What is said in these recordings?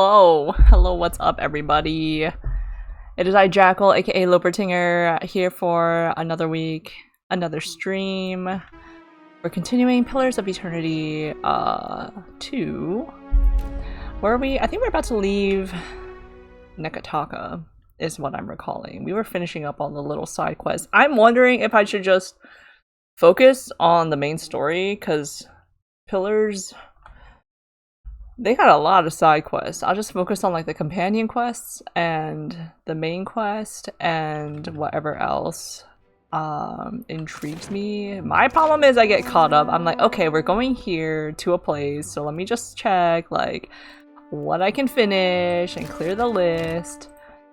Hello. Hello, what's up, everybody? It is I, Jackal, aka Lopertinger, here for another week, another stream. We're continuing Pillars of Eternity 2. Where are we? I think we're about to leave Neketaka, is what I'm recalling. We were finishing up on the little side quest. I'm wondering if I should just focus on the main story, because Pillars, they got a lot of side quests. I'll just focus on like the companion quests and the main quest and whatever else intrigues me. My problem is I get caught up. I'm like, okay, we're going here to a place, so let me just check like what I can finish and clear the list.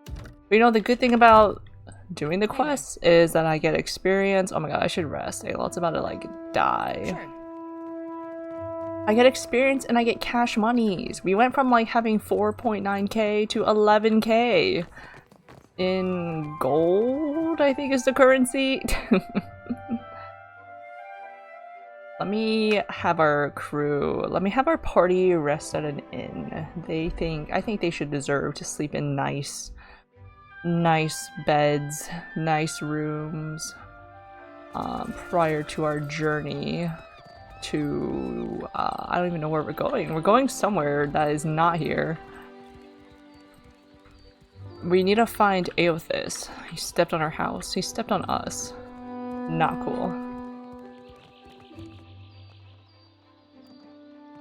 But you know, the good thing about doing the quests is that I get experience. Oh my god, I should rest. Alot's about to like die. Sure. I get experience and I get cash monies. We went from like having 4.9k to 11k in gold, I think is the currency. Let me have our crew, let me have our party rest at an inn. I think they should deserve to sleep in nice beds, nice rooms prior to our journey to I don't even know where we're going. We're going somewhere that is not here. We need to find Aothis. He stepped on our house. He stepped on us. Not cool.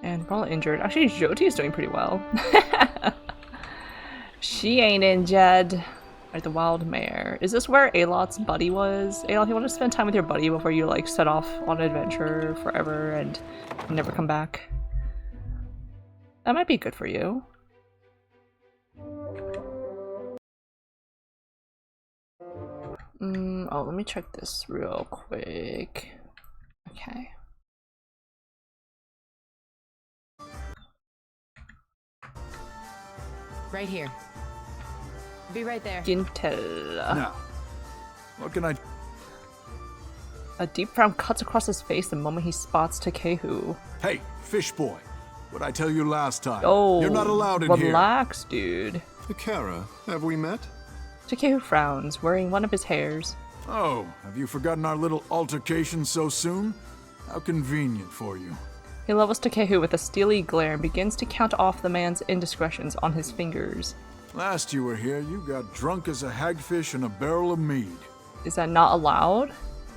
And we're all injured. Actually, Jyoti is doing pretty well. She ain't injured. Right, the wild mare. Is this where Alot's buddy was? Alot, you want to spend time with your buddy before you like set off on an adventure forever and never come back? That might be good for you. Oh, let me check this real quick. Okay. Right here. Be right there. Gintel. Now, what can I... A deep frown cuts across his face the moment he spots Takehu. Hey, fish boy. What'd I tell you last time? Oh, you're not allowed in here. Relax, dude. Kara, have we met? Takehu frowns, wearing one of his hairs. Oh, have you forgotten our little altercation so soon? How convenient for you. He levels Takehu with a steely glare and begins to count off the man's indiscretions on his fingers. Last you were here, you got drunk as a hagfish in a barrel of mead. Is that not allowed?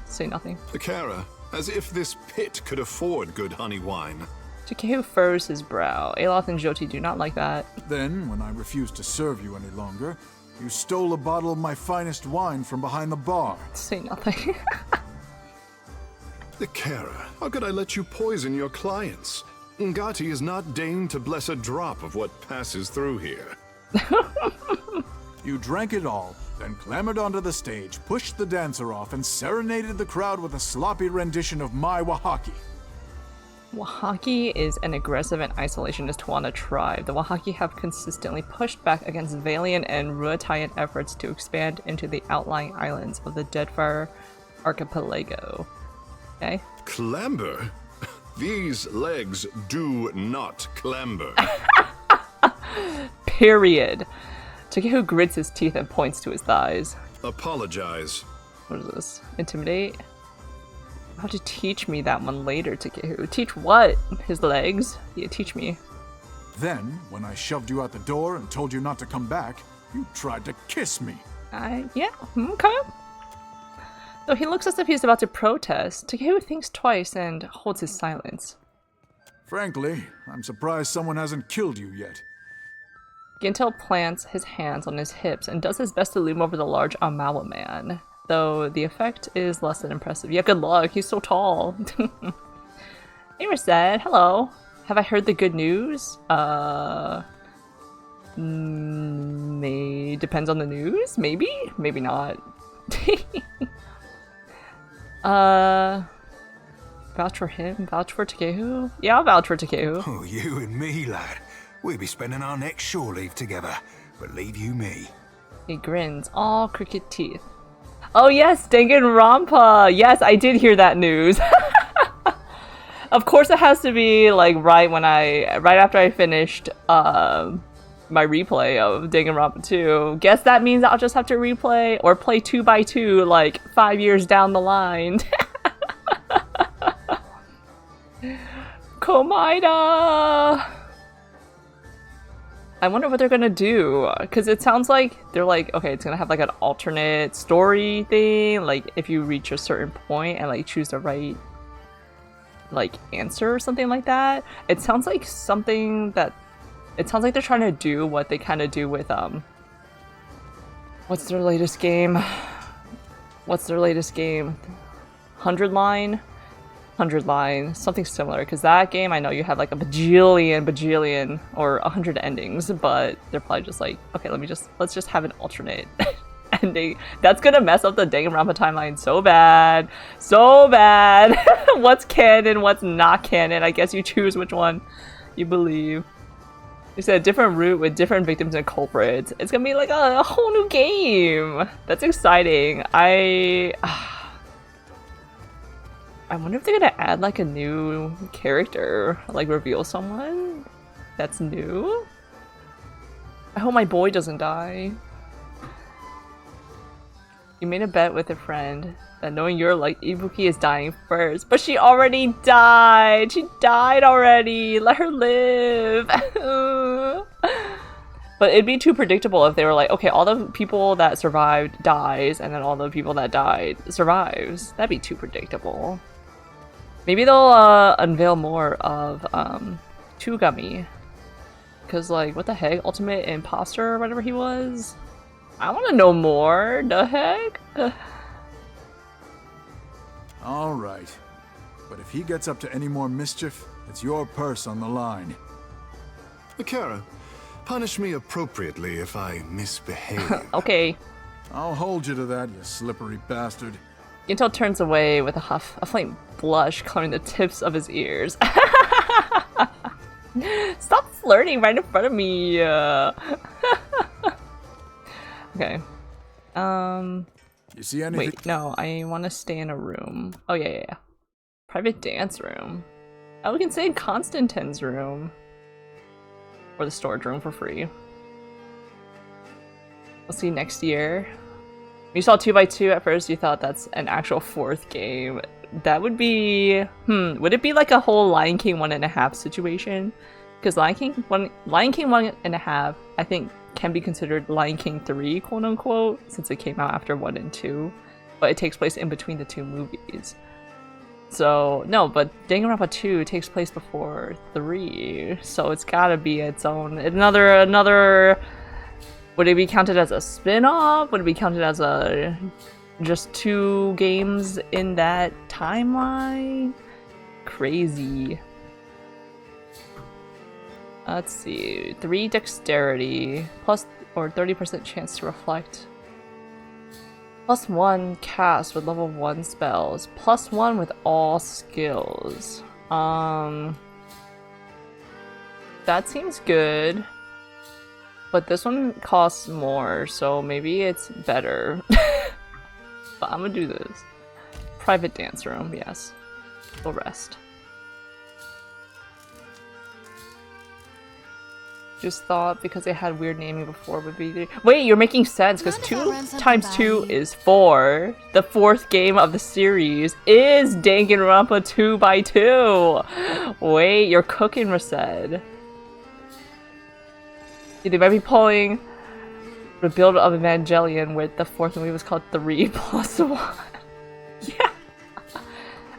Say nothing. Kara, as if this pit could afford good honey wine. Takehu furrows his brow. Aloth and Jyoti do not like that. Then, when I refused to serve you any longer, you stole a bottle of my finest wine from behind the bar. Say nothing. Kara, how could I let you poison your clients? Ngati is not deigned to bless a drop of what passes through here. You drank it all, then clambered onto the stage, pushed the dancer off, and serenaded the crowd with a sloppy rendition of my Wahaki. Wahaki is an aggressive and isolationist Wana tribe. The Wahaki have consistently pushed back against Valiant and Ruatayan efforts to expand into the outlying islands of the Deadfire archipelago. Okay? Clamber? These legs do not clamber. Period. Takehu grits his teeth and points to his thighs. Apologize. What is this? Intimidate? You'll have to teach me that one later, Takehu. Teach what? His legs? Yeah, teach me. Then, when I shoved you out the door and told you not to come back, you tried to kiss me. Yeah, okay. Though he looks as if he's about to protest, Takehu thinks twice and holds his silence. Frankly, I'm surprised someone hasn't killed you yet. Gintel plants his hands on his hips and does his best to loom over the large Amawa man, though the effect is less than impressive. Yeah, good luck, he's so tall. Amber said, hello. Have I heard the good news? Depends on the news? Maybe? Maybe not. Vouch for him? Vouch for Takehu? Yeah, I'll vouch for Takehu. Oh, you and me, lad. We'll be spending our next shore leave together, but leave you me. He grins, all crooked teeth. Oh yes, Danganronpa! Yes, I did hear that news. Of course it has to be like right after I finished my replay of Danganronpa 2. Guess that means I'll just have to replay or play 2x2 like 5 years down the line. Komaida! I wonder what they're gonna do, because it sounds like they're like, okay, it's gonna have like an alternate story thing, like if you reach a certain point and like choose the right like answer or something like that. It sounds like something that it sounds like they're trying to do what they kind of do with what's their latest game? 100 line, something similar, because that game I know you have like a bajillion or 100 endings, but they're probably just like, okay, let's just have an alternate ending. That's gonna mess up the Danganronpa timeline so bad. What's canon, what's not canon? I guess you choose which one you believe. You said a different route with different victims and culprits. It's gonna be like a whole new game. That's exciting. I wonder if they're gonna add like a new character, like reveal someone that's new. I hope my boy doesn't die. You made a bet with a friend that knowing you're like Ibuki is dying first, but she already died. She died already. Let her live. But it'd be too predictable if they were like, okay, all the people that survived dies, and then all the people that died survives. That'd be too predictable. Maybe they'll unveil more of Tugami. Because like, what the heck? Ultimate Imposter or whatever he was? I want to know more. The heck? All right. But if he gets up to any more mischief, it's your purse on the line. Akira, punish me appropriately if I misbehave. Okay. I'll hold you to that, you slippery bastard. Ginto turns away with a huff, a faint blush coloring the tips of his ears. Stop flirting right in front of me. Okay. You see anything? Wait, no, I want to stay in a room. Oh, yeah. Private dance room. Oh, we can stay in Constantine's room. Or the storage room for free. We'll see next year. When you saw 2x2 at first, you thought that's an actual 4th game. That would be... would it be like a whole Lion King 1.5 situation? Because Lion King 1.5, I think, can be considered Lion King 3, quote-unquote, since it came out after 1 and 2. But it takes place in between the 2 movies. So, no, but Danganronpa 2 takes place before 3, so it's gotta be its own... Another... Would it be counted as a spin-off? Would it be counted as a... just 2 games in that timeline? Crazy. Let's see. 3 dexterity, plus or 30% chance to reflect. Plus 1 cast with level 1 spells. Plus 1 with all skills. That seems good. But this one costs more, so maybe it's better. But I'm gonna do this. Private dance room, yes. We'll rest. Just thought because they had weird naming before would be the... Wait, you're making sense because 2 times 2 is 4. The 4th game of the series is Danganronpa 2x2. Wait, you're cooking, Rased. They might be pulling Rebuild of Evangelion with the 4th movie was called 3 plus 1. Yeah.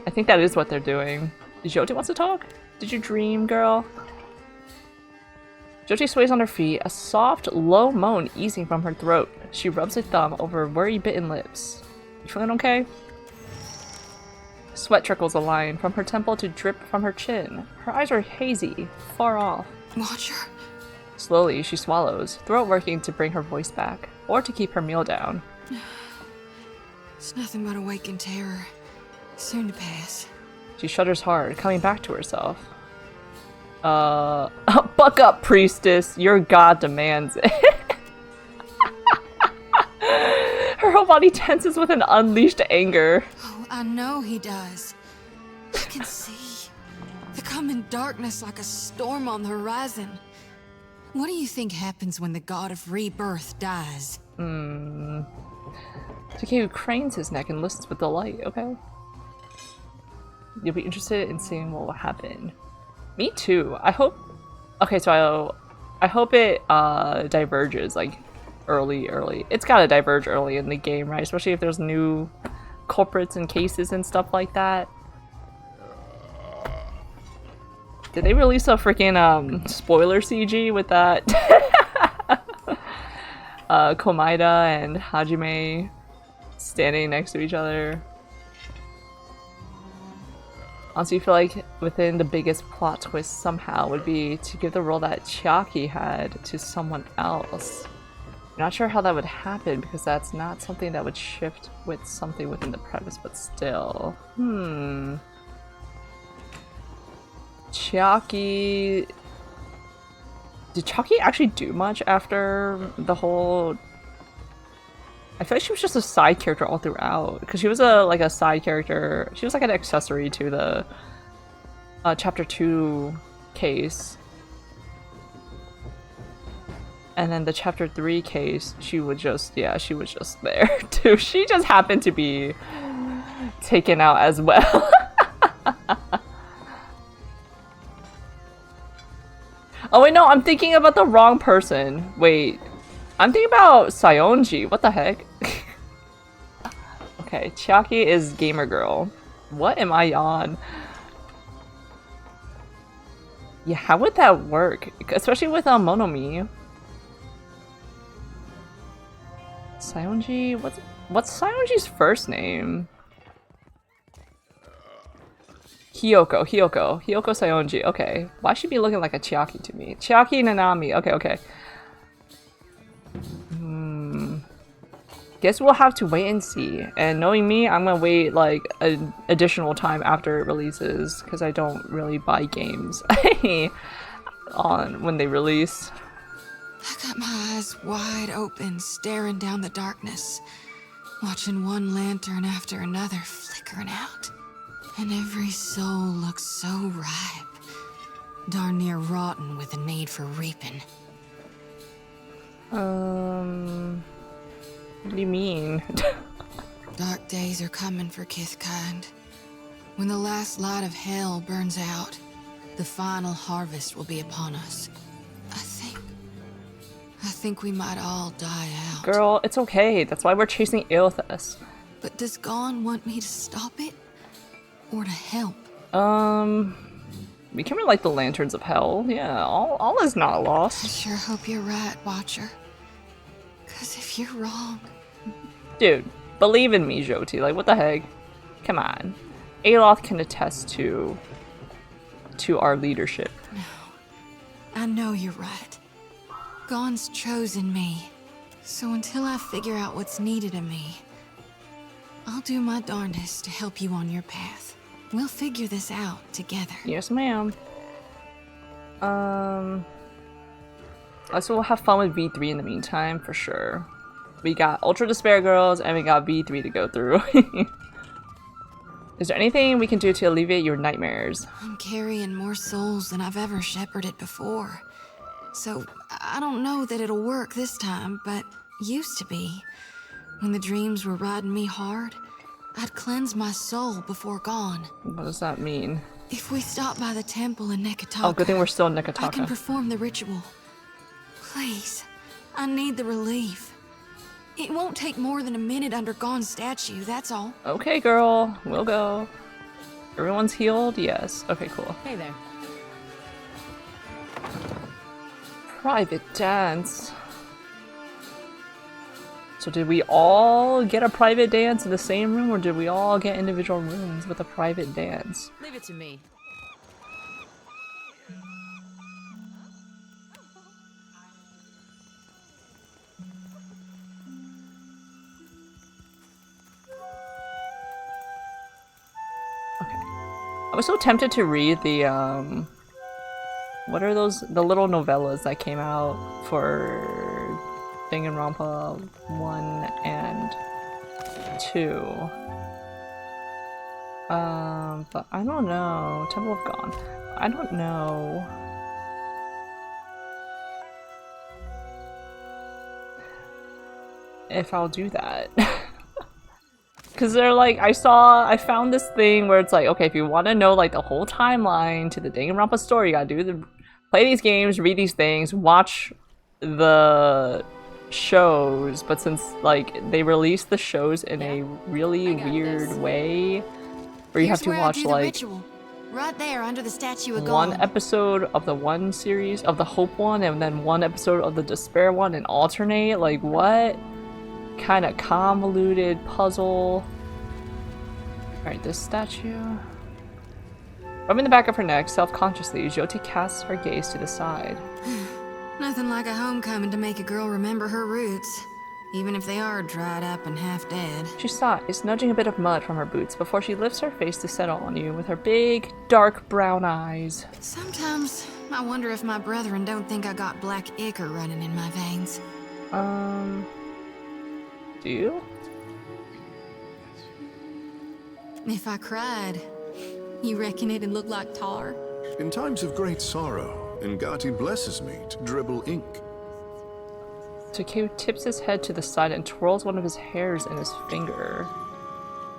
I think that is what they're doing. Jyoti wants to talk? Did you dream, girl? Jyoti sways on her feet, a soft, low moan easing from her throat. She rubs a thumb over worry-bitten lips. You feeling okay? Sweat trickles a line from her temple to drip from her chin. Her eyes are hazy, far off. Watcher. Slowly, she swallows, throat working to bring her voice back, or to keep her meal down. It's nothing but awakened terror. Soon to pass. She shudders hard, coming back to herself. Buck up, priestess. Your god demands it. Her whole body tenses with an unleashed anger. Oh, I know he does. I can see the coming darkness like a storm on the horizon. What do you think happens when the god of rebirth dies? Takeru cranes his neck and listens with delight, okay? You'll be interested in seeing what will happen. Me too. I hope... Okay, so I hope it diverges, like, early. It's gotta diverge early in the game, right? Especially if there's new culprits and cases and stuff like that. Did they release a freaking spoiler CG with that? Komaeda and Hajime standing next to each other. Honestly, I feel like within the biggest plot twist somehow would be to give the role that Chiaki had to someone else. I'm not sure how that would happen because that's not something that would shift with something within the premise, but still. Chiaki... Did Chiaki actually do much after the whole... I feel like she was just a side character all throughout, because she was like a side character. She was like an accessory to the chapter 2 case. And then the chapter 3 case, she was just there too. She just happened to be taken out as well. Oh wait, no, I'm thinking about the wrong person. Wait, I'm thinking about Sayonji. What the heck? Okay, Chiaki is Gamer Girl. What am I on? Yeah, how would that work? Especially with Monomi. Sayonji, what's Sayonji's first name? Hiyoko Sayonji. Okay, why should she be looking like a Chiaki to me? Chiaki Nanami. Okay. Guess we'll have to wait and see. And knowing me, I'm gonna wait like an additional time after it releases because I don't really buy games on when they release. I got my eyes wide open, staring down the darkness, watching one lantern after another flickering out. And every soul looks so ripe, darn near rotten with a need for reaping. What do you mean? Dark days are coming for Kithkind. When the last light of hell burns out, the final harvest will be upon us. I think we might all die out. Girl, it's okay. That's why we're chasing Ilthus. But does Gon want me to stop it? Or to help? We can relight the lanterns of hell. Yeah, all is not lost. I sure hope you're right, Watcher. 'Cause if you're wrong... Dude, believe in me, Jyoti. Like, what the heck? Come on. Aloth can attest to our leadership. No. I know you're right. Gon's chosen me. So until I figure out what's needed of me, I'll do my darndest to help you on your path. We'll figure this out together. Yes, ma'am. So we'll have fun with V3 in the meantime, for sure. We got Ultra Despair Girls, and we got V3 to go through. Is there anything we can do to alleviate your nightmares? I'm carrying more souls than I've ever shepherded before. So, I don't know that it'll work this time, but used to be. When the dreams were riding me hard, I'd cleanse my soul before Gon. What does that mean? If we stop by the temple in Neketaka, Oh, good thing we're still in Neketaka. I can perform the ritual. Please, I need the relief. It won't take more than a minute under Gon's statue, that's all. Okay, girl. We'll go. Everyone's healed? Yes. Okay, cool. Hey there. Private dance. So did we all get a private dance in the same room, or did we all get individual rooms with a private dance? Leave it to me. I was so tempted to read the, what are those, the little novellas that came out for Danganronpa 1 and 2. But I don't know. Temple of Gone. I don't know. if I'll do that. Because they're like, I found this thing where it's like, okay, if you want to know like the whole timeline to the Danganronpa story, you gotta play these games, read these things, watch the shows. But since like they released the shows in a really weird way, where you have to watch like right there under the statue of one God. episode of the one series of the Hope one, and then one episode of the Despair one, and alternate. Like what kind of convoluted puzzle? Alright, this statue. Rubbing the back of her neck, self-consciously, Jyoti casts her gaze to the side. Nothing like a homecoming to make a girl remember her roots, even if they are dried up and half dead. She sighs, nudging a bit of mud from her boots before she lifts her face to settle on you with her big, dark brown eyes. Sometimes I wonder if my brethren don't think I got black ichor running in my veins. Do you? If I cried, you reckon it'd look like tar? In times of great sorrow, Ngati blesses me to dribble ink. Takeo tips his head to the side and twirls one of his hairs in his finger.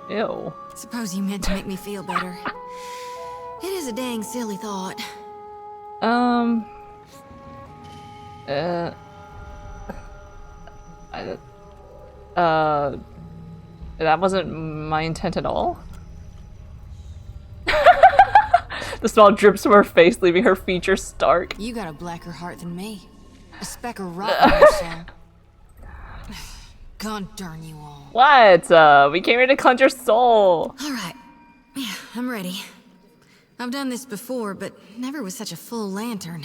Ew. Suppose you meant to make me feel better. It is a dang silly thought. That wasn't my intent at all. The smile drips from her face, leaving her features stark. You got a blacker heart than me. A speck of rot in your soul. God darn you all. What? We came here to cleanse your soul. Alright. Yeah, I'm ready. I've done this before, but never with such a full lantern.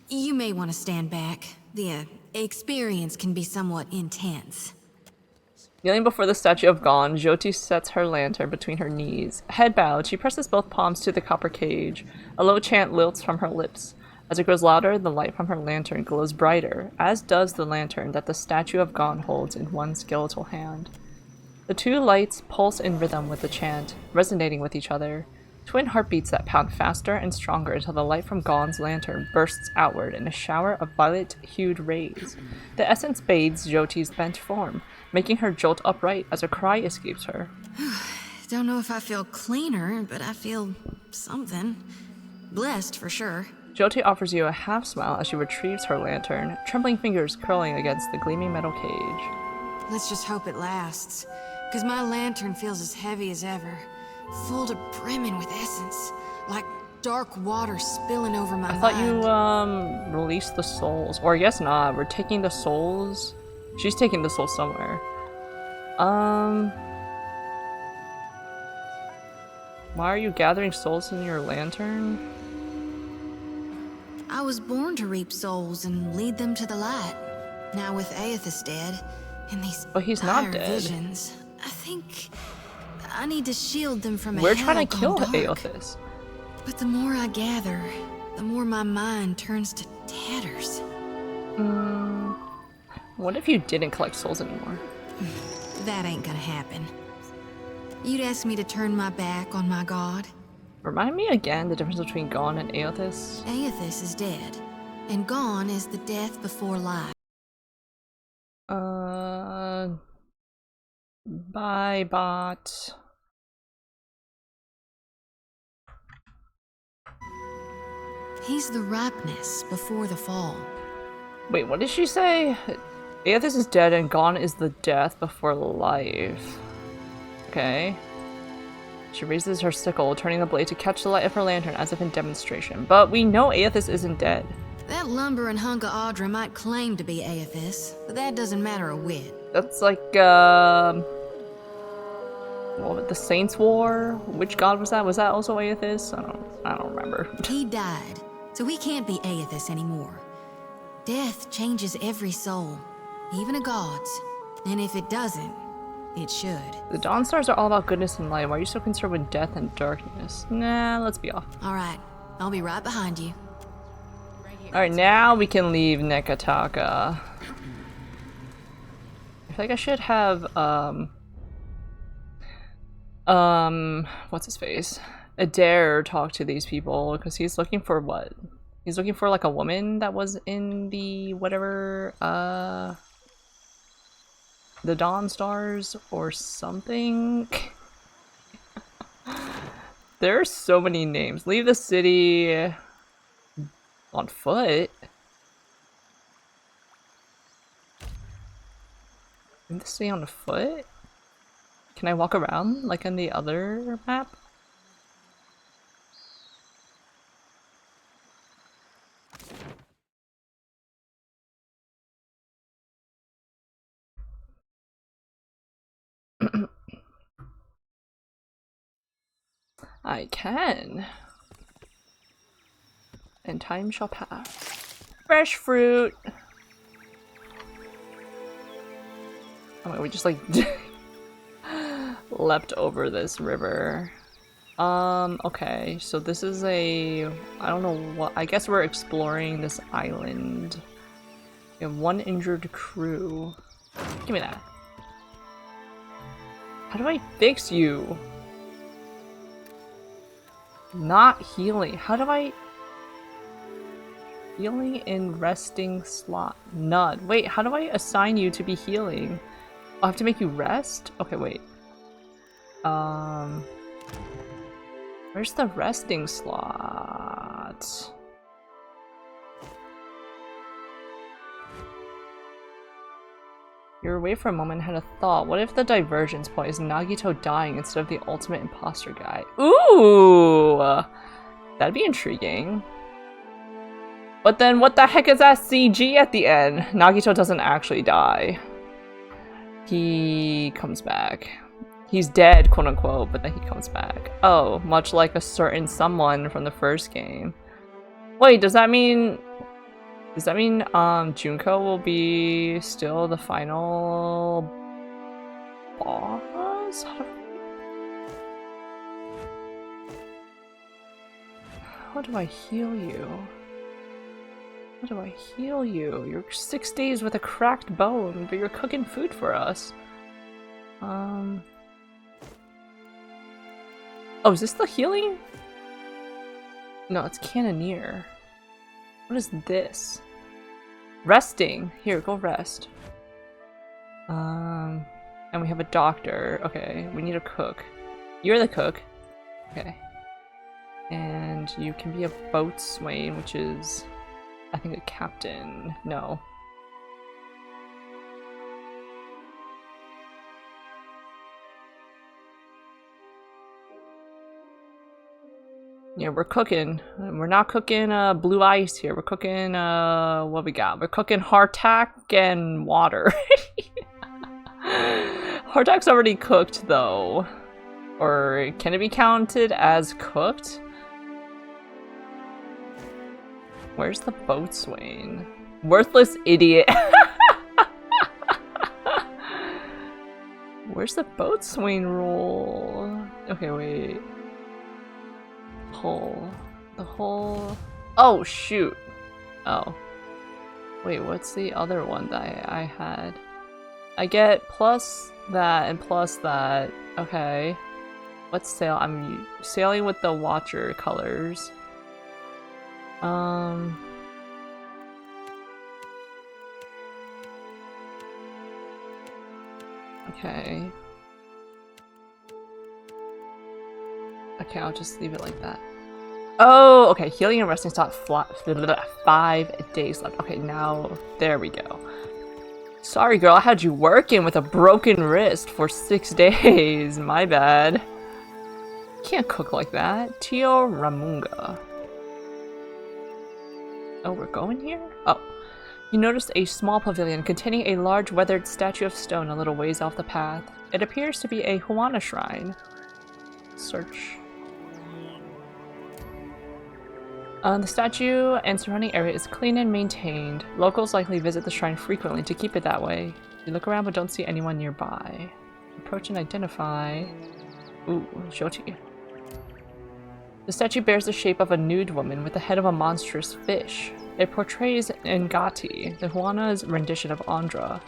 You may want to stand back. The experience can be somewhat intense. Kneeling before the statue of Gon, Jyoti sets her lantern between her knees. Head bowed, she presses both palms to the copper cage. A low chant lilts from her lips. As it grows louder, the light from her lantern glows brighter, as does the lantern that the statue of Gon holds in one skeletal hand. The two lights pulse in rhythm with the chant, resonating with each other. Twin heartbeats that pound faster and stronger until the light from Gon's lantern bursts outward in a shower of violet-hued rays. The essence bathes Jyoti's bent form, making her jolt upright as a cry escapes her. Don't know if I feel cleaner, but I feel something. Blessed, for sure. Jyoti offers you a half smile as she retrieves her lantern, trembling fingers curling against the gleaming metal cage. Let's just hope it lasts, because my lantern feels as heavy as ever, full to brimming with essence, like dark water spilling over my mind. I thought you, released the souls. Or I guess not, we're taking the souls. She's taking the souls somewhere. Why are you gathering souls in your lantern? I was born to reap souls and lead them to the light. Now with Aethys dead, and these But he's not dire dead. visions, I think I need to shield them from a We're hell trying to kill gone dark. Aethys. But the more I gather, the more my mind turns to tatters. What if you didn't collect souls anymore? That ain't gonna happen. You'd ask me to turn my back on my god? Remind me again the difference between Gon and Aethys. Aethys is dead, and gone is the death before life. Bye, bot. He's the ripeness before the fall. Wait, what did she say? Aethys is dead and Gon is the death before life. Okay. She raises her sickle, turning the blade to catch the light of her lantern as if in demonstration. But we know Aethys isn't dead. That lumbering hunk of Audra might claim to be Aethys, but that doesn't matter a whit. That's like, what, the Saints' War? Which god was that? Was that also Aethys? I don't remember. He died, so he can't be Aethys anymore. Death changes every soul, even a god's. And if it doesn't, it should. The Dawn Stars are all about goodness and light. Why are you so concerned with death and darkness? Nah, let's be off. Alright, I'll be right behind you. Alright, now we can leave Neketaka. I feel like I should have, what's his face? Adair talk to these people, because he's looking for what? He's looking for like a woman that was in the whatever, the Dawn Stars or something. There are so many names. Leave the city on foot. Leave the city on foot? Can I walk around like in the other map? I can. And time shall pass. Fresh fruit! Oh my, we just like leapt over this river. Okay, so this is a... I don't know what... I guess we're exploring this island. We have 1 injured crew. Give me that. How do I fix you? Not healing. How do I... Healing in resting slot. None. Wait, how do I assign you to be healing? I have to make you rest? Okay, wait. Where's the resting slot? You're away for a moment and had a thought. What if the divergence point is Nagito dying instead of the ultimate imposter guy? Ooh! That'd be intriguing. But then what the heck is that CG at the end? Nagito doesn't actually die. He comes back. He's dead, quote unquote, but then he comes back. Oh, much like a certain someone from the first game. Wait, does that mean Junko will be still the final boss? How do I heal you? How do I heal you? You're 6 days with a cracked bone, but you're cooking food for us. Oh, is this the healing? No, it's Cannoneer. What is this? Resting. Here, go rest. And we have a doctor. Okay, we need a cook. You're the cook. Okay. And you can be a boatswain, which is... I think a captain. No. Yeah, we're cooking. We're not cooking blue ice here. We're cooking what we got? We're cooking hardtack and water. Hardtack's already cooked though. Or can it be counted as cooked? Where's the boatswain? Worthless idiot. Where's the boatswain role? Okay, wait. The whole... Oh, shoot. Oh. Wait, what's the other one that I had? I get plus that and plus that. Okay. Let's sail. I'm sailing with the Watcher colors. Okay. Okay, I'll just leave it like that. Oh, okay. Healing and resting stop 5 days left. Okay, now there we go. Sorry, girl. I had you working with a broken wrist for 6 days. My bad. Can't cook like that. Tio Ramunga. Oh, we're going here? Oh. You noticed a small pavilion containing a large weathered statue of stone a little ways off the path. It appears to be a Huana shrine. Search. The statue and surrounding area is clean and maintained. Locals likely visit the shrine frequently to keep it that way. You look around but don't see anyone nearby. Approach and identify. Ooh, Jyoti. The statue bears the shape of a nude woman with the head of a monstrous fish. It portrays Ngati, the Huana's rendition of Andra.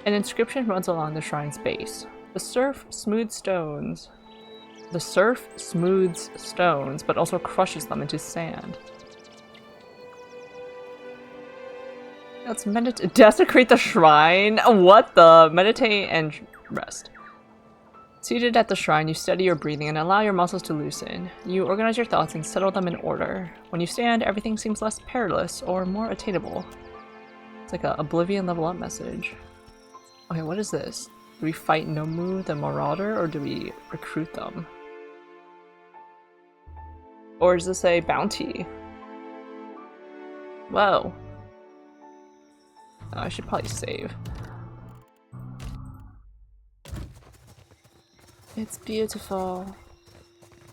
An inscription runs along the shrine's base. The surf smooths stones, but also crushes them into sand. Let's meditate. Desecrate the shrine? What the? Meditate and rest. Seated at the shrine, you steady your breathing and allow your muscles to loosen. You organize your thoughts and settle them in order. When you stand, everything seems less perilous or more attainable. It's like a Oblivion level up message. Okay, what is this? Do we fight Nomu the Marauder or do we recruit them? Or is this a bounty? Whoa. Oh, I should probably save. It's beautiful.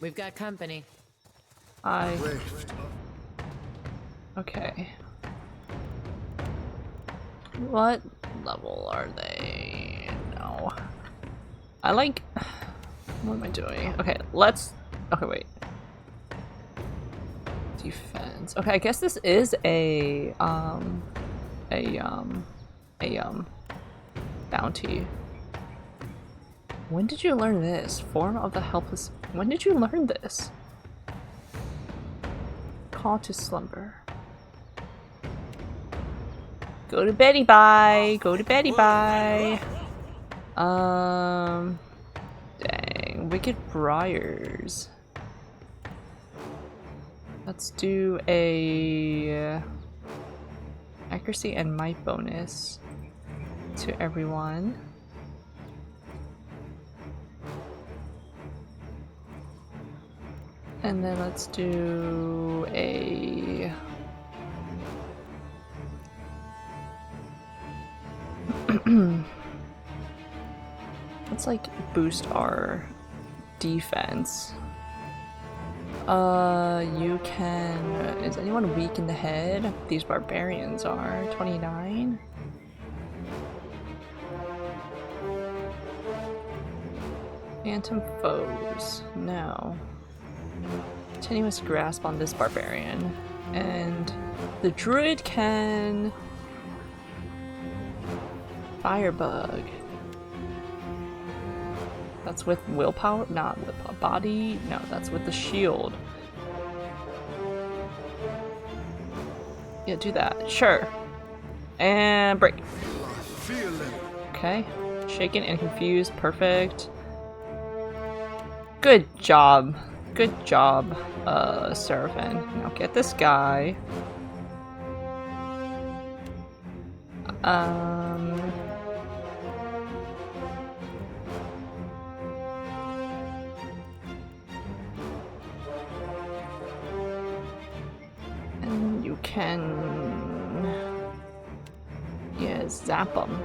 We've got company. Okay. What level are they? No. I like... What am I doing? Okay, let's... Okay, wait. Defense. Okay, I guess this is a bounty. When did you learn this? Form of the helpless. When did you learn this? Call to slumber. Go to beddy bye. Go to beddy bye. Dang. Wicked Briars. Let's do a accuracy and might bonus to everyone. And then let's do a let's like boost our defense. You can... Is anyone weak in the head? These barbarians are 29. Phantom foes. No. Continuous grasp on this barbarian. And the druid can... Firebug. That's with willpower? Not with a body? No, that's with the shield. Yeah, do that. Sure. And break. Okay. Shaken and confused. Perfect. Good job. Good job, Seraphim. Now get this guy. And you can... Yeah, zap him.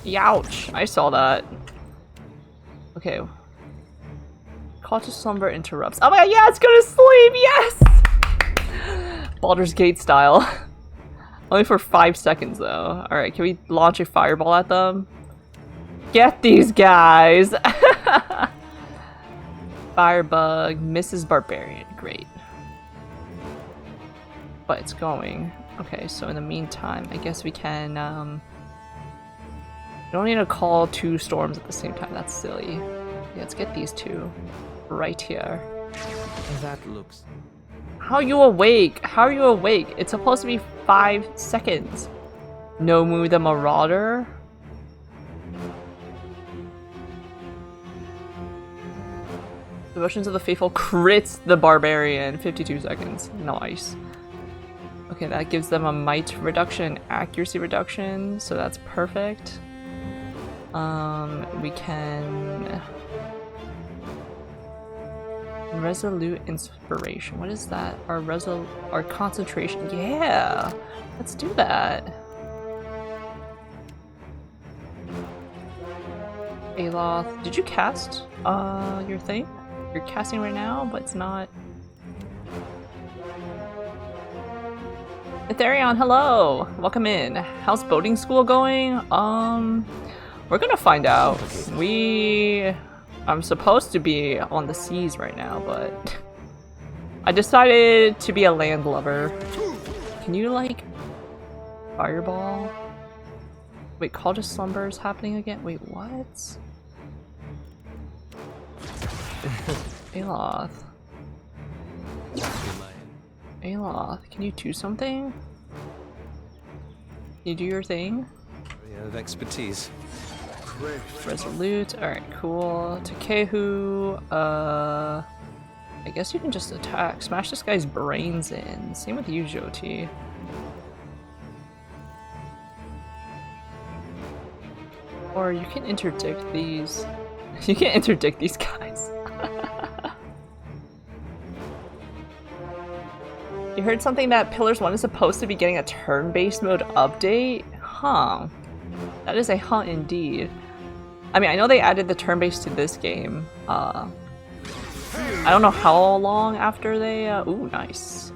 Youch! I saw that. Okay. Call to slumber interrupts. Oh my god, yes! Go to sleep! Yes! Baldur's Gate style. Only for 5 seconds though. Alright, can we launch a fireball at them? Get these guys! Firebug, misses Barbarian. Great. But it's going. Okay, so in the meantime, I guess we can, we don't need to call 2 storms at the same time. That's silly. Yeah, let's get these 2 right here. That looks... How are you awake? How are you awake? It's supposed to be 5 seconds. Nomu the Marauder? Devotions of the Faithful crits the Barbarian. 52 seconds. Nice. Okay, that gives them a might reduction, accuracy reduction, so that's perfect. We can... Resolute inspiration. What is that? Our concentration. Yeah! Let's do that. Aloth. Did you cast your thing? You're casting right now, but it's not... Ethereon, hello! Welcome in. How's boating school going? We're gonna find out. I'm supposed to be on the seas right now, but I decided to be a land lover. Can you, like, fireball? Wait, Call to Slumber is happening again? Wait, what? Aloth. Aloth, can you do something? Can you do your thing? You have expertise. Resolute, alright, cool. Takehu, I guess you can just attack. Smash this guy's brains in. Same with you, Jyoti. Or you can interdict these. You can interdict these guys. You heard something that Pillars 1 is supposed to be getting a turn-based mode update? Huh. That is a huh indeed. I mean, I know they added the turn-based to this game. I don't know how long after they, ooh, nice.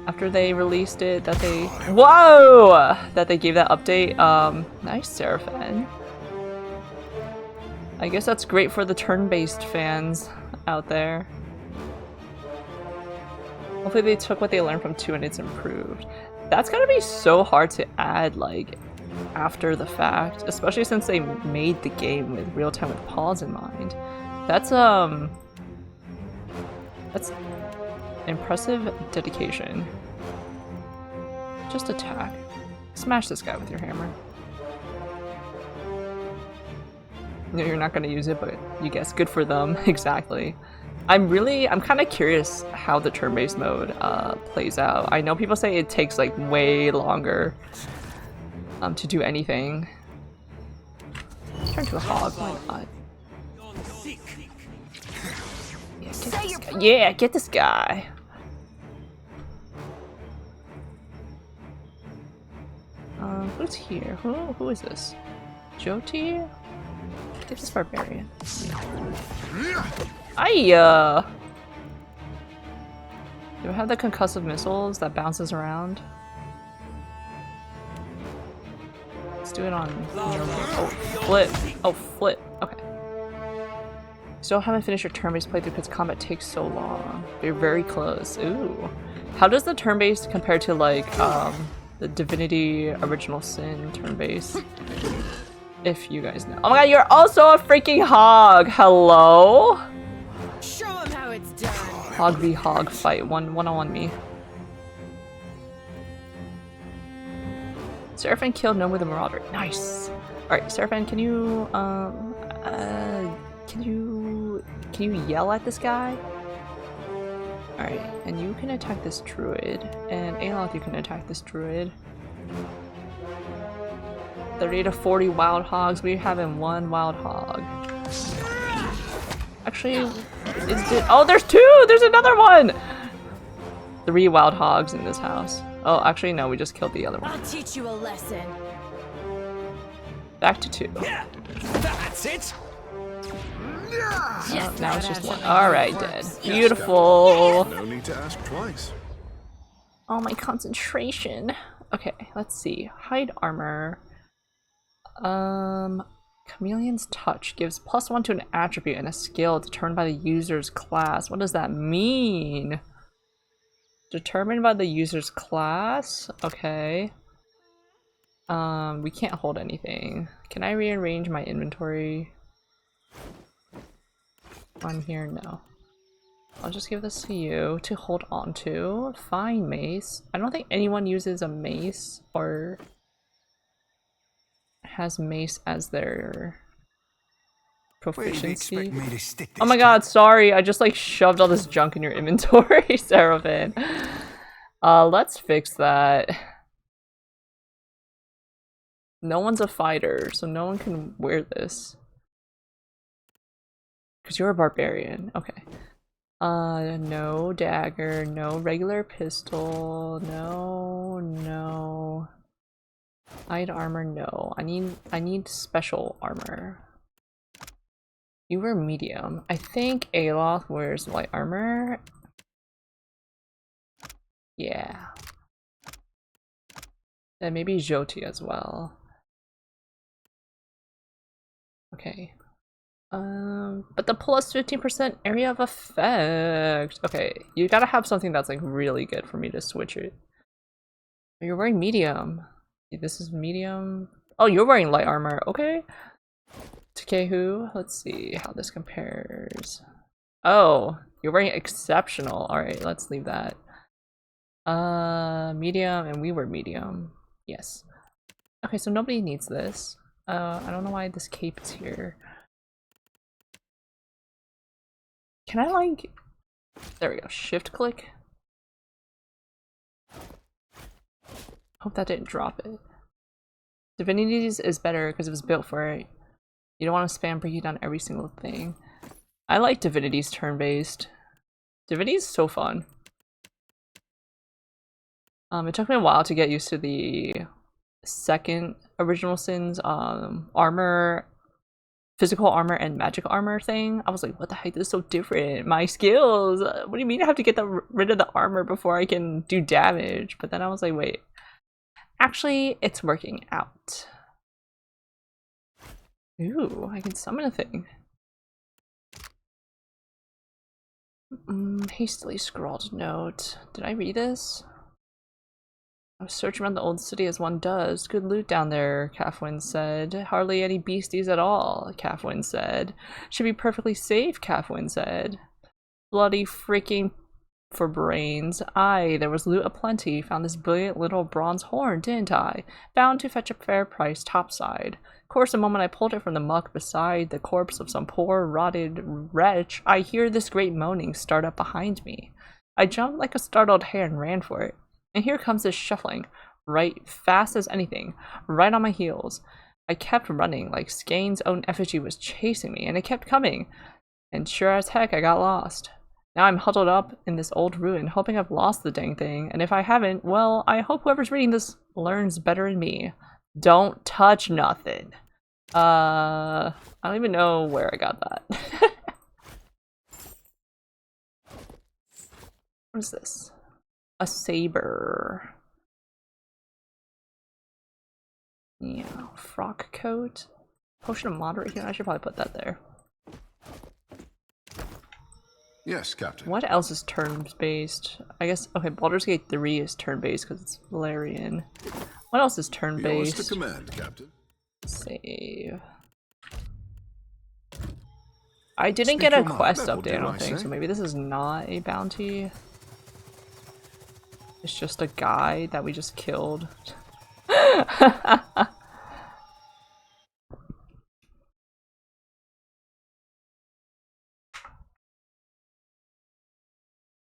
After they released it, that they, whoa! That they gave that update. Nice, Seraphim. I guess that's great for the turn-based fans out there. Hopefully they took what they learned from 2 and it's improved. That's gotta be so hard to add, like, after the fact, especially since they made the game with real-time with pause in mind. That's impressive dedication. Just attack. Smash this guy with your hammer. No, you're not gonna use it, but you guess good for them. Exactly. I'm kind of curious how the turn-based mode plays out. I know people say it takes like way longer to do anything. Turn to a hog, why not? Yeah, get this guy. Who's here? Who is this? Jyoti? Get this barbarian. Aiyah! Do I have the concussive missiles that bounces around? Let's do it on... Oh, flip! Oh, flip! Okay. Still haven't finished your turn-based playthrough because combat takes so long. You're very close. Ooh. How does the turn-based compare to, like, the Divinity Original Sin turn-based? If you guys know. Oh my god, you're also a freaking hog! Hello? Show him how it's done. Hog v hog fight. One-on-one me. Seraphim killed no with a marauder. Nice! Alright, Seraphim, can you yell at this guy? Alright, and you can attack this druid. And Aloth, you can attack this druid. 30 to 40 wild hogs. We're having one wild hog. Actually, oh, there's 2! There's another one! 3 wild hogs in this house. Oh, actually, no, we just killed the other one. I'll teach you a lesson. Back to 2. Yeah, that's it. Oh, now it's just 1. Alright, dead. Beautiful! No need to ask twice. Oh, my concentration. Okay, let's see. Hide armor. Chameleon's touch gives +1 to an attribute and a skill determined by the user's class. What does that mean? Determined by the user's class? Okay. We can't hold anything. Can I rearrange my inventory? I'm here? No. I'll just give this to you to hold on to. Fine, mace. I don't think anyone uses a mace or has mace as their proficiency. Oh my god, sorry, I just like shoved all this junk in your inventory, Seraphim. Let's fix that. No one's a fighter, so no one can wear this. Because you're a barbarian. Okay. No dagger, no regular pistol, no. Hide armor, no. I need special armor. You wear medium. I think Aloth wears light armor. Yeah. And maybe Jyoti as well. Okay. But the plus 15% area of effect. Okay, you gotta have something that's like really good for me to switch it. You're wearing medium. This is medium. Oh, you're wearing light armor. Okay. Takehu, let's see how this compares. Oh, you're wearing exceptional. Alright, let's leave that. Medium, and we were medium. Yes. Okay, so nobody needs this. I don't know why this cape is here. Can I, like... There we go. Shift click. Hope that didn't drop it. Divinities is better because it was built for it. You don't want to spam breaking down every single thing. I like Divinity's turn-based. Divinity is so fun. It took me a while to get used to the second Original Sins armor, physical armor and magic armor thing. I was like, what the heck, this is so different. My skills, what do you mean I have to get rid of the armor before I can do damage? But then I was like, wait, actually it's working out. Ooh, I can summon a thing. Hastily scrawled note. Did I read this? I was searching around the old city as one does. Good loot down there, Calfwin said. Hardly any beasties at all, Calfwin said. Should be perfectly safe, Calfwin said. Bloody freaking for brains. Aye, there was loot aplenty. Found this brilliant little bronze horn, didn't I? Bound to fetch a fair price topside. Of course, the moment I pulled it from the muck beside the corpse of some poor, rotted wretch, I hear this great moaning start up behind me. I jumped like a startled hare and ran for it. And here comes this shuffling, right fast as anything, right on my heels. I kept running like Skane's own effigy was chasing me, and it kept coming. And sure as heck, I got lost. Now I'm huddled up in this old ruin, hoping I've lost the dang thing, and if I haven't, well, I hope whoever's reading this learns better than me. Don't touch nothing. I don't even know where I got that. What is this? A saber. Yeah, frock coat. Potion of moderate healing. I should probably put that there. Yes, Captain. What else is turn-based? I guess, okay, Baldur's Gate 3 is turn-based because it's Valerian. What else is turn-based? Yours to command, Captain. Save. I didn't get a quest update, I don't think, so maybe this is not a bounty. It's just a guy that we just killed.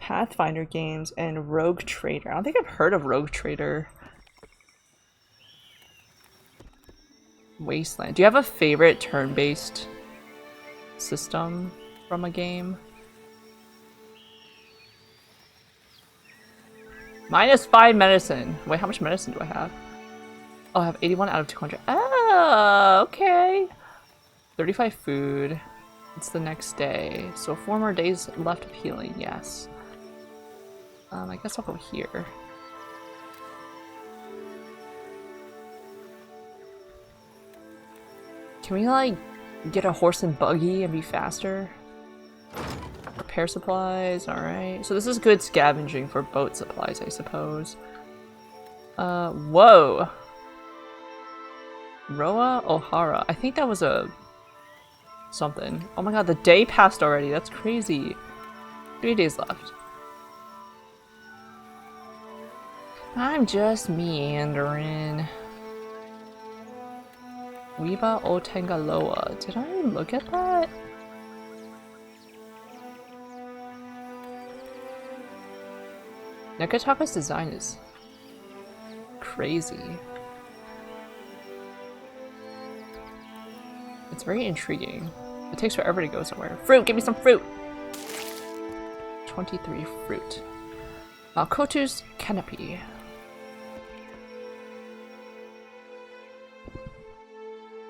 Pathfinder games and Rogue Trader. I don't think I've heard of Rogue Trader. Wasteland. Do you have a favorite turn-based system from a game? -5 medicine. Wait, how much medicine do I have? Oh, I have 81 out of 200. Oh, okay. 35 food. It's the next day. So 4 more days left of healing, yes. I guess I'll go here. Can we, like, get a horse and buggy and be faster? Repair supplies, alright. So this is good scavenging for boat supplies, I suppose. Whoa! Roa O'Hara. I think that was a... something. Oh my god, the day passed already. That's crazy. 3 days left. I'm just meandering. Weba Otengaloa. Did I look at that? Neketaka's design is crazy. It's very intriguing. It takes forever to go somewhere. Fruit! Give me some fruit! 23 fruit. Malkotu's Canopy.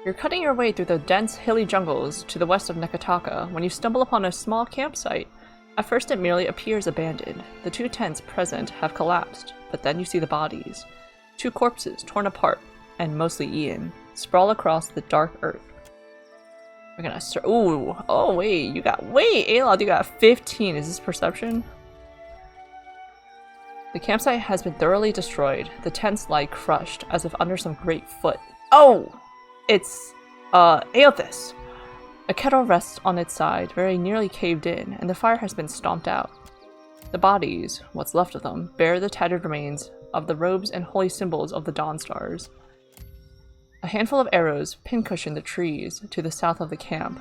You're cutting your way through the dense, hilly jungles to the west of Neketaka when you stumble upon a small campsite. At first it merely appears abandoned. The 2 tents present have collapsed, but then you see the bodies. 2 corpses, torn apart, and mostly eaten, sprawl across the dark earth. We're gonna start. Ooh! Oh, wait, you got. Wait, Alod, you got 15. Is this perception? The campsite has been thoroughly destroyed. The tents lie crushed, as if under some great foot. Oh! It's, Aothis! A kettle rests on its side, very nearly caved in, and the fire has been stomped out. The bodies, what's left of them, bear the tattered remains of the robes and holy symbols of the Dawn Stars. A handful of arrows pincushion the trees to the south of the camp.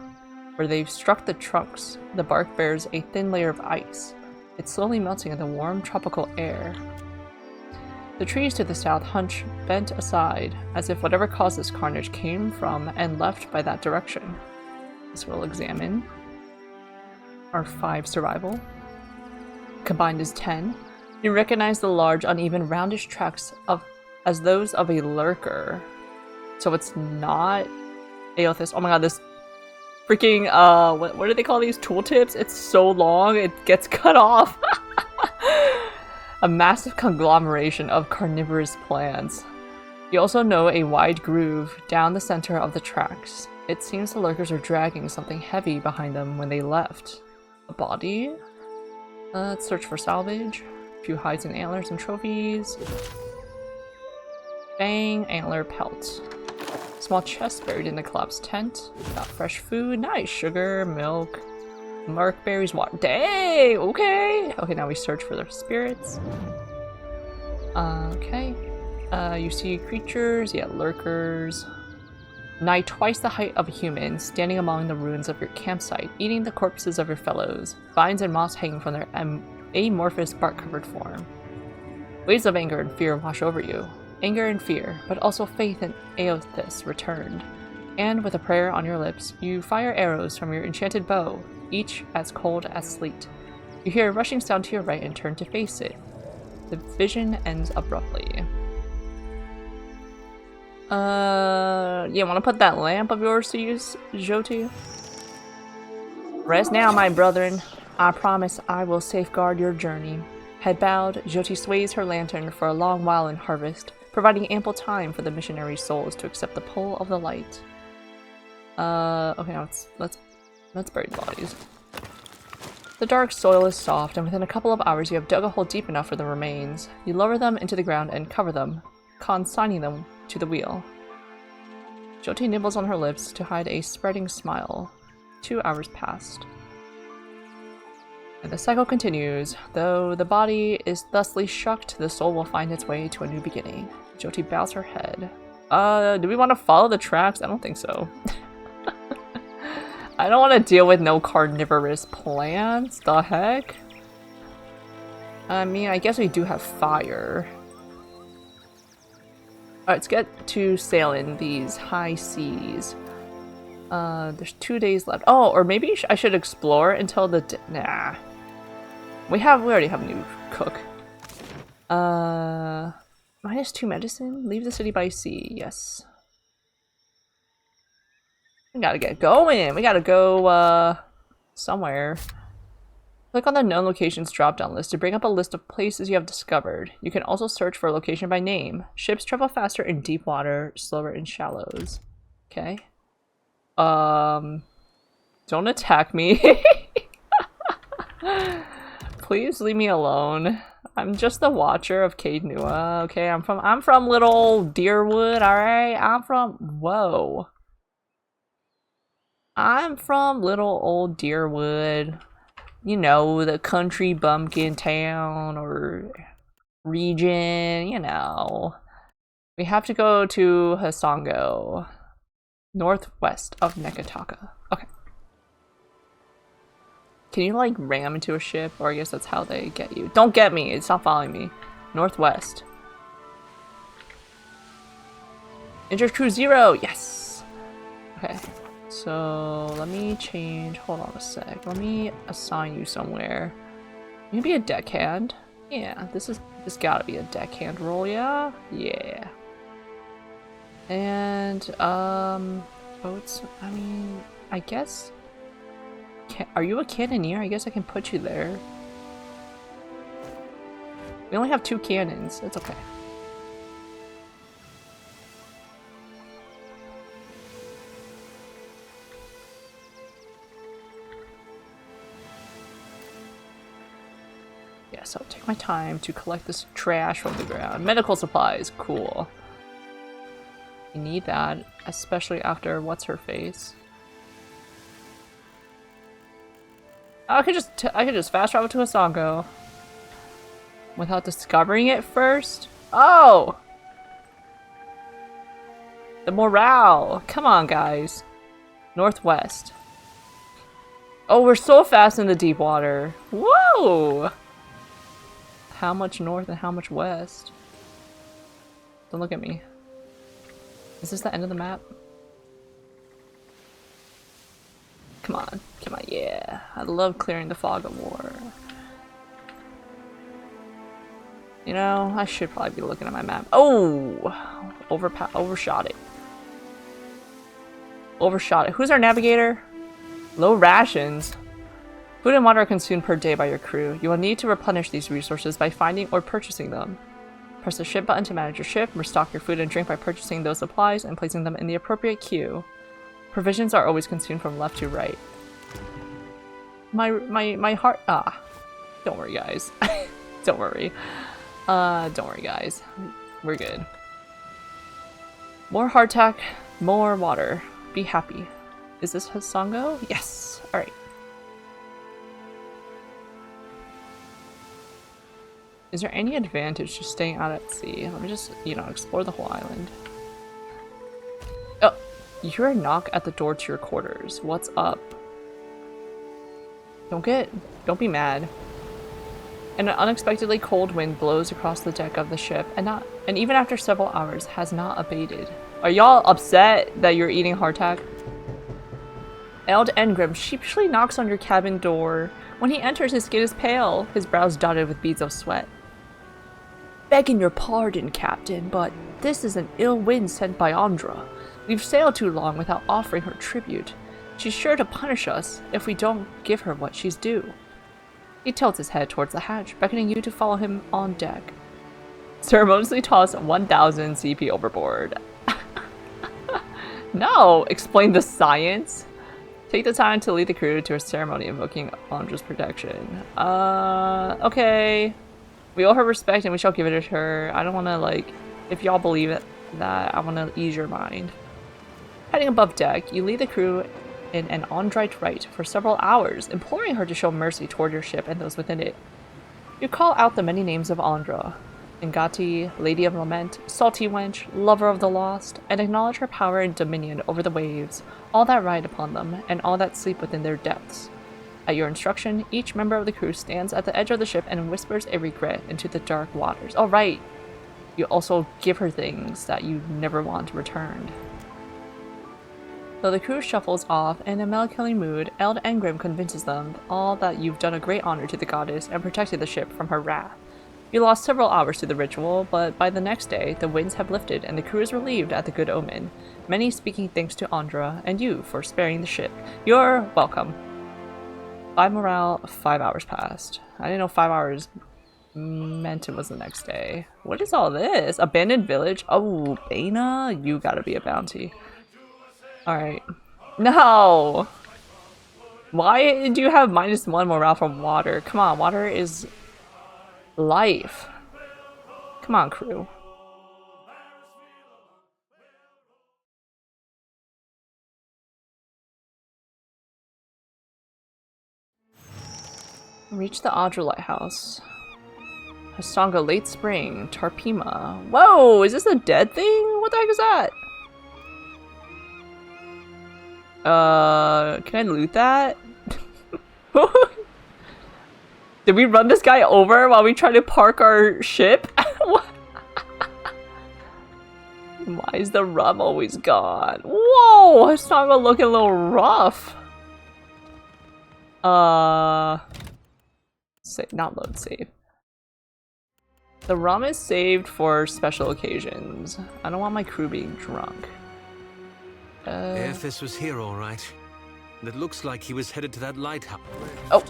Where they've struck the trunks, the bark bears a thin layer of ice. It's slowly melting in the warm tropical air. The trees to the south hunch bent aside, as if whatever caused this carnage came from and left by that direction. This will examine. Our 5 survival. Combined is 10. You recognize the large, uneven, roundish tracks as those of a lurker. So it's not Aothis. Oh my god, this freaking, what do they call these? Tooltips? It's so long, it gets cut off. A massive conglomeration of carnivorous plants. You also know a wide groove down the center of the tracks. It seems the lurkers are dragging something heavy behind them when they left. A body? Let's search for salvage. A few hides and antlers and trophies. Fang, antler, pelt. Small chest buried in the collapsed tent. Got fresh food. Nice. Sugar, milk, mark berries, water. Dang! Okay! Okay, now we search for their spirits. Okay. You see creatures. Yeah, lurkers. Nigh twice the height of a human, standing among the ruins of your campsite, eating the corpses of your fellows. Vines and moss hanging from their amorphous bark-covered form. Waves of anger and fear wash over you. Anger and fear, but also faith in Aothis returned. And with a prayer on your lips, you fire arrows from your enchanted bow, each as cold as sleet. You hear a rushing sound to your right and turn to face it. The vision ends abruptly. Yeah, wanna put that lamp of yours to use, Jyoti? Rest now, my brethren. I promise I will safeguard your journey. Head bowed, Jyoti sways her lantern for a long while in harvest, providing ample time for the missionary souls to accept the pull of the light. Okay, now let's bury the bodies. The dark soil is soft, and within a couple of hours you have dug a hole deep enough for the remains. You lower them into the ground and cover them, consigning them to the wheel. Jyoti nibbles on her lips to hide a spreading smile. 2 hours passed. And the cycle continues. Though the body is thusly shucked, the soul will find its way to a new beginning. Jyoti bows her head. Do we want to follow the tracks? I don't think so. I don't want to deal with no carnivorous plants. The heck? I mean, I guess we do have fire. Alright, let's get to sailing these high seas. There's 2 days left. Oh, or maybe I should explore until the nah. We already have a new cook. -2 medicine? Leave the city by sea. Yes. We gotta get going. We gotta go, somewhere. Click on the known locations drop-down list to bring up a list of places you have discovered. You can also search for a location by name. Ships travel faster in deep water, slower in shallows. Okay. Don't attack me. Please leave me alone. I'm just the watcher of Cade Nua. Okay, I'm from little Deerwood, alright? Whoa. I'm from little old Deerwood. You know, the country bumpkin town or region, you know. We have to go to Hasongo, northwest of Neketaka. Okay. Can you, like, ram into a ship? Or I guess that's how they get you. Don't get me! It's not following me. Northwest. Enter crew 0! Yes! Okay. So, let me change. Hold on a sec. Let me assign you somewhere. Maybe a deckhand? Yeah, this gotta be a deckhand role, yeah? Yeah. And, boats, I mean, I guess... Are you a cannoneer? I guess I can put you there. We only have 2 cannons. It's okay. Yes, I'll take my time to collect this trash from the ground. Medical supplies. Cool. You need that, especially after what's-her-face. I could just fast travel to Hasongo. Without discovering it first? Oh! The morale! Come on, guys. Northwest. Oh, we're so fast in the deep water. Whoa! How much north and how much west? Don't look at me. Is this the end of the map? Come on, yeah. I love clearing the fog of war. You know, I should probably be looking at my map. Oh! Overshot it. Overshot it. Who's our navigator? Low rations. Food and water are consumed per day by your crew. You will need to replenish these resources by finding or purchasing them. Press the ship button to manage your ship, restock your food and drink by purchasing those supplies and placing them in the appropriate queue. Provisions are always consumed from left to right. My heart. Don't worry, guys. Don't worry. Don't worry, guys. We're good. More hardtack, more water. Be happy. Is this Hasongo? Yes. Alright. Is there any advantage to staying out at sea? Let me just, you know, explore the whole island. Oh, you hear a knock at the door to your quarters. What's up? Don't be mad. An unexpectedly cold wind blows across the deck of the ship, and even after several hours, has not abated. Are y'all upset that you're eating hardtack? Eld Engrim sheepishly knocks on your cabin door. When he enters, his skin is pale, his brows dotted with beads of sweat. Begging your pardon, Captain, but this is an ill wind sent by Andra. We've sailed too long without offering her tribute. She's sure to punish us if we don't give her what she's due. He tilts his head towards the hatch, beckoning you to follow him on deck. Ceremoniously toss 1,000 CP overboard. No! Explain the science! Take the time to lead the crew to a ceremony invoking Andra's protection. Okay. We owe her respect and we shall give it to her. I don't want to, like, if y'all believe it, that I want to ease your mind. Heading above deck, you lead the crew in an Andrite rite for several hours, imploring her to show mercy toward your ship and those within it. You call out the many names of Andra. Ngati, Lady of Lament, Salty Wench, Lover of the Lost, and acknowledge her power and dominion over the waves, all that ride upon them, and all that sleep within their depths. At your instruction, each member of the crew stands at the edge of the ship and whispers a regret into the dark waters. Oh, right! You also give her things that you never want returned. Though the crew shuffles off in a melancholy mood, Eld Engrim convinces them all that you've done a great honor to the goddess and protected the ship from her wrath. You lost several hours to the ritual, but by the next day, the winds have lifted and the crew is relieved at the good omen, many speaking thanks to Andra and you for sparing the ship. You're welcome. 5 morale, 5 hours passed. I didn't know 5 hours meant it was the next day. What is all this? Abandoned village? Oh, Bana? You gotta be a bounty. Alright. No! Why do you have -1 morale from water? Come on, water is life. Come on, crew. Reach the Audra Lighthouse. Hasongo late spring. Tarpima. Whoa! Is this a dead thing? What the heck is that? Can I loot that? Did we run this guy over while we try to park our ship? Why is the rum always gone? Whoa! Hasongo looking a little rough. Save, not load save. The rum is saved for special occasions. I don't want my crew being drunk. Airfist was here, all right. And it looks like he was headed to that lighthouse. Oh,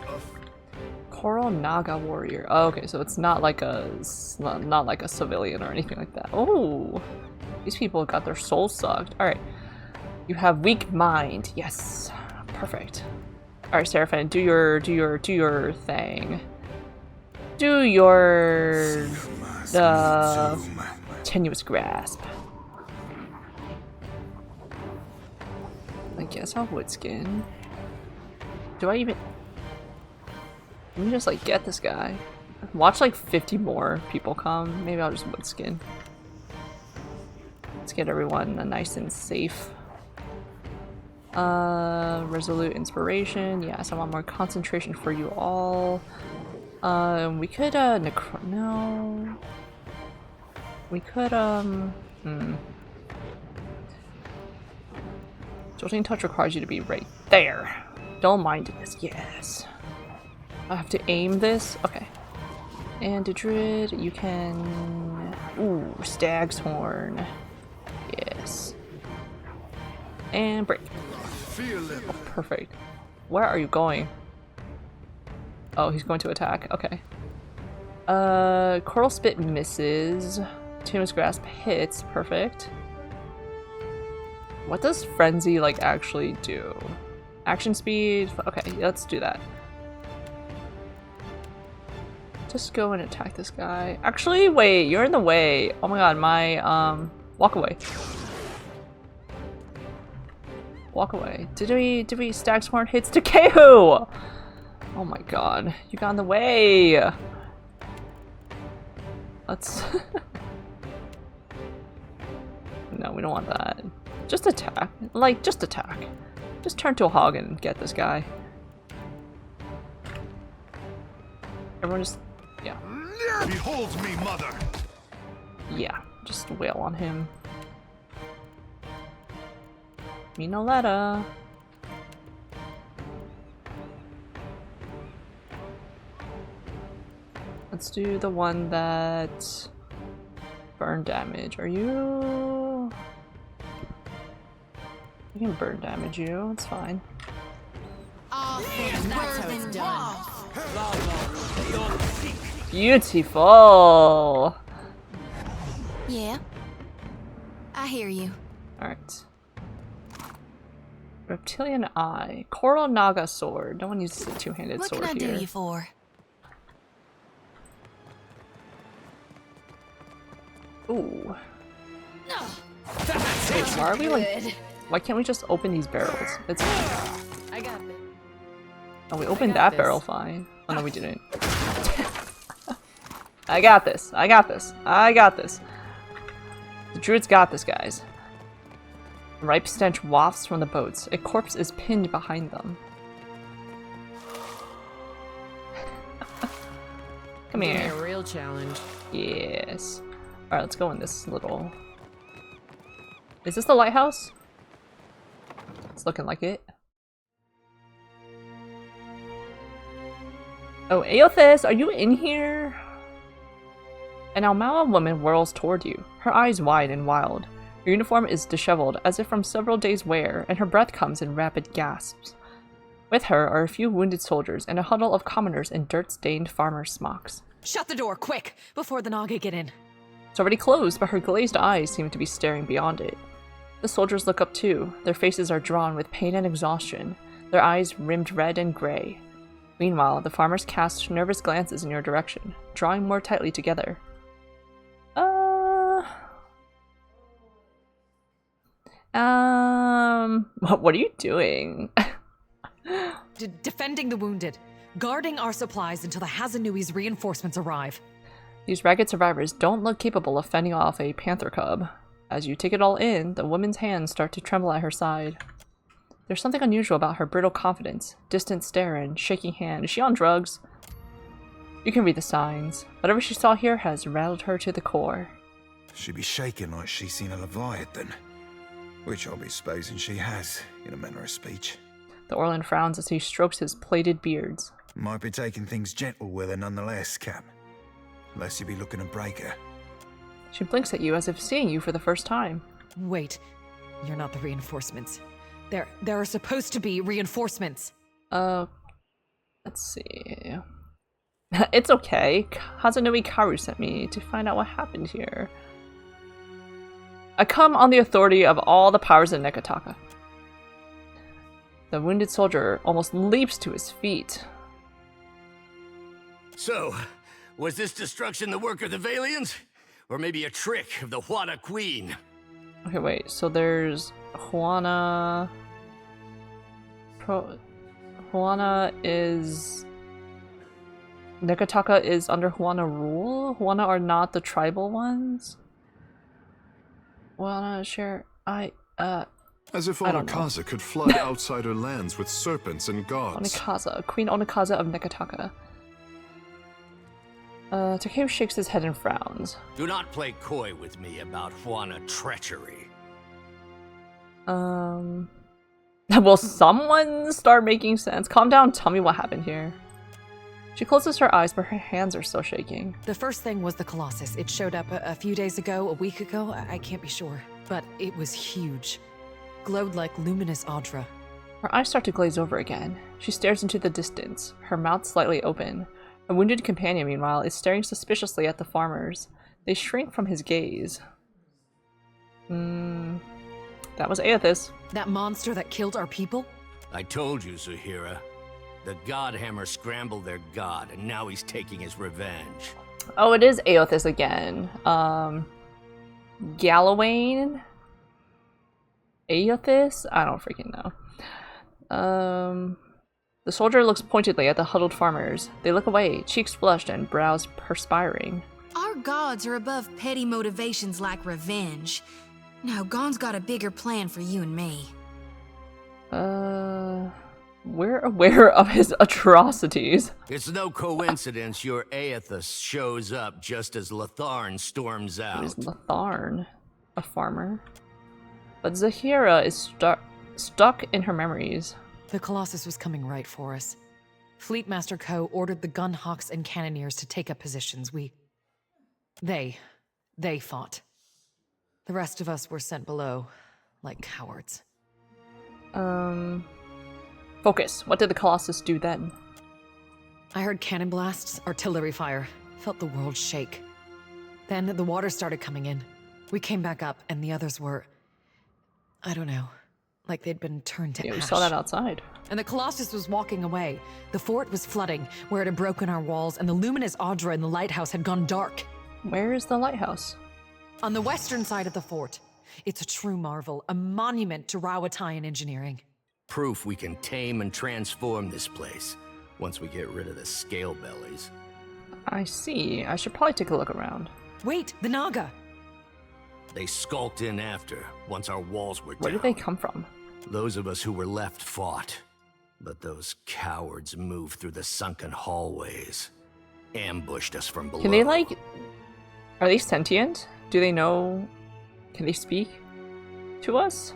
Coral Naga warrior. Oh, okay, so it's not like a civilian or anything like that. Oh, these people got their souls sucked. All right, you have weak mind. Yes, perfect. All right, Seraphim, do your thing. Do your tenuous grasp. I guess I'll wood skin. Do I even? Let me just like get this guy. Watch like 50 more people come. Maybe I'll just wood skin. Let's get everyone nice and safe. Resolute inspiration. Yes, I want more concentration for you all. We could, no. We could, Jolting touch requires you to be right there. Don't mind this. Yes. I have to aim this? Okay. And the druid, you can... Ooh, stag's horn. Yes. And break. Oh, perfect. Where are you going? Oh, he's going to attack. Okay. Coral Spit misses. Tuna's Grasp hits. Perfect. What does Frenzy, like, actually do? Action speed? Okay, let's do that. Just go and attack this guy. Actually, wait, you're in the way. Oh my god, my, walk away. Walk away. Did we Stag's Horn hits to KO? Oh my god, you got in the way. Let's... No, we don't want that. Just attack. Like, just attack. Just turn to a hog and get this guy. Everyone just... Yeah. Behold me, mother! Yeah, just wail on him. Minoletta. Let's do the one that... Burn damage. Are you... I can burn damage you, it's fine. That's how it's done. Beautiful! Yeah. I hear you. Alright. Reptilian Eye. Coral Naga Sword. No one uses a two-handed What sword can I here. do you for? Ooh. Wait, why are we like... Why can't we just open these barrels? It's fine. I got this. Oh, we opened got that barrel this. fine. Oh no, we didn't. I got this. I got this. I got this. The druid's got this, guys. Ripe stench wafts from the boats. A corpse is pinned behind them. Come Give me here. a real challenge. Yes. Alright, let's go in this little... Is this the lighthouse? It's looking like it. Oh, Aothis, are you in here? An Almala woman whirls toward you, her eyes wide and wild. Her uniform is disheveled, as if from several days' wear, and her breath comes in rapid gasps. With her are a few wounded soldiers and a huddle of commoners in dirt-stained farmers' smocks. Shut the door, quick, before the Naga get in. It's already closed, but her glazed eyes seem to be staring beyond it. The soldiers look up too. Their faces are drawn with pain and exhaustion, their eyes rimmed red and gray. Meanwhile, the farmers cast nervous glances in your direction, drawing more tightly together. What are you doing? Defending the wounded. Guarding our supplies until the Hazanui's reinforcements arrive. These ragged survivors don't look capable of fending off a panther cub. As you take it all in, the woman's hands start to tremble at her side. There's something unusual about her brittle confidence, distant stare and shaking hand. Is she on drugs? You can read the signs. Whatever she saw here has rattled her to the core. She be shaking like she's seen a Leviathan. Which I'll be supposing she has, in a manner of speech. The Orlan frowns as he strokes his plaited beards. Might be taking things gentle with her nonetheless, Cap. Unless you be looking to break her. She blinks at you as if seeing you for the first time. Wait, you're not the reinforcements. There are supposed to be reinforcements. Let's see. It's okay. Hazanui Karu sent me to find out what happened here. I come on the authority of all the powers in Neketaka. The wounded soldier almost leaps to his feet. So, was this destruction the work of the Valians? Or maybe a trick of the Huana Queen? Okay, wait. So there's Juana... Juana is... Neketaka is under Huana rule? Huana are not the tribal ones? Huana share... As if I don't know. Onakaza could flood outsider lands with serpents and gods. Onakaza. Queen Onakaza of Neketaka. Takeo shakes his head and frowns. Do not play coy with me about Juana treachery. Will someone start making sense? Calm down, tell me what happened here. She closes her eyes, but her hands are still shaking. The first thing was the Colossus. It showed up a few days ago, a week ago, I can't be sure. But it was huge. Glowed like luminous Audra. Her eyes start to glaze over again. She stares into the distance, her mouth slightly open. Her wounded companion, meanwhile, is staring suspiciously at the farmers. They shrink from his gaze. That was Aethys. That monster that killed our people? I told you, Zuhira. The Godhammer scrambled their god, and now he's taking his revenge. Oh, it is Aethys again. Galawain? Aethys? I don't freaking know. The soldier looks pointedly at the huddled farmers. They look away, cheeks flushed and brows perspiring. Our gods are above petty motivations like revenge. Now, Gon's got a bigger plan for you and me. We're aware of his atrocities. It's no coincidence your Aethys shows up just as Latharn storms out. Who is Latharn? A farmer? But Zahira is stuck in her memories. The Colossus was coming right for us. Fleetmaster Ko ordered the gunhawks and cannoneers to take up positions. They fought. The rest of us were sent below, like cowards. Focus. What did the Colossus do then? I heard cannon blasts, artillery fire. Felt the world shake. Then the water started coming in. We came back up, and the others were... I don't know. Like they'd been turned to ash. We saw that outside. And the Colossus was walking away. The fort was flooding, where it had broken our walls, and the luminous Audra in the lighthouse had gone dark. Where is the lighthouse? On the western side of the fort. It's a true marvel, a monument to Rawatayan engineering. Proof we can tame and transform this place, once we get rid of the scale bellies. I see. I should probably take a look around. Wait, the Naga! They skulked in after, once our walls were down. Where did they come from? Those of us who were left fought. But those cowards moved through the sunken hallways. Ambushed us from below. Can they, like... Are they sentient? Do they know... Can they speak to us?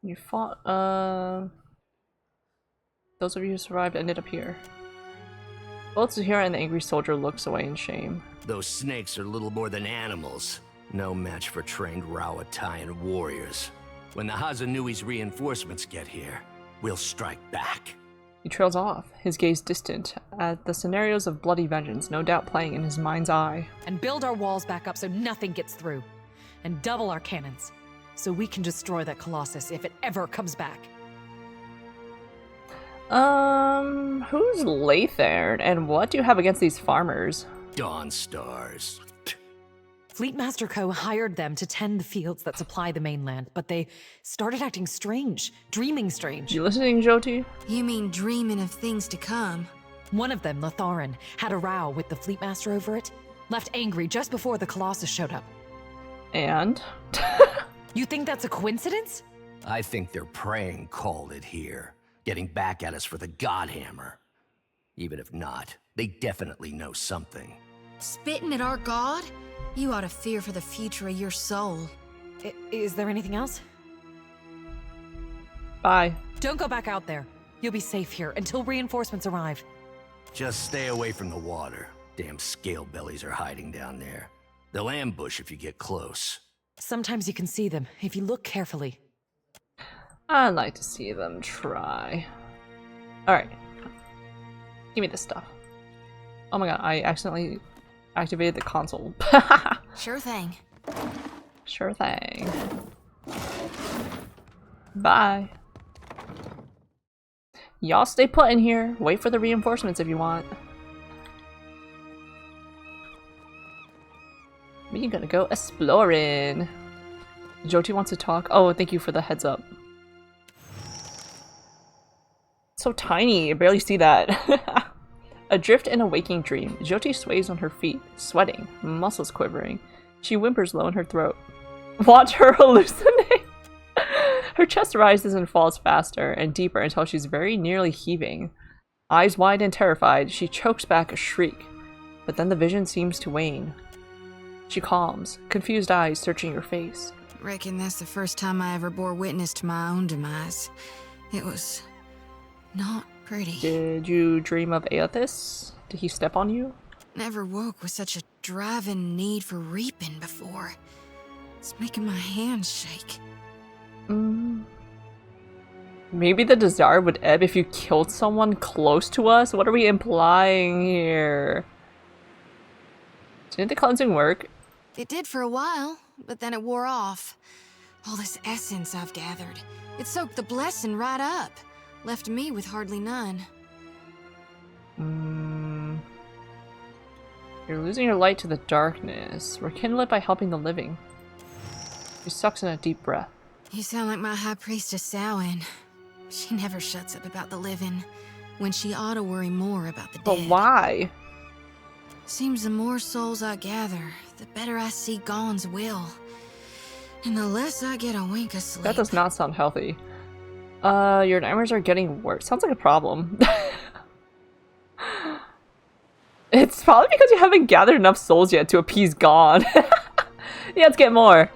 You fought, those of you who survived ended up here. Both Zuhira and the angry soldier looks away in shame. Those snakes are little more than animals. No match for trained Rawatayan warriors. When the Hazanui's reinforcements get here, we'll strike back. He trails off, his gaze distant, at the scenarios of bloody vengeance no doubt playing in his mind's eye. And build our walls back up so nothing gets through. And double our cannons, so we can destroy that Colossus if it ever comes back. Who's Lathairn, and what do you have against these farmers? Dawn Stars. Fleetmaster Ko hired them to tend the fields that supply the mainland, but they started acting strange, dreaming strange. You listening, Jyoti? You mean dreaming of things to come? One of them, Latharin, had a row with the Fleetmaster over it, left angry just before the Colossus showed up. And? You think that's a coincidence? I think their praying called it here, getting back at us for the Godhammer. Even if not, they definitely know something. Spitting at our god? You ought to fear for the future of your soul. Is there anything else? Bye. Don't go back out there. You'll be safe here until reinforcements arrive. Just stay away from the water. Damn scale bellies are hiding down there. They'll ambush if you get close. Sometimes you can see them, if you look carefully. I'd like to see them try. Alright. Give me this stuff. Oh my god, I accidentally activated the console. Sure thing. Sure thing. Bye. Y'all stay put in here. Wait for the reinforcements if you want. We're gonna go exploring. Jyoti wants to talk. Oh, thank you for the heads up. so tiny. I barely see that. Adrift in a waking dream, Jyoti sways on her feet, sweating, muscles quivering. She whimpers low in her throat. Watch her hallucinate! Her chest rises and falls faster and deeper until she's very nearly heaving. Eyes wide and terrified, she chokes back a shriek. But then the vision seems to wane. She calms, confused eyes searching your face. Reckon that's the first time I ever bore witness to my own demise. It was not pretty. Did you dream of Aethys? Did he step on you? Never woke with such a driving need for reaping before. It's making my hands shake. Maybe the desire would ebb if you killed someone close to us? What are we implying here? Didn't the cleansing work? It did for a while, but then it wore off. All this essence I've gathered, it soaked the blessing right up. Left me with hardly none. You're losing your light to the darkness. Rekindle it by helping the living. She sucks in a deep breath. You sound like my high priestess Samhain. She never shuts up about the living, when she ought to worry more about the dead. But why? Seems the more souls I gather, the better I see Gon's will. And the less I get a wink of sleep. That does not sound healthy. Your nightmares are getting worse. Sounds like a problem. It's probably because you haven't gathered enough souls yet to appease God. Yeah, let's get more.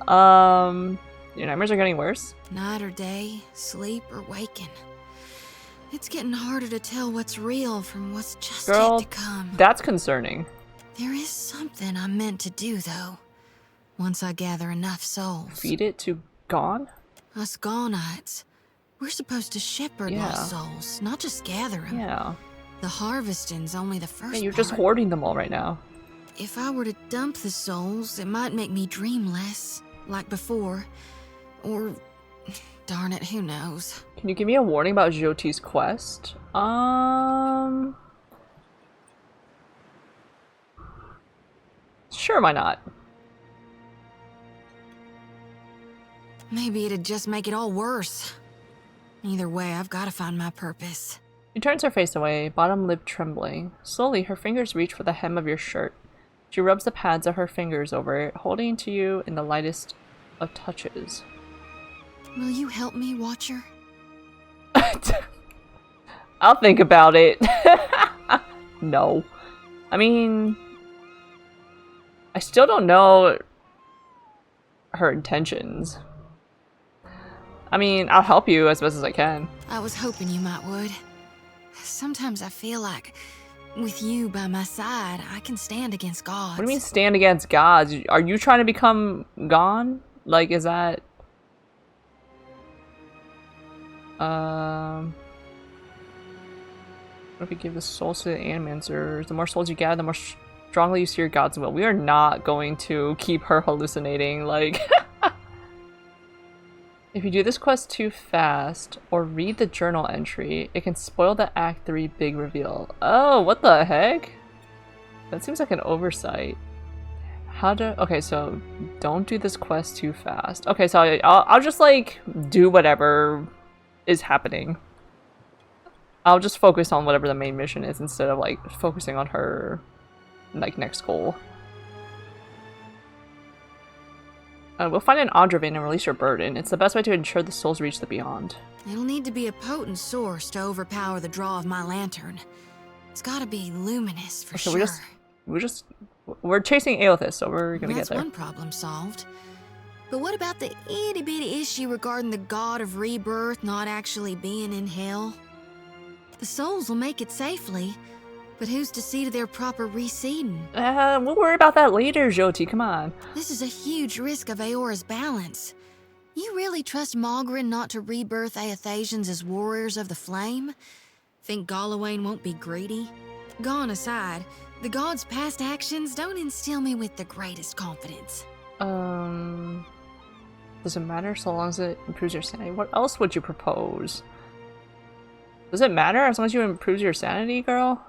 Your nightmares are getting worse? Night or day, sleep or waking. It's getting harder to tell what's real from what's just yet to come. That's concerning. There is something I'm meant to do, though. Once I gather enough souls. Feed it to Gon? Us Gonites. We're supposed to shepherd lost souls, not just gather them. Yeah. The harvesting's only the first Yeah, you're part. just hoarding them all right now. If I were to dump the souls, it might make me dream less, like before. Or, darn it, who knows? Can you give me a warning about Jyoti's quest? Sure, why not? Maybe it'd just make it all worse. Either way, I've got to find my purpose. She turns her face away, bottom lip trembling. Slowly, her fingers reach for the hem of your shirt. She rubs the pads of her fingers over it, holding to you in the lightest of touches. Will you help me, Watcher? I'll think about it. No. I mean, I still don't know her intentions. I mean, I'll help you as best as I can. I was hoping you might would. Sometimes I feel like, with you by my side, I can stand against gods. What do you mean stand against gods? Are you trying to become Gon? Like, is that... What if we give the souls to the animancers? The more souls you gather, the more strongly you see your god's will. We are not going to keep her hallucinating, like... If you do this quest too fast, or read the journal entry, it can spoil the Act 3 big reveal. Oh, what the heck? That seems like an oversight. How to... Okay, so don't do this quest too fast. Okay, so I'll just, like, do whatever is happening. I'll just focus on whatever the main mission is instead of, like, focusing on her, like, next goal. We'll find an Audravin and release your burden. It's the best way to ensure the souls reach the beyond. It'll need to be a potent source to overpower the draw of my lantern. It's gotta be luminous for So sure. we're chasing Aethys, so we're gonna get there. That's one problem solved. But what about the itty-bitty issue regarding the god of rebirth not actually being in hell? The souls will make it safely, but who's to see to their proper reseeding? We'll worry about that later, Jyoti, come on. This is a huge risk of Aora's balance. You really trust Malgrin not to rebirth Aethasians as warriors of the flame? Think Galawain won't be greedy? Gone aside, the god's past actions don't instill me with the greatest confidence. Does it matter so long as it improves your sanity? What else would you propose? Does it matter as long as you improve your sanity, girl?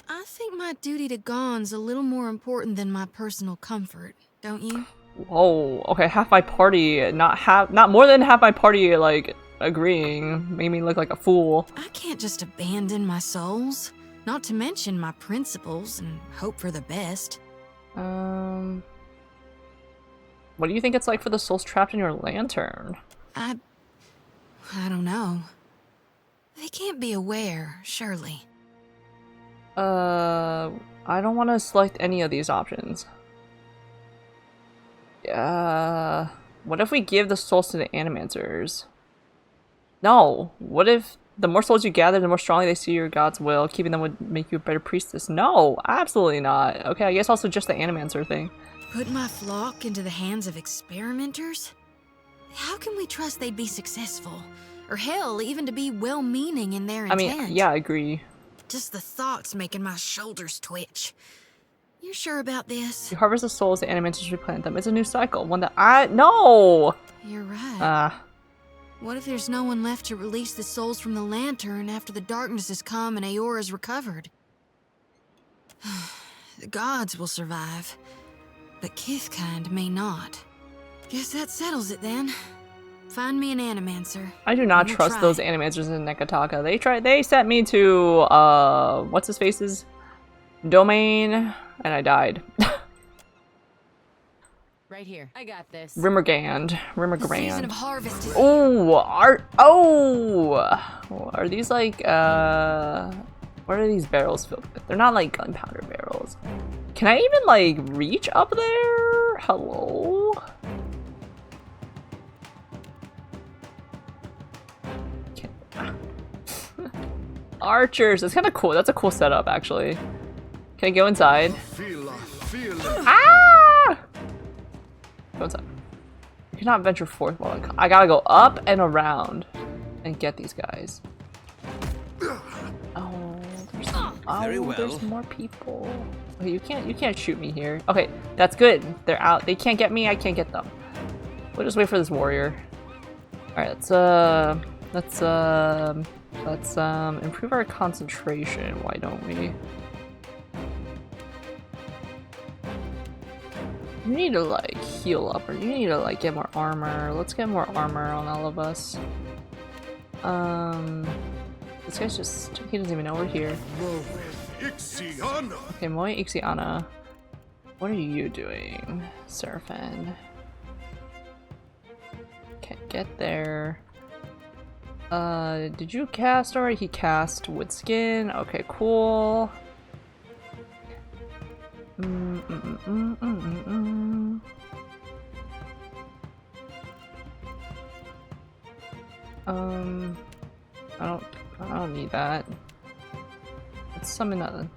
I think my duty to Gon's a little more important than my personal comfort, don't you? Whoa, okay, half my party, not more than half my party, like, agreeing. Made me look like a fool. I can't just abandon my souls, not to mention my principles, and hope for the best. What do you think it's like for the souls trapped in your lantern? I don't know. They can't be aware, surely. I don't want to select any of these options. What if we give the souls to the animancers? No. What if the more souls you gather, the more strongly they see your god's will? Keeping them would make you a better priestess. No, absolutely not. Okay, I guess also just the animancer thing. Put my flock into the hands of experimenters? How can we trust they'd be successful? Or hell, even to be well-meaning in their intent? I mean, yeah, I agree. Just the thoughts making my shoulders twitch. You're sure about this? You harvest the souls, the animators replant them. It's a new cycle. One that No! You're right. What if there's no one left to release the souls from the lantern after the darkness has come and Aora's recovered? The gods will survive, but Kithkind may not. Guess that settles it then. Find me an animancer. I do not trust those animancers in Neketaka. They sent me to what's his face's domain and I died. Right here. I got this. Rimmergand. The season of harvest is are these like what are these barrels filled with? They're not like gunpowder barrels. Can I even like reach up there? Hello? Archers. That's kind of cool. That's a cool setup, actually. Can I go inside? Ah! Go inside. You cannot venture forth while I gotta go up and around and get these guys. Oh, there's more people. Okay, you can't shoot me here. Okay, that's good. They're out. They can't get me. I can't get them. We'll just wait for this warrior. All right, let's improve our concentration. Why don't we? You need to like heal up, or you need to like get more armor. Let's get more armor on all of us. This guy's he doesn't even know we're here. Okay, Moe Ixiana. What are you doing, Seraphin? Can't get there. Did you cast already? He cast wood skin. Okay, cool. I don't need that. Let's summon a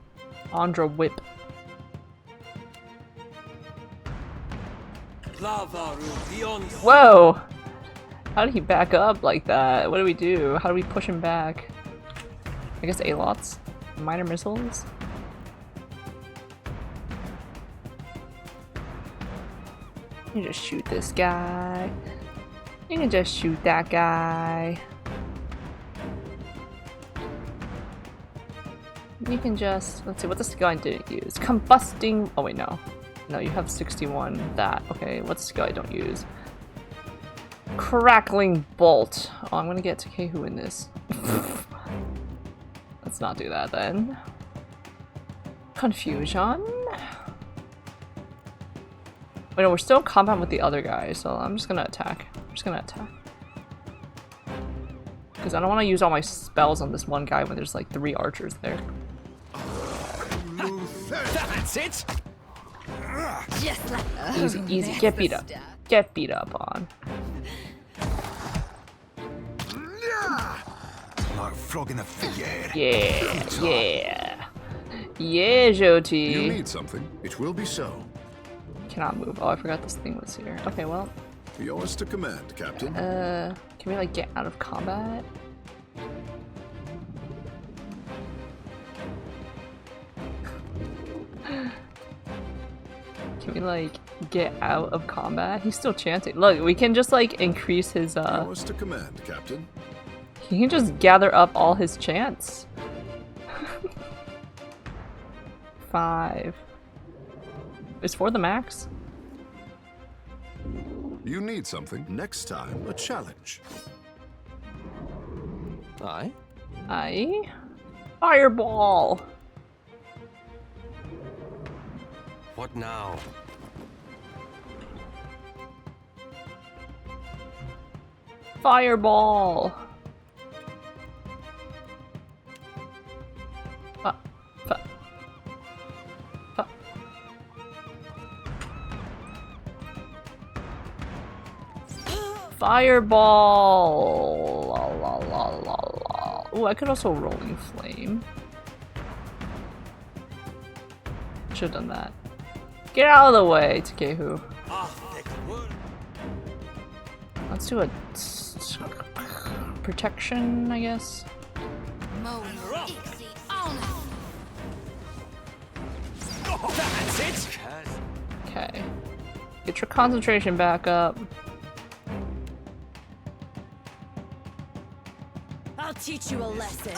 Andra whip. Whoa! How did he back up like that? What do we do? How do we push him back? I guess A-lots? Minor missiles? You can just shoot this guy. You can just shoot that guy. You can just, let's see, what this guy didn't use? Combusting, oh wait, no. No, you have 61, that. Okay, what's the skill I don't use? Crackling bolt. Oh, I'm gonna get Takehu in this. Let's not do that then. Confusion. Wait, no, we're still in combat with the other guy, so I'm just gonna attack. Because I don't want to use all my spells on this one guy when there's like 3 archers there. That's it! Just like Easy, easy. Get beat up. Get beat up on. Like flogging a figurehead. Yeah. Yeah, Joti. You need something. It will be so. Cannot move. Oh, I forgot this thing was here. Okay, well. Yours to command, Captain. Can we like get out of combat? Can we like get out of combat? He's still chanting. Look, we can just like increase his Yours to command, Captain. He can just gather up all his chants. 5. Is 4 the max? You need something. Next time, a challenge. Aye? Aye. Fireball! What now? Fireball! Fireball! La la la la la. Ooh, I could also rolling flame. Should've done that. Get out of the way, Takehu. Let's do a protection, I guess. Okay. Get your concentration back up. I'll teach you a lesson.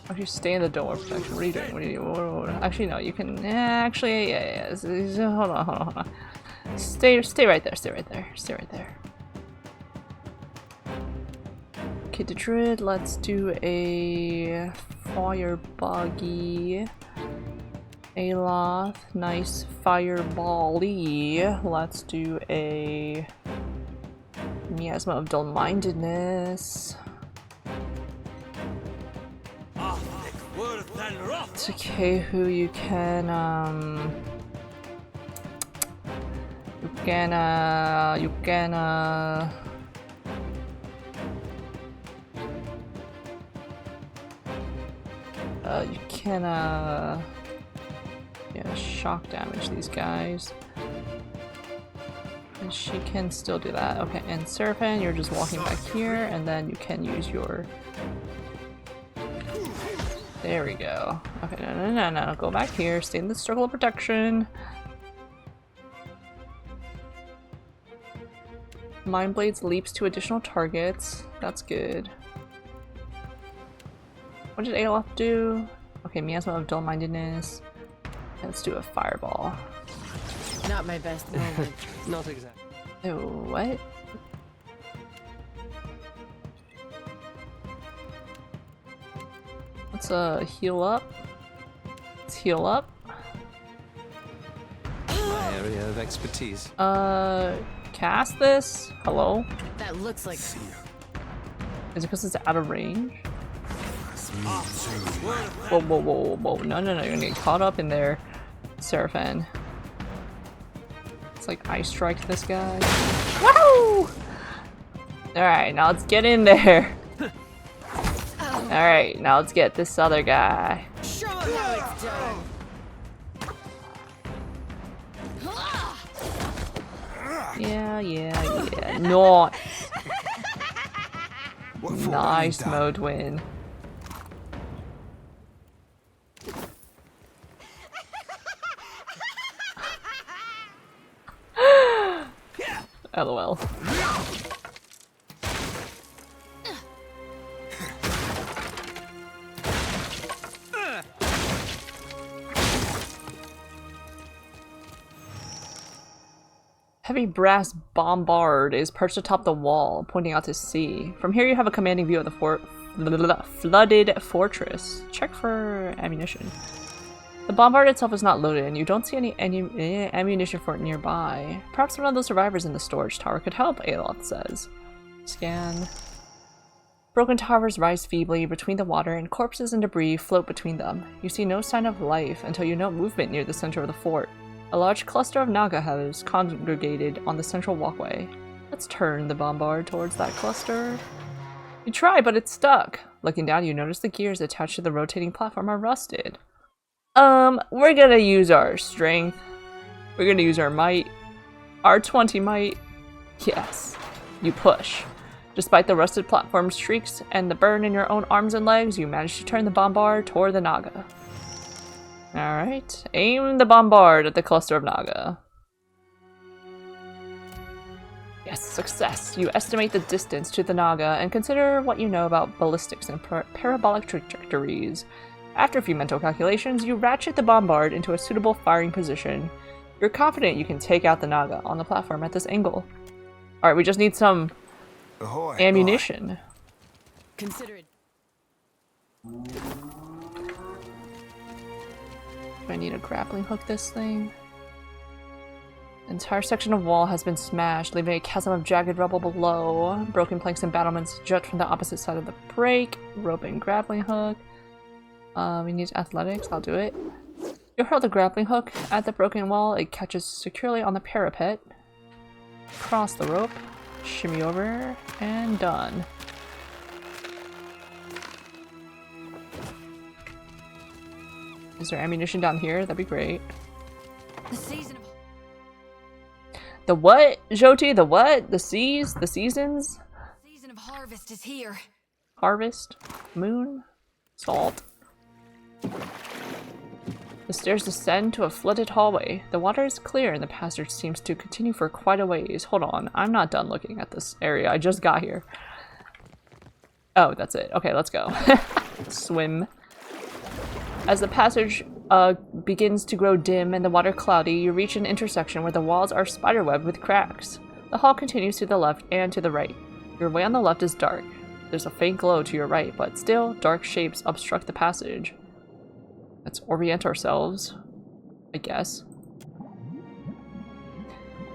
Actually, stay in the door protection. What are you doing? What are you doing? Actually, no, you can. Actually, yeah. Hold on. Stay right there. Stay right there. Okay, the Druid, let's do a fire buggy. Aloth, nice fireball-y. Let's do a miasma of dull-mindedness. It's okay, who you can yeah, shock damage these guys. And she can still do that. Okay, and Serpent, you're just walking back here, and then you can use your... There we go. Okay, no. Go back here, stay in the circle of protection. Mind Blades leaps to additional targets. That's good. What did Aloth do? Okay, miasma of dull-mindedness. Let's do a fireball. Not my best moment. Not exactly. Oh, what? Let's heal up. Let's heal up. My area of expertise. Cast this? Hello? That looks like... Is it because it's out of range? Whoa. No. You're gonna get caught up in there, Seraphin. It's like Ice Strike this guy. Woo! Alright, now let's get in there. Alright, now let's get this other guy. Show him how it's done. Yeah. Nice. Nice, Modwin. LOL. Heavy brass bombard is perched atop the wall, pointing out to sea. From here you have a commanding view of the flooded fortress. Check for ammunition. The bombard itself is not loaded, and you don't see any ammunition for it nearby. Perhaps one of those survivors in the storage tower could help, Aloth says. Scan. Broken towers rise feebly between the water, and corpses and debris float between them. You see no sign of life until you note movement near the center of the fort. A large cluster of Naga has congregated on the central walkway. Let's turn the bombard towards that cluster. You try, but it's stuck. Looking down, you notice the gears attached to the rotating platform are rusted. We're gonna use our strength. We're gonna use our might. Our 20 might. Yes. You push. Despite the rusted platform shrieks and the burn in your own arms and legs, you manage to turn the bombard toward the Naga. Alright. Aim the bombard at the cluster of Naga. Yes, success. You estimate the distance to the Naga and consider what you know about ballistics and parabolic trajectories. After a few mental calculations, you ratchet the bombard into a suitable firing position. You're confident you can take out the Naga on the platform at this angle. Alright, we just need some ammunition. Consider it. Do I need a grappling hook this thing? The entire section of wall has been smashed, leaving a chasm of jagged rubble below. Broken planks and battlements jut from the opposite side of the break. Rope and grappling hook. We need athletics, I'll do it. You hurl the grappling hook at the broken wall, it catches securely on the parapet. Cross the rope, shimmy over, and done. Is there ammunition down here? That'd be great. The season of The what, Jyoti? The what? The seas? The seasons? season of harvest is here. Harvest? Moon? Salt? The stairs descend to a flooded hallway. The water is clear and the passage seems to continue for quite a ways. Hold on, I'm not done looking at this area. I just got here. Oh, that's it. Okay, let's go. Swim. As the passage begins to grow dim and the water cloudy, you reach an intersection where the walls are spiderwebbed with cracks. The hall continues to the left and to the right. Your way on the left is dark. There's a faint glow to your right, but still, dark shapes obstruct the passage. Let's orient ourselves, I guess.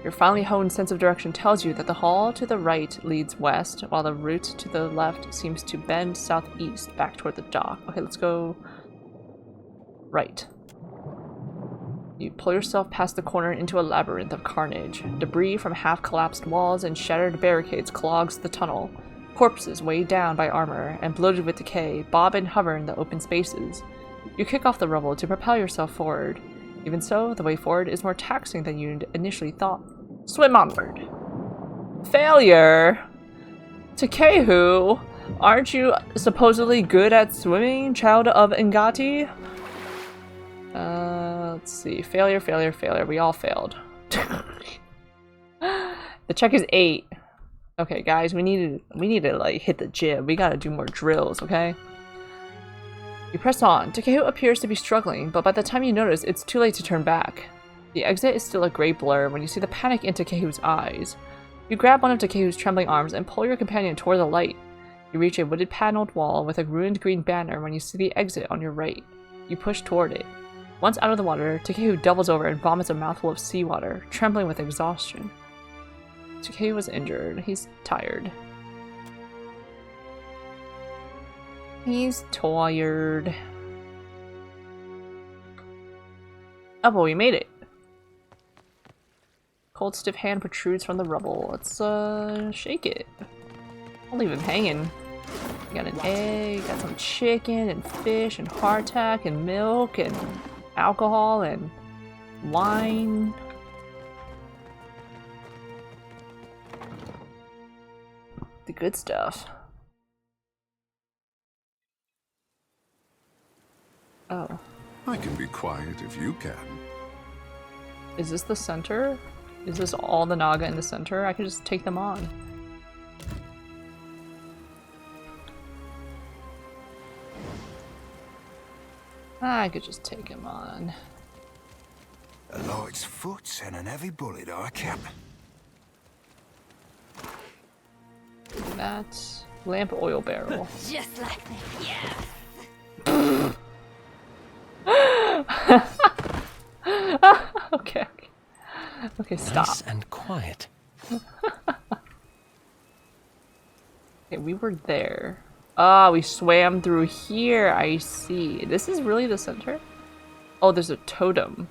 Your finely honed sense of direction tells you that the hall to the right leads west, while the route to the left seems to bend southeast back toward the dock. Okay, let's go right. You pull yourself past the corner into a labyrinth of carnage. Debris from half-collapsed walls and shattered barricades clogs the tunnel. Corpses weighed down by armor and bloated with decay bob and hover in the open spaces. You kick off the rubble to propel yourself forward. Even so, the way forward is more taxing than you initially thought. Swim onward. Failure! Takehu, aren't you supposedly good at swimming, child of Ngati? Let's see. Failure, failure, failure. We all failed. The check is 8. Okay, guys, we need to like hit the gym. We gotta do more drills, okay? You press on. Takehu appears to be struggling, but by the time you notice, it's too late to turn back. The exit is still a gray blur when you see the panic in Takehu's eyes. You grab one of Takehu's trembling arms and pull your companion toward the light. You reach a wooded paneled wall with a ruined green banner when you see the exit on your right. You push toward it. Once out of the water, Takehu doubles over and vomits a mouthful of seawater, trembling with exhaustion. Takehu was injured. He's tired. He's tired. Oh, but we made it. Cold, stiff hand protrudes from the rubble. Let's, shake it. I'll leave him hanging. We got an egg, got some chicken, and fish, and hardtack, and milk, and alcohol, and wine. The good stuff. Oh. I can be quiet if you can. Is this the center? Is this all the Naga in the center? I could just take them on. I could just take him on. A light's foot and an heavy bullet, I cap. That lamp oil barrel. Just like that. Yeah. Okay. Okay, stop. Nice and quiet. Okay, we were there. Ah, we swam through here. I see. This is really the center? Oh, there's a totem.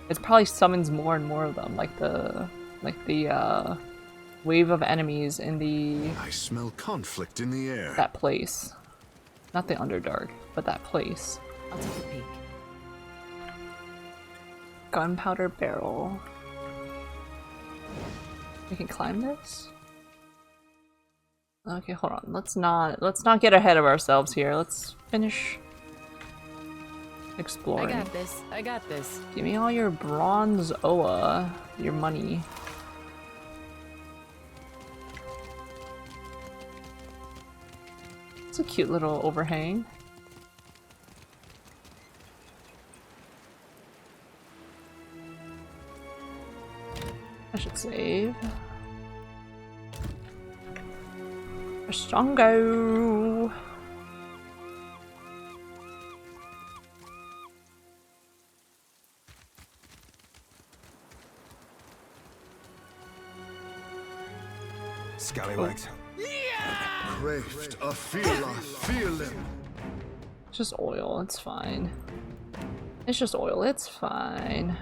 It probably summons more and more of them, like the wave of enemies in the I smell conflict in the air. that place. Not the Underdark, but that place. I'll take a peek. Gunpowder barrel. We can climb this? Okay, hold on. Let's not get ahead of ourselves here. Let's finish exploring. I got this. I got this. Give me all your bronze Oa, your money. It's a cute little overhang. I should save. Hasongo. scallywags. Craved a feeling. It's just oil, it's fine. It's just oil, it's fine.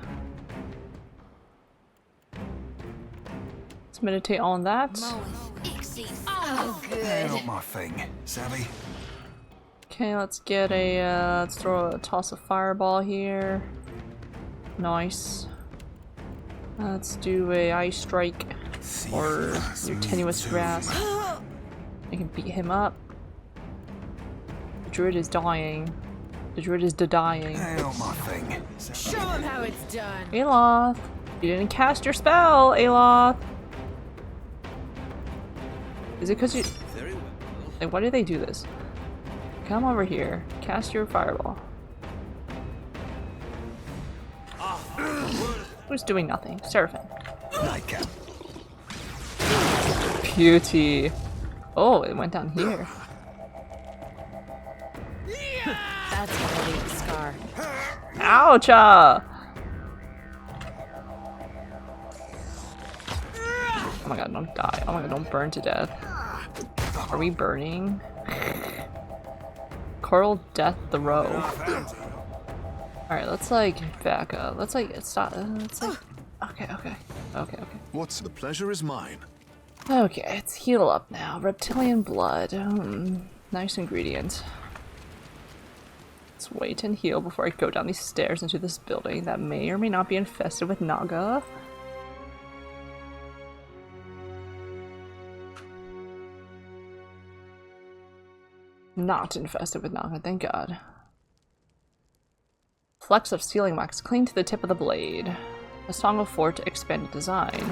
Let's meditate on that. Oh, good. Not my thing, savvy? Okay, let's get a, let's throw a toss of fireball here. Nice. Let's do a ice strike or your tenuous grasp. I can beat him up. The druid is dying. The druid is dying. Not my thing. Show him how it's done. Aloth, you didn't cast your spell, Aloth. Is it because you? Very well. Like, why do they do this? Come over here. Cast your fireball. Who's doing nothing? Seraphim. Nightcap. Beauty. Oh, it went down here. That's gonna leave a scar. Ouch! Oh my god, don't die. Oh my god, don't burn to death. Are we burning? Coral Death the Row. Alright, let's like back up. Let's like stop. Let's like. Okay. What's the pleasure is mine. Okay, let's heal up now. Reptilian blood. Nice ingredient. Let's wait and heal before I go down these stairs into this building that may or may not be infested with Naga. Not infested with Naga, thank god. Flecks of sealing wax cling to the tip of the blade. Hasongo Fort expanded design.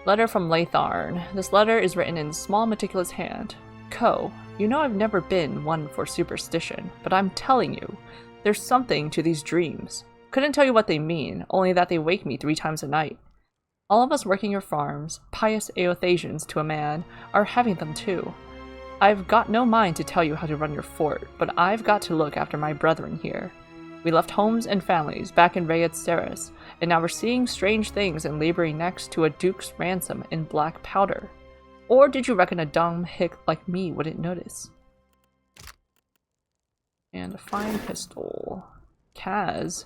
Letter from Latharn. This letter is written in small, meticulous hand. Ko, you know I've never been one for superstition, but I'm telling you, there's something to these dreams. Couldn't tell you what they mean, only that they wake me 3 times a night. All of us working your farms, pious Aothasians to a man, are having them too. I've got no mind to tell you how to run your fort, but I've got to look after my brethren here. We left homes and families back in Rayet Ceres, and now we're seeing strange things and laboring next to a duke's ransom in black powder. Or did you reckon a dumb hick like me wouldn't notice? And a fine pistol. Kaz.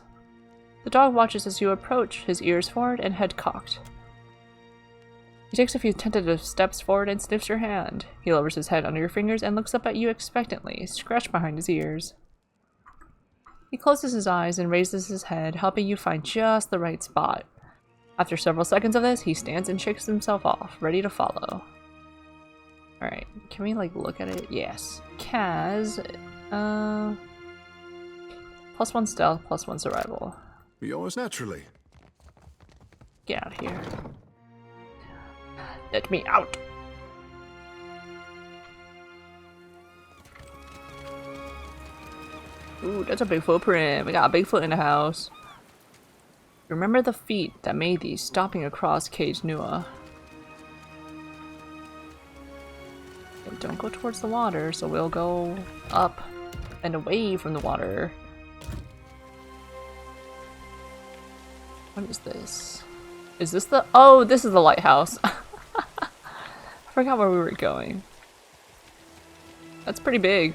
The dog watches as you approach, his ears forward and head cocked. He takes a few tentative steps forward and sniffs your hand. He lowers his head under your fingers and looks up at you expectantly, scratched behind his ears. He closes his eyes and raises his head, helping you find just the right spot. After several seconds of this, he stands and shakes himself off, ready to follow. Alright, can we like look at it? Yes. Kaz, +1 stealth, +1 survival. Yours naturally. Get out of here. Let me out! Ooh, that's a big footprint. We got a Bigfoot in the house. Remember the feet that made these stopping across Cage Nua. Okay, don't go towards the water, so we'll go up and away from the water. What is this? Is this the— oh, this is the lighthouse. I forgot where we were going. That's pretty big.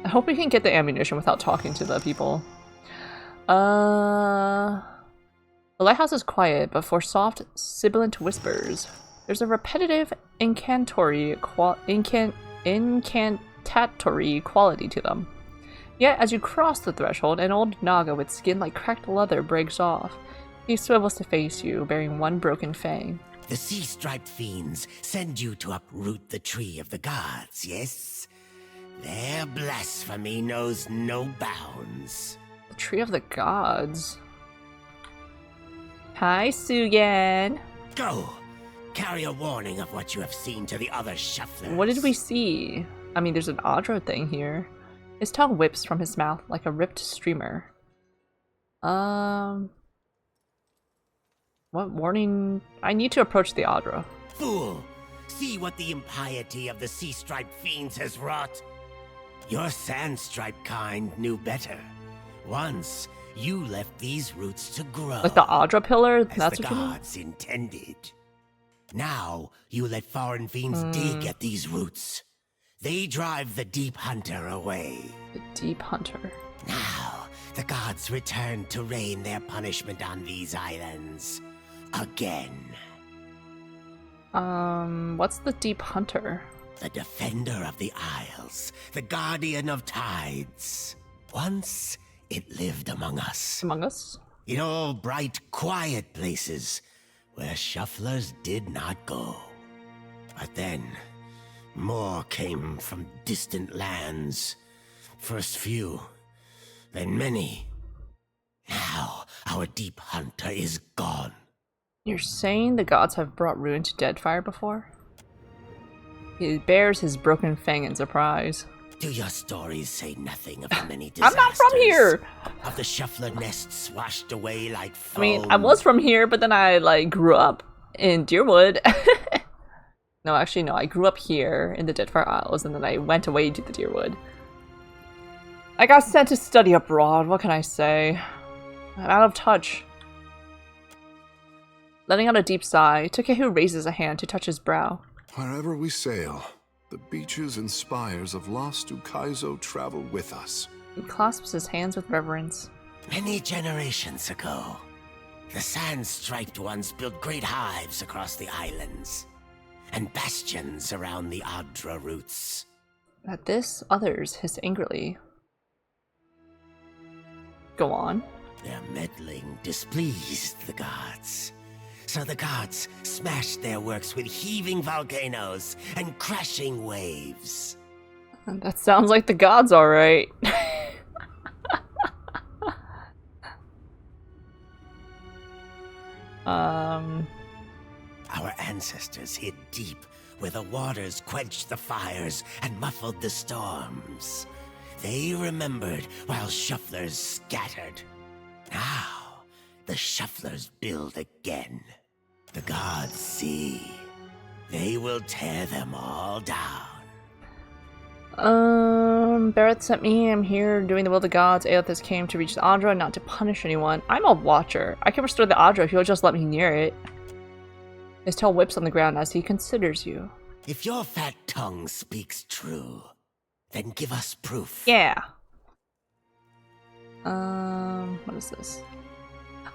I hope we can get the ammunition without talking to the people. The lighthouse is quiet, but for soft, sibilant whispers. There's a repetitive incantatory quality to them. Yet, as you cross the threshold, an old Naga with skin like cracked leather breaks off. He swivels to face you, bearing one broken fang. The sea-striped fiends send you to uproot the tree of the gods, yes? Their blasphemy knows no bounds. The tree of the gods? Hi, Sugan! Go! Carry a warning of what you have seen to the other shufflers. What did we see? I mean, there's an Audra thing here. His tongue whips from his mouth like a ripped streamer. What warning? I need to approach the Audra. Fool! See what the impiety of the sea-striped fiends has wrought? Your sand-striped kind knew better. Once, you left these roots to grow. Like the Audra pillar? As That's the what you mean? gods intended. Now, you let foreign fiends dig at these roots. They drive the Deep Hunter away. The Deep Hunter. Now, the gods return to rain their punishment on these islands. Again. What's the Deep Hunter? The defender of the Isles, the guardian of tides. Once, it lived among us. Among Us? In all bright, quiet places where shufflers did not go. But then, more came from distant lands. First few, then many. Now, our Deep Hunter is gone. You're saying the gods have brought ruin to Deadfire before? He bears his broken fang in surprise. Do your stories say nothing of the many disasters? I'm not from here! Of the shuffler nests washed away like foam? I mean, I was from here, but then I, like, grew up in Deerwood. No, actually, no. I grew up here in the Deadfire Isles, and then I went away to the Deerwood. I got sent to study abroad. What can I say? I'm out of touch. Letting out a deep sigh, Takehu raises a hand to touch his brow. Wherever we sail, the beaches and spires of Lost Ukaizo travel with us. He clasps his hands with reverence. Many generations ago, the sand-striped ones built great hives across the islands, and bastions around the Audra roots. At this, others hiss angrily. Go on. Their meddling displeased the gods. So the gods smashed their works with heaving volcanoes and crashing waves. That sounds like the gods, alright. Our ancestors hid deep where the waters quenched the fires and muffled the storms. They remembered while shufflers scattered. Now, the shufflers build again. The gods see. They will tear them all down. Barrett sent me. I'm here doing the will of the gods. Aethys came to reach the Audra, not to punish anyone. I'm a watcher. I can restore the Audra if you'll just let me near it. His tail whips on the ground as he considers you. If your fat tongue speaks true, then give us proof. Yeah. What is this?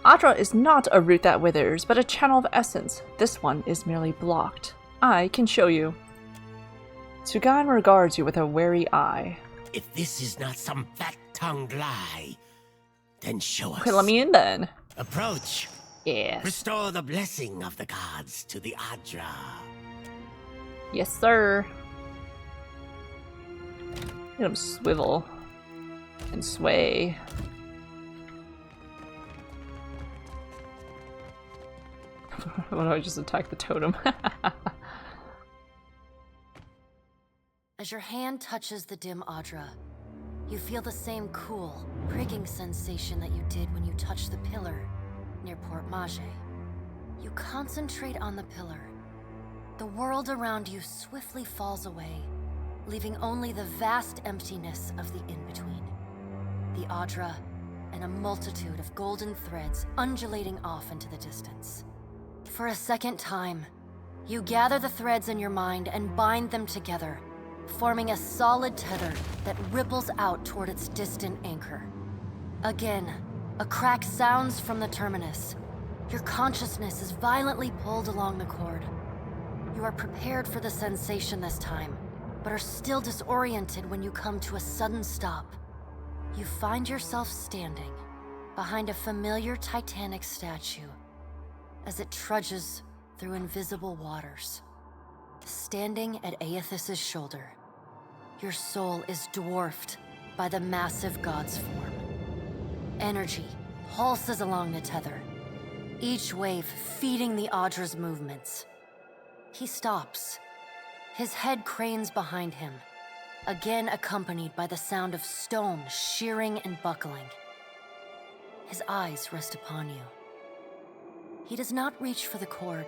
Audra is not a root that withers, but a channel of essence. This one is merely blocked. I can show you. Sugan regards you with a wary eye. If this is not some fat-tongued lie, then show us. Okay, let me in then. Approach. Yes. Restore the blessing of the gods to the Audra. Yes, sir. Let him swivel and sway. Why don't I just attack the totem? As your hand touches the dim Audra, you feel the same cool, pricking sensation that you did when you touched the pillar near Port Mage. You concentrate on the pillar. The world around you swiftly falls away, leaving only the vast emptiness of the in-between. The Audra, and a multitude of golden threads undulating off into the distance. For a second time, you gather the threads in your mind and bind them together, forming a solid tether that ripples out toward its distant anchor. Again, a crack sounds from the terminus. Your consciousness is violently pulled along the cord. You are prepared for the sensation this time, but are still disoriented when you come to a sudden stop. You find yourself standing behind a familiar Titanic statue as it trudges through invisible waters. Standing at Aethys' shoulder, your soul is dwarfed by the massive god's form. Energy pulses along the tether, each wave feeding the Audra's movements. He stops. His head cranes behind him, again accompanied by the sound of stone shearing and buckling. His eyes rest upon you. He does not reach for the cord,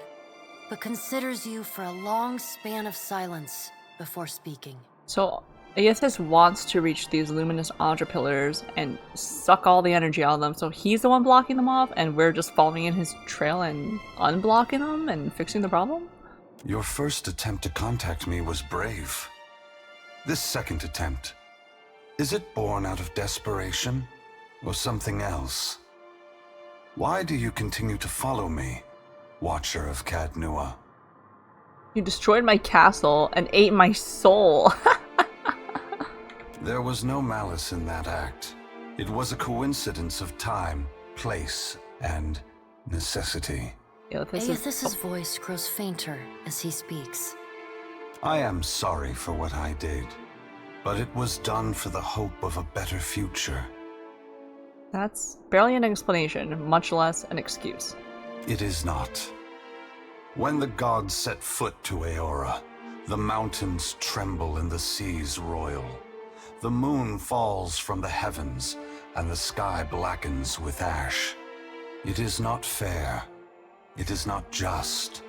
but considers you for a long span of silence before speaking. So, Aethys wants to reach these luminous Audra pillars and suck all the energy out of them, so he's the one blocking them off, and we're just following in his trail and unblocking them and fixing the problem? Your first attempt to contact me was brave. This second attempt, is it born out of desperation or something else? Why do you continue to follow me, Watcher of Cadnua? You destroyed my castle and ate my soul. There was no malice in that act. It was a coincidence of time, place, and necessity. Aethys's voice grows fainter as he speaks. I am sorry for what I did, but it was done for the hope of a better future. That's barely an explanation, much less an excuse. It is not. When the gods set foot to Aora, the mountains tremble and the seas roil. The moon falls from the heavens, and the sky blackens with ash. It is not fair. It is not just.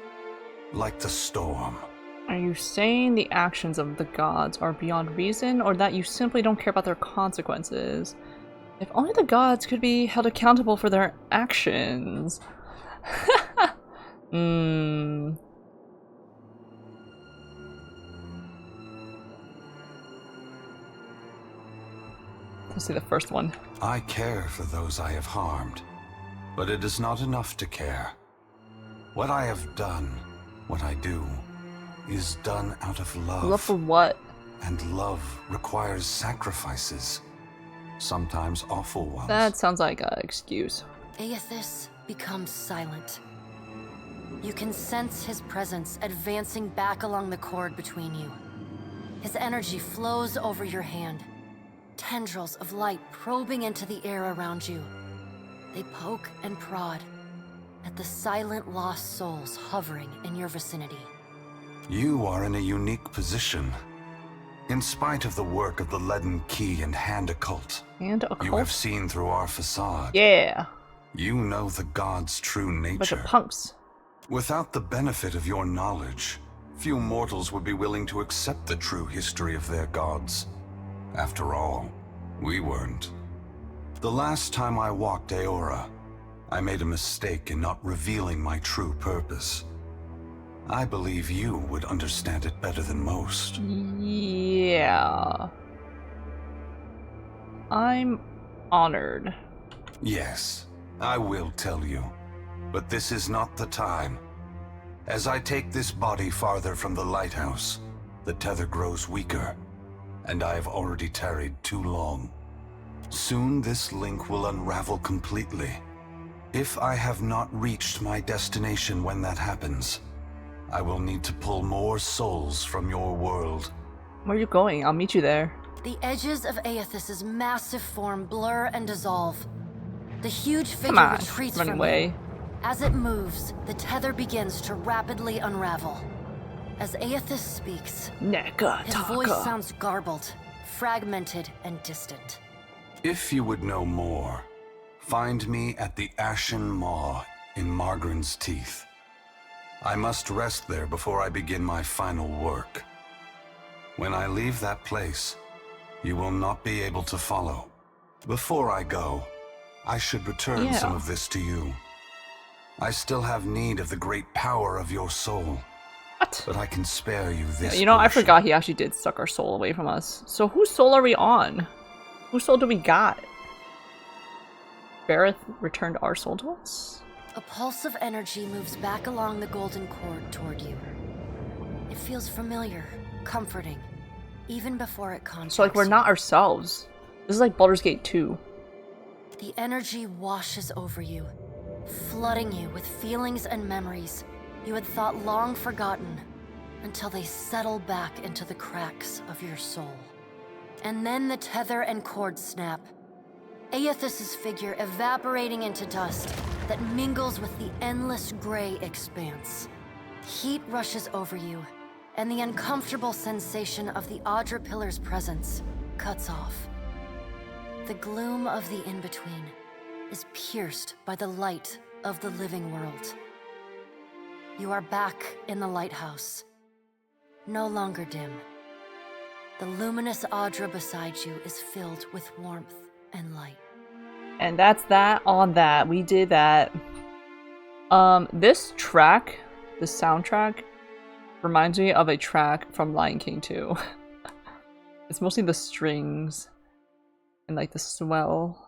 Like the storm. Are you saying the actions of the gods are beyond reason, or that you simply don't care about their consequences? If only the gods could be held accountable for their actions. Let's see the first one. I care for those I have harmed, but it is not enough to care. What I have done, what I do, is done out of love. Love for what? And love requires sacrifices, sometimes awful ones. That sounds like an excuse. Aethys becomes silent. You can sense his presence advancing back along the cord between you. His energy flows over your hand. Tendrils of light probing into the air around you. They poke and prod at the silent lost souls hovering in your vicinity. You are in a unique position. In spite of the work of the Leaden Key and Hand Occult, you have seen through our facade. Yeah. You know the gods' true nature. Bunch of punks. Without the benefit of your knowledge, few mortals would be willing to accept the true history of their gods. After all, we weren't. The last time I walked Aora, I made a mistake in not revealing my true purpose. I believe you would understand it better than most. Yeah. I'm honored. Yes, I will tell you. But this is not the time. As I take this body farther from the lighthouse, the tether grows weaker, and I have already tarried too long. Soon this link will unravel completely. If I have not reached my destination when that happens, I will need to pull more souls from your world. Where are you going? I'll meet you there. The edges of Aethys's massive form blur and dissolve. The huge figure retreats from you. As it moves, the tether begins to rapidly unravel. As Aethys speaks, Neketaka. His voice sounds garbled, fragmented, and distant. If you would know more, find me at the Ashen Maw in Margren's Teeth. I must rest there before I begin my final work. When I leave that place, you will not be able to follow. Before I go, I should return some of this to you. I still have need of the great power of your soul. What? But I can spare you this. You know, I forgot he actually did suck our soul away from us. So whose soul are we on? Whose soul do we got? Bareth returned our soul to us? A pulse of energy moves back along the golden cord toward you. It feels familiar, comforting, even before it contacts. So like we're not ourselves. This is like Baldur's Gate 2. The energy washes over you, flooding you with feelings and memories you had thought long forgotten until they settle back into the cracks of your soul. And then the tether and cord snap. Aethys's figure evaporating into dust that mingles with the endless gray expanse. Heat rushes over you, and the uncomfortable sensation of the Audra Pillar's presence cuts off. The gloom of the in-between is pierced by the light of the living world. You are back in the lighthouse, no longer dim. The luminous Audra beside you is filled with warmth and light. And that's that on that. We did that. This track, the soundtrack, reminds me of a track from Lion King 2. It's mostly the strings and like the swell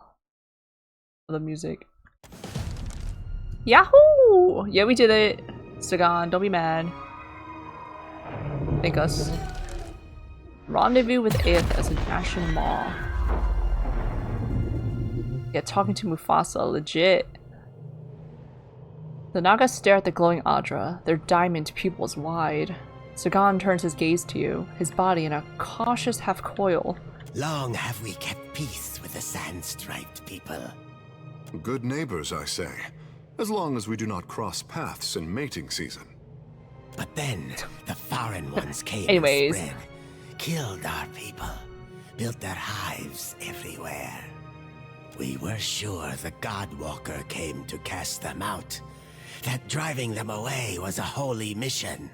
of the music. Yahoo! Yeah, we did it. Sagan, don't be mad. Thank us. Rendezvous with Aethys and Ashen Maw. Yeah, talking to Mufasa, legit. The Naga stare at the glowing Audra, their diamond pupils wide. Sagan turns his gaze to you, his body in a cautious half-coil. Long have we kept peace with the sand-striped people. Good neighbors, I say. As long as we do not cross paths in mating season. But then, the foreign ones came Anyways. and spread, killed our people, built their hives everywhere. We were sure the Godwalker came to cast them out, that driving them away was a holy mission.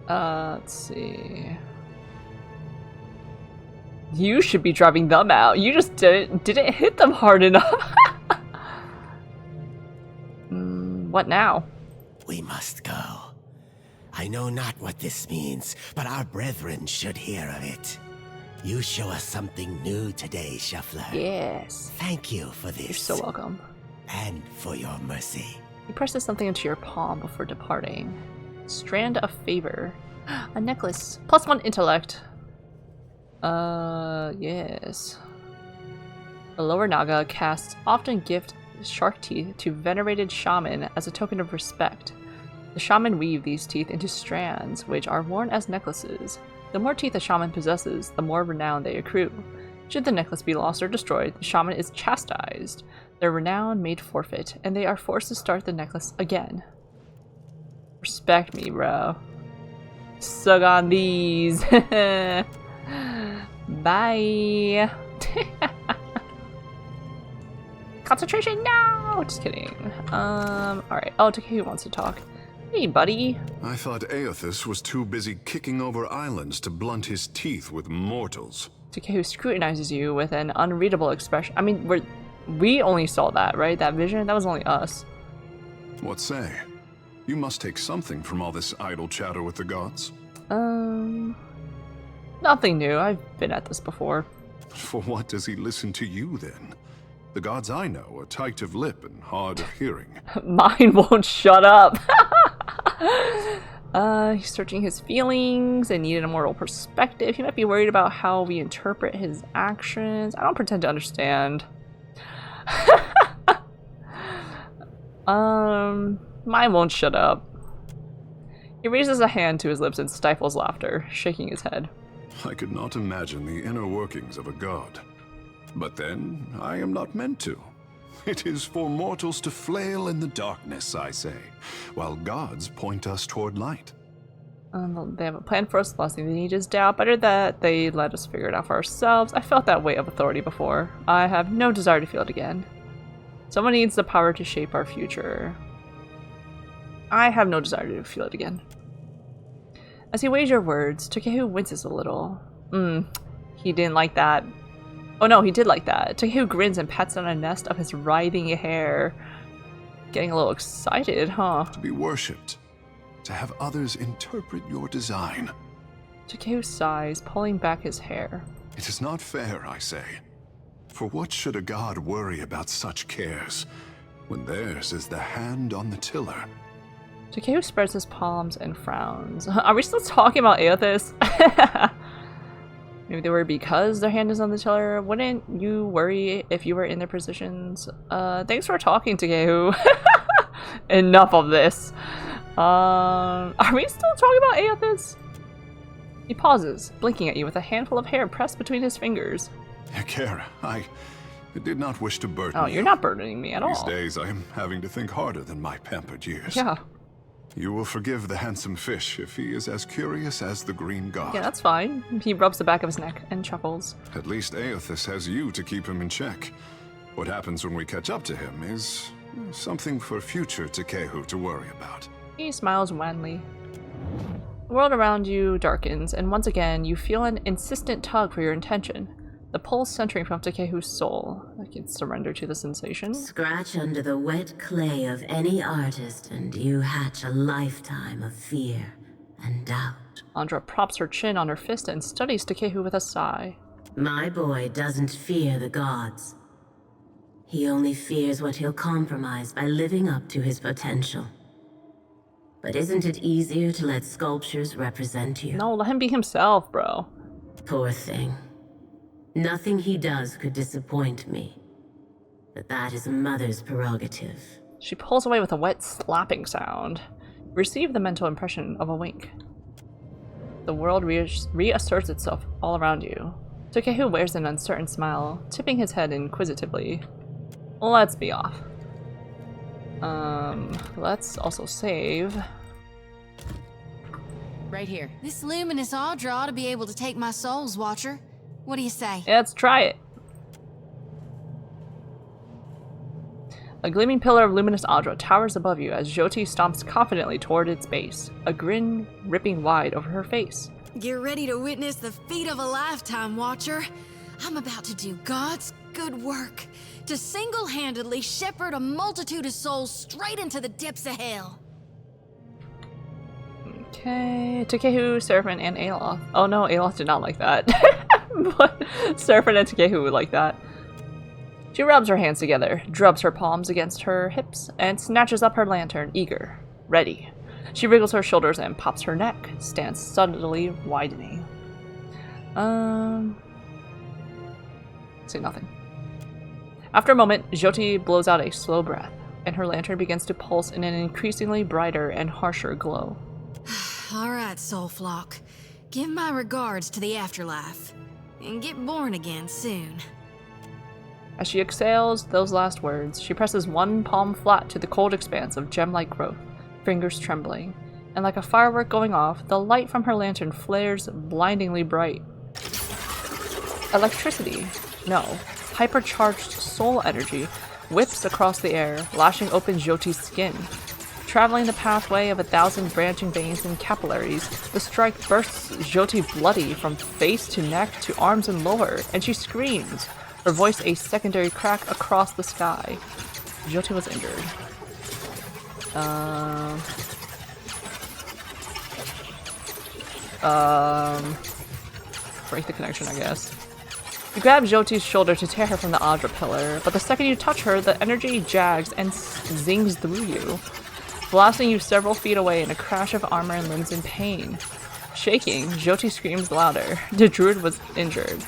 Let's see. You should be driving them out. You just didn't hit them hard enough. What now? We must go. I know not what this means, but our brethren should hear of it. You show us something new today, Shuffler. Yes. Thank you for this. You're so welcome. And for your mercy. He presses something into your palm before departing. Strand of Favor. A necklace. +1 intellect. Yes. The lower Naga casts often gift shark teeth to venerated shaman as a token of respect. The shaman weave these teeth into strands, which are worn as necklaces. The more teeth a shaman possesses, the more renown they accrue. Should the necklace be lost or destroyed, the shaman is chastised, their renown made forfeit, and they are forced to start the necklace again. Respect me, bro. Suck on these. Bye. Concentration now! Just kidding. Alright. Oh, Takehu wants to talk. Hey, buddy. I thought Aethys was too busy kicking over islands to blunt his teeth with mortals. Takehu scrutinizes you with an unreadable expression. I mean, we only saw that, right? That vision? That was only us. What say? You must take something from all this idle chatter with the gods. Nothing new. I've been at this before. For what does he listen to you, then? The gods I know are tight of lip and hard of hearing. Mine won't shut up. He's searching his feelings and needed a moral perspective. He might be worried about how we interpret his actions. I don't pretend to understand. Mine won't shut up. He raises a hand to his lips and stifles laughter, shaking his head. I could not imagine the inner workings of a god. But then, I am not meant to. It is for mortals to flail in the darkness, I say, while gods point us toward light. They have a plan for us. The last thing they need is doubt. Better that they let us figure it out for ourselves. I felt that weight of authority before. I have no desire to feel it again. Someone needs the power to shape our future. I have no desire to feel it again. As he weighs your words, Takehu winces a little. He didn't like that. Oh no, he did like that. Takehu grins and pats on a nest of his writhing hair. Getting a little excited, huh? To be worshipped. To have others interpret your design. Takehu sighs, pulling back his hair. It is not fair, I say. For what should a god worry about such cares, when theirs is the hand on the tiller? Takehu spreads his palms and frowns. Are we still talking about Aethys? Maybe they worry because their hand is on the tiller. Wouldn't you worry if you were in their positions? Thanks for talking, Takehu. Enough of this. Are we still talking about Aethys? He pauses, blinking at you with a handful of hair pressed between his fingers. Kara, I did not wish to burden you. Oh, you. You're not burdening me at all. These days I am having to think harder than my pampered years. Yeah. You will forgive the handsome fish if he is as curious as the green god. Yeah, that's fine. He rubs the back of his neck and chuckles. At least Aethys has you to keep him in check. What happens when we catch up to him is something for future Takehu to worry about. He smiles wanly. The world around you darkens, and once again, you feel an insistent tug for your intention. The pulse centering from Takehu's soul. I can surrender to the sensation. Scratch under the wet clay of any artist, and you hatch a lifetime of fear and doubt. Andra props her chin on her fist and studies Takehu with a sigh. My boy doesn't fear the gods. He only fears what he'll compromise by living up to his potential. But isn't it easier to let sculptures represent you? No, let him be himself, bro. Poor thing. Nothing he does could disappoint me. But that is a mother's prerogative. She pulls away with a wet slapping sound. Receive the mental impression of a wink. The world reasserts itself all around you. Takehu wears an uncertain smile, tipping his head inquisitively. Let's be off. Let's also save. Right here. This luminous Audra ought to be able to take my soul's watcher. What do you say? Yeah, let's try it. A gleaming pillar of luminous Audra towers above you as Jyoti stomps confidently toward its base, a grin ripping wide over her face. Get ready to witness the feat of a lifetime, Watcher. I'm about to do God's good work, to single-handedly shepherd a multitude of souls straight into the depths of hell. Okay, Takehu, Seraphim, and Aloth. Oh no, Aloth did not like that. But Seraphim and Takehu would like that. She rubs her hands together, drubs her palms against her hips, and snatches up her lantern, eager, ready. She wriggles her shoulders and pops her neck, stance suddenly widening. Say nothing. After a moment, Jyoti blows out a slow breath, and her lantern begins to pulse in an increasingly brighter and harsher glow. Alright, Soul Flock. Give my regards to the afterlife. And get born again soon. As she exhales those last words, she presses one palm flat to the cold expanse of gem-like growth, fingers trembling, and like a firework going off, the light from her lantern flares blindingly bright. Electricity. No. Hypercharged soul energy whips across the air, lashing open Jyoti's skin. Traveling the pathway of 1,000 branching veins and capillaries, the strike bursts Jyoti bloody from face to neck to arms and lower, and she screams, her voice a secondary crack across the sky. Jyoti was injured. Break the connection, I guess. You grab Jyoti's shoulder to tear her from the Audra pillar, but the second you touch her, the energy jags and zings through you, blasting you several feet away in a crash of armor and limbs in pain. Shaking, Jyoti screams louder. The druid was injured.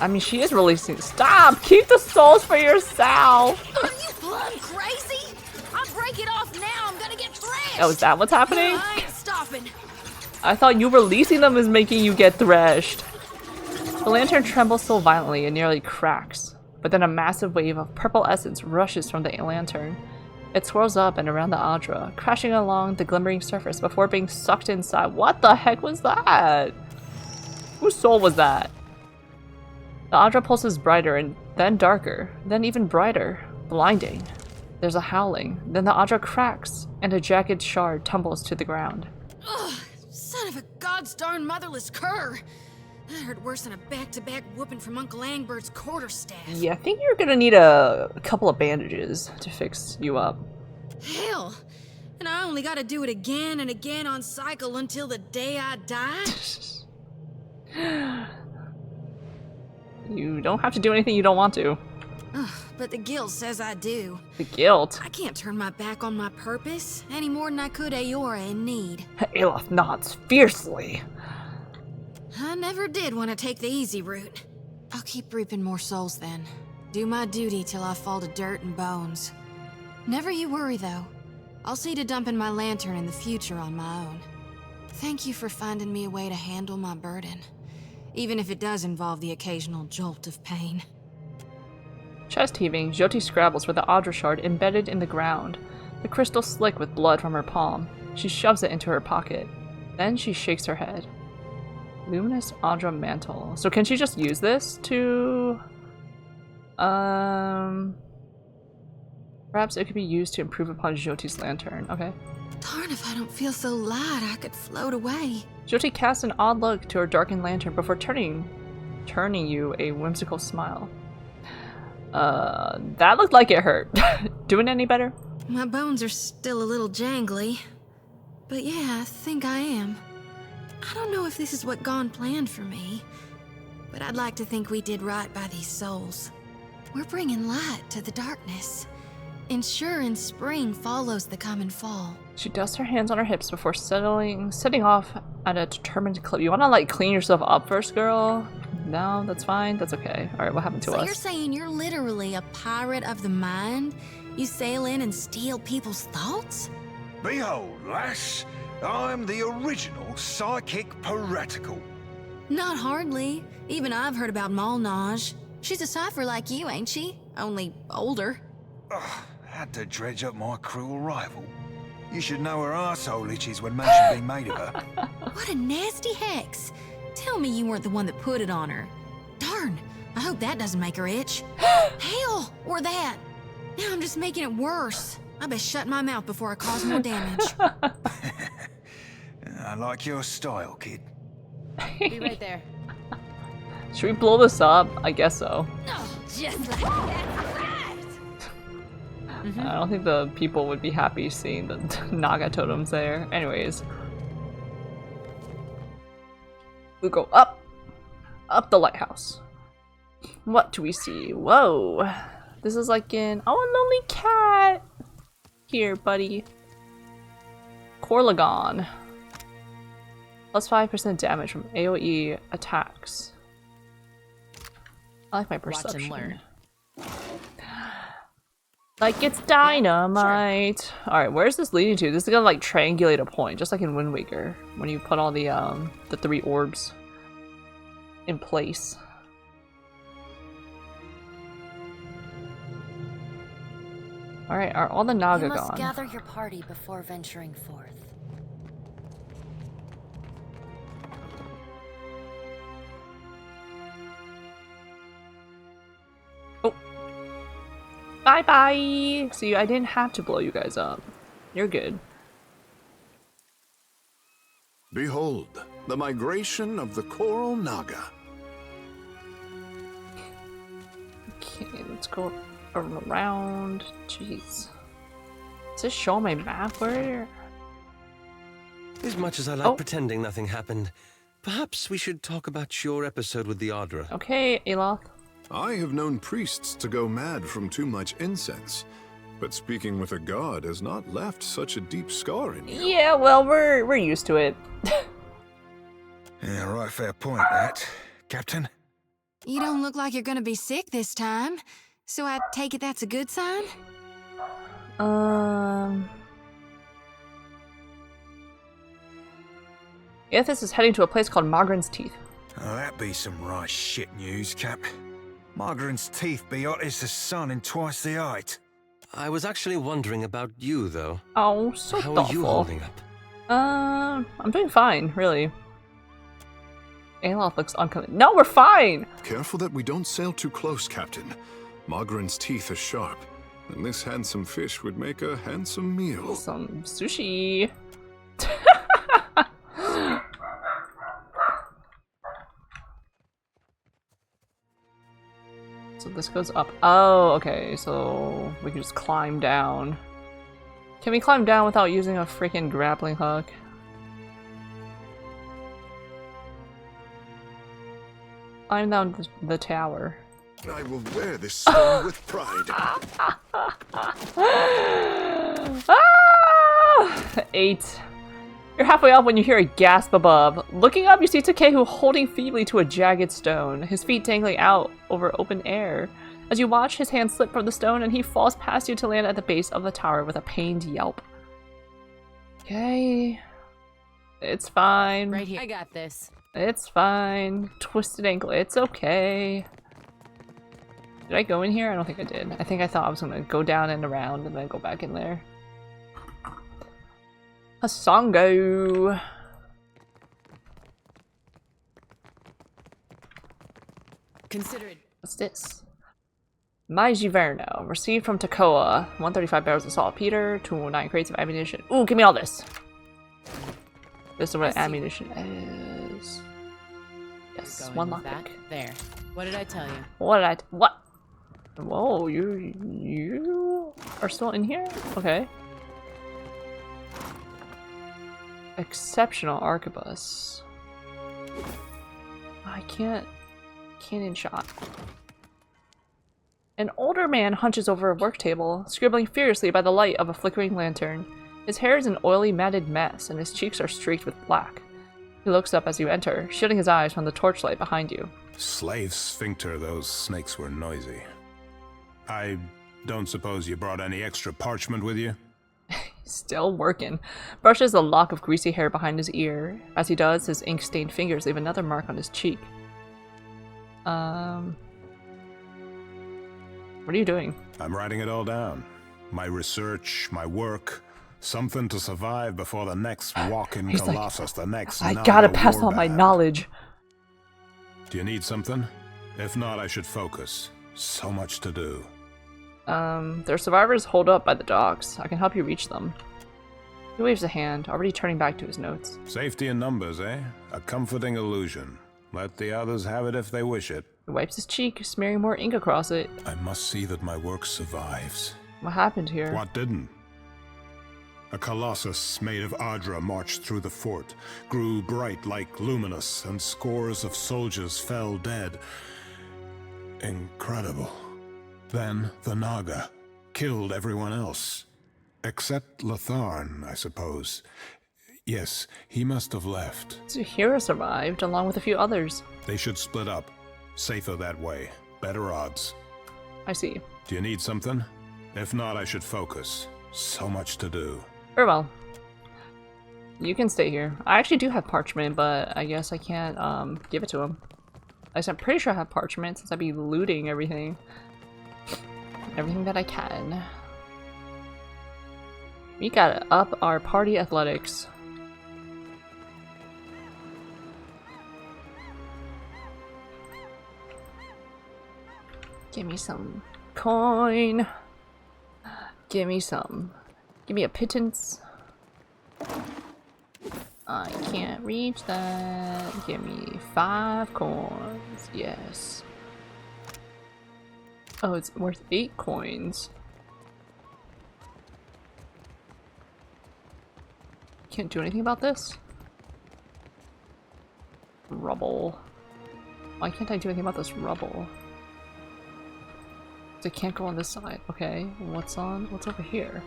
I mean, she is releasing— Stop! Keep the souls for yourself! Are you plumb crazy? I'll break it off now. I'm gonna get thrashed. Oh, is that what's happening? No, I ain't stopping. I thought you releasing them is making you get threshed. The lantern trembles so violently it nearly cracks, but then a massive wave of purple essence rushes from the lantern. It swirls up and around the Audra, crashing along the glimmering surface before being sucked inside. What the heck was that? Whose soul was that? The Audra pulses brighter and then darker, then even brighter, blinding. There's a howling, then the Audra cracks, and a jagged shard tumbles to the ground. Ugh, son of a god's darn motherless cur! That hurt worse than a back-to-back whooping from Uncle Angbert's quarterstaff. Yeah, I think you're gonna need a couple of bandages to fix you up. Hell! And I only gotta do it again and again on cycle until the day I die? You don't have to do anything you don't want to. Ugh, but the guilt says I do. The guilt? I can't turn my back on my purpose any more than I could Aora in need. Aloth nods fiercely. I never did want to take the easy route. I'll keep reaping more souls then. Do my duty till I fall to dirt and bones. Never you worry though. I'll see to dumping my lantern in the future on my own. Thank you for finding me a way to handle my burden. Even if it does involve the occasional jolt of pain. Chest heaving, Jyoti scrabbles for the Audra shard embedded in the ground. The crystal slick with blood from her palm. She shoves it into her pocket. Then she shakes her head. Luminous Audra mantle. So can she just use this to... Perhaps it could be used to improve upon Jyoti's lantern. Okay. Darn if I don't feel so light I could float away. Jyoti casts an odd look to her darkened lantern before turning you a whimsical smile. That looked like it hurt. Doing any better? My bones are still a little jangly. But yeah, I think I am. I don't know if this is what Gon planned for me, but I'd like to think we did right by these souls. We're bringing light to the darkness, ensuring spring follows the common fall. She dusts her hands on her hips before setting off at a determined clip. You wanna like clean yourself up first, girl? No, that's fine. That's okay. Alright, what happened to us? So you're saying you're literally a pirate of the mind? You sail in and steal people's thoughts? Behold, lass, I'm the original psychic piratical. Not hardly. Even I've heard about Malnage. She's a cipher like you, ain't she? Only older. Ugh, had to dredge up my cruel rival. You should know her arsehole itches when mention being made of her. What a nasty hex. Tell me you weren't the one that put it on her. Darn, I hope that doesn't make her itch. Hell, or that. Now I'm just making it worse. I best shut my mouth before I cause more damage. I like your style, kid. Be right there. Should we blow this up? I guess so. Oh, just like that. I don't think the people would be happy seeing the Naga totems there. Anyways. We go up. Up the lighthouse. What do we see? Whoa. This is like in... Oh, a lonely cat! Here, buddy. Corlagon. Plus 5% damage from AoE attacks. I like my perception. Watch and learn. Like it's dynamite. Sure. Alright, where's this leading to? This is gonna like triangulate a point, just like in Wind Waker, when you put all the 3 orbs in place. Alright, are all the Naga You must gone? gather your party before venturing forth. Oh. Bye-bye! See, I didn't have to blow you guys up. You're good. Behold, the migration of the Coral Naga. Okay, let's go around. Jeez. Does this show my map? Where? As much as I like pretending nothing happened, perhaps we should talk about your episode with the Adra. Okay, Aloth. I have known priests to go mad from too much incense, but speaking with a god has not left such a deep scar in you. Yeah, well, we're used to it. Yeah, right, fair point, that, Captain. You don't look like you're gonna be sick this time, so I take it that's a good sign? Aethys is heading to a place called Magran's Teeth. Oh, that be some right shit news, Cap. Margaret's teeth be hot as the sun and twice the height. I was actually wondering about you, though. Oh, so How thoughtful. are you holding up? I'm doing fine, really. Aloth looks uncomfortable. No, we're fine! Careful that we don't sail too close, Captain. Magran's teeth are sharp, and this handsome fish would make a handsome meal. Some sushi. So this goes up. Oh, okay, so we can just climb down. Can we climb down without using a freaking grappling hook? Climb down the tower. I will wear this stone with pride. Ah! 8. You're halfway up when you hear a gasp above. Looking up, you see Takehu holding feebly to a jagged stone, his feet dangling out over open air. As you watch, his hand slip from the stone and he falls past you to land at the base of the tower with a pained yelp. Okay. It's fine. Right here. I got this. It's fine. Twisted ankle. It's okay. Did I go in here? I don't think I did. I think I thought I was gonna go down and around and then go back in there. Hasongo. Consider it. What's this? Giverno, received from Takoa, 135 barrels of saltpeter, 209 crates of ammunition. Ooh, give me all this! This is what ammunition is. Yes, one lockpick. There. What did I tell you? What? Whoa, you are still in here? Okay. Exceptional arquebus. I can't. Cannon shot. An older man hunches over a work table, scribbling furiously by the light of a flickering lantern. His hair is an oily, matted mess, and his cheeks are streaked with black. He looks up as you enter, shielding his eyes from the torchlight behind you. Slave sphincter, those snakes were noisy. I don't suppose you brought any extra parchment with you? Still working. Brushes a lock of greasy hair behind his ear. As he does, his ink-stained fingers leave another mark on his cheek. What are you doing? I'm writing it all down. My research, my work, something to survive before the next walk-in colossus, the next I gotta pass on my knowledge. Do you need something? If not, I should focus. So much to do. Their survivors hold up by the docks. I can help you reach them. He waves a hand, already turning back to his notes. Safety in numbers, eh? A comforting illusion. Let the others have it if they wish it. He wipes his cheek, smearing more ink across it. I must see that my work survives. What happened here? What didn't? A colossus made of Adra marched through the fort, grew bright like luminous, and scores of soldiers fell dead. Incredible. Then the Naga killed everyone else. Except Latharn, I suppose. Yes, he must have left. Zuhira survived, along with a few others. They should split up. Safer that way. Better odds. I see. Do you need something? If not, I should focus. So much to do. Very well. You can stay here. I actually do have parchment, but I guess I can't give it to him. I'm pretty sure I have parchment since I'd be looting everything. Everything that I can. We gotta up our party athletics. Give me some coin. Give me some. Give me a pittance. I can't reach that. Give me 5 coins. Yes. Oh, it's worth 8 coins. Can't do anything about this? Rubble. Why can't I do anything about this rubble? I can't go on this side. Okay, what's over here?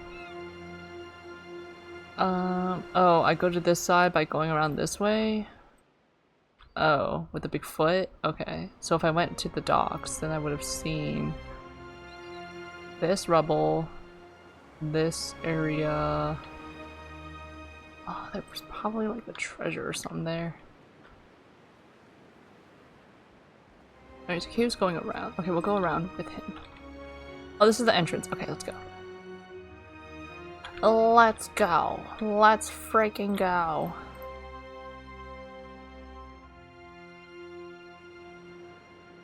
Oh, I go to this side by going around this way? Oh, with the big foot? Okay, so if I went to the docks, then I would have seen this rubble, this area. Oh, there was probably like a treasure or something there. Alright, so he was going around. Okay, we'll go around with him. Oh, this is the entrance. Okay, let's go. Let's go. Let's freaking go.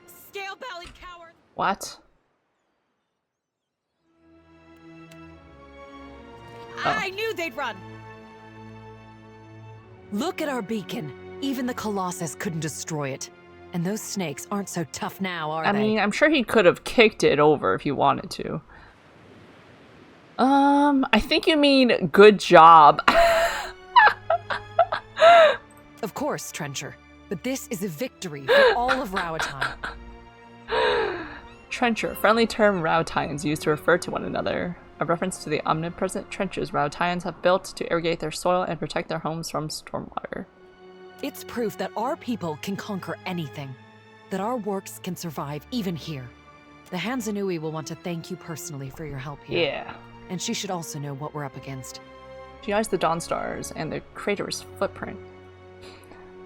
Scale-bellied coward! What? I knew they'd run! Look at our beacon. Even the Colossus couldn't destroy it. And those snakes aren't so tough now, are they? I mean, I'm sure he could have kicked it over if he wanted to. I think you mean good job. Of course, Trencher. But this is a victory for all of Rauatine. Trencher, friendly term Rautians used to refer to one another. A reference to the omnipresent trenches Rautians have built to irrigate their soil and protect their homes from stormwater. It's proof that our people can conquer anything. That our works can survive even here. The Hansanui will want to thank you personally for your help here. Yeah. And she should also know what we're up against. She eyes the Dawn Stars and the crater's footprint.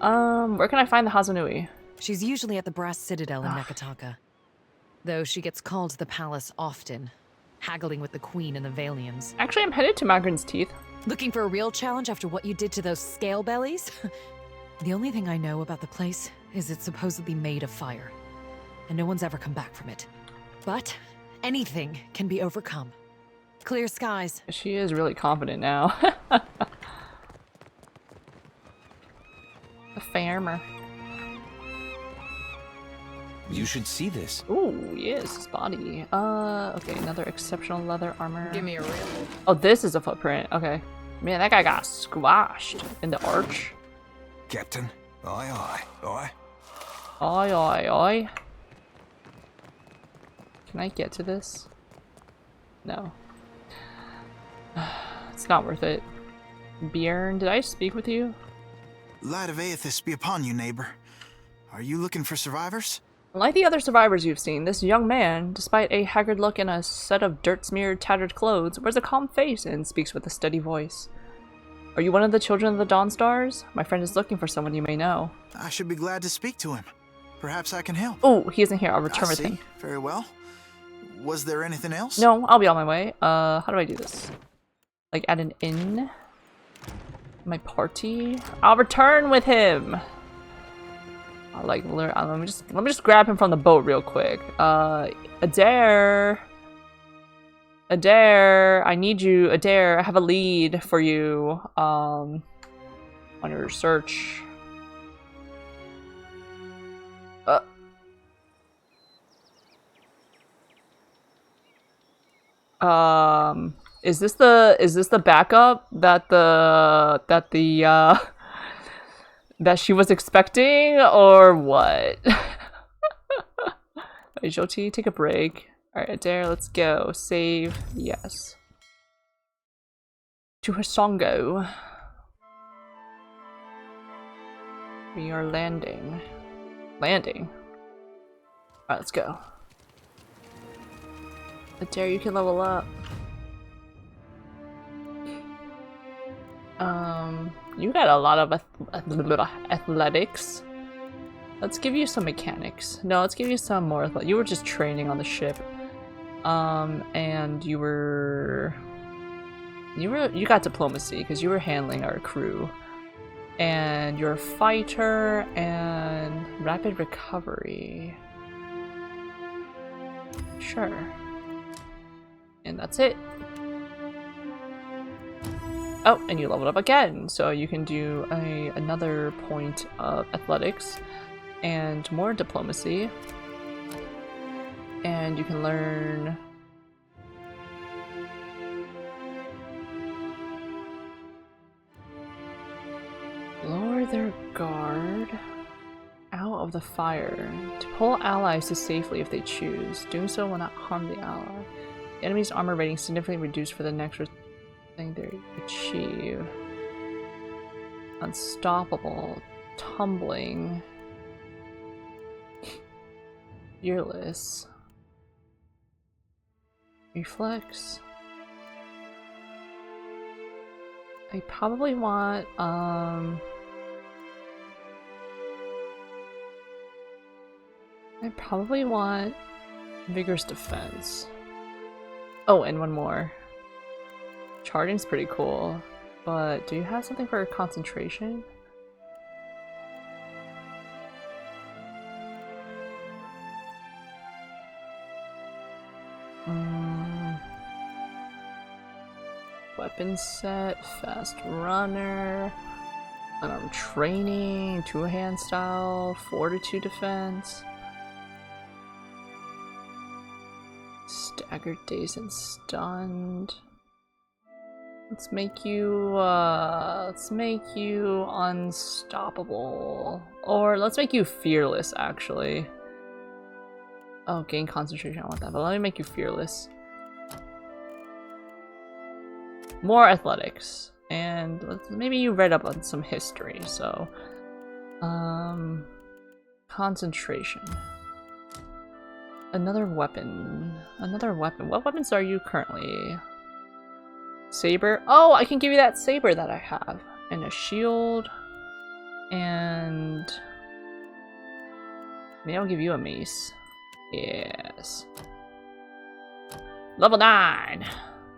Where can I find the Hasonui? She's usually at the Brass Citadel in Neketaka. Though she gets called to the palace often, haggling with the Queen and the Valians. Actually, I'm headed to Magrin's Teeth. Looking for a real challenge after what you did to those scale bellies? The only thing I know about the place is it's supposedly made of fire. And no one's ever come back from it. But Anything can be overcome. Clear skies. She is really confident now. A farmer. You should see this. Ooh, yes, his body. Okay, another exceptional leather armor. Give me a real. Oh, this is a footprint. Okay. Man, that guy got squashed in the arch. Captain, aye aye, aye. Oi, oi, oi. Can I get to this? No. It's not worth it. Bjorn, did I speak with you? Light of Aethys be upon you, neighbor. Are you looking for survivors? Like the other survivors you've seen, this young man, despite a haggard look and a set of dirt-smeared, tattered clothes, wears a calm face and speaks with a steady voice. Are you one of the children of the Dawn Stars? My friend is looking for someone you may know. I should be glad to speak to him. Perhaps I can help. Oh, he isn't here. I'll return I with see. him. Very well. Was there anything else? No, I'll be on my way. How do I do this? Like at an inn? My party? I'll return with him! Let me just grab him from the boat real quick. Adair, I need you. Adair, I have a lead for you. On your search. Is this the backup that that she was expecting, or what? Joti, take a break. Alright, Adair, let's go. Save. Yes. To Hasongo. We are landing. Landing? Alright, let's go. Adair, you can level up. You got a lot of athletics. Let's give you some mechanics. No, let's give you some more. You were just training on the ship. And you got diplomacy because you were handling our crew. And you're a fighter and rapid recovery. Sure. And that's it. Oh, and you leveled up again, so you can do another point of athletics and more diplomacy. And you can learn lower their guard out of the fire to pull allies to safely if they choose. Doing so will not harm the ally. The enemy's armor rating significantly reduced for the next thing they achieve. Unstoppable, tumbling, fearless, reflex. I probably want vigorous defense. Oh, and one more. Charging's pretty cool, but do you have something for concentration? Weapon set, fast runner, unarmed training, two-hand style, fortitude defense, staggered, dazed, and stunned. Let's make you unstoppable. Or let's make you fearless, actually. Oh, gain concentration, I want that, but let me make you fearless. More athletics. And maybe you read up on some history, so... concentration. Another weapon. What weapons are you currently... Saber. Oh, I can give you that saber that I have. And a shield. And... maybe I'll give you a mace. Yes. Level 9!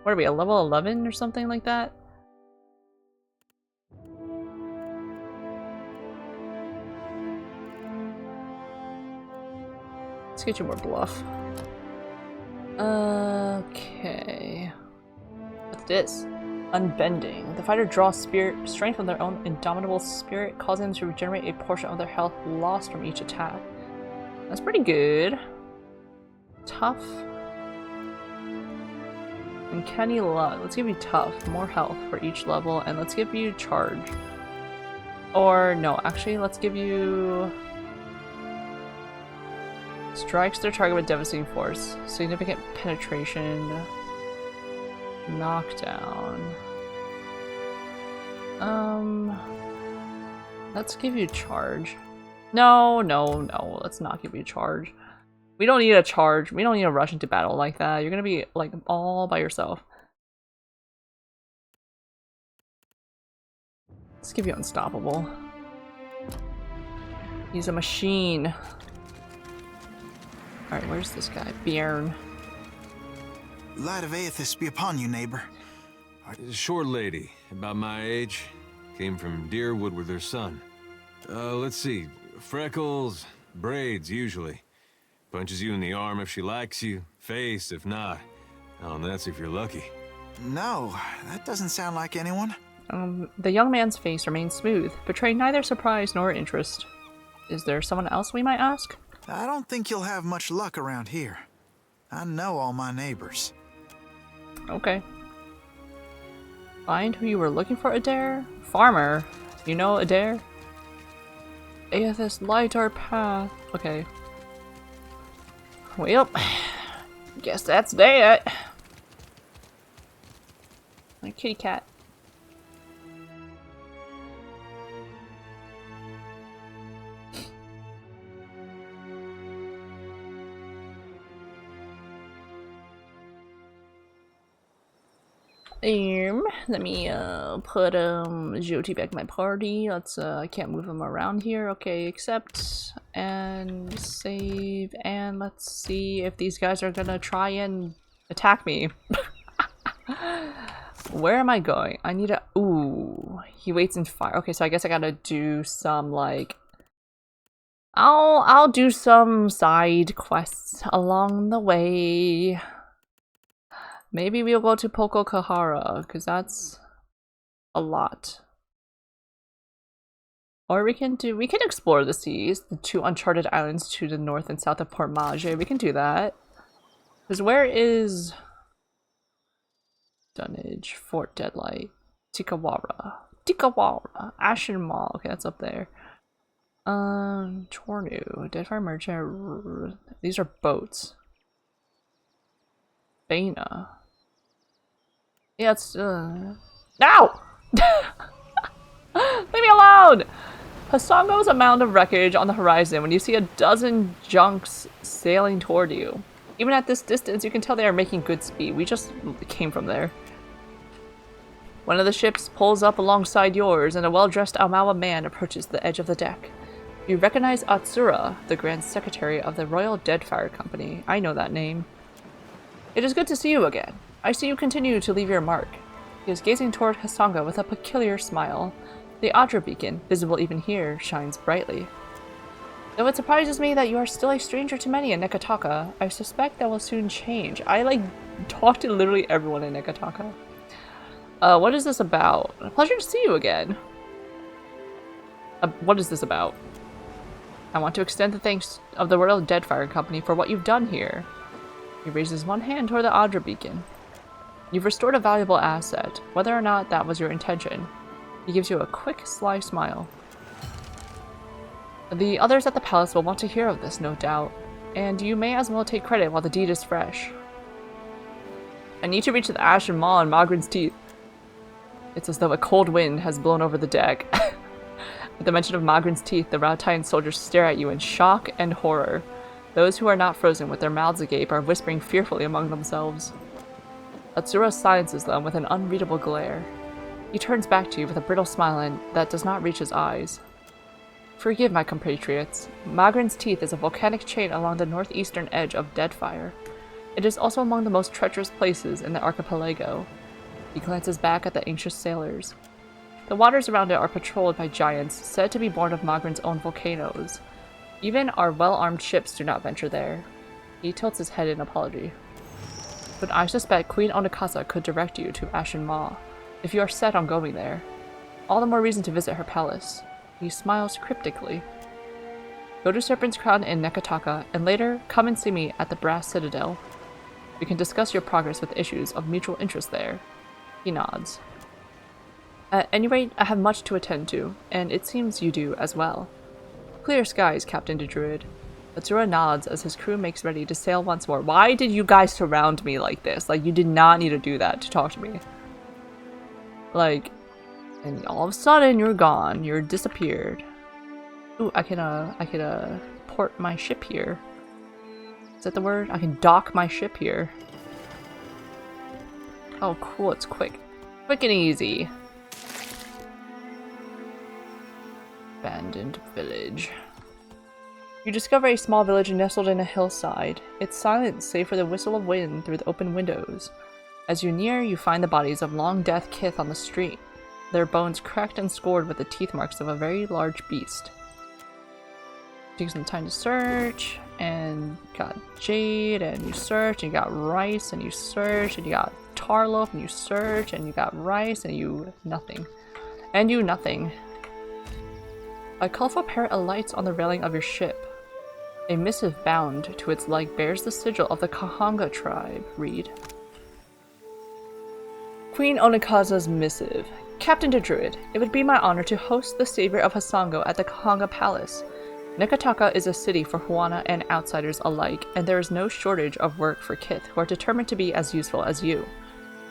What are we, a level 11 or something like that? Let's get you more bluff. Okay. What's this? Unbending. The fighter draws strength from their own indomitable spirit, causing them to regenerate a portion of their health lost from each attack. That's pretty good. Tough. Uncanny luck. Let's give you tough, more health for each level, and let's give you charge. Or no, actually, let's give you strikes their target with devastating force, significant penetration, knockdown. Let's give you charge. No, let's not give you charge. We don't need a charge. We don't need to rush into battle like that. You're gonna be like all by yourself. Let's give you unstoppable. He's a machine. Alright, where's this guy? Bjorn. Light of Aethys be upon you, neighbor. A short lady, about my age. Came from Deerwood with her son. Let's see. Freckles, braids, usually. Punches you in the arm if she likes you, face if not. Oh, and that's if you're lucky. No, that doesn't sound like anyone. The young man's face remains smooth, betraying neither surprise nor interest. Is there someone else we might ask? I don't think you'll have much luck around here. I know all my neighbors. Okay. Find who you were looking for, Adair? Farmer. You know Adair? Aethys, light our path. Okay. Well, guess that's that. My kitty cat. Let me put Jyoti back in my party. Let's I can't move him around here. Okay, accept and save, and let's see if these guys are gonna try and attack me. Where am I going? I need a ooh. He waits in fire. Okay, so I guess I gotta do some like I'll do some side quests along the way. Maybe we'll go to Poko Kahara, because that's a lot. Or we can explore the seas, the two uncharted islands to the north and south of Port Mage. We can do that. Because where is Dunnage, Fort Deadlight, Tikawara, Ashen Mall. Okay, that's up there. Tornu, Deadfire Merchant. These are boats. Bana. Yeah, it's no! Leave me alone! Hasongo's a mound of wreckage on the horizon when you see a dozen junks sailing toward you. Even at this distance, you can tell they are making good speed. We just came from there. One of the ships pulls up alongside yours, and a well-dressed Almawa man approaches the edge of the deck. You recognize Atsura, the Grand Secretary of the Royal Deadfire Company. I know that name. It is good to see you again. I see you continue to leave your mark. He is gazing toward Hasongo with a peculiar smile. The Adra beacon, visible even here, shines brightly. Though it surprises me that you are still a stranger to many in Neketaka, I suspect that will soon change. I, talk to literally everyone in Neketaka. What is this about? A pleasure to see you again. What is this about? I want to extend the thanks of the Royal Deadfire Company for what you've done here. He raises one hand toward the Adra beacon. You've restored a valuable asset, whether or not that was your intention. He gives you a quick, sly smile. The others at the palace will want to hear of this, no doubt, and you may as well take credit while the deed is fresh. I need to reach the Ashen Maw and Magrin's Teeth. It's as though a cold wind has blown over the deck. At the mention of Magrin's Teeth, the Rautian soldiers stare at you in shock and horror. Those who are not frozen with their mouths agape are whispering fearfully among themselves. Atsura silences them with an unreadable glare. He turns back to you with a brittle smile that does not reach his eyes. Forgive my compatriots. Magrin's Teeth is a volcanic chain along the northeastern edge of Deadfire. It is also among the most treacherous places in the archipelago. He glances back at the anxious sailors. The waters around it are patrolled by giants said to be born of Magrin's own volcanoes. Even our well-armed ships do not venture there. He tilts his head in apology. but I suspect Queen Onikaza could direct you to Ashen Maw, if you are set on going there. All the more reason to visit her palace. He smiles cryptically. Go to Serpent's Crown in Neketaka, and later, come and see me at the Brass Citadel. We can discuss your progress with issues of mutual interest there. He nods. At any rate, I have much to attend to, and it seems you do as well. Clear skies, Captain de Druid. Atsura nods as his crew makes ready to sail once more. Why did you guys surround me like this? Like, you did not need to do that to talk to me. Like, and all of a sudden you're gone. You're disappeared. Ooh, I could port my ship here. Is that the word? I can dock my ship here. Oh, cool. It's quick. Quick and easy. Abandoned village. You discover a small village nestled in a hillside. It's silent, save for the whistle of wind through the open windows. As you near, you find the bodies of long-death kith on the street, their bones cracked and scored with the teeth marks of a very large beast. Take some time to search, and got jade, and you search, and you got rice, and you search, and you got tar loaf, and you search, and you got rice, and you nothing. And you nothing. A colorful parrot alights on the railing of your ship. A missive bound to its leg bears the sigil of the Kahanga tribe. Read. Queen Onikaza's missive. Captain de Druid, it would be my honor to host the savior of Hasongo at the Kahanga Palace. Neketaka is a city for Huana and outsiders alike, and there is no shortage of work for kith who are determined to be as useful as you.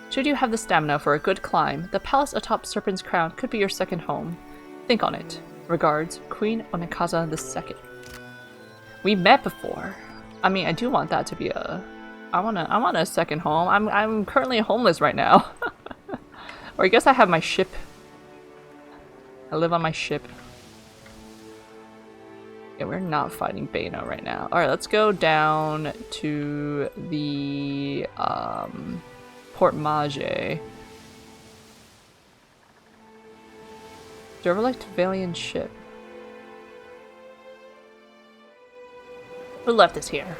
Should you have the stamina for a good climb, the palace atop Serpent's Crown could be your second home. Think on it. Regards, Queen Onikaza II. We met before. I mean, I do want that to be a... I want a second home. I'm currently homeless right now. Or I guess I have my ship. I live on my ship. Yeah, we're not fighting Bano right now. Alright, let's go down to the Port Mage. Do you ever like Valiant ship? Who left this here?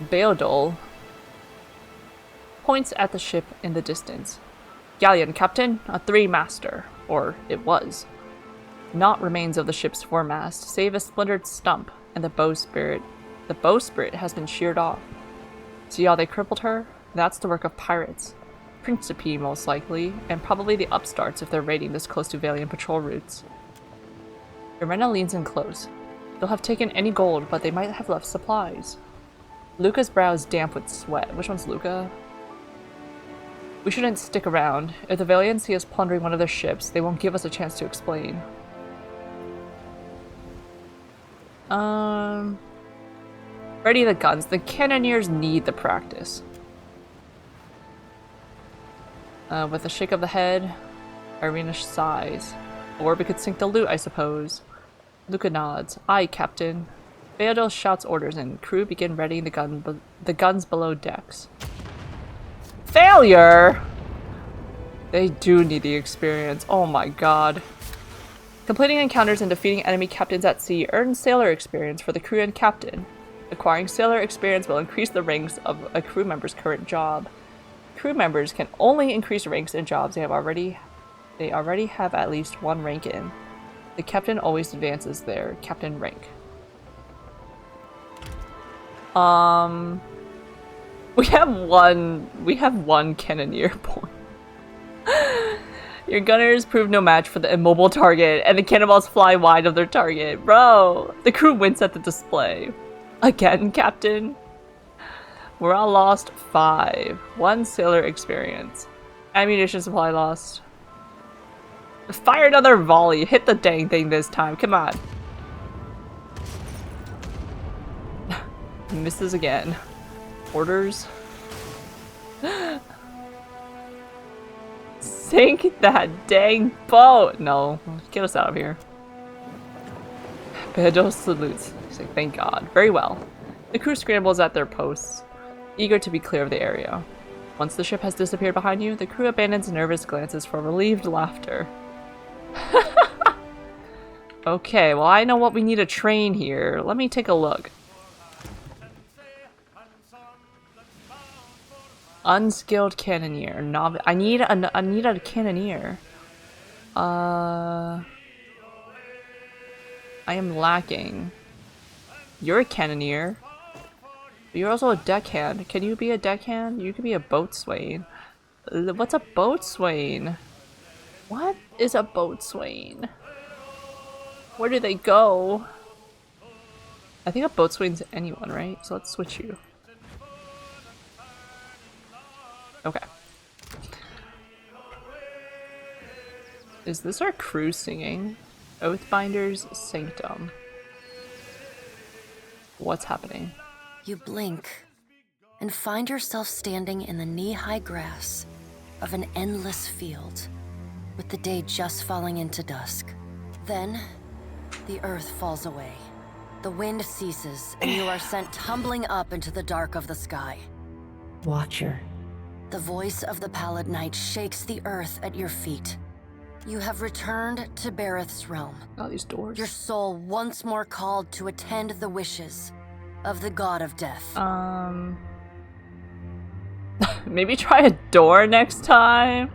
Beodol points at the ship in the distance. Galleon, Captain, a 3-master, or it was. Naught remains of the ship's foremast, save a splintered stump and the bowsprit. The bowsprit has been sheared off. See how they crippled her? That's the work of pirates. Principe, most likely, and probably the upstarts if they're raiding this close to Valiant patrol routes. Irena leans in close. They'll have taken any gold, but they might have left supplies. Luca's brow is damp with sweat. Which one's Luca? We shouldn't stick around. If the Valiant see us plundering one of their ships, they won't give us a chance to explain. Ready the guns. The cannoneers need the practice. With a shake of the head, Irina sighs. Or we could sink the loot, I suppose. Luca nods. Aye, Captain. Beodil shouts orders and crew begin readying the guns below decks. Failure! They do need the experience. Oh my god. Completing encounters and defeating enemy captains at sea earns sailor experience for the crew and captain. Acquiring sailor experience will increase the ranks of a crew member's current job. Crew members can only increase ranks in jobs they already have at least one rank in. The captain always advances their captain rank. We have one cannoneer point. Your gunners prove no match for the immobile target, and the cannonballs fly wide of their target. Bro, the crew wins at the display. Again, Captain? We're all lost 5. 1 sailor experience. Ammunition supply lost. Fire another volley. Hit the dang thing this time. Come on. Misses again. Orders. Sink that dang boat! No. Get us out of here. Pedro salutes. He's like, thank God. Very well. The crew scrambles at their posts, eager to be clear of the area. Once the ship has disappeared behind you, the crew abandons nervous glances for relieved laughter. Okay, well I know what we need to train here. Let me take a look. Unskilled cannoneer. I need a cannoneer. I am lacking. You're a cannoneer. But you're also a deckhand. Can you be a deckhand? You could be a boatswain. What's a boatswain? What is a boatswain? Where do they go? I think a boatswain's anyone, right? So let's switch you. Okay. Is this our crew singing? Oathbinder's Sanctum. What's happening? You blink and find yourself standing in the knee-high grass of an endless field, with the day just falling into dusk. Then, the earth falls away. The wind ceases, and you are sent tumbling up into the dark of the sky. Watcher. The voice of the pallid night shakes the earth at your feet. You have returned to Bareth's realm. All these doors. Your soul once more called to attend the wishes of the god of death. Maybe try a door next time?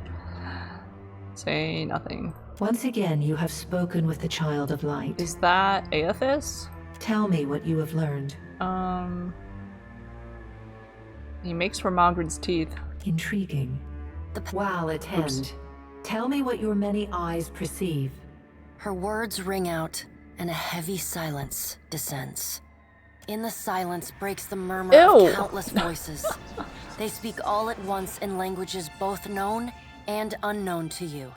Say nothing. Once again, you have spoken with the Child of Light. Is that Aethys? Tell me what you have learned. He makes for Mogren's teeth. Intriguing. While attend. Oops. Tell me what your many eyes perceive. Her words ring out, and a heavy silence descends. In the silence breaks the murmur of countless voices. They speak all at once in languages both known and unknown to you.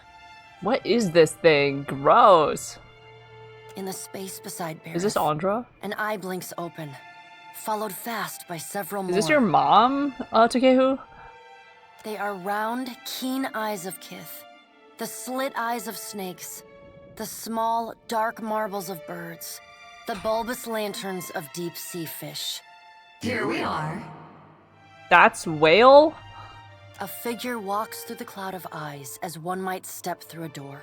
What is this thing? Gross. In the space beside Bareth, is this Andra? An eye blinks open, followed fast by several more. Is this your mom, Takehu? They are round, keen eyes of Kith, the slit eyes of snakes, the small, dark marbles of birds, the bulbous lanterns of deep-sea fish. Here we are. That's Whale? A figure walks through the cloud of eyes as one might step through a door.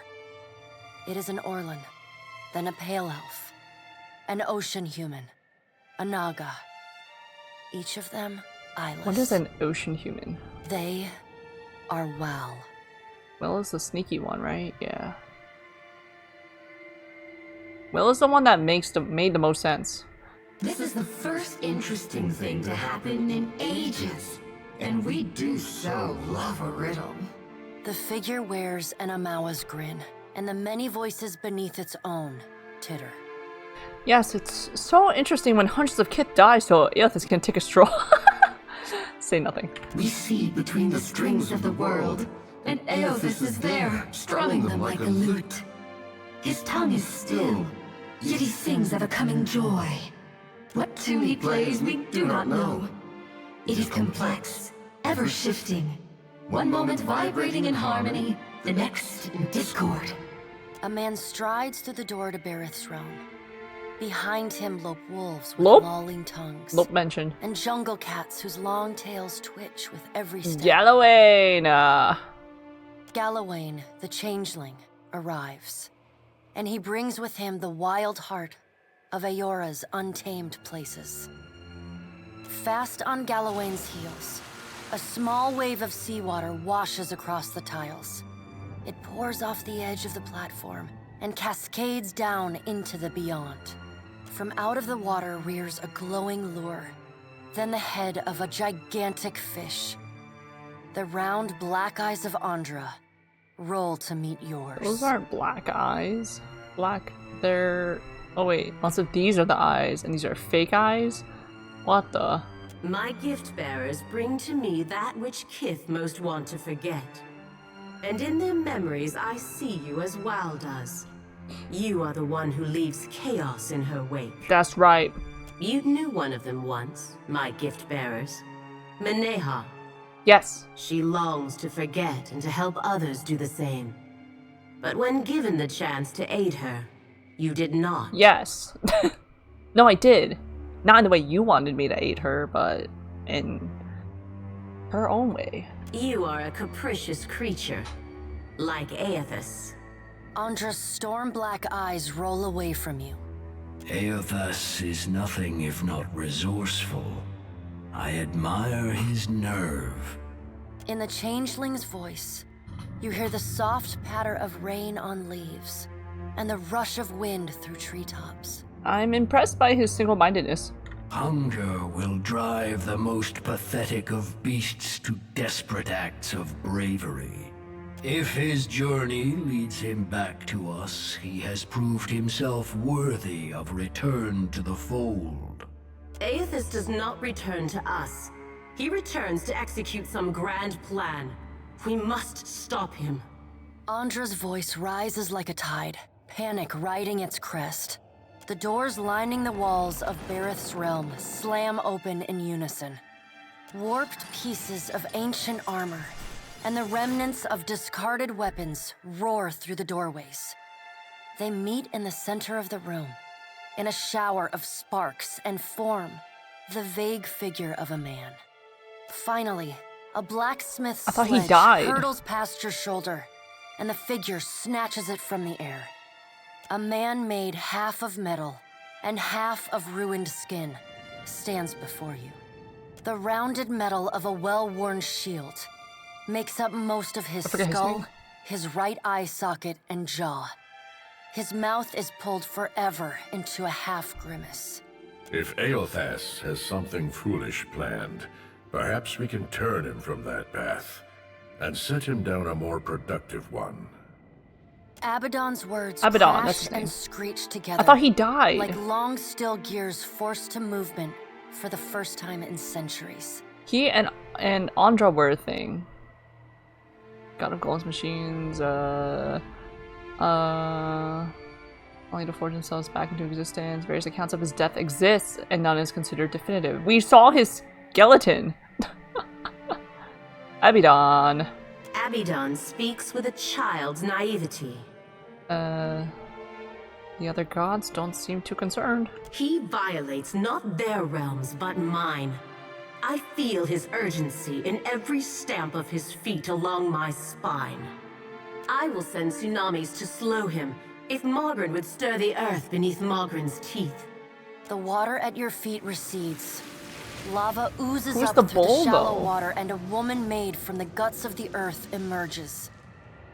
It is an Orlan, then a pale elf, an ocean human, a Naga. Each of them eyeless. What is an ocean human? They are Wal. Will is the sneaky one, right? Yeah. Will is the one that made the most sense. This is the first interesting thing to happen in ages. And we do so love a riddle. The figure wears an Amawa's grin, and the many voices beneath its own titter. Yes, it's so interesting when hundreds of Kith die so Aethys can take a stroll. Say nothing. We see between the strings of the world, and Aethys is there, strumming them like a lute. His tongue is still, yet he sings of a coming joy. What tune he plays, we do not know. It is complex, ever-shifting. One moment vibrating in harmony, the next in discord. A man strides through the door to Bareth's realm. Behind him lope wolves with Lope? lolling tongues. Lope mentioned. And jungle cats whose long tails twitch with every step. Galawain! Galawain, the changeling, arrives. And he brings with him the wild heart of Aora's untamed places. Fast on Galawain's heels, a small wave of seawater washes across the tiles. It pours off the edge of the platform and cascades down into the beyond. From out of the water rears a glowing lure, then the head of a gigantic fish. The round black eyes of Andra roll to meet yours. Those aren't black eyes. They're... Oh wait, lots of these are the eyes, and these are fake eyes? What the? My gift bearers bring to me that which Kith most want to forget. And in their memories I see you as Wal does. You are the one who leaves chaos in her wake. That's right. You knew one of them once, my gift bearers. Maneha. Yes. She longs to forget and to help others do the same. But when given the chance to aid her, you did not. Yes. No, I did. Not in the way you wanted me to aid her, but in her own way. You are a capricious creature, like Aethys. Andra's storm-black eyes roll away from you. Aethys is nothing if not resourceful. I admire his nerve. In the changeling's voice, you hear the soft patter of rain on leaves and the rush of wind through treetops. I'm impressed by his single-mindedness. Hunger will drive the most pathetic of beasts to desperate acts of bravery. If his journey leads him back to us, he has proved himself worthy of return to the fold. Aethys does not return to us. He returns to execute some grand plan. We must stop him. Andra's voice rises like a tide, panic riding its crest. The doors lining the walls of Bareth's realm slam open in unison. Warped pieces of ancient armor and the remnants of discarded weapons roar through the doorways. They meet in the center of the room, in a shower of sparks, and form the vague figure of a man. Finally, a blacksmith's I thought he sledge died. hurtles past your shoulder, and the figure snatches it from the air. A man made half of metal and half of ruined skin stands before you. The rounded metal of a well-worn shield makes up most of his skull, his right eye socket, and jaw. His mouth is pulled forever into a half grimace. If Aethys has something foolish planned, perhaps we can turn him from that path and set him down a more productive one. Abaddon's words Abaddon, that's crash his name. and screech together. I thought he died. Like long, still gears forced to movement for the first time in centuries. He and Andra were a thing. God of Gold's machines, only to forge themselves back into existence. Various accounts of his death exist, and none is considered definitive. We saw his skeleton. Abaddon. Abaddon speaks with a child's naivety. The other gods don't seem too concerned. He violates not their realms, but mine. I feel his urgency in every stamp of his feet along my spine. I will send tsunamis to slow him, if Mogren would stir the earth beneath Mogren's teeth. The water at your feet recedes. Lava oozes Who's up the through the bull, shallow though? water, and a woman made from the guts of the earth emerges.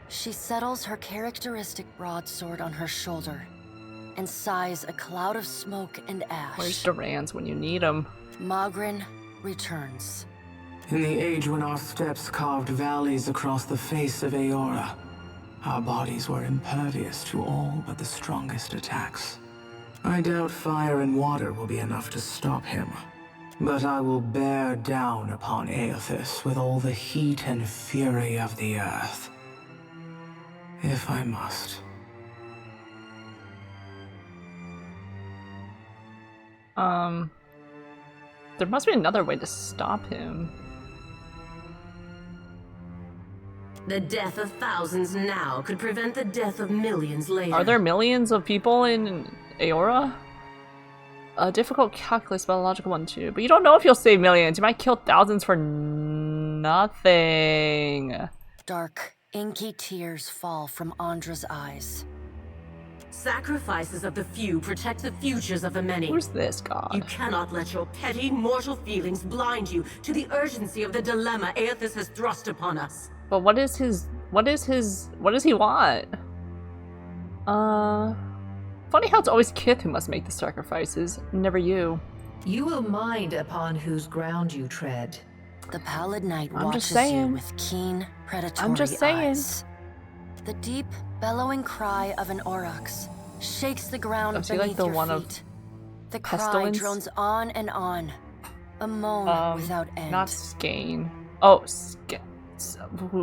She settles her characteristic broadsword on her shoulder and sighs a cloud of smoke and ash. Where's Durans when you need him? Mogren returns. In the age when our steps carved valleys across the face of Eora, our bodies were impervious to all but the strongest attacks. I doubt fire and water will be enough to stop him. But I will bear down upon Aethys with all the heat and fury of the earth. If I must. There must be another way to stop him. The death of thousands now could prevent the death of millions later. Are there millions of people in Eora? A difficult calculus, but a logical one too. But you don't know if you'll save millions. You might kill thousands for nothing. Dark, inky tears fall from Andra's eyes. Sacrifices of the few protect the futures of the many. Who's this god? You cannot let your petty mortal feelings blind you to the urgency of the dilemma Aethys has thrust upon us. But what does he want? Funny how it's always Kith who must make the sacrifices, never you. You will mind upon whose ground you tread. The pallid night I'm watches just saying. you with keen, predatory I'm just saying. eyes. The deep, bellowing cry of an aurochs shakes the ground Is he beneath like the your one feet. of The cry Pestilence? drones on and on, a moan without end. Not Skane. Oh,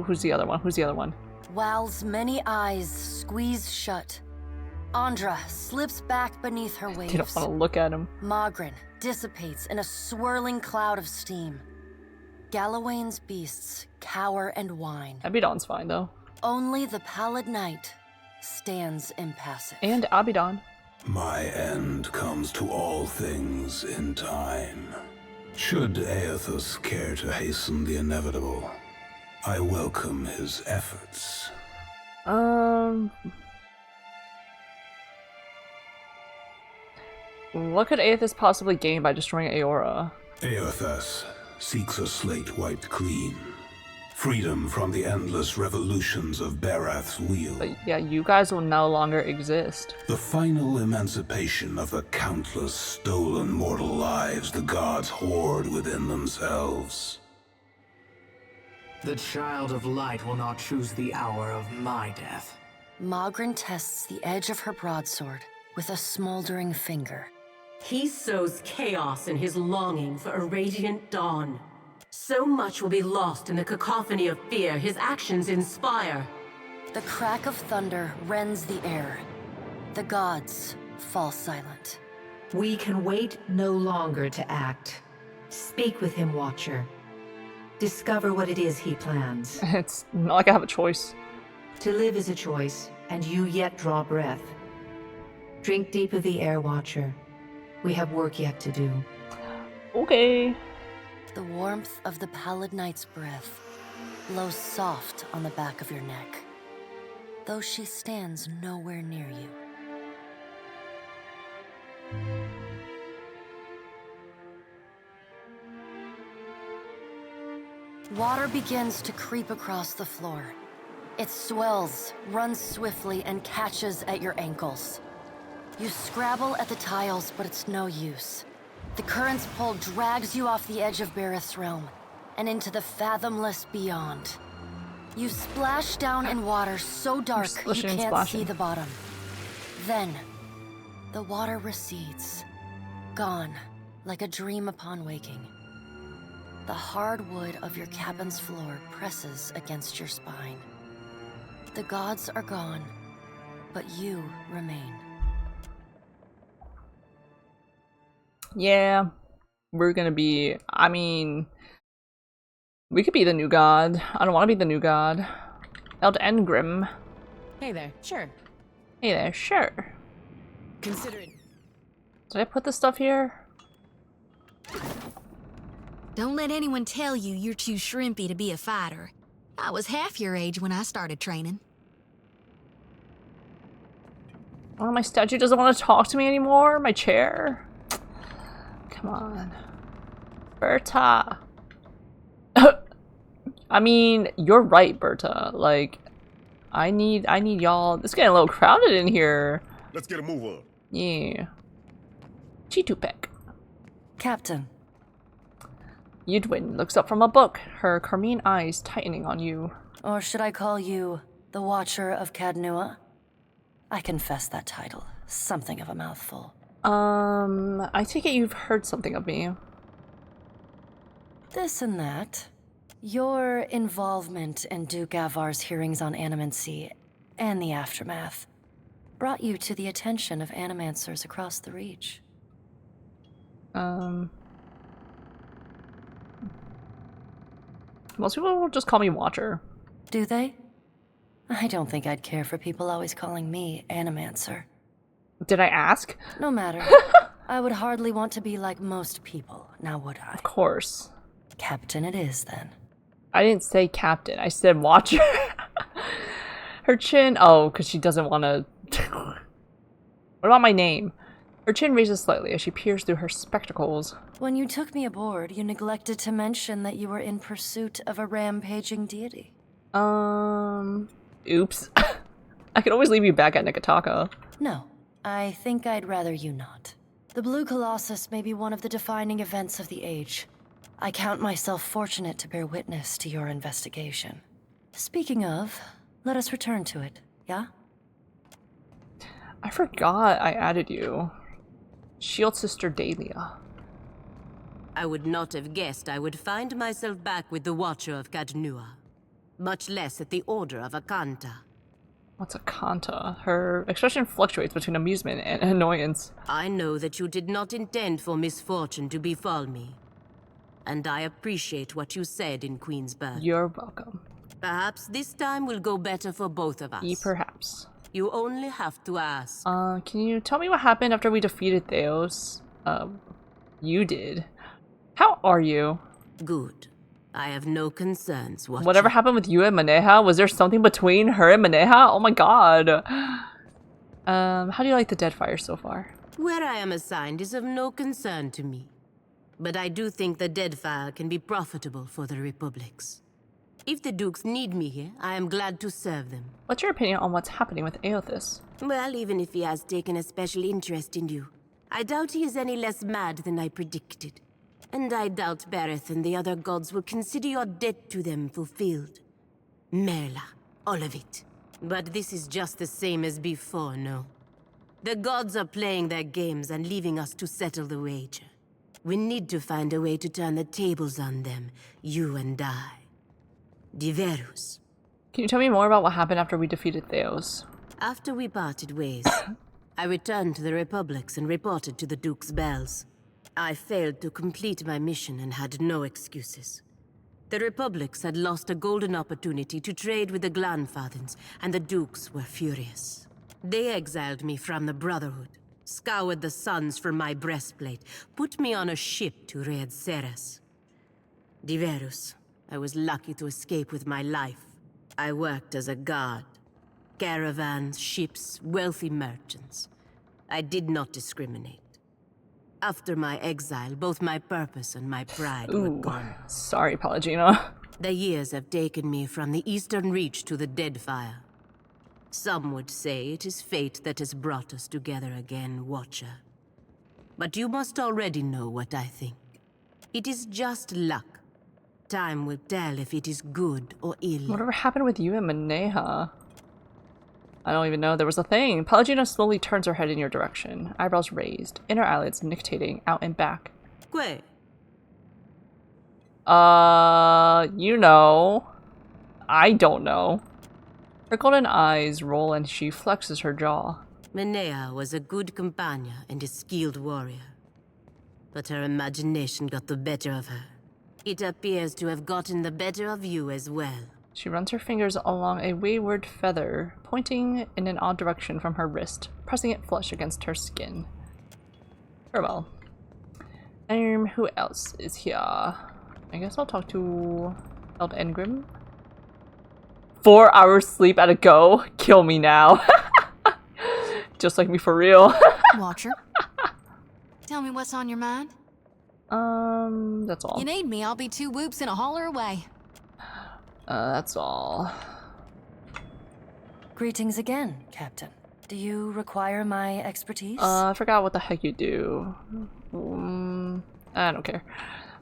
who's the other one? Who's the other one? Wal's many eyes squeeze shut. Andra slips back beneath her waves. They don't want to look at him. Mogren dissipates in a swirling cloud of steam. Galawain's beasts cower and whine. Abaddon's fine though. Only the pallid night stands impassive. And Abaddon. My end comes to all things in time. Should Aethys care to hasten the inevitable, I welcome his efforts. What could Aethys possibly gain by destroying Eora? Eothas seeks a slate wiped clean. Freedom from the endless revolutions of Barath's wheel. But yeah, you guys will no longer exist. The final emancipation of the countless stolen mortal lives the gods hoard within themselves. The Child of Light will not choose the hour of my death. Magrin tests the edge of her broadsword with a smoldering finger. He sows chaos in his longing for a radiant dawn. So much will be lost in the cacophony of fear his actions inspire. The crack of thunder rends the air. The gods fall silent. We can wait no longer to act. Speak with him, Watcher. Discover what it is he plans. It's not like I have a choice. To live is a choice, and you yet draw breath. Drink deep of the air, Watcher. We have work yet to do. Okay. The warmth of the pallid night's breath blows soft on the back of your neck, though she stands nowhere near you. Water begins to creep across the floor. It swells, runs swiftly, and catches at your ankles. You scrabble at the tiles, but it's no use. The current's pull drags you off the edge of Barath's realm and into the fathomless beyond. You splash down in water so dark you can't see the bottom. Then, the water recedes, gone like a dream upon waking. The hard wood of your cabin's floor presses against your spine. The gods are gone, but you remain. Yeah, we're gonna be, I mean, we could be the new god. I don't want to be the new god. Eld Engrim. Hey there, sure. Hey there, sure. Consider it. Did I put this stuff here? Don't let anyone tell you you're too shrimpy to be a fighter. I was half your age when I started training. Oh, my statue doesn't want to talk to me anymore? My chair? Come on. Berta. I mean, you're right, Berta. Like, I need y'all. It's getting a little crowded in here. Let's get a move on. Yeah. Chitupek. Captain. Yudwin looks up from a book, her carmine eyes tightening on you. Or should I call you the Watcher of Cadnua? I confess that title. Something of a mouthful. I take it you've heard something of me. This and that. Your involvement in Duke Avar's hearings on animancy and the aftermath brought you to the attention of animancers across the Reach. Most people will just call me Watcher. Do they? I don't think I'd care for people always calling me Animancer. Did I ask? No matter. I would hardly want to be like most people, now would I? Of course. Captain it is, then. I didn't say captain, I said Watcher. Her chin... Oh, because she doesn't want to... What about my name? Her chin raises slightly as she peers through her spectacles. When you took me aboard, you neglected to mention that you were in pursuit of a rampaging deity. Oops. I could always leave you back at Neketaka. No, I think I'd rather you not. The Blue Colossus may be one of the defining events of the age. I count myself fortunate to bear witness to your investigation. Speaking of, let us return to it, yeah? I forgot I added you. Shield Sister Dahlia. I would not have guessed I would find myself back with the Watcher of Cadnua. Much less at the Order of Akanta. What's Akanta? Her expression fluctuates between amusement and annoyance. I know that you did not intend for misfortune to befall me. And I appreciate what you said in Queensburg. You're welcome. Perhaps this time will go better for both of us. Perhaps. You only have to ask. Can you tell me what happened after we defeated Theos? You did. How are you? Good. I have no concerns. Whatever happened with you and Maneha? Was there something between her and Maneha? Oh my god. How do you like the Deadfire so far? Where I am assigned is of no concern to me. But I do think the Deadfire can be profitable for the Republics. If the Dukes need me here, I am glad to serve them. What's your opinion on what's happening with Aothis? Well, even if he has taken a special interest in you, I doubt he is any less mad than I predicted. And I doubt Bareth and the other gods will consider your debt to them fulfilled. Merla, all of it. But this is just the same as before, no? The gods are playing their games and leaving us to settle the wager. We need to find a way to turn the tables on them, you and I. Diverus. Can you tell me more about what happened after we defeated Theos? After we parted ways, I returned to the Republics and reported to the Duke's bells. I failed to complete my mission and had no excuses. The Republics had lost a golden opportunity to trade with the Glanfathens, and the Dukes were furious. They exiled me from the Brotherhood, scoured the suns from my breastplate, put me on a ship to raid Ceres. Diverus, I was lucky to escape with my life. I worked as a guard. Caravans, ships, wealthy merchants. I did not discriminate. After my exile, both my purpose and my pride were gone. Sorry, Pallegina. The years have taken me from the Eastern Reach to the Deadfire. Some would say it is fate that has brought us together again, Watcher. But you must already know what I think. It is just luck. Time will tell if it is good or ill. Whatever happened with you and Maneha? I don't even know there was a thing. Pallegina slowly turns her head in your direction, eyebrows raised, inner eyelids nictating out and back. Que? You know. I don't know. Her golden eyes roll and she flexes her jaw. Menea was a good companion and a skilled warrior. But her imagination got the better of her. It appears to have gotten the better of you as well. She runs her fingers along a wayward feather, pointing in an odd direction from her wrist, pressing it flush against her skin. Farewell. Who else is here? I guess I'll talk to Eld Engrim. 4 hours sleep at a go? Kill me now. Just like me for real. Watcher. Tell me what's on your mind. That's all. You need me, I'll be 2 whoops and a holler away. That's all. Greetings again, Captain. Do you require my expertise? I forgot what the heck you do. I don't care.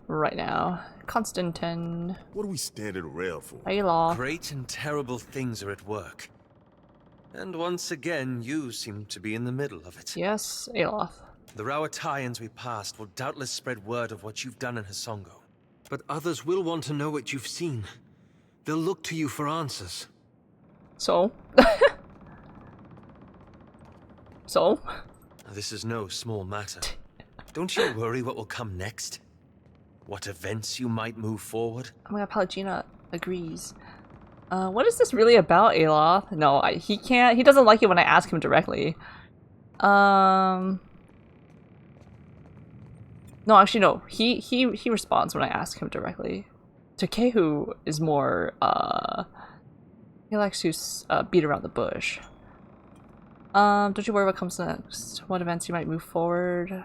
Right now. Constantin. What are we standing around for? Ayla. Great and terrible things are at work. And once again, you seem to be in the middle of it. Yes, Aloth. The Rawatayans we passed will doubtless spread word of what you've done in Hasongo. But others will want to know what you've seen. They'll look to you for answers. So? So? This is no small matter. Don't you worry what will come next? What events you might move forward? Oh my god, Pallegina agrees. What is this really about, Aloth? No, he can't. He doesn't like it when I ask him directly. No, actually, no. He responds when I ask him directly. Takehu is more, he likes to beat around the bush. Don't you worry what comes next. What events you might move forward.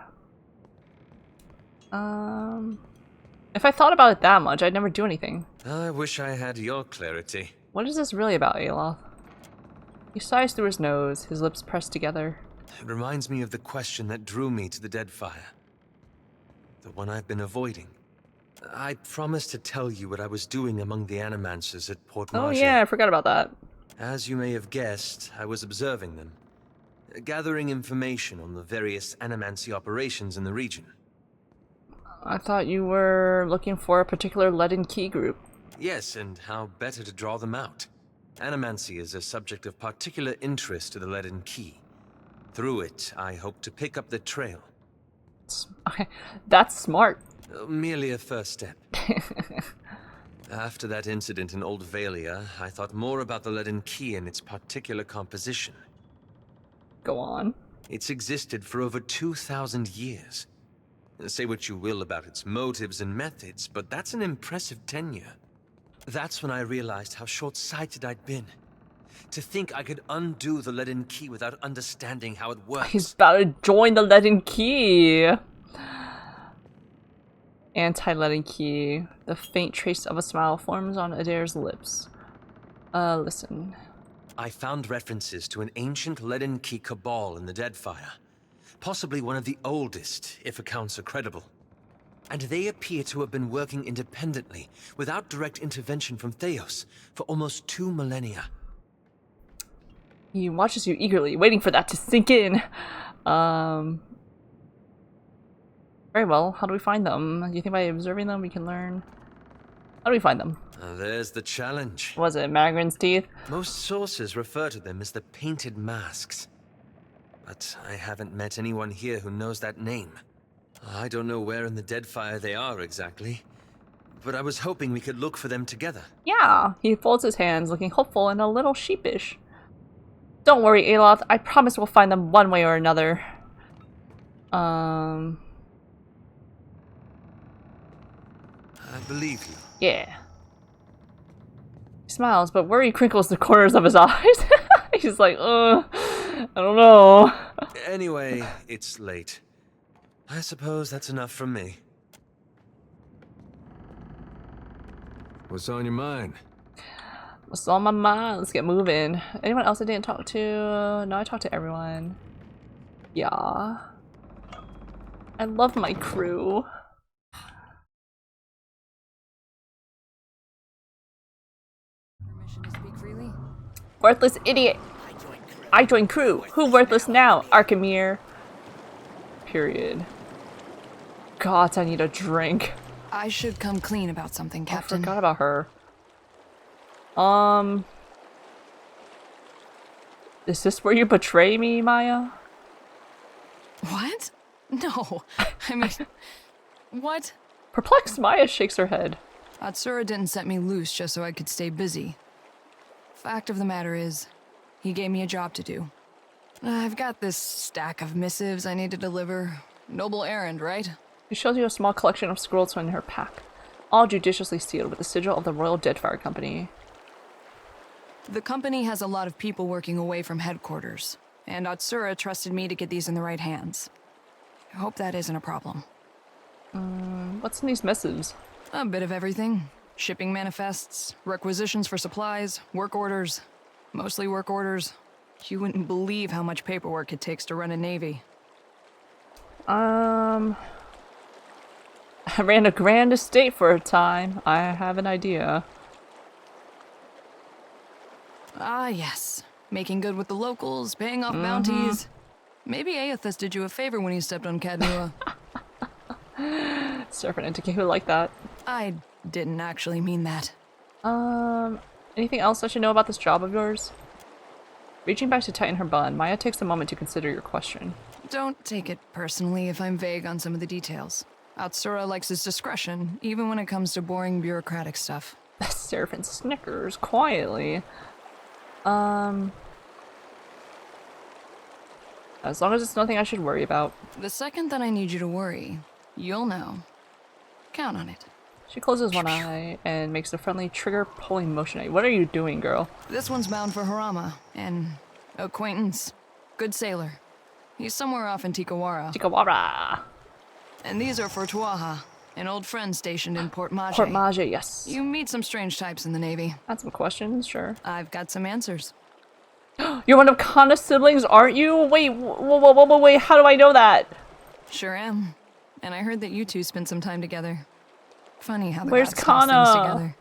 If I thought about it that much, I'd never do anything. I wish I had your clarity. What is this really about, Aloth? He sighs through his nose, his lips pressed together. It reminds me of the question that drew me to the Deadfire. The one I've been avoiding. I promised to tell you what I was doing among the Animancers at Port Marche. Oh yeah, I forgot about that. As you may have guessed, I was observing them. Gathering information on the various Animancy operations in the region. I thought you were looking for a particular leaden key group. Yes, and how better to draw them out. Animancy is a subject of particular interest to the Leaden Key. Through it, I hope to pick up the trail. Okay, that's smart. Merely a first step. After that incident in Old Valia, I thought more about the Leaden Key and its particular composition. Go on. It's existed for over 2,000 years. Say what you will about its motives and methods, but that's an impressive tenure. That's when I realized how short-sighted I'd been. To think I could undo the Leaden Key without understanding how it works. He's about to join the Leaden Key. Anti-letting key. The faint trace of a smile forms on Adair's lips. Listen. I found references to an ancient leaden key cabal in the Deadfire. Possibly one of the oldest, if accounts are credible. And they appear to have been working independently, without direct intervention from Theos, for almost 2 millennia. He watches you eagerly, waiting for that to sink in. Very well. How do we find them? Do you think by observing them we can learn? How do we find them? There's the challenge. Was it Magrin's teeth? Most sources refer to them as the Painted Masks. But I haven't met anyone here who knows that name. I don't know where in the Deadfire they are exactly, but I was hoping we could look for them together. Yeah. He folds his hands, looking hopeful and a little sheepish. Don't worry, Aloth. I promise we'll find them one way or another. I believe you. Yeah. He smiles, but worry crinkles the corners of his eyes. He's like, I don't know. Anyway, it's late. I suppose that's enough from me. What's on your mind? What's on my mind? Let's get moving. Anyone else I didn't talk to? No, I talked to everyone. Yeah. I love my crew. Permission to speak freely? Worthless idiot. I join crew. Who worthless now? Arkhamir. Period. God, I need a drink. I should come clean about something, Captain. I forgot about her. Is this where you betray me, Maya? What? No. I mean, what? Perplexed, Maya shakes her head. Atsura didn't set me loose just so I could stay busy. Fact of the matter is, he gave me a job to do. I've got this stack of missives I need to deliver. Noble errand, right? She shows you a small collection of scrolls in her pack, all judiciously sealed with the sigil of the Royal Deadfire Company. The company has a lot of people working away from headquarters, and Atsura trusted me to get these in the right hands. I hope that isn't a problem. What's in these missives? A bit of everything. Shipping manifests, requisitions for supplies, work orders. Mostly work orders. You wouldn't believe how much paperwork it takes to run a navy. I ran a grand estate for a time. I have an idea. Ah, yes. Making good with the locals, paying off bounties. Maybe Aethys did you a favor when he stepped on Cadnua. Serpent entity who like that. I didn't actually mean that. Anything else I should know about this job of yours? Reaching back to tighten her bun, Maya takes a moment to consider your question. Don't take it personally if I'm vague on some of the details. Atsura likes his discretion, even when it comes to boring bureaucratic stuff. Seraphin snickers quietly. As long as it's nothing I should worry about. The second that I need you to worry, you'll know. Count on it. She closes one eye and makes a friendly trigger-pulling motion at you. What are you doing, girl? This one's bound for Harama, an acquaintance. Good sailor. He's somewhere off in Tikawara. Tikawara! And these are for Tuaha, an old friend stationed in Port Maje. Port Maje, yes. You meet some strange types in the Navy. Had some questions, sure. I've got some answers. You're one of Kana's siblings, aren't you? Wait, wait, how do I know that? Sure am. And I heard that you two spent some time together. Funny how the Where's gods toss things Kana? together.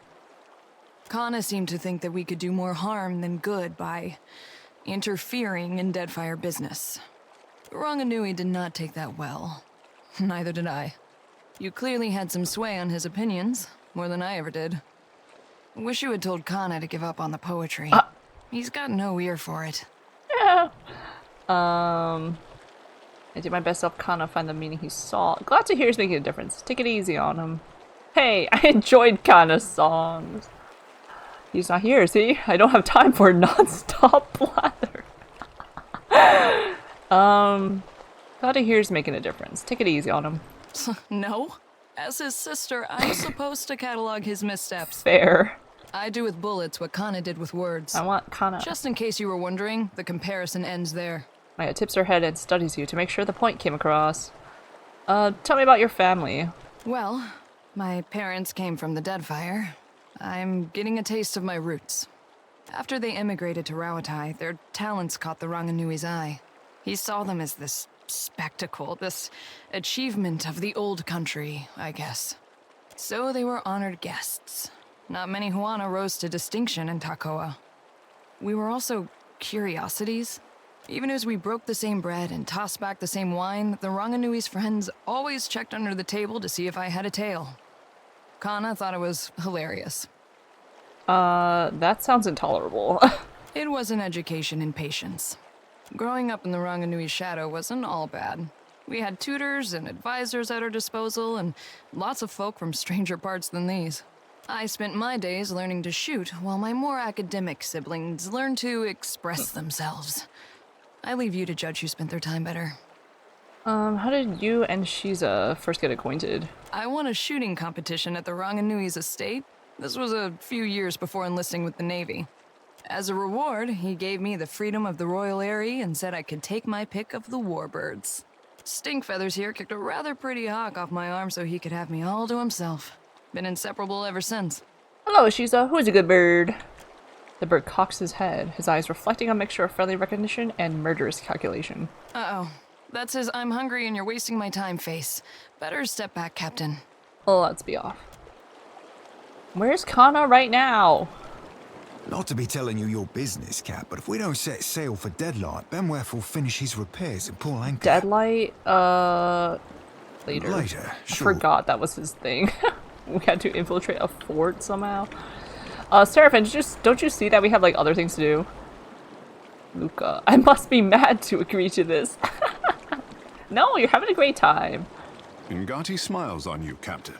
Kana seemed to think that we could do more harm than good by interfering in Deadfire business. Ranganui did not take that well. Neither did I. You clearly had some sway on his opinions, more than I ever did. Wish you had told Kana to give up on the poetry. He's got no ear for it. Yeah. I did my best to help Kana find the meaning he saw. Glad to hear he's making a difference. Take it easy on him. Hey, I enjoyed Kana's songs. He's not here, see? I don't have time for non-stop blather. Glad to hear he's making a difference. Take it easy on him. No. As his sister, I'm supposed to catalog his missteps. Fair. I do with bullets what Kana did with words. I want Kana. Just in case you were wondering, the comparison ends there. Maya tips her head and studies you to make sure the point came across. Tell me about your family. Well, My parents came from the Deadfire. I'm getting a taste of my roots. After they immigrated to Rawatai, their talents caught the Ranganui's eye. He saw them as this spectacle, this achievement of the old country, I guess. So they were honored guests. Not many Huana rose to distinction in Takoa. We were also curiosities. Even as we broke the same bread and tossed back the same wine, the Ranganui's friends always checked under the table to see if I had a tail. Kana thought it was hilarious. That sounds intolerable. It was an education in patience. Growing up in the Ranganui's shadow wasn't all bad. We had tutors and advisors at our disposal, and lots of folk from stranger parts than these. I spent my days learning to shoot, while my more academic siblings learned to express themselves. I leave you to judge who spent their time better. How did you and Shiza first get acquainted? I won a shooting competition at the Ranganui's estate. This was a few years before enlisting with the Navy. As a reward, he gave me the freedom of the Royal Eyrie and said I could take my pick of the warbirds. Stinkfeathers here kicked a rather pretty hawk off my arm so he could have me all to himself. Been inseparable ever since. Hello, Shiza. Who's a good bird? The bird cocks his head, his eyes reflecting a mixture of friendly recognition and murderous calculation. Uh-oh. That's his "I'm hungry and you're wasting my time" face. Better step back, Captain. Let's be off. Where's Kana right now? Not to be telling you your business, Cap, but if we don't set sail for Deadlight, Benworth will finish his repairs and pull anchor. Deadlight, later. Later, sure. I forgot that was his thing. We had to infiltrate a fort somehow. Seraphim, don't you see that we have, like, other things to do? Luca, I must be mad to agree to this. No, you're having a great time. Ngati smiles on you, Captain.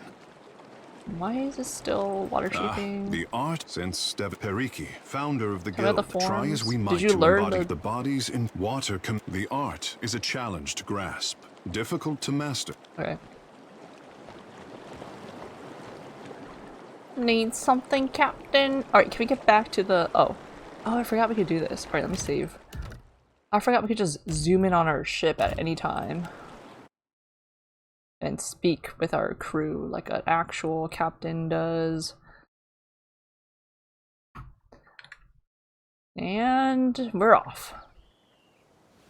Why is this still water chafing? The art, since Periki, founder of the guild, the try as we might Did you to learn embody the bodies in water. The art is a challenge to grasp, difficult to master. Okay. Need something, Captain? Alright, can we get back to the... Oh, I forgot we could do this. Alright, let me save. I forgot we could just zoom in on our ship at any time. And speak with our crew like an actual captain does. And we're off.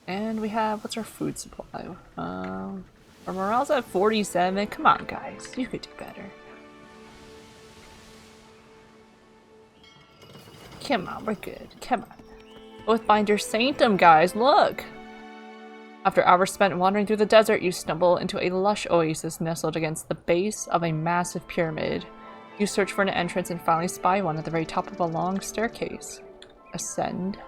And we have... What's our food supply? Our morale's at 47. Come on, guys. You could do better. Come on, we're good. Come on. Oathbinder Sanctum, guys, look! After hours spent wandering through the desert, you stumble into a lush oasis nestled against the base of a massive pyramid. You search for an entrance and finally spy one at the very top of a long staircase. Ascend.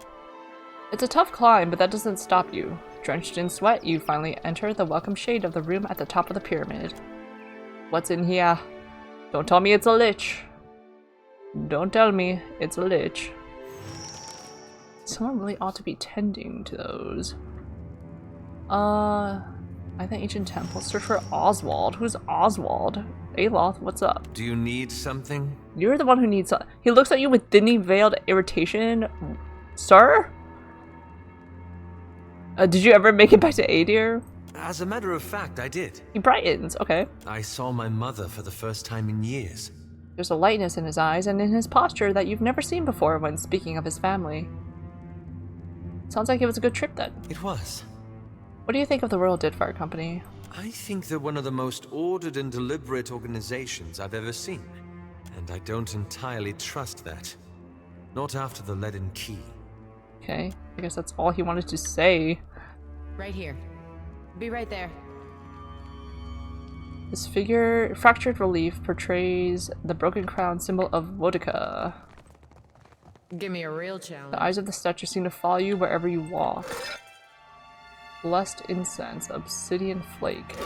It's a tough climb, but that doesn't stop you. Drenched in sweat, you finally enter the welcome shade of the room at the top of the pyramid. What's in here? Don't tell me it's a lich. Don't tell me it's a lich. Someone really ought to be tending to those. I think ancient temple. Search for Oswald. Who's Oswald? Aloth, what's up? Do you need something? You're the one who needs something. He looks at you with thinly veiled irritation. Sir? Did you ever make it back to Adir? As a matter of fact, I did. He brightens, okay. I saw my mother for the first time in years. There's a lightness in his eyes and in his posture that you've never seen before when speaking of his family. Sounds like it was a good trip then. It was. What do you think of the Royal Deadfire Company? I think they're one of the most ordered and deliberate organizations I've ever seen. And I don't entirely trust that. Not after the leaden key. Okay, I guess that's all he wanted to say. Right here. Be right there. This figure, fractured relief, portrays the broken crown symbol of Vodka. Give me a real challenge. The eyes of the statue seem to follow you wherever you walk. Blessed incense, obsidian flake.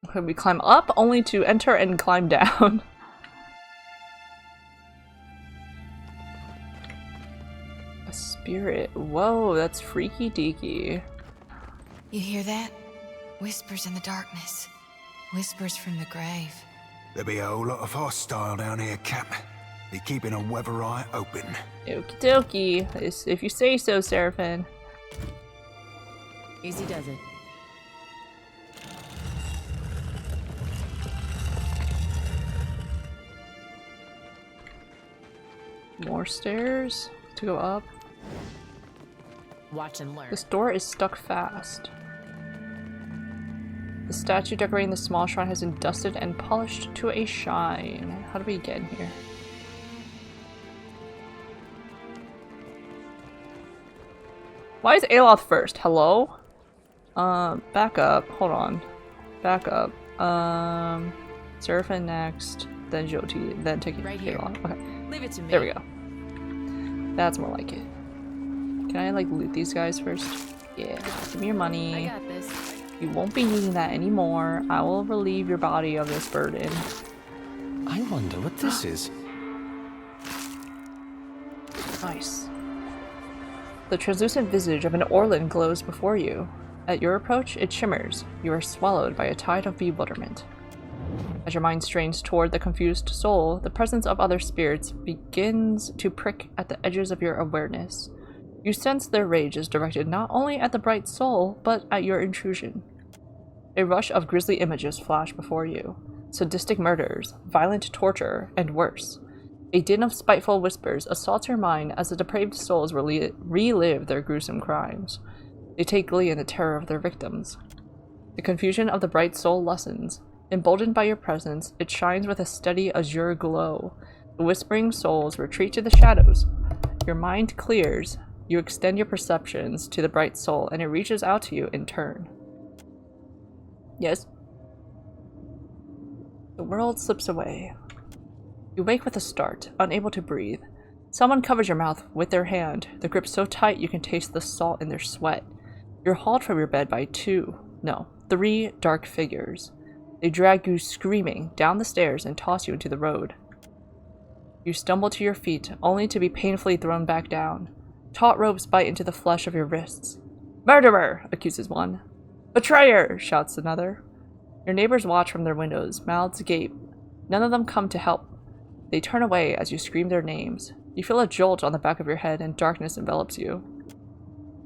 Okay, we climb up only to enter and climb down. A spirit. Whoa, that's freaky deaky. You hear that? Whispers in the darkness. Whispers from the grave. There'll be a whole lot of hostile down here, Cap. Be keeping a weather eye open. Okie dokie. If you say so, Seraphim. Easy does it. More stairs to go up. Watch and learn. This door is stuck fast. The statue decorating the small shrine has been dusted and polished to a shine. How do we get in here? Why is Aloth first? Hello? Back up. Hold on. Back up. Seraphin next, then Jyoti, then taking right here. Aloth. Okay. Leave it to me. There we go. That's more like it. Can I like loot these guys first? Yeah. Give me your money. I got this. You won't be needing that anymore. I will relieve your body of this burden. I wonder what this is. Nice. The translucent visage of an Orlan glows before you. At your approach, it shimmers. You are swallowed by a tide of bewilderment. As your mind strains toward the confused soul, the presence of other spirits begins to prick at the edges of your awareness. You sense their rage is directed not only at the bright soul, but at your intrusion. A rush of grisly images flash before you. Sadistic murders, violent torture, and worse. A din of spiteful whispers assaults your mind as the depraved souls relive their gruesome crimes. They take glee in the terror of their victims. The confusion of the bright soul lessens. Emboldened by your presence, it shines with a steady azure glow. The whispering souls retreat to the shadows. Your mind clears. You extend your perceptions to the bright soul, and it reaches out to you in turn. Yes? The world slips away. You wake with a start, unable to breathe. Someone covers your mouth with their hand, the grip so tight you can taste the salt in their sweat. You're hauled from your bed by three dark figures. They drag you screaming down the stairs and toss you into the road. You stumble to your feet, only to be painfully thrown back down. Taut ropes bite into the flesh of your wrists. "Murderer!" accuses one. "Betrayer!" shouts another. Your neighbors watch from their windows, mouths agape. None of them come to help. They turn away as you scream their names. You feel a jolt on the back of your head and darkness envelops you.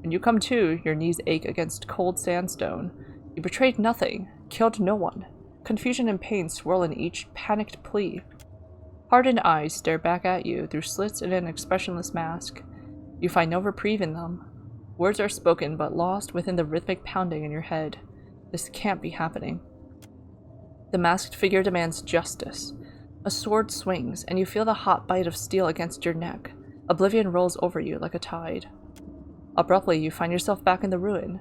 When you come to, your knees ache against cold sandstone. You betrayed nothing, killed no one. Confusion and pain swirl in each panicked plea. Hardened eyes stare back at you through slits in an expressionless mask. You find no reprieve in them. Words are spoken but lost within the rhythmic pounding in your head. This can't be happening. The masked figure demands justice. A sword swings, and you feel the hot bite of steel against your neck. Oblivion rolls over you like a tide. Abruptly, you find yourself back in the ruin.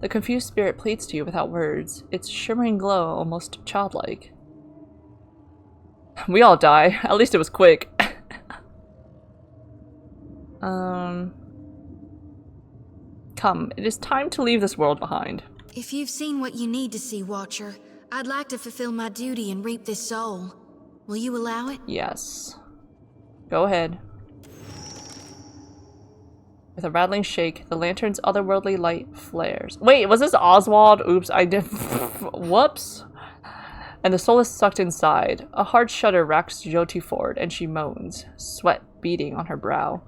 The confused spirit pleads to you without words, its shimmering glow almost childlike. We all die. At least it was quick. Come, it is time to leave this world behind. If you've seen what you need to see, Watcher, I'd like to fulfill my duty and reap this soul. Will you allow it? Yes. Go ahead. With a rattling shake, the lantern's otherworldly light flares. Wait, was this Oswald? Oops, I did. Whoops. And the soul is sucked inside. A hard shudder racks Jyoti forward, and she moans, sweat beading on her brow.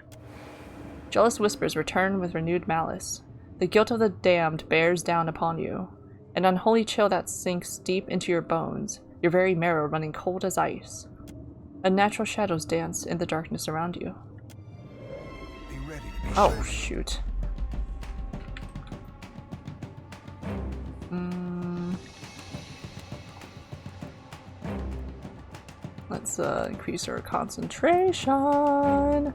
Jealous whispers return with renewed malice. The guilt of the damned bears down upon you. An unholy chill that sinks deep into your bones, your very marrow running cold as ice. Unnatural shadows dance in the darkness around you. Oh, shoot. Let's increase our concentration.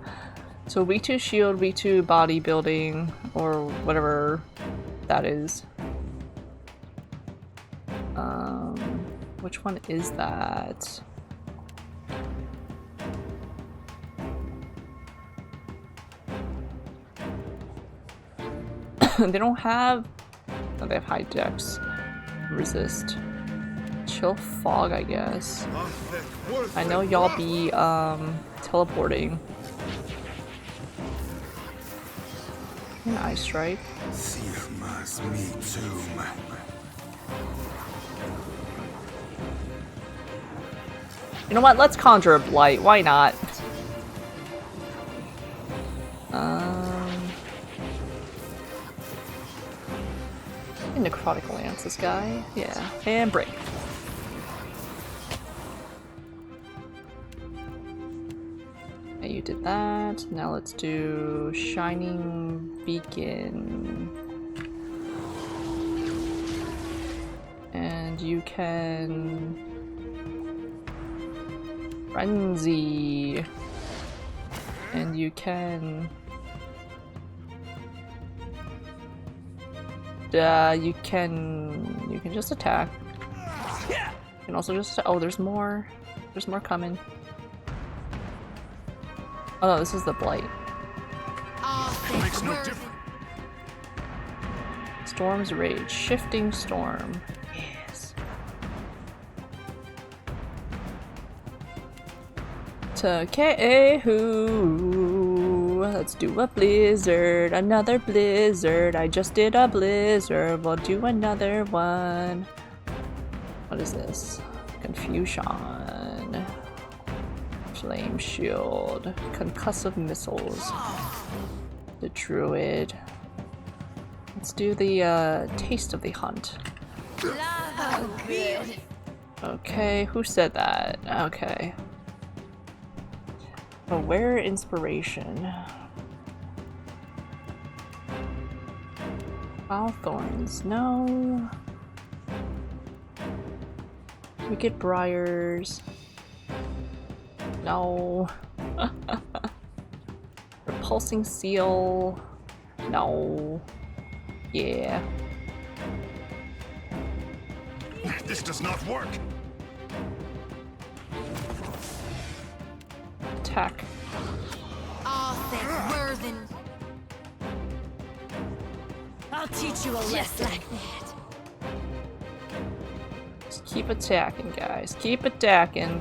So weak to shield, weak to bodybuilding, or whatever that is. Which one is that? They don't have... Oh, they have high dex. Resist. Chill fog, I guess. I know y'all be teleporting. An ice strike. You know what? Let's conjure a blight. Why not? Necrotic Lance, this guy. Yeah. And break. you did that. Now let's do Shining Beacon. And you can... Frenzy. And you can... you can just attack. You can also just... Oh, there's more. There's more coming. Oh no, this is the Blight. Makes no difference. Storm's Rage. Shifting Storm. Yes. Takehu. Let's do a blizzard. Another blizzard. I just did a blizzard. We'll do another one. What is this? Confusion. Flame Shield. Concussive Missiles. The Druid. Let's do the Taste of the Hunt. Oh, good. Okay, who said that? Okay. Aware Inspiration. Foul Thorns, no. Wicked Briars. No. Repulsing Seal. No. Yeah. This does not work. Attack. Oh, thank Worthen. I'll teach you a lesson. Like that. Just keep attacking, guys. Keep attacking.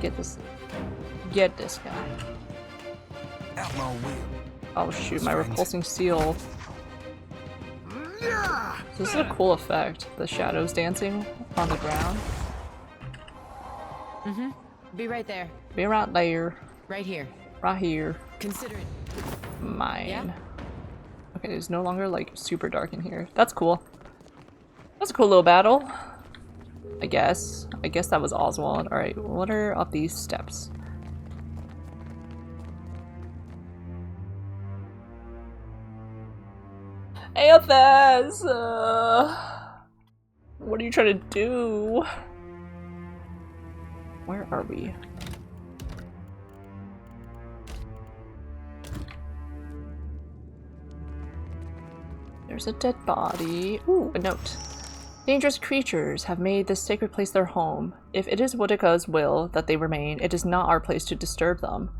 Get this guy. Out my way. Oh shoot, my repulsing seal. This is a cool effect. The shadows dancing on the ground. Mm-hmm. Be right there. Be right there. Right here. Right here. Consider it. Mine. Yeah? Okay, it's no longer like super dark in here. That's cool. That's a cool little battle. I guess. I guess that was Oswald. Alright, what are up these steps? Aothas! What are you trying to do? Where are we? There's a dead body. Ooh, a note. Dangerous creatures have made this sacred place their home. If it is Woodika's will that they remain, it is not our place to disturb them.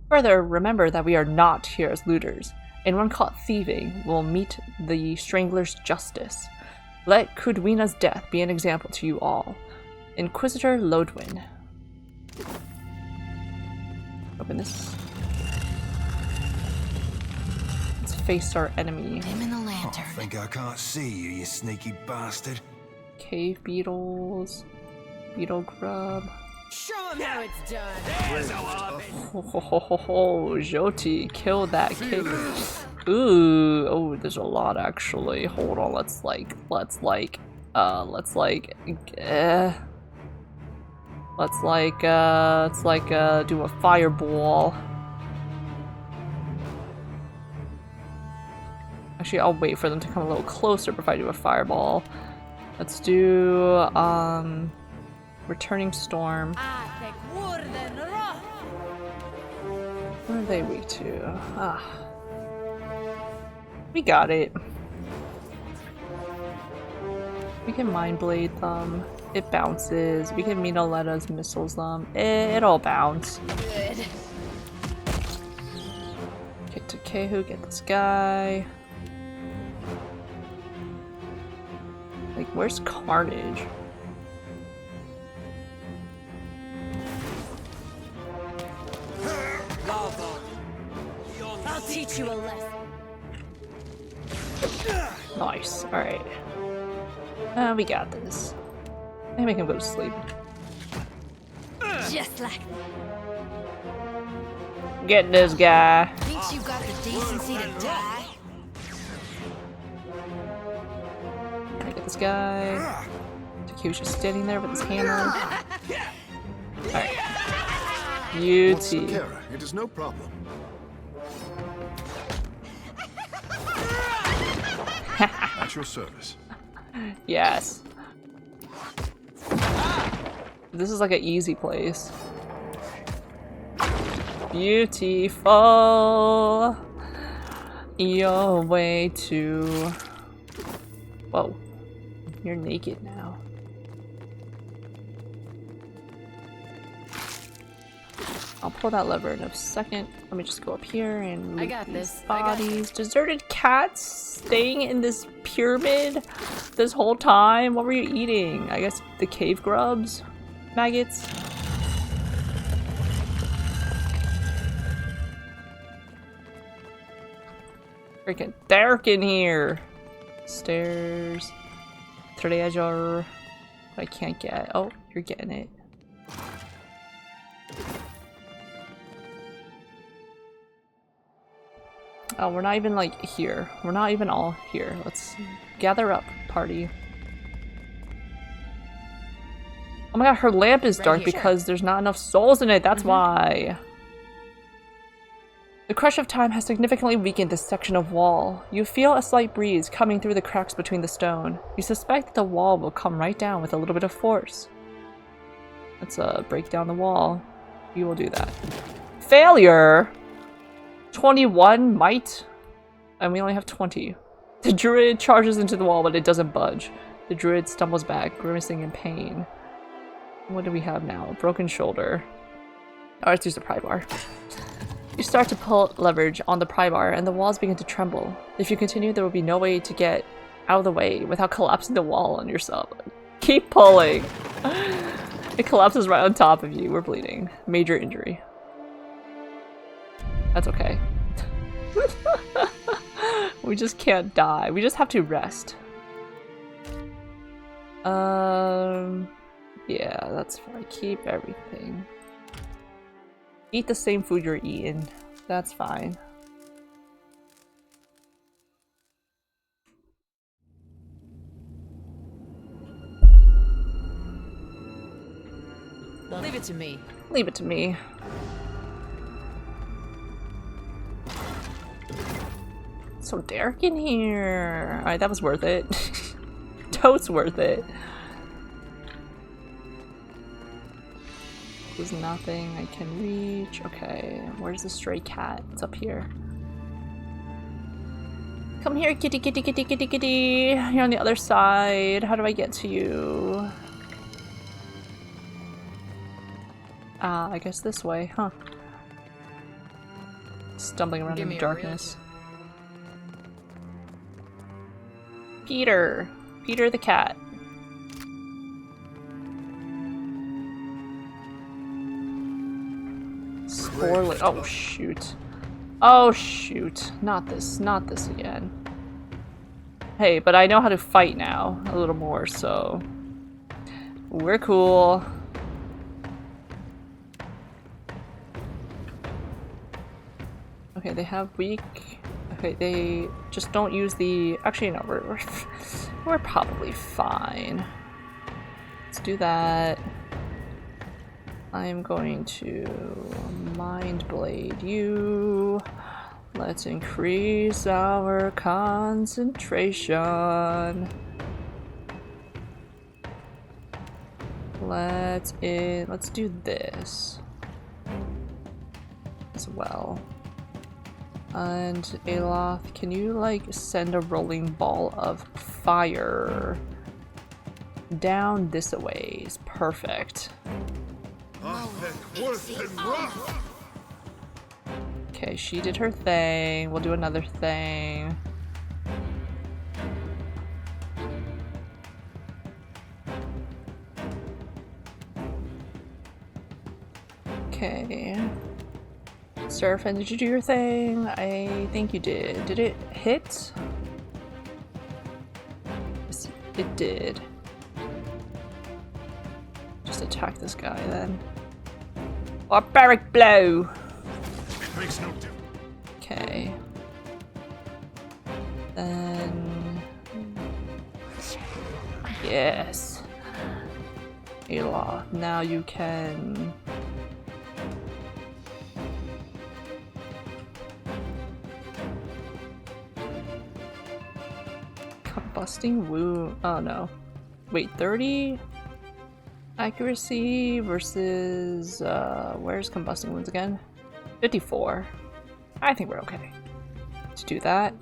Further, remember that we are not here as looters. Anyone caught thieving will meet the Strangler's justice. Let Kudwina's death be an example to you all. Inquisitor Lodwin. Open this. Let's face our enemy. Him in the lantern. I think I can't see you, you sneaky bastard. Cave beetles. Beetle grub. Show him how it's done. Oh, Joti, kill that cave. Ooh, oh, there's a lot actually. Hold on, let's do a fireball. Actually, I'll wait for them to come a little closer before I do a fireball. Let's do, Returning Storm. What are they weak to? Ah. We got it. We can Mind Blade them. It bounces. We can Minoleta's missiles them. It'll bounce. Good. Get to Kehu, get this guy. Like, where's Carnage? I'll teach you a lesson. Nice. Alright. We got this. I make him go to sleep. Just like that. Get this guy. Thinks you got the decency to die? Can I get this guy? Taku's just standing there with his hammer. Alright. Lord Sakara, it is no problem. At your service. Yes. This is like an easy place. Beautiful. Your way to... Whoa. You're naked now. I'll pull that lever in a second. Let me just go up here and loot these bodies. Deserted cats staying in this pyramid this whole time? What were you eating? I guess the cave grubs? Maggots? Freaking dark in here! Stairs. Treasure. I can't get. Oh, you're getting it. Oh, we're not even like here. We're not even all here. Let's gather up, party. Oh my god, her lamp is dark because there's not enough souls in it. That's why. The crush of time has significantly weakened this section of wall. You feel a slight breeze coming through the cracks between the stone. You suspect that the wall will come right down with a little bit of force. Let's break down the wall. You will do that. Failure! 21 might? And we only have 20. The druid charges into the wall, but it doesn't budge. The druid stumbles back, grimacing in pain. What do we have now? A broken shoulder. Oh, let's use the pry bar. You start to pull leverage on the pry bar, and the walls begin to tremble. If you continue, there will be no way to get out of the way without collapsing the wall on yourself. Keep pulling! It collapses right on top of you. We're bleeding. Major injury. That's okay. We just can't die. We just have to rest. Yeah, that's fine. Keep everything. Eat the same food you're eating. That's fine. Leave it to me. Leave it to me. So dark in here. Alright, that was worth it. Totes worth it. There's nothing I can reach. Okay, where's the stray cat? It's up here. Come here, kitty, kitty, kitty, kitty, kitty. You're on the other side. How do I get to you? Ah, I guess this way, huh? Stumbling around in the darkness. Peter! Peter the cat. Spoiler. Oh shoot. Oh shoot. Not this again. Hey, but I know how to fight now a little more, so we're cool. Okay, they have weak. Okay, they just don't use the. Actually, no, we're probably fine. Let's do that. I am going to Mind Blade you. Let's increase our concentration. Let's do this as well. And Aloth, can you like send a rolling ball of fire down this a ways? Perfect. Okay, she did her thing. We'll do another thing. Okay. Seraphin, did you do your thing? I think you did. Did it hit? Yes, it did. Just attack this guy then. Barbaric blow! Makes no difference. Okay. Then... Yes. Aloth, now you can... Combusting wound. Oh no. Wait, 30 accuracy versus where's combusting wounds again? 54. I think we're okay to do that.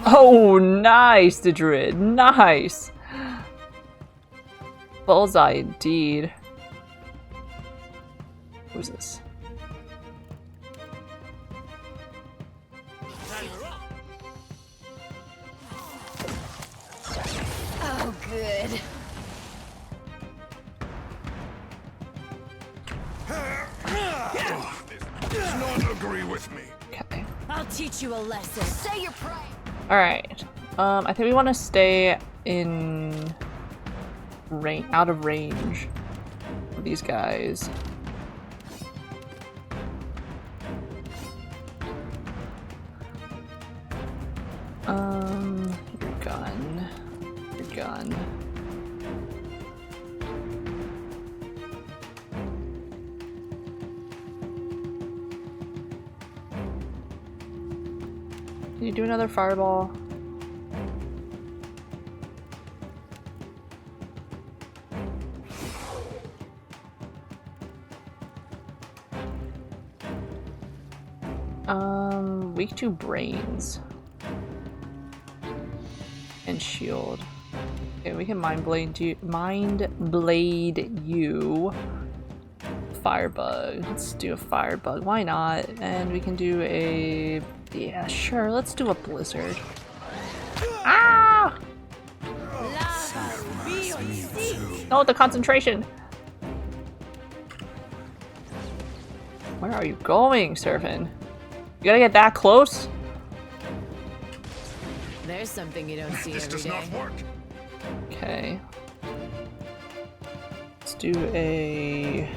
Oh, nice, the Druid. Nice. Bullseye, indeed. Who's this? Oh, good. Does not agree with me. Okay. I'll teach you a lesson. Say your prayer. Alright. I think we want to stay in out of range of these guys. Your gun. Your gun. Can you do another fireball? Weak to brains. And shield. Okay, we can mind blade you. Firebug. Let's do a firebug. Why not? And we can do a. Yeah, sure. Let's do a blizzard. Ah! No, the concentration. Where are you going, Serpent? You gotta get that close? There's something you don't see every day. Okay. Let's do a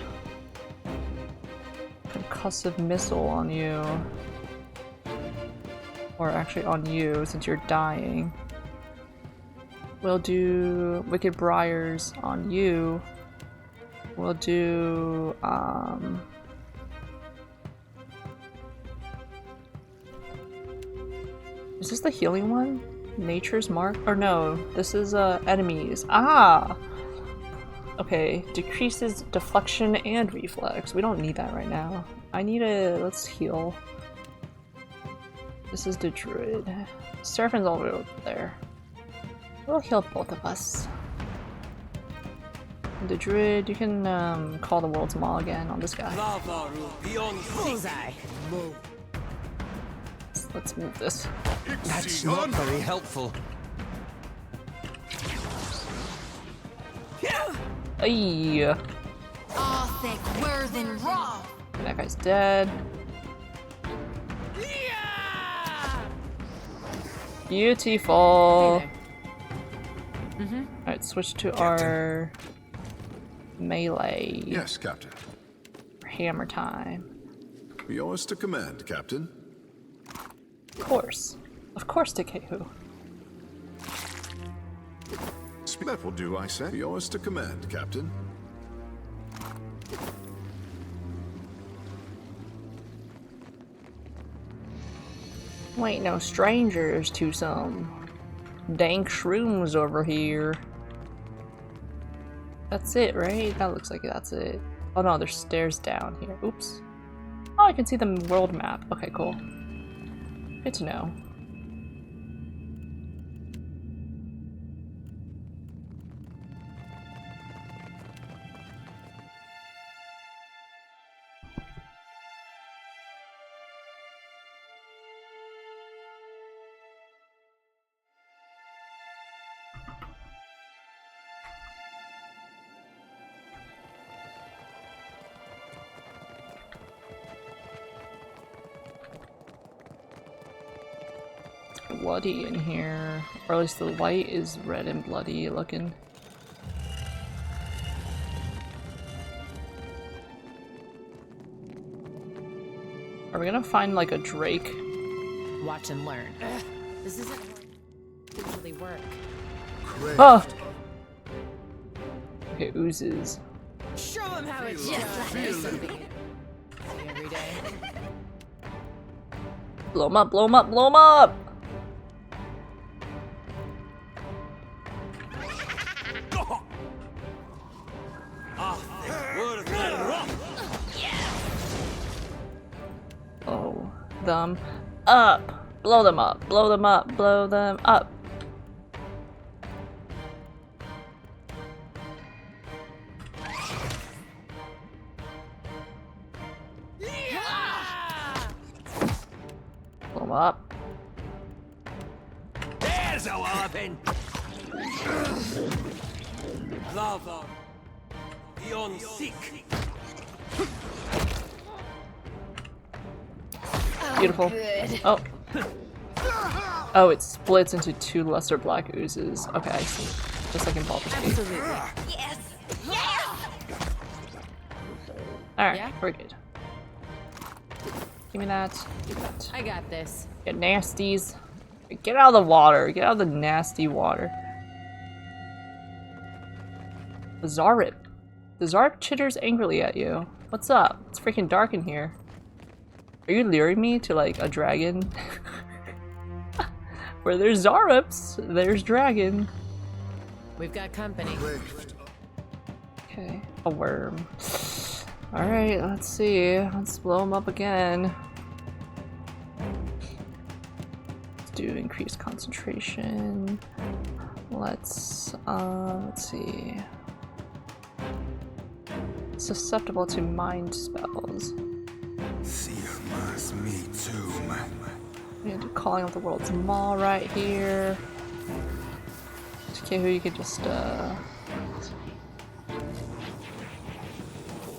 concussive missile on you. Or actually on you, since you're dying. We'll do Wicked Briars on you. We'll do, is this the healing one? Nature's Mark? Or no, this is enemies. Ah! Okay, decreases deflection and reflex. We don't need that right now. I need a... let's heal. This is the Druid. Serpent's all the way over there. We'll heal both of us. The Druid, you can call the World's Maw again on this guy. Let's move this. That's not very helpful. Ayy. Oh, thick, where than raw. That guy's dead. Beautiful. Alright, switch to our melee. Yes, Captain. Hammer time. Yours to command, Captain. Of course. Of course, Takehu. That will do, I say. Yours to command, Captain. We ain't no strangers to some dank shrooms over here. That's it, right? That looks like that's it. Oh no, there's stairs down here. Oops. Oh, I can see the world map. Okay, cool. Good to know. Bloody in here, or at least the light is red and bloody looking. Are we gonna find like a drake? Watch and learn. This isn't usually work. Oh! Okay, oozes. Show him how it's done. Every day. Blow him up, blow him up, blow him up! Blow them up. Blow them up. Blow them up. Blow them up. Blow them up. There's a walloping. Lava. Beyond seek. Beautiful. Oh. Oh, it splits into 2 lesser black oozes. Okay, I see. Just like in Baldur's Gate. Absolutely. Yes. Yes. Alright, Yeah? we're good. Give me that. Give me that. I got this. Get nasties. Get out of the water. Get out of the nasty water. The Zarip. The Zarip chitters angrily at you. What's up? It's freaking dark in here. Are you luring me to like a dragon? Where there's Zarips, there's dragon. We've got company. Okay, a worm. Alright, let's see. Let's blow him up again. Let's do increased concentration. Let's see. Susceptible to mind spells. Me too, man. We need to calling out the world's maw right here. Okay, who you could just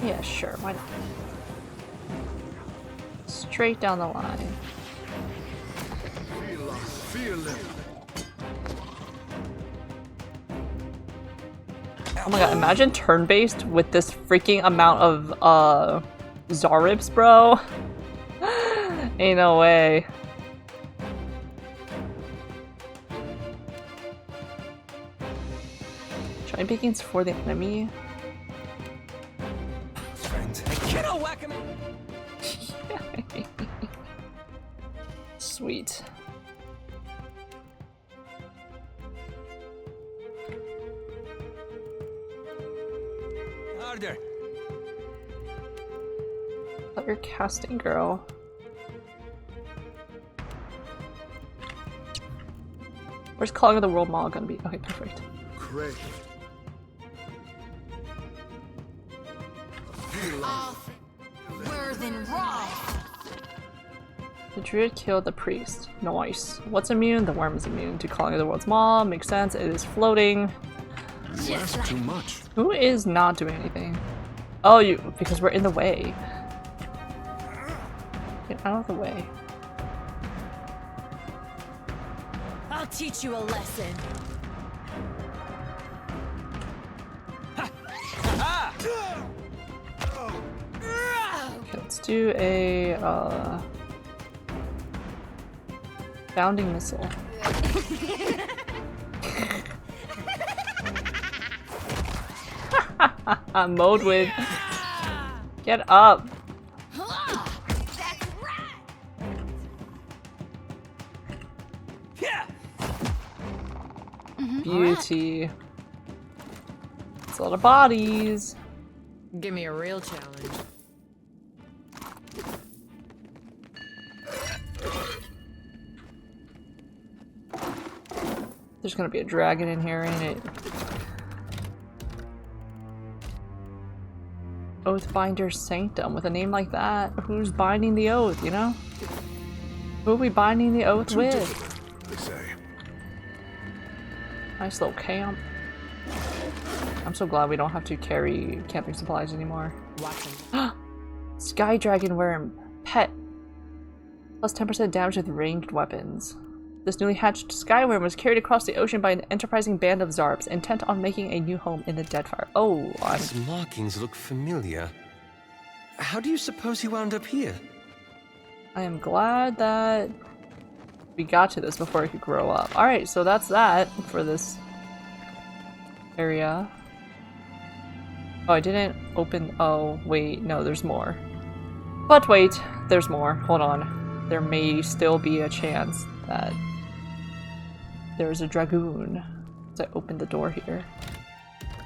yeah, sure, why not? Straight down the line. Oh my god, imagine turn-based with this freaking amount of Zarips, bro. Ain't no way. Try pickings for the enemy. Sweet. Harder. Thought you're casting, girl. Where's Calling of the World Maw gonna be? Okay, perfect. Great. The druid killed the priest. Nice. What's immune? The worm is immune to Calling of the World's Maw. Makes sense. It is floating. You ask too much. Who is not doing anything? Oh, you, because we're in the way. Get out of the way. I'll teach you a lesson. Okay, let's do a bounding missile. Mode with. Get up. Beauty. It's a lot of bodies. Give me a real challenge. There's gonna be a dragon in here, ain't it? Oathbinder Sanctum. With a name like that, who's binding the oath, you know? Who are we binding the oath with? They say. Nice little camp. I'm so glad we don't have to carry camping supplies anymore. Sky Dragon Worm. Pet. Plus 10% damage with ranged weapons. This newly hatched Skyworm was carried across the ocean by an enterprising band of Zarps, intent on making a new home in the Deadfire. Oh, These markings look familiar. How do you suppose he wound up here? I am glad that we got to this before he could grow up. Alright, so that's that for this area. Oh, I didn't open... Oh, wait. No, there's more. But wait, there's more. Hold on. There may still be a chance that there's a dragoon. So I opened the door here.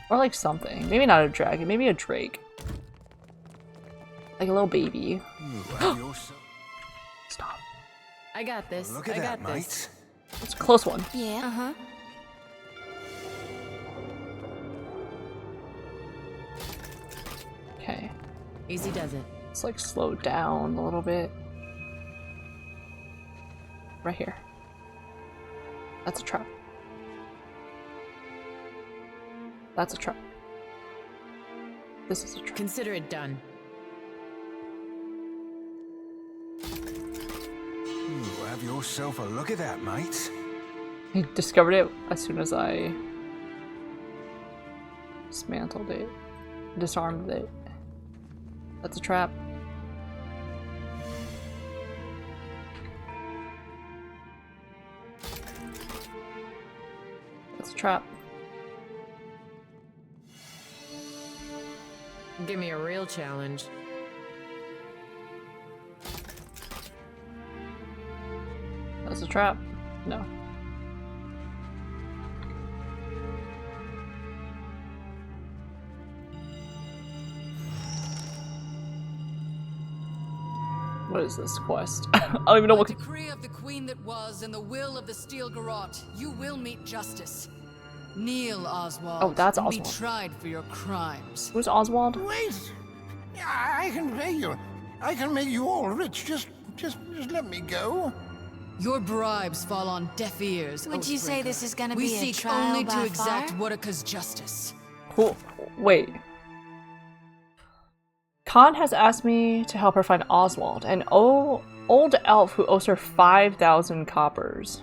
Or like something. Maybe not a dragon, maybe a drake. Like a little baby. Stop. I got this. Look at I that, got mate. this. It's a close one. Yeah, uh-huh. Okay. Easy does it. Let's like slow down a little bit. Right here. That's a trap. That's a trap. This is a trap. Consider it done. Ooh, have yourself a look at that, mate. I discovered it as soon as I dismantled it, disarmed it. That's a trap. That's a trap. Give me a real challenge. That's a trap. No. What is this quest? I don't even know what. By decree of the queen that was and the will of the Steel Garrote, you will meet justice. Kneel, Oswald. Oh, that's and Oswald. Be tried for your crimes. Who's Oswald? Wait! I can pay you. I can make you all rich. Just let me go. Your bribes fall on deaf ears. Would you say Oathbreaker. this is gonna we be a seek trial only by to exact fire? Wodaka's justice. Cool. Wait. Khan has asked me to help her find Oswald, an old elf who owes her 5,000 coppers.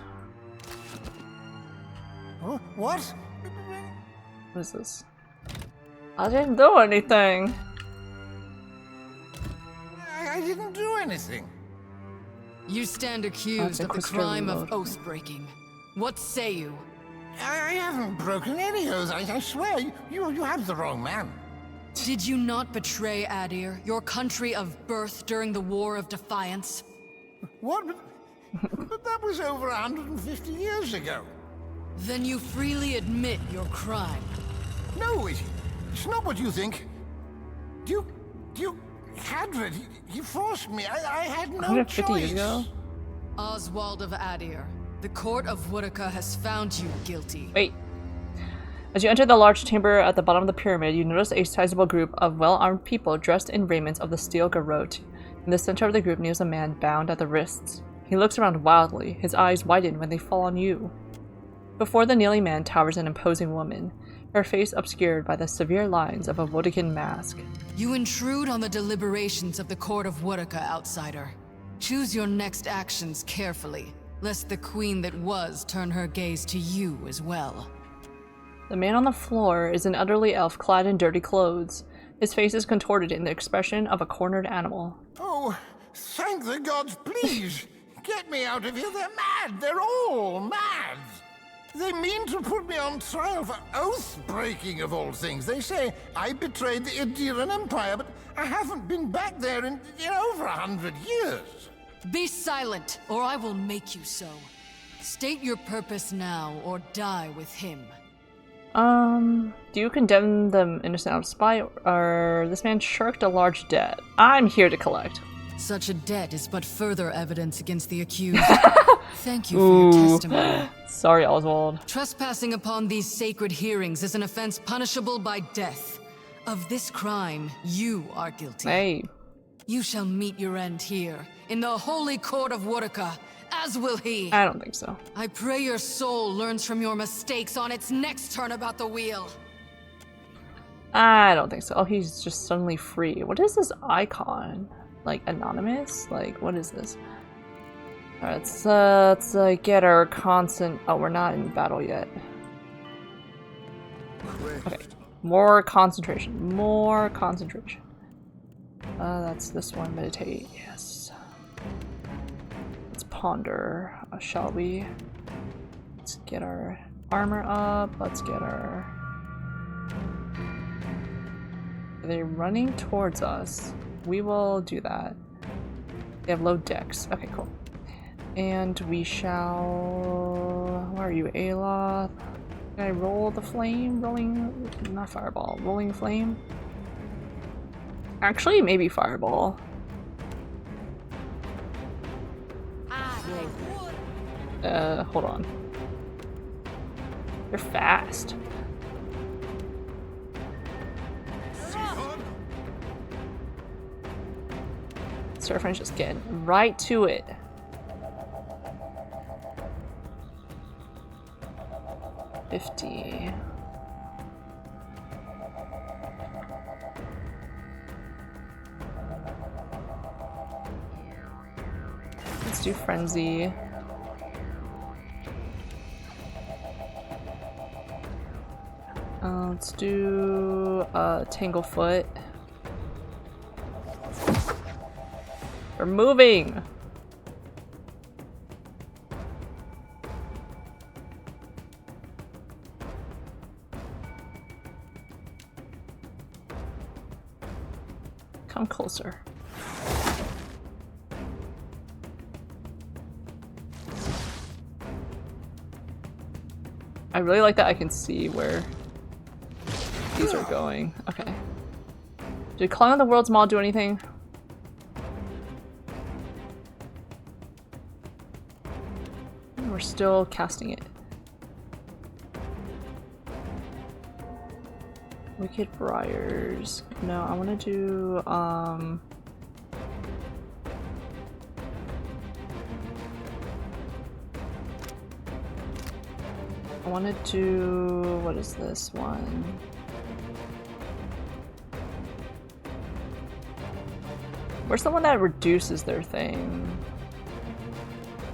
What? What is this? I didn't do anything. I didn't do anything. You stand accused of the Inquisitor crime of reload. oath breaking. What say you? I haven't broken any oaths. I swear. You have the wrong man. Did you not betray Adir, your country of birth, during the War of Defiance? What? But that was over 150 years ago. Then you freely admit your crime. No, it's not what you think. Duke Hadred, he forced me. I had no 150 years choice. ago? Oswald of Adir, the court of Wodaka has found you guilty. Wait. As you enter the large chamber at the bottom of the pyramid, you notice a sizable group of well-armed people dressed in raiments of the Steel Garrote. In the center of the group kneels a man bound at the wrists. He looks around wildly, his eyes widen when they fall on you. Before the kneeling man towers an imposing woman, her face obscured by the severe lines of a Wodakan mask. You intrude on the deliberations of the court of Wodaka, outsider. Choose your next actions carefully, lest the queen that was turn her gaze to you as well. The man on the floor is an elderly elf clad in dirty clothes. His face is contorted in the expression of a cornered animal. Oh, thank the gods, please! Get me out of here. They're mad. They're all mad. They mean to put me on trial for oath-breaking of all things. They say I betrayed the Adiran Empire, but I haven't been back there in over 100 years. Be silent, or I will make you so. State your purpose now, or die with him. Do you condemn them innocent out of spite, or this man shirked a large debt? I'm here to collect. Such a debt is but further evidence against the accused. Thank you for your testimony. Sorry, Oswald. Trespassing upon these sacred hearings is an offense punishable by death. Of this crime, you are guilty. Hey. You shall meet your end here, in the holy court of Wodaka, as will he. I don't think so. I pray your soul learns from your mistakes on its next turn about the wheel. I don't think so. Oh, he's just suddenly free. What is this icon? Like, anonymous? Like, what is this? Alright, let's get our constant... Oh, we're not in battle yet. Okay. More concentration. More concentration. That's this one. Meditate. Yes. Let's ponder. Shall we? Let's get our armor up. Let's get our... Are they running towards us? We will do that. They have low dex. Okay, cool. And we shall... Where are you, Aloth? Can I roll the flame? Rolling, not fireball, rolling flame? Actually, maybe fireball. Hold on. They're fast. Seraphine's just getting right to it. $50. Let's do frenzy. Let's do Tanglefoot. We're moving! Come closer. I really like that I can see where these are going. Okay. Did Calling on the World's Maw do anything? We're still casting it. Wicked Briars. No, I want to do I want to do, what is this one? Where's the one that reduces their thing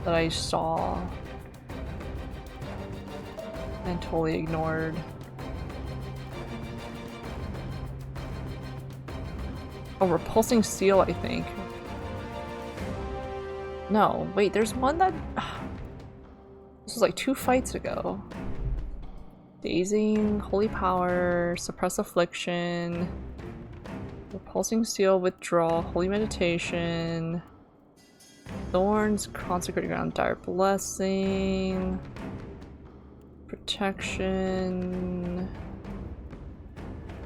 that I saw and totally ignored? Oh, Repulsing Seal, I think. No, wait, there's one that... This was like 2 fights ago. Dazing, Holy Power, Suppress Affliction, Repulsing Seal, Withdraw, Holy Meditation, Thorns, Consecrated Ground, Dire Blessing, Protection,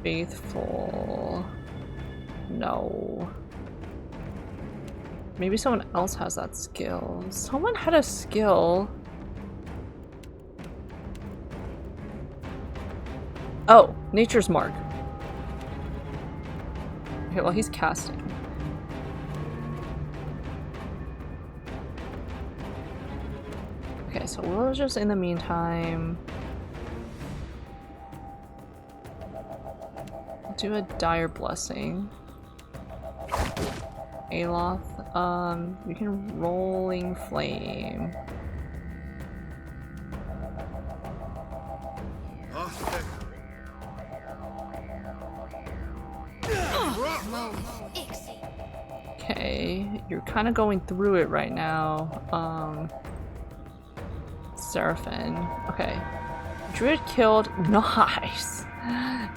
Faithful. No. Maybe someone else has that skill. Someone had a skill. Oh, Nature's Mark. Okay, well, he's casting. Okay, so we'll just, in the meantime, do a Dire Blessing. Aloth, we can Rolling Flame. Okay, you're kind of going through it right now. Seraphine. Okay. Druid killed. Nice!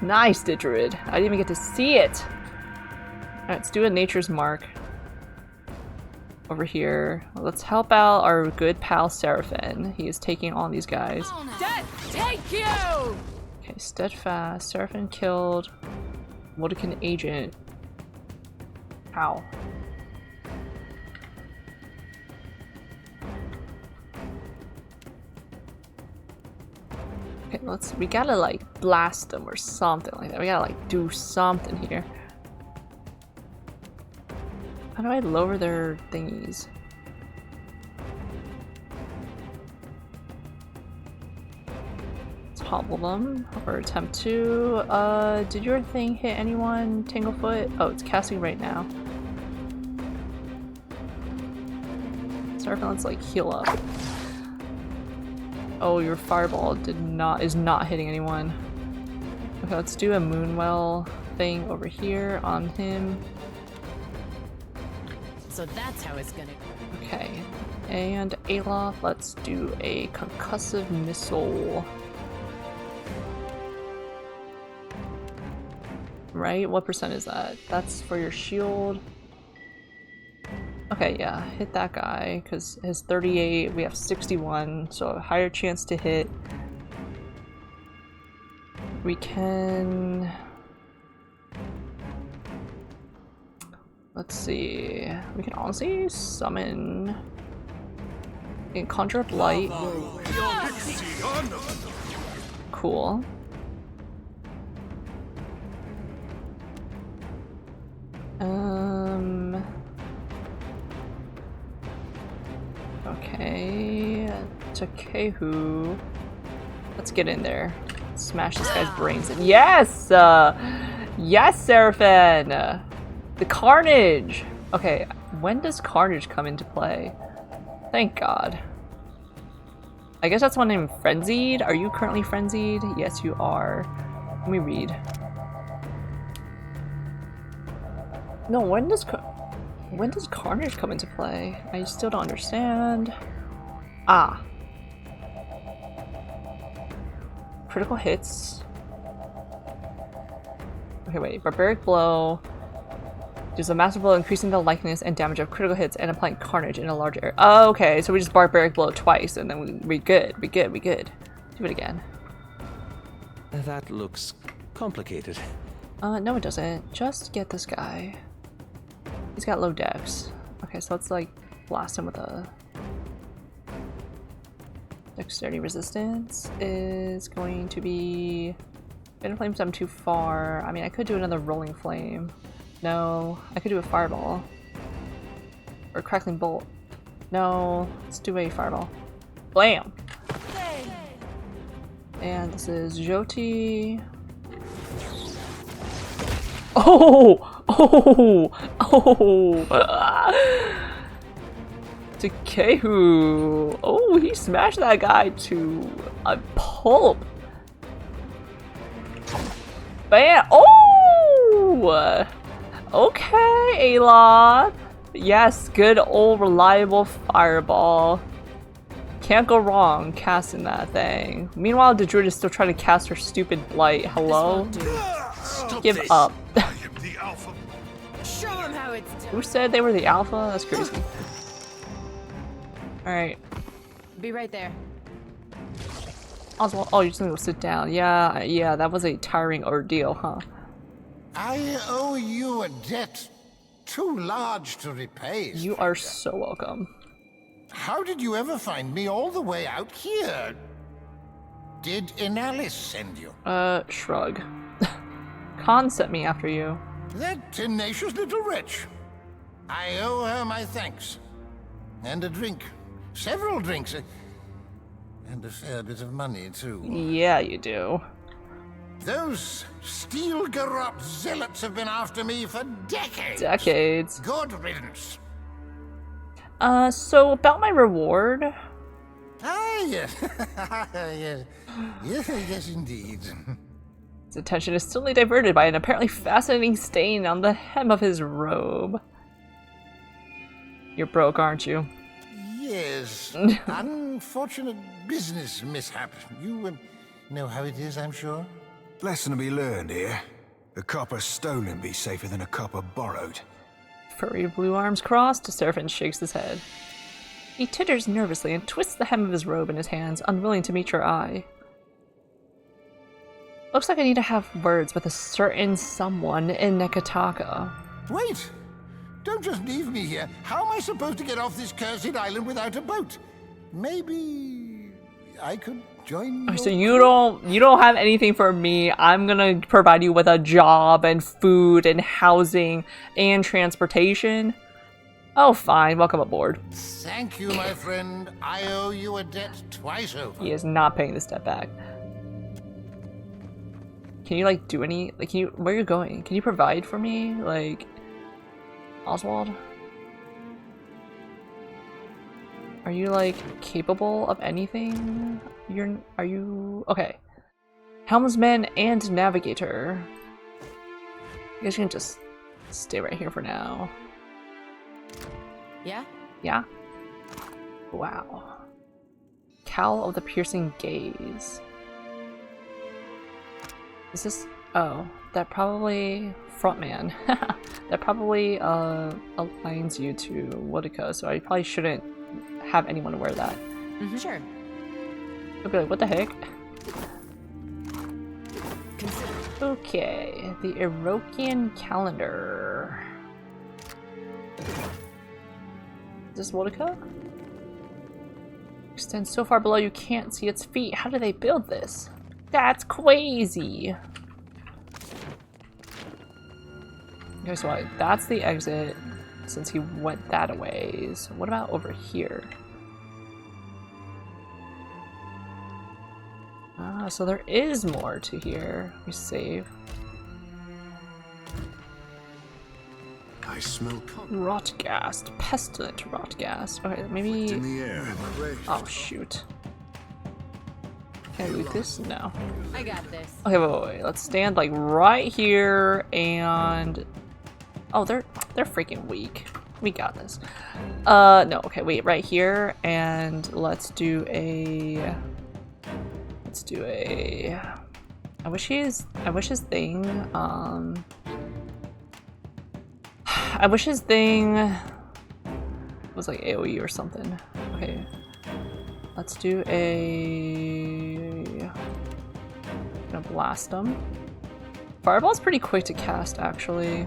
Nice, Druid. I didn't even get to see it! Alright, let's do a Nature's Mark. Over here. Let's help out our good pal Seraphine. He is taking on these guys. Take you! Okay, Steadfast. Seraphine killed Woodican Agent. Ow. Okay, we gotta like blast them or something like that. We gotta like do something here. How do I lower their thingies? Let's hobble them or attempt to. Did your thing hit anyone? Tanglefoot? Oh, it's casting right now. Starfin, let's like heal up. Oh, your fireball is not hitting anyone. Okay, let's do a Moonwell thing over here on him. So that's how it's gonna go. Okay, and Aloth, let's do a Concussive Missile. Right? What percent is that? That's for your shield. Okay, yeah, hit that guy, because his 38, we have 61, so a higher chance to hit. We can... Let's see. We can honestly summon... We can conjure up light. Cool. Okay. Takehu. Let's get in there. Smash this guy's brains in. Yes! Yes, Seraphin! The Carnage! Okay, when does Carnage come into play? Thank God. I guess that's one named Frenzied. Are you currently frenzied? Yes, you are. Let me read. No, when does Carnage come into play? I still don't understand. Ah. Critical hits. Okay, wait. Barbaric Blow. There's a massive blow increasing the likeness and damage of critical hits and applying carnage in a large area. Oh, okay, so we just Barbaric Blow twice and then we good. We good. Do it again. That looks complicated. No it doesn't. Just get this guy. He's got low dex. Okay, so let's like blast him with a... Dexterity resistance is going to be... Fatal Flame's I'm too far. I mean, I could do another Rolling Flame. No, I could do a Fireball. Or Crackling Bolt. No, let's do a Fireball. Blam! And this is Jyoti. Oh! Oh! Oh! Takehu! Oh, he smashed that guy to a pulp! Bam! Oh! Okay, Alon. Yes, good old reliable Fireball. Can't go wrong casting that thing. Meanwhile, the druid is still trying to cast her stupid blight. Hello? Give up. Show them how it's done. Who said they were the alpha? That's crazy. Alright. Be right there. Oswald, oh, you're just gonna go sit down. Yeah, that was a tiring ordeal, huh? I owe you a debt too large to repay. You are so welcome. How did you ever find me all the way out here? Did Inalis send you? Shrug. Khan sent me after you. That tenacious little wretch. I owe her my thanks. And a drink. Several drinks. And a fair bit of money, too. Yeah, you do. Those steel garrote zealots have been after me for decades. Decades. Good riddance. So about my reward. Ah, yes. Yes, indeed. His attention is suddenly diverted by an apparently fascinating stain on the hem of his robe. You're broke, aren't you? Yes. Unfortunate business mishap. You know how it is, I'm sure. Lesson to be learned here. A copper stolen be safer than a copper borrowed. Furry blue arms crossed, Seraphin shakes his head. He titters nervously and twists the hem of his robe in his hands, unwilling to meet your eye. Looks like I need to have words with a certain someone in Neketaka. Wait! Don't just leave me here. How am I supposed to get off this cursed island without a boat? Maybe I could join you. So you don't have anything for me. I'm gonna provide you with a job and food and housing and transportation. Oh, fine. Welcome aboard. Thank you, my friend. I owe you a debt twice over. He is not paying this debt back. Can you like do any where are you going? Can you provide for me? Like Oswald? Are you like capable of anything? Are you okay? Helmsman and navigator. You guys can just stay right here for now. Yeah? Yeah? Wow. Cowl of the piercing gaze. Is this... oh, that probably... frontman. That probably aligns you to Woodica, so I probably shouldn't have anyone wear that. Sure. I'll be like, what the heck? consider. Okay, the Iroquoian calendar. Is this Wodaka? Extends so far below you can't see its feet. How do they build this? That's crazy. Okay, so that's the exit since he went that way. So what about over here? Ah, so there is more to here. We save. I smell Rot gas. Pestilent rot gas. Okay, maybe... in the air. Oh, shoot. Can I loot this? No. I got this. Okay, wait. Let's stand like right here and... Oh, they're freaking weak. We got this. No, okay, wait, right here, and let's do a... I wish his thing, I wish his thing was like AoE or something. Okay. Let's do a... Gonna blast them. Fireball's pretty quick to cast, actually.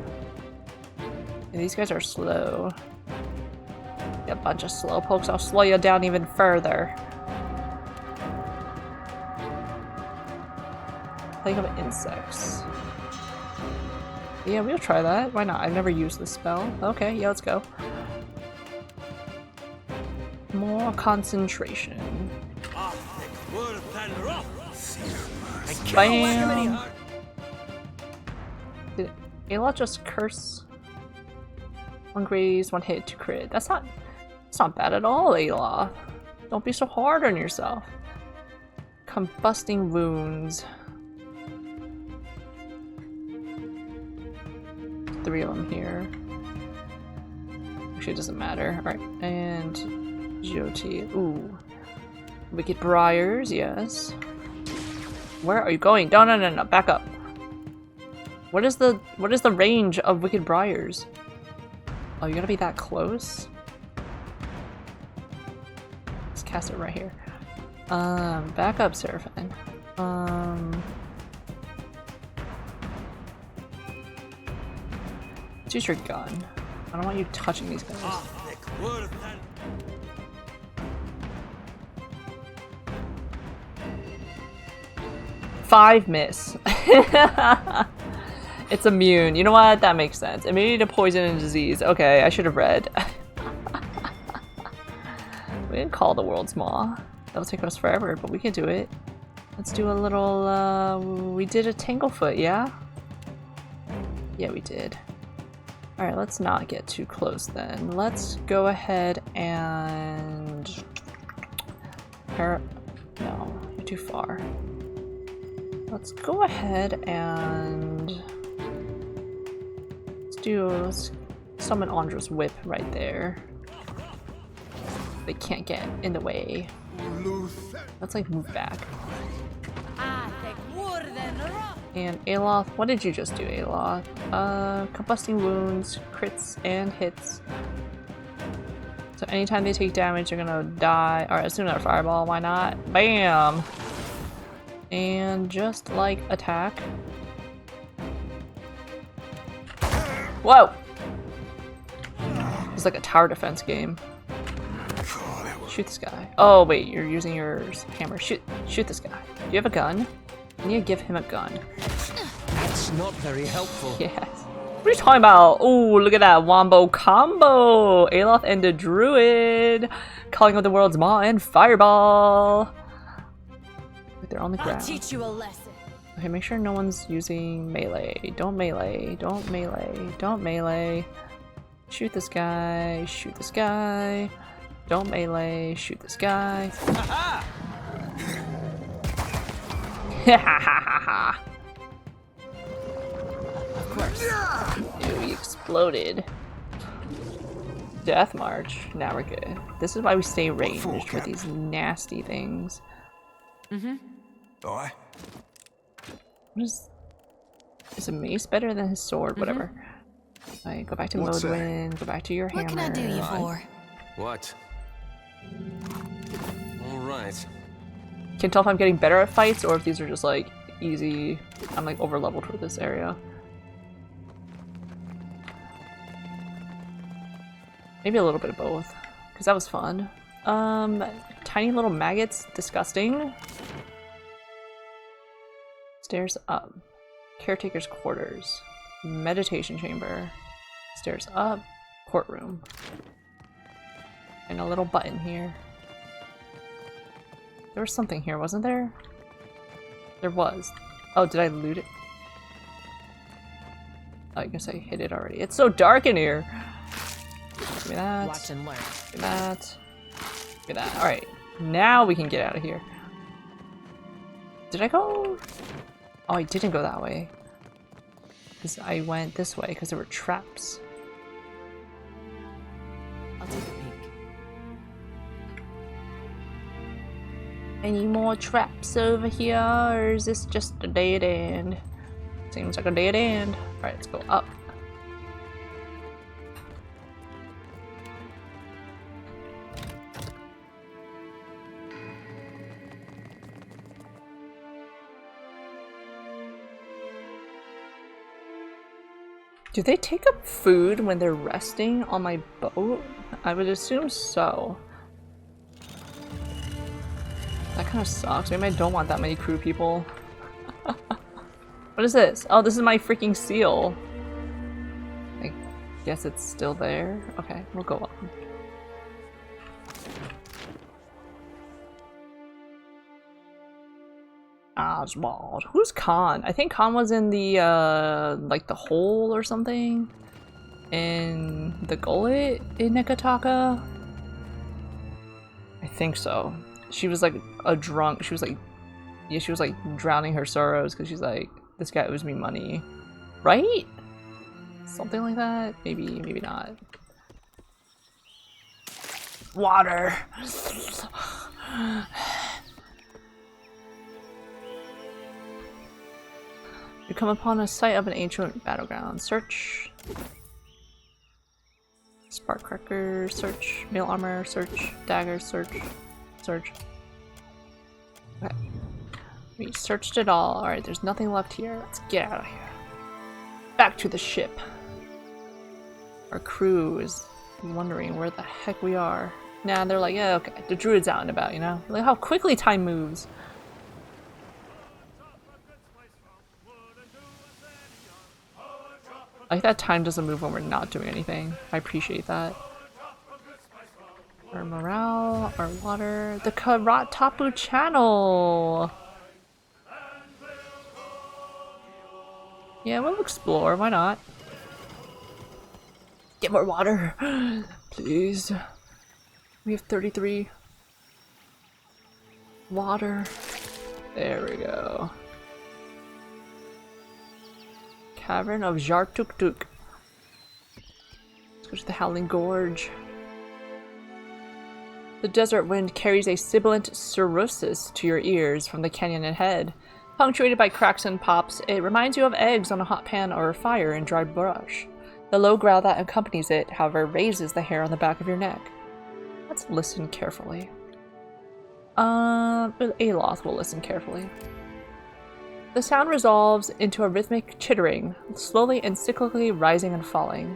Yeah, these guys are slow. A bunch of slow pokes. I'll slow you down even further. Plague of insects. Yeah, we'll try that. Why not? I've never used this spell. Okay, yeah, let's go. More concentration. Bam! Did Ayla just curse? One graze, one hit to crit. That's not bad at all, Ayla. Don't be so hard on yourself. Combusting wounds. 3 of them here. Actually, it doesn't matter. Alright, and Jyoti. Ooh. Wicked Briars, yes. Where are you going? No, back up. What is the range of Wicked Briars? Oh, you gotta be that close? Let's cast it right here. Back up, Seraphine. Use your gun. I don't want you touching these guys. 5 miss. It's immune. You know what? That makes sense. Immunity to poison and disease. Okay, I should have read. We didn't call the world's maw. That'll take us forever, but we can do it. Let's do a little, we did a Tanglefoot, yeah? Yeah, we did. Alright, let's not get too close then. Let's go ahead and... No, you're too far. Let's go ahead and... Let's summon Andra's whip right there. They can't get in the way. Let's like move back. And Aloth, what did you just do, Aloth? Combusting wounds, crits, and hits. So anytime they take damage, they're gonna die. Alright, let's do another fireball, why not? Bam! And just like attack. Whoa! It's like a tower defense game. Shoot this guy. Oh wait, you're using your hammer. Shoot this guy. Do you have a gun? I need to give him a gun. That's not very helpful. Yes. What are you talking about? Oh, look at that wombo combo! Aloth and the Druid! Calling out the world's maw and fireball! Wait, they're on the ground. I'll teach you a lesson. Okay, make sure no one's using melee. Don't melee. Don't melee. Don't melee. Shoot this guy. Shoot this guy. Don't melee. Shoot this guy. Ha ha ha ha! Of course. Ew, he exploded. Death March. Now we're good. This is why we stay ranged with these nasty things. Aye. Is a mace better than his sword? Whatever. Right, go back to Modwin. Go back to your hammer. What can I do you for? What? All right. Can tell if I'm getting better at fights or if these are just like easy. I'm like over leveled for this area. Maybe a little bit of both, because that was fun. Tiny little maggots, disgusting. Stairs up. Caretaker's quarters. Meditation chamber. Stairs up. Courtroom. And a little button here. There was something here, wasn't there? There was. Oh, did I loot it? I guess I hit it already. It's so dark in here! Give me that. Watch and learn. Give me that. Give me that. Alright. Now we can get out of here. Did I go? Oh, I didn't go that way. Because I went this way because there were traps. I'll take a peek. Any more traps over here, or is this just a dead end? Seems like a dead end. Alright, let's go up. Do they take up food when they're resting on my boat? I would assume so. That kind of sucks. Maybe I don't want that many crew people. What is this? Oh, this is my freaking seal. I guess it's still there. Okay, we'll go up. Oswald. Who's Khan? I think Khan was in the, like the hole or something? In the gullet in Neketaka? I think so. She was like a drunk. She was like, yeah, she was like drowning her sorrows because she's like, this guy owes me money. Right? Something like that? Maybe, maybe not. Water! You come upon a site of an ancient battleground. Search. Sparkcracker, search. Mail armor, search. Dagger, search. Search. Okay. We searched it all. Alright, there's nothing left here. Let's get out of here. Back to the ship. Our crew is wondering where the heck we are. Nah, they're like, yeah, okay. The druid's out and about, you know? Like how quickly time moves. Like that time doesn't move when we're not doing anything. I appreciate that. Our morale, our water, the Karatapu channel! Yeah, we'll explore, why not? Get more water, please. We have 33 water. There we go. Cavern of Jartuktuk. Let's go to the Howling Gorge. The desert wind carries a sibilant cirrhosis to your ears from the canyon ahead. Punctuated by cracks and pops, it reminds you of eggs on a hot pan or a fire in dry brush. The low growl that accompanies it, however, raises the hair on the back of your neck. Let's listen carefully. Aloth will listen carefully. The sound resolves into a rhythmic chittering, slowly and cyclically rising and falling.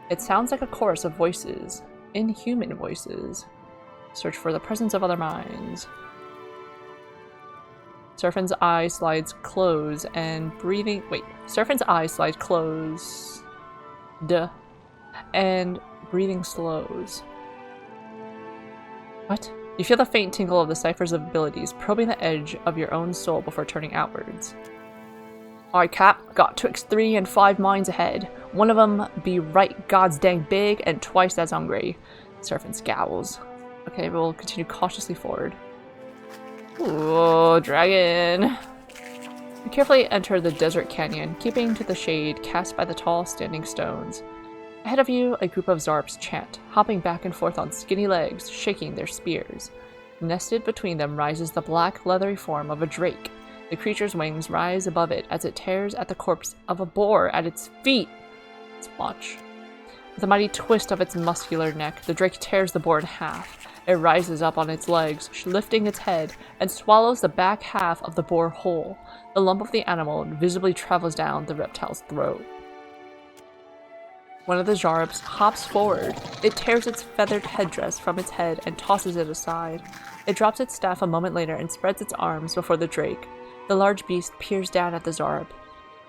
It sounds like a chorus of voices, inhuman voices. Search for the presence of other minds. Serpent's eye slides close and breathing. Wait, Serpent's eye slides close. Duh. And breathing slows. What? You feel the faint tingle of the cipher's abilities, probing the edge of your own soul before turning outwards. Alright, Cap, got twixt 3 and 5 minds ahead. One of them be right god's dang big and twice as hungry. Serpent scowls. Okay, we'll continue cautiously forward. Ooh, dragon! We carefully enter the desert canyon, keeping to the shade cast by the tall standing stones. Ahead of you, a group of Zarps chant, hopping back and forth on skinny legs, shaking their spears. Nested between them rises the black, leathery form of a drake. The creature's wings rise above it as it tears at the corpse of a boar at its feet. Let's watch. With a mighty twist of its muscular neck, the drake tears the boar in half. It rises up on its legs, lifting its head, and swallows the back half of the boar whole. The lump of the animal visibly travels down the reptile's throat. One of the Zarps hops forward. It tears its feathered headdress from its head and tosses it aside. It drops its staff a moment later and spreads its arms before the drake. The large beast peers down at the Zarp.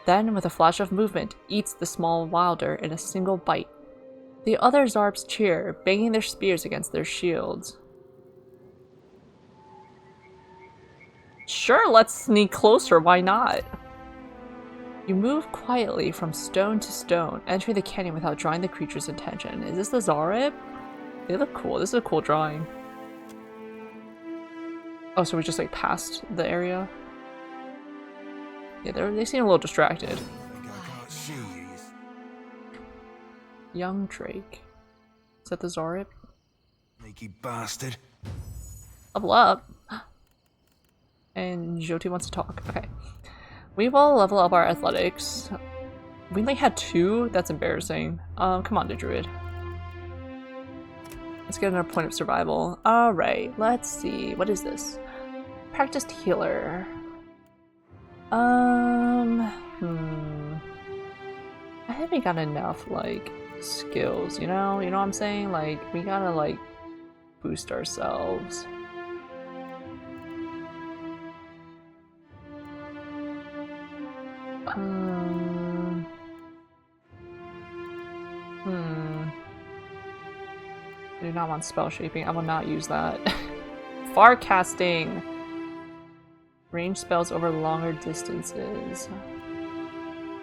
Then, with a flash of movement, eats the small wilder in a single bite. The other Zarps cheer, banging their spears against their shields. Sure, let's sneak closer, why not? You move quietly from stone to stone, entering the canyon without drawing the creature's attention. Is this the Zarip? They look cool. This is a cool drawing. Oh, so we just like passed the area? Yeah, they seem a little distracted. Young Drake. Is that the Zarip? Sneaky bastard. Level up. And Jyoti wants to talk. Okay. We will level up our athletics. We only had 2? That's embarrassing. Come on, the druid. Let's get another point of survival. Alright, let's see. What is this? Practiced healer. I think we got enough, like, skills, you know? You know what I'm saying? Like, we gotta, like, boost ourselves. I do not want spell shaping. I will not use that. Far casting. Range spells over longer distances.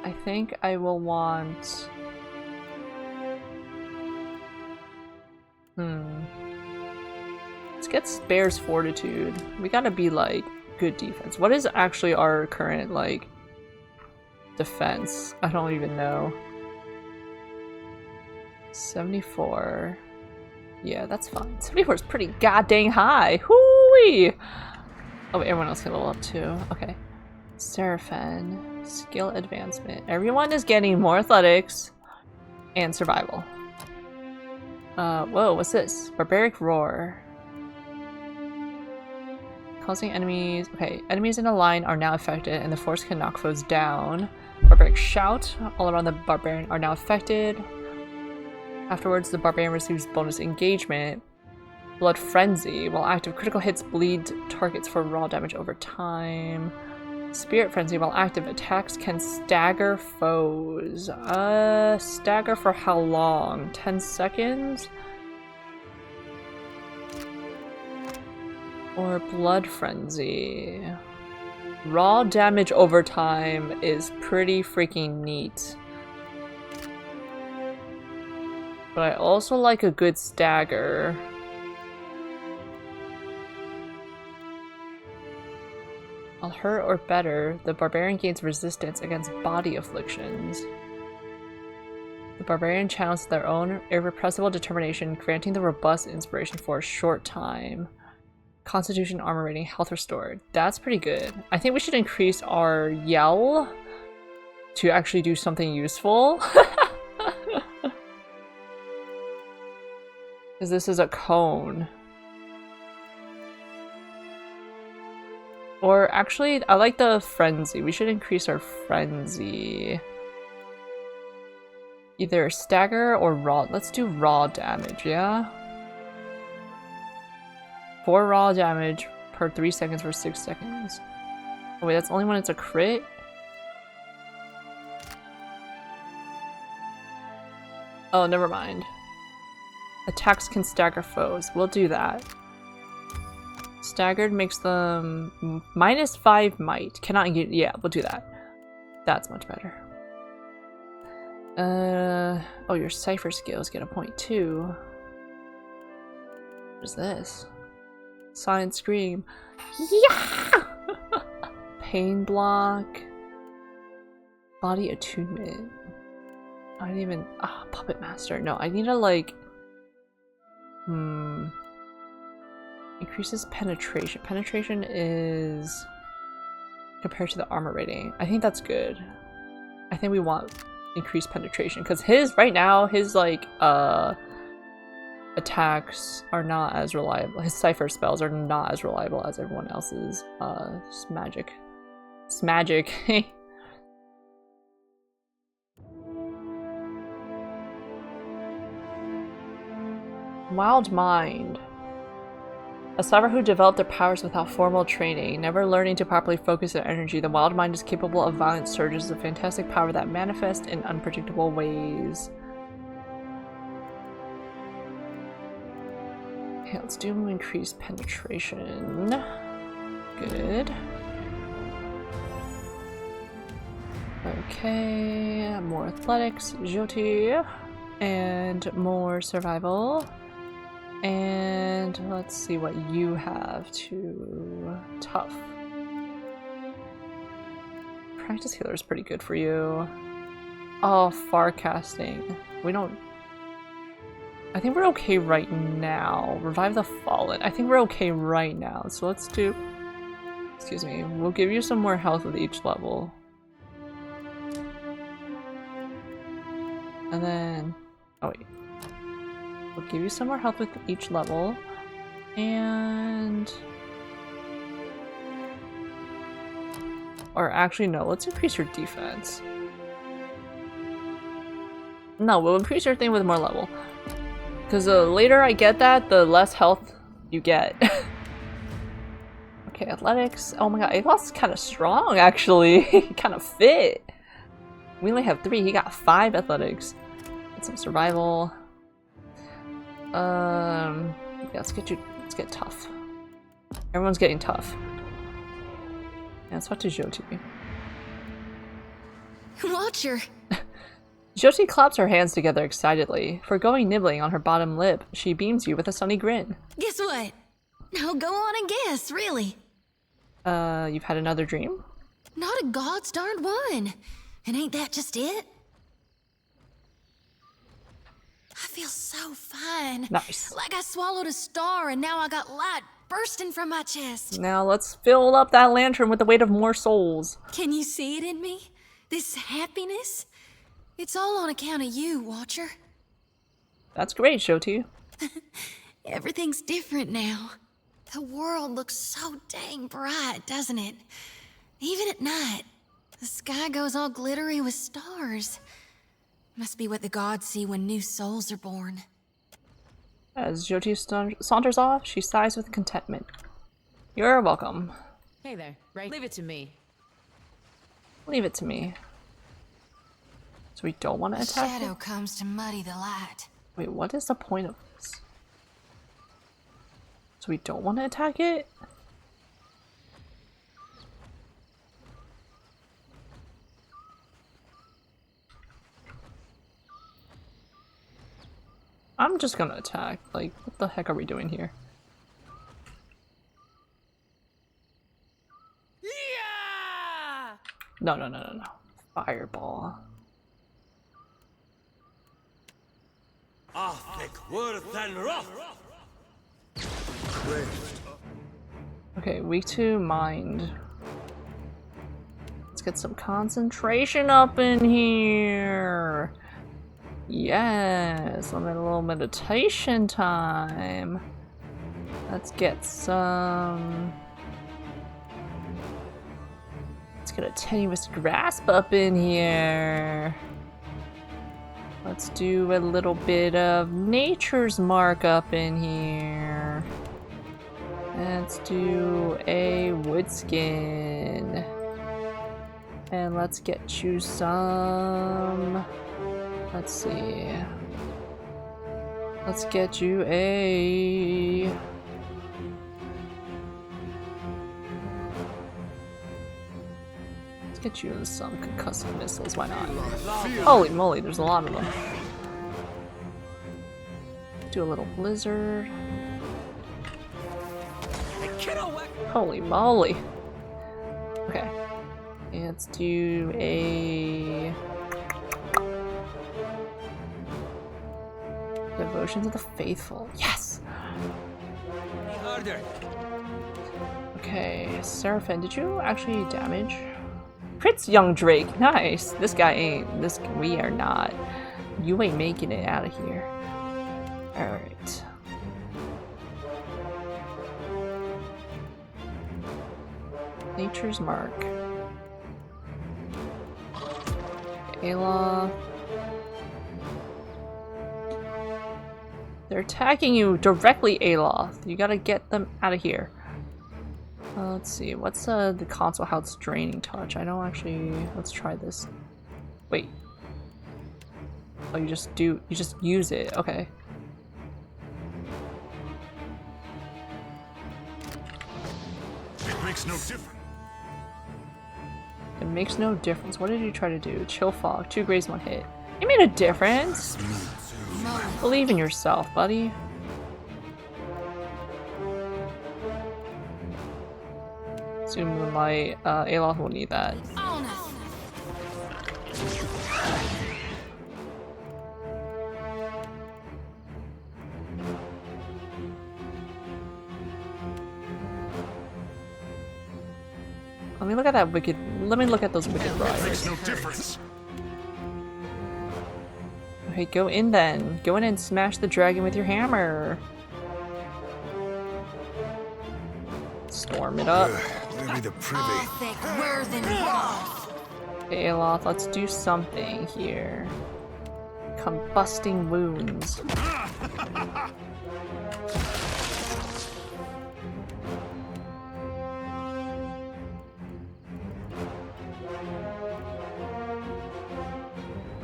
I think I will want... Let's get Spare's Fortitude. We gotta be, like, good defense. What is actually our current, like, defense? I don't even know. 74. Yeah, that's fine. 74 is pretty goddamn high. Hoo-wee! Oh, everyone else can level up too. Okay. Seraphin. Skill advancement. Everyone is getting more athletics and survival. Whoa, what's this? Barbaric Roar. Causing enemies... Okay, enemies in a line are now affected and the force can knock foes down. Barbaric Shout. All around the barbarian are now affected. Afterwards, the barbarian receives bonus engagement. Blood Frenzy. While active, critical hits bleed targets for raw damage over time. Spirit Frenzy. While active, attacks can stagger foes. Stagger for how long? 10 seconds? Or Blood Frenzy. Raw damage over time is pretty freaking neat. But I also like a good stagger. While hurt or better, the barbarian gains resistance against body afflictions. The barbarian channels their own irrepressible determination, granting the robust inspiration for a short time. Constitution, armor rating, health restored. That's pretty good. I think we should increase our yell to actually do something useful. Because this is a cone. Or actually, I like the frenzy. We should increase our frenzy. Either stagger or raw. Let's do raw damage, yeah? 4 raw damage per 3 seconds for 6 seconds. Oh wait, that's only when it's a crit? Oh, never mind. Attacks can stagger foes. We'll do that. Staggered makes them -5 might. Cannot get. Yeah, we'll do that. That's much better. Oh, your cipher skills get a point too. What is this? Silent Scream. Yeah! Pain block. Body attunement. I didn't even. Ah, Puppet Master. No, I need to like. Increases penetration. Penetration is compared to the armor rating. I think that's good. I think we want increased penetration because his right now his like attacks are not as reliable. His cipher spells are not as reliable as everyone else's. It's magic. It's magic. Wild Mind. A cyber who developed their powers without formal training, never learning to properly focus their energy, the Wild Mind is capable of violent surges of fantastic power that manifest in unpredictable ways. Okay, let's do increased penetration. Good. Okay, more athletics, Jyoti, and more survival. And let's see what you have to tough. Practice healer is pretty good for you. Oh, far casting. We don't. I think we're okay right now. Revive the Fallen. I think we're okay right now. So let's do. Excuse me. We'll give you some more health with each level. And then. Oh, wait. We'll give you some more health with each level. And... or actually, no. Let's increase your defense. No, we'll increase your thing with more level. Because the later I get that, the less health you get. Okay, athletics. Oh my god, Avos kind of strong, actually. Kind of fit. We only have 3. He got 5 athletics. Get some survival. Yeah, let's get tough. Everyone's getting tough. Yeah, let's watch Jyoti. Watcher. Jyoti claps her hands together excitedly. Forgoing nibbling on her bottom lip, she beams you with a sunny grin. Guess what? Now go on and guess, really. You've had another dream? Not a god's darned one. And ain't that just it? I feel so fine. Nice. Like I swallowed a star and now I got light bursting from my chest. Now let's fill up that lantern with the weight of more souls. Can you see it in me? This happiness? It's all on account of you, Watcher. That's great, Jyoti. Everything's different now. The world looks so dang bright, doesn't it? Even at night, the sky goes all glittery with stars. Must be what the gods see when new souls are born. As Jyoti saunters off, she sighs with contentment. You're welcome. Hey there, right? Leave it to me. Leave it to me. So we don't want to attack Shadow it? comes to muddy the light. Wait, what is the point of this? So we don't want to attack it? I'm just gonna attack. Like, what the heck are we doing here? Yeah! No. Fireball. Okay, weak to mind. Let's get some concentration up in here. Yes, a little meditation time. Let's get some... let's get a tenuous grasp up in here. Let's do a little bit of nature's mark up in here. Let's do a wood skin. And let's get you some... let's see. Let's get you a... let's get you some concussive missiles, why not? Holy moly, there's a lot of them. Do a little blizzard. Holy moly. Okay. Let's do a... Devotion to the Faithful. Yes! Okay, Seraphim, did you actually damage? Crits young Drake. Nice. This guy ain't. We are not. You ain't making it out of here. Alright. Nature's Mark. Ayla. They're attacking you directly, Aloth. You gotta get them out of here. Let's see, what's the console house draining touch? I don't actually. Let's try this. Wait. Oh, you just use it. Okay. It makes no difference. It makes no difference. What did you try to do? Chill fog. 2 grays, 1 hit. You made a difference. Believe in yourself, buddy. Soon Moonlight. Aloth will need that. Let me look at that wicked. Let me look at those wicked riders. Makes no difference. Okay, go in then. Go in and smash the dragon with your hammer. Storm it up. Let me the privy. Okay, Aloth, let's do something here. Combusting wounds.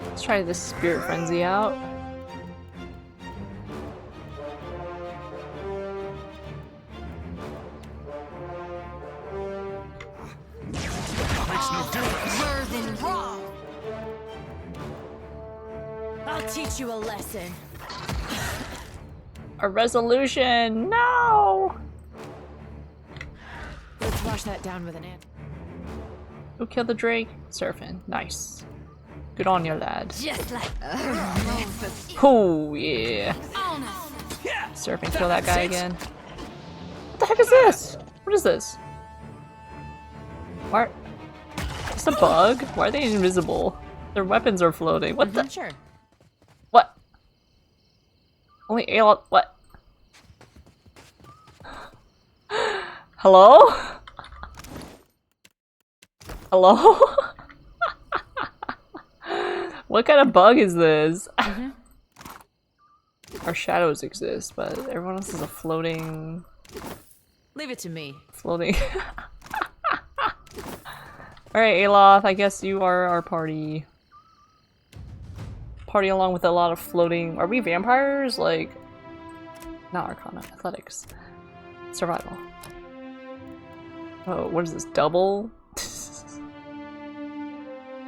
Let's try this Spirit Frenzy out. Makes no difference. I'll teach you a lesson. A resolution! No! Let's wash that down with an ant. Who killed the Drake? Surfing. Nice. Good on you, lad. Just like Oh, yeah. Surfing, kill that guy again. What the heck is this? What is this? Why? It's a bug? Why are they invisible? Their weapons are floating. What the? Sure. What? Only Aloth. What? Hello? Hello? What kind of bug is this? Our shadows exist, but everyone else is a floating. Leave it to me. Floating. Alright, Aloth, I guess you are our party. Party along with a lot of floating. Are we vampires? Like. Not Arcana. Athletics. Survival. Oh, what is this? Double?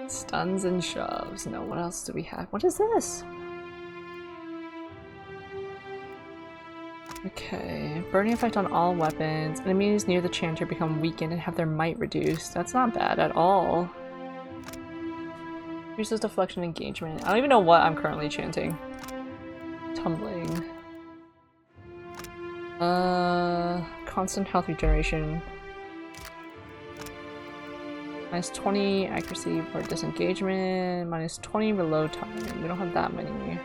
Stuns and shoves. No, what else do we have? What is this? Okay. Burning effect on all weapons. Enemies near the chanter become weakened and have their might reduced. That's not bad at all. Reduces deflection engagement. I don't even know what I'm currently chanting. Tumbling. Constant health regeneration. Minus 20 accuracy for disengagement. Minus 20 reload time. We don't have that many.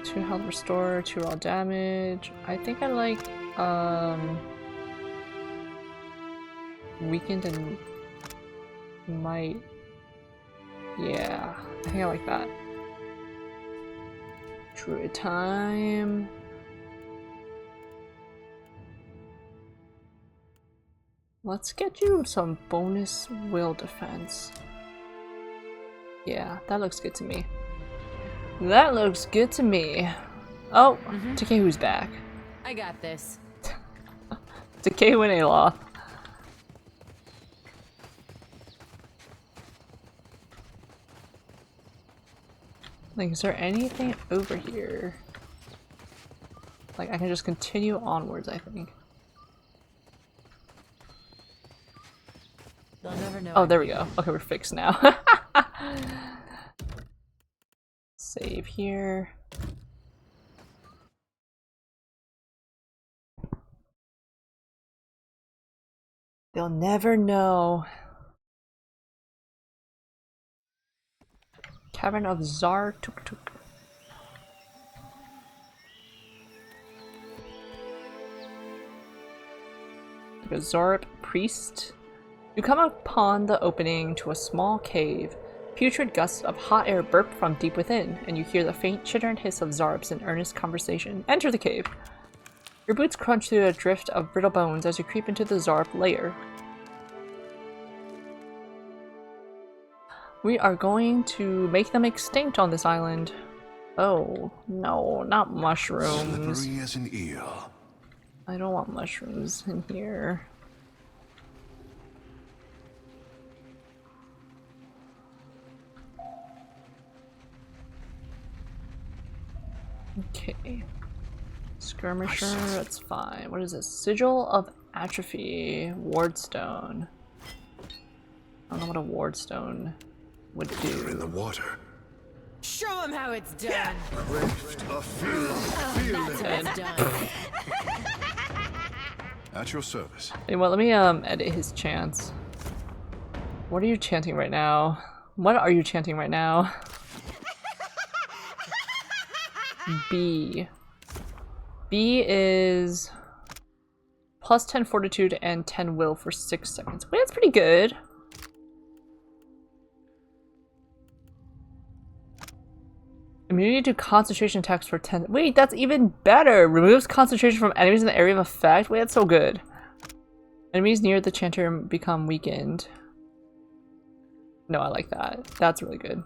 Two health restore, 2 raw damage. I think I like weakened and might. Yeah, I think I like that. Druid time. Let's get you some bonus will defense. Yeah, that looks good to me. That looks good to me. Oh, Takehu's back. I got this. Takehu and Aloth. Like, is there anything over here? Like, I can just continue onwards, I think. They'll never know. Oh, there we go. Okay, we're fixed now. Save here. They'll never know. Tavern of Zar Tuk Tuk. The Zorp Priest. You come upon the opening to a small cave. Putrid gusts of hot air burp from deep within, and you hear the faint chitter and hiss of Zarps in earnest conversation. Enter the cave. Your boots crunch through a drift of brittle bones as you creep into the Zarp lair. We are going to make them extinct on this island. Oh, no, not mushrooms. Slippery as an eel. I don't want mushrooms in here. Okay. Skirmisher, that's fine. What is this? Sigil of Atrophy. Wardstone. I don't know what a wardstone would do. You're in the water. Show him how it's done. That's done. At your service. Hey, well, let me edit his chants. What are you chanting right now? What are you chanting right now? B. B is plus 10 fortitude and 10 will for 6 seconds. Wait, that's pretty good. Immunity to concentration attacks for 10. Wait, that's even better! Removes concentration from enemies in the area of effect. Wait, that's so good. Enemies near the chanter become weakened. No, I like that. That's really good.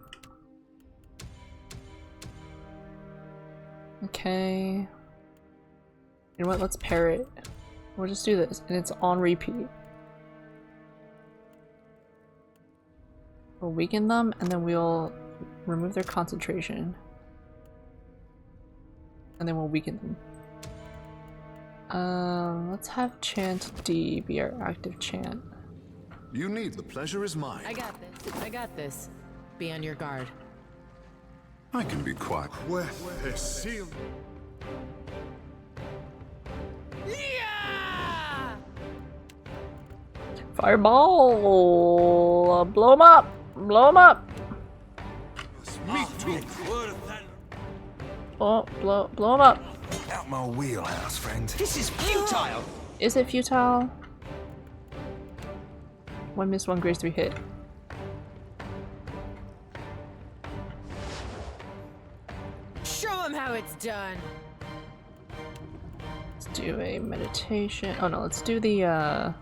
Okay. You know what? Let's pair it. We'll just do this, and it's on repeat. We'll weaken them, and then we'll remove their concentration. And then we'll weaken them. Let's have chant D be our active chant. You need the pleasure is mine. I got this. I got this. Be on your guard. I can be quiet. Yeah! Fireball! Blow him up! Blow him up! Oh, blow him up! Out my wheelhouse, friend. This is futile! Is it futile? 1 miss, 1 graze, 3 hit. Show him how it's done. Let's do a meditation. Oh no, let's do the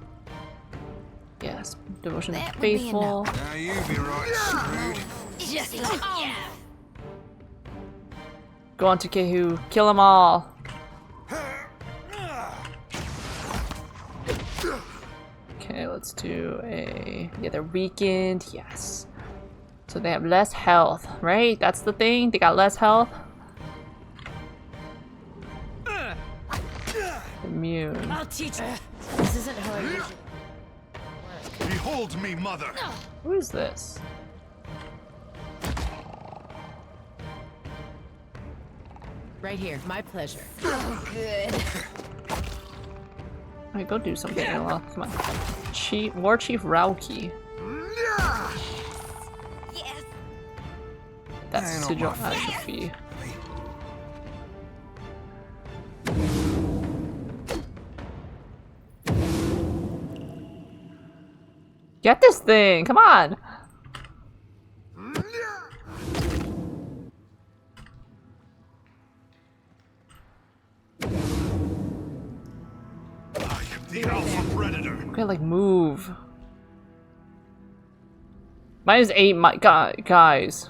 yes, devotion to the faithful. Now you be right screwed. Just like yeah. Go on, Takehu. Kill them all. Okay, let's do a... Yeah, they're weakened. Yes. So they have less health, right? That's the thing? They got less health? Immune. I'll teach you. This isn't how I usually... Behold me, mother! Who is this? Right here. My pleasure. Oh, good. Alright, go do something, Ella. Come on. War Chief Rauki. Yes. That's Sigil Atrophy. Get this thing! Come on! The alpha predator. Okay, like move. Mine is 8. My guys.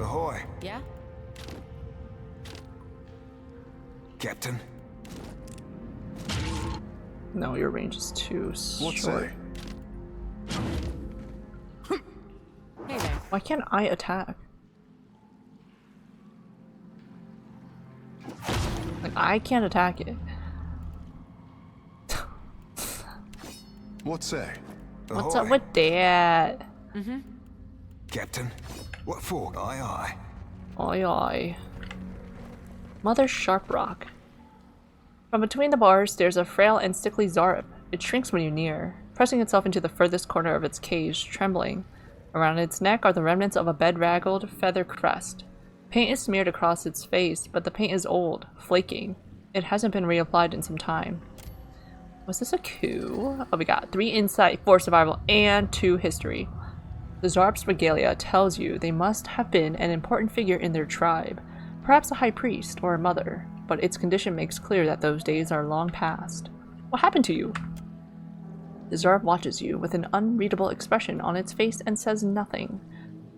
Ahoy. Yeah? Captain. No, your range is too short. Hey there. Why can't I attack? Like, I can't attack it. What say? What's up with that? Mm-hmm. Captain. What for? Aye, aye. Aye, aye. Mother Sharprock. From between the bars, there's a frail and sickly Zarp. It shrinks when you near. pressing itself into the furthest corner of its cage, trembling. Around its neck are the remnants of a bedraggled feather crest. Paint is smeared across its face, but the paint is old, flaking. It hasn't been reapplied in some time. Was this a coup? Oh, we got 3 insight, 4 survival, and 2 history. The Zarb's regalia tells you they must have been an important figure in their tribe, perhaps a high priest or a mother, but its condition makes clear that those days are long past. What happened to you? The Zarb watches you with an unreadable expression on its face and says nothing.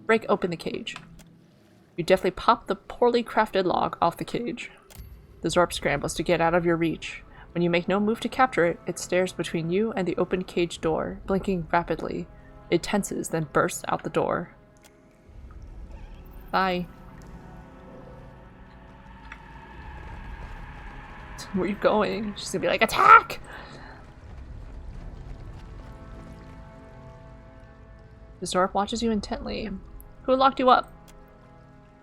Break open the cage. You deftly pop the poorly crafted lock off the cage. The Zarb scrambles to get out of your reach. When you make no move to capture it, it stares between you and the open cage door, blinking rapidly. It tenses, then bursts out the door. Bye. Where are you going? She's gonna be like, attack! The Zarb watches you intently. Who locked you up?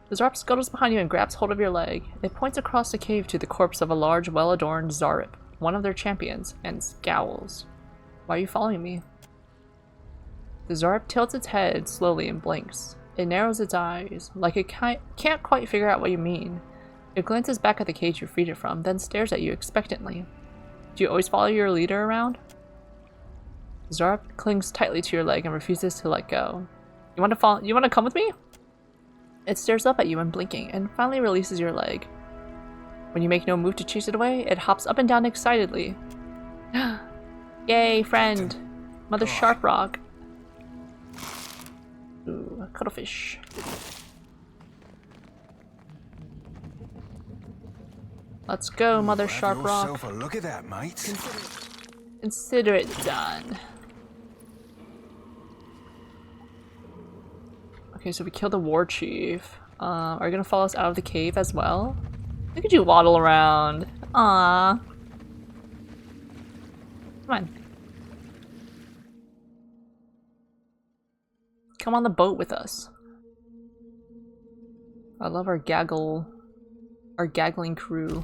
The Zarb scuttles behind you and grabs hold of your leg. It points across the cave to the corpse of a large, well-adorned Zarb, one of their champions, and scowls. Why are you following me? The Zarb tilts its head slowly and blinks. It narrows its eyes, like it can't quite figure out what you mean. It glances back at the cage you freed it from, then stares at you expectantly. Do you always follow your leader around? The Zarb clings tightly to your leg and refuses to let go. You want to come with me? It stares up at you unblinking, and finally releases your leg. When you make no move to chase it away, it hops up and down excitedly. Yay, friend! Mother Sharprock. Ooh, a cuttlefish. Let's go, Mother Sharprock. Look at that, mate. Consider it done. Okay, so we killed the war chief. Are you gonna follow us out of the cave as well? Look at you waddle around. Aww. Come on. Come on the boat with us. I love our gaggling crew.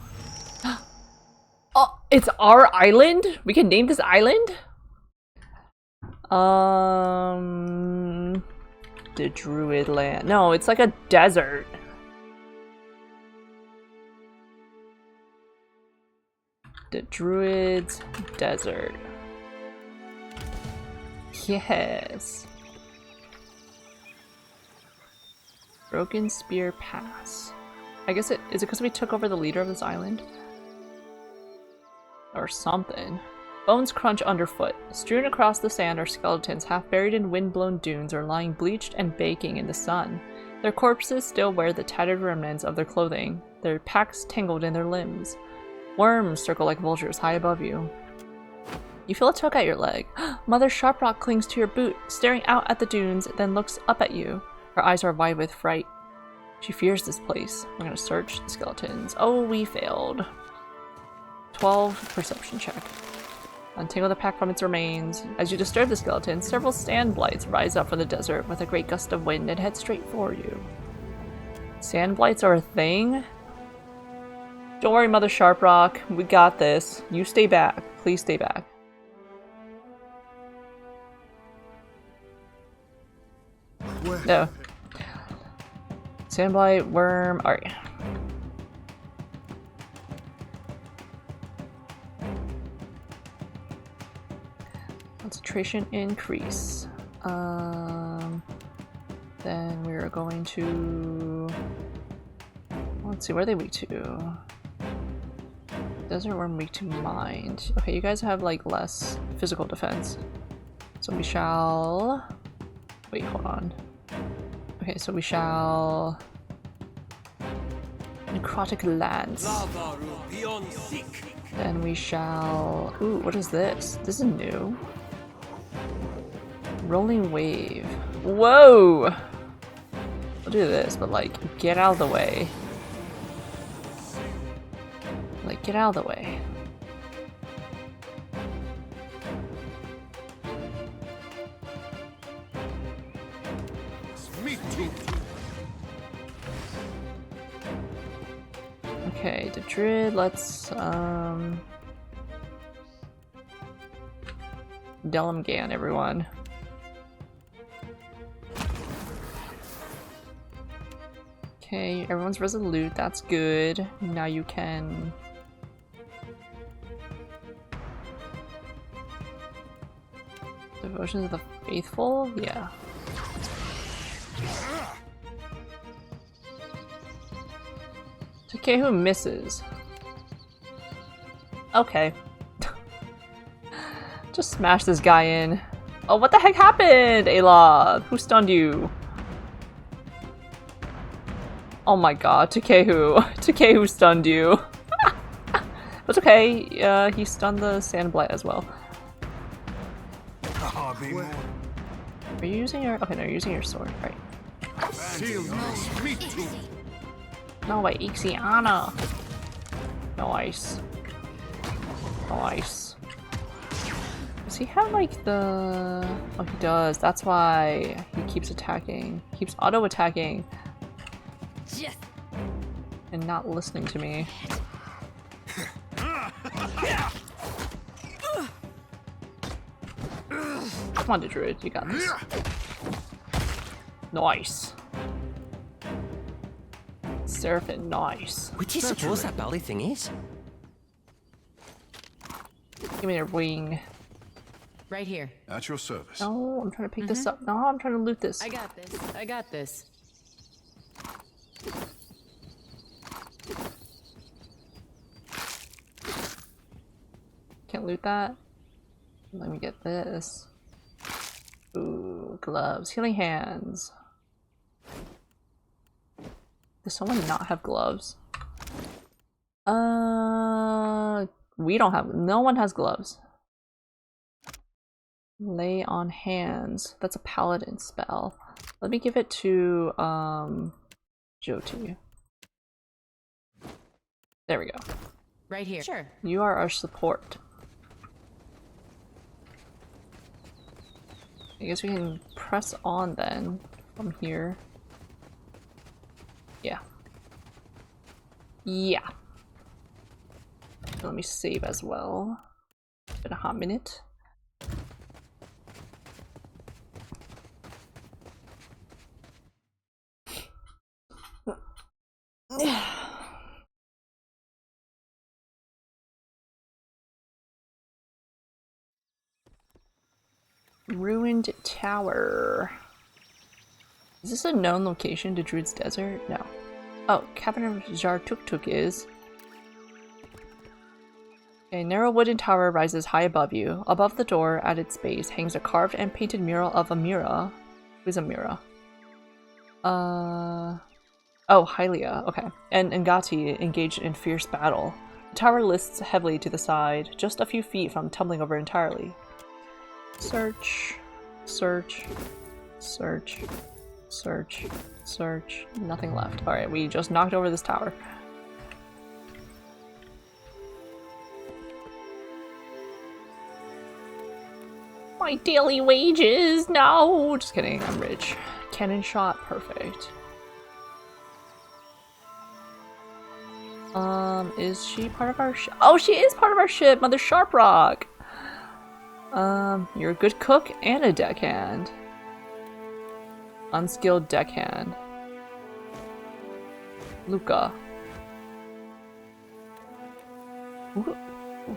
Oh, it's our island? We can name this island? The Druid Land. No, it's like a desert. The Druid's Desert. Yes. Broken Spear Pass. I guess is it because we took over the leader of this island? Or something. Bones crunch underfoot. Strewn across the sand are skeletons half buried in wind-blown dunes or lying bleached and baking in the sun. Their corpses still wear the tattered remnants of their clothing, their packs tangled in their limbs. Worms circle like vultures high above you. You feel a tug at your leg. Mother Sharprock clings to your boot, staring out at the dunes, then looks up at you. Her eyes are wide with fright. She fears this place. We're gonna search the skeletons. Oh, we failed. 12 perception check. Untangle the pack from its remains. As you disturb the skeleton, several sand blights rise up from the desert with a great gust of wind and head straight for you. Sand blights are a thing? Don't worry, Mother Sharprock. We got this. You stay back. Please stay back. No. Sandblight, worm. Alright. Concentration increase. Then we're going to. Let's see, where are they weak to? Desert worm weak to mind. Okay, you guys have like less physical defense. So we shall. Wait, hold on. Okay, so we shall. Necrotic Lance. Then we shall. Ooh, what is this? This is new. Rolling Wave. Whoa! We'll do this, but like, get out of the way. Like, get out of the way. Okay, the Druid, let's Delmgan, everyone. Okay, everyone's resolute. That's good. Now you can... Devotion to the Faithful? Yeah. Takehu misses. Okay. Just smash this guy in. Oh, what the heck happened, Ayla? Who stunned you? Oh my god, Takehu. Takehu stunned you. That's okay. He stunned the Sandblight as well. Are you using your... Okay, no, you're using your sword, right. No, wait, Ixiana. Nice. Nice. Does he have like the... Oh, he does. That's why he keeps attacking. He keeps auto-attacking. And not listening to me. Come on, Druid, you got this. Nice. Seraphim, nice. What do you suppose that belly thing is? Give me your wing. Right here. At your service. No, I'm trying to pick this up. No, I'm trying to loot this. I got this. I got this. Can't loot that. Let me get this. Ooh, gloves. Healing hands. Does someone not have gloves? We don't have... No one has gloves. Lay on hands. That's a paladin spell. Let me give it to, Jyoti. There we go. Right here. Sure. You are our support. I guess we can press on then from here. Yeah. Yeah. Let me save as well. It's been a hot minute. Ruined Tower. Is this a known location to Druid's Desert? No. Oh, Cabin of Jar Tuk Tuk is. A narrow wooden tower rises high above you. Above the door, at its base, hangs a carved and painted mural of Amira. Who's Amira? Oh, Hylia. Okay. And Ngati engaged in fierce battle. The tower lists heavily to the side, just a few feet from tumbling over entirely. Search, search, search, search, search. Nothing left. Alright, we just knocked over this tower. My daily wages! No! Just kidding, I'm rich. Cannon shot, perfect. Is she part of our ship? Oh, she is part of our ship! Mother Sharprock! You're a good cook and a deckhand. Unskilled deckhand. Luca.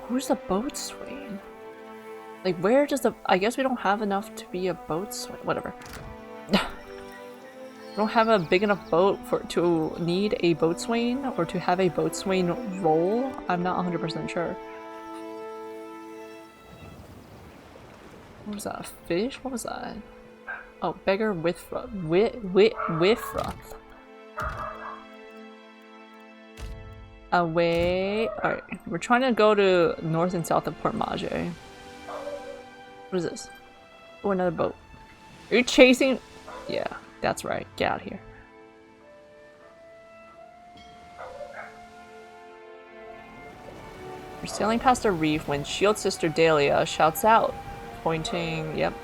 Who's the boatswain? Like, where does the... I guess we don't have enough to be a boatswain. Whatever. We don't have a big enough boat to need a boatswain or to have a boatswain role. I'm not 100% sure. What was that? A fish? What was that? Oh, beggar Withruth. Withruth. Away. Alright, we're trying to go to north and south of Port Mage. What is this? Oh, another boat. Are you chasing? Yeah, that's right. Get out of here. We're sailing past a reef when Shield Sister Dahlia shouts out. Pointing, yep.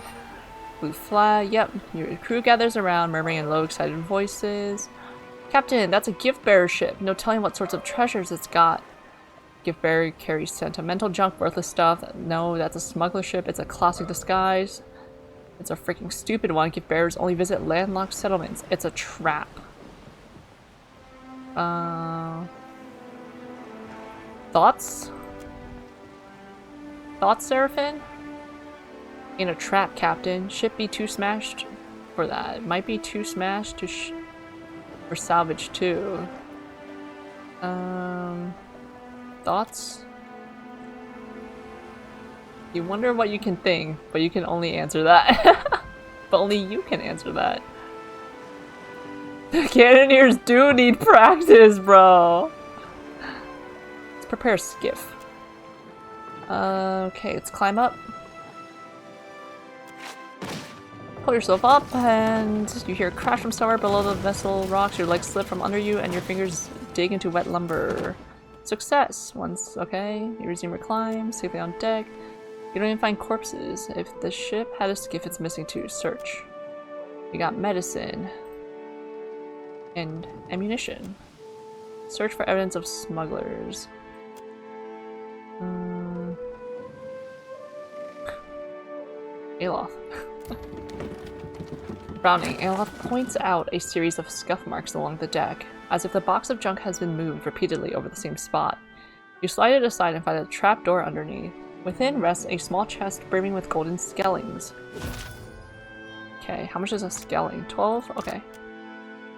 Blue flag, yep. Your crew gathers around, murmuring in low, excited voices. Captain, that's a gift bearer ship. No telling what sorts of treasures it's got. Gift bearer carries sentimental junk, worthless stuff. No, that's a smuggler ship. It's a classic disguise. It's a freaking stupid one. Gift bearers only visit landlocked settlements. It's a trap. Thoughts? Thoughts, Seraphin? In a trap, Captain. Ship be too smashed for that. Might be too smashed to for salvage too. Thoughts? You wonder what you can think, but you can only answer that. But only you can answer that. The cannoneers do need practice, bro. Let's prepare a skiff. Okay, let's climb up. Pull yourself up, and you hear a crash from somewhere below the vessel rocks. Your legs slip from under you, and your fingers dig into wet lumber. Success! Once, okay, you resume your climb, safely on deck. You don't even find corpses. If the ship had a skiff, it's missing too. Search. You got medicine. And ammunition. Search for evidence of smugglers. Aloth. Browning. Aloth points out a series of scuff marks along the deck, as if the box of junk has been moved repeatedly over the same spot. You slide it aside and find a trapdoor underneath. Within rests a small chest brimming with golden skellings. Okay, how much is a skelling? 12? Okay.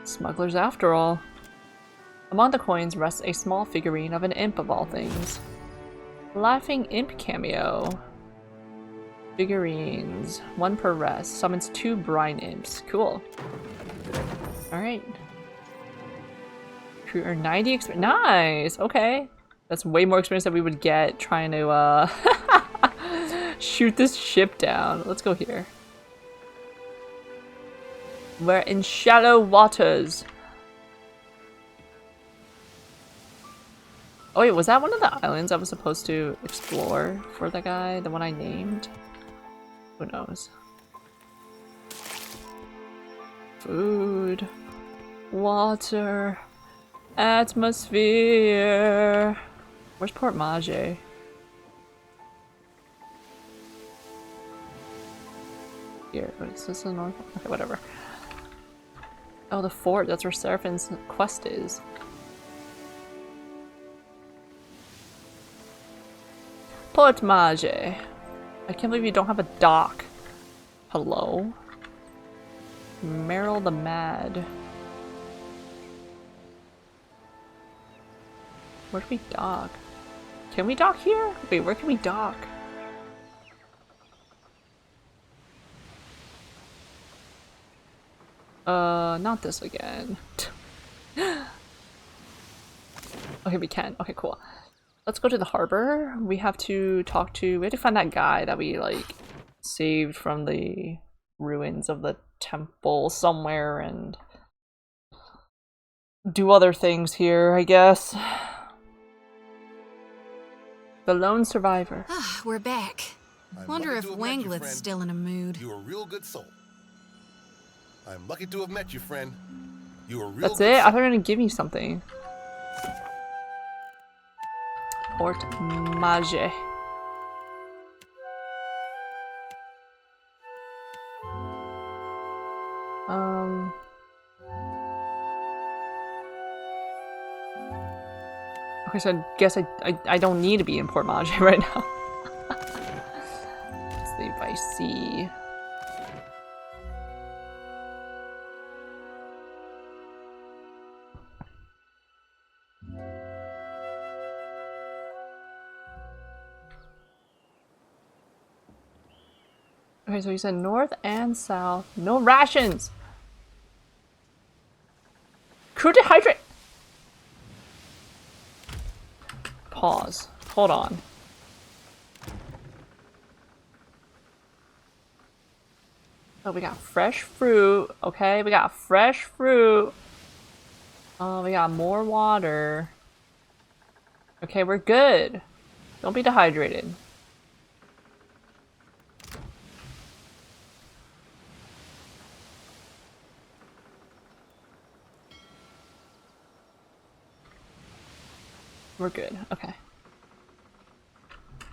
Smugglers after all. Among the coins rests a small figurine of an imp of all things. Laughing imp cameo. Figurines. 1 per rest. Summons 2 brine imps. Cool. Alright. Crew earn 90 experience. Nice! Okay. That's way more experience than we would get trying to shoot this ship down. Let's go here. We're in shallow waters. Oh wait, was that one of the islands I was supposed to explore for the guy? The one I named? Who knows? Food. Water. Atmosphere. Where's Port Mage? Here, is this the north? Okay, whatever. Oh, the fort. That's where Seraphin's quest is. Port Mage. I can't believe you don't have a dock. Hello? Meryl the Mad. Where can we dock? Can we dock here? Wait, where can we dock? Not this again. Okay, we can. Okay, cool. Let's go to the harbor. We have to talk to... We have to find that guy that we, like, saved from the ruins of the temple somewhere and do other things here, I guess. The lone survivor. Ah, we're back. Wonder if Wanglet's still in a mood. You're a real good soul. I'm lucky to have met you, friend. You were real. That's it? I thought you were gonna give me something. Port Mage. Okay, so I guess I don't need to be in Port Mage right now. Let's see if I see. Okay, so you said north and south. No rations! Crew dehydrate! Pause. Hold on. Oh, we got fresh fruit. Okay, we got fresh fruit. Oh, we got more water. Okay, we're good. Don't be dehydrated. We're good. Okay.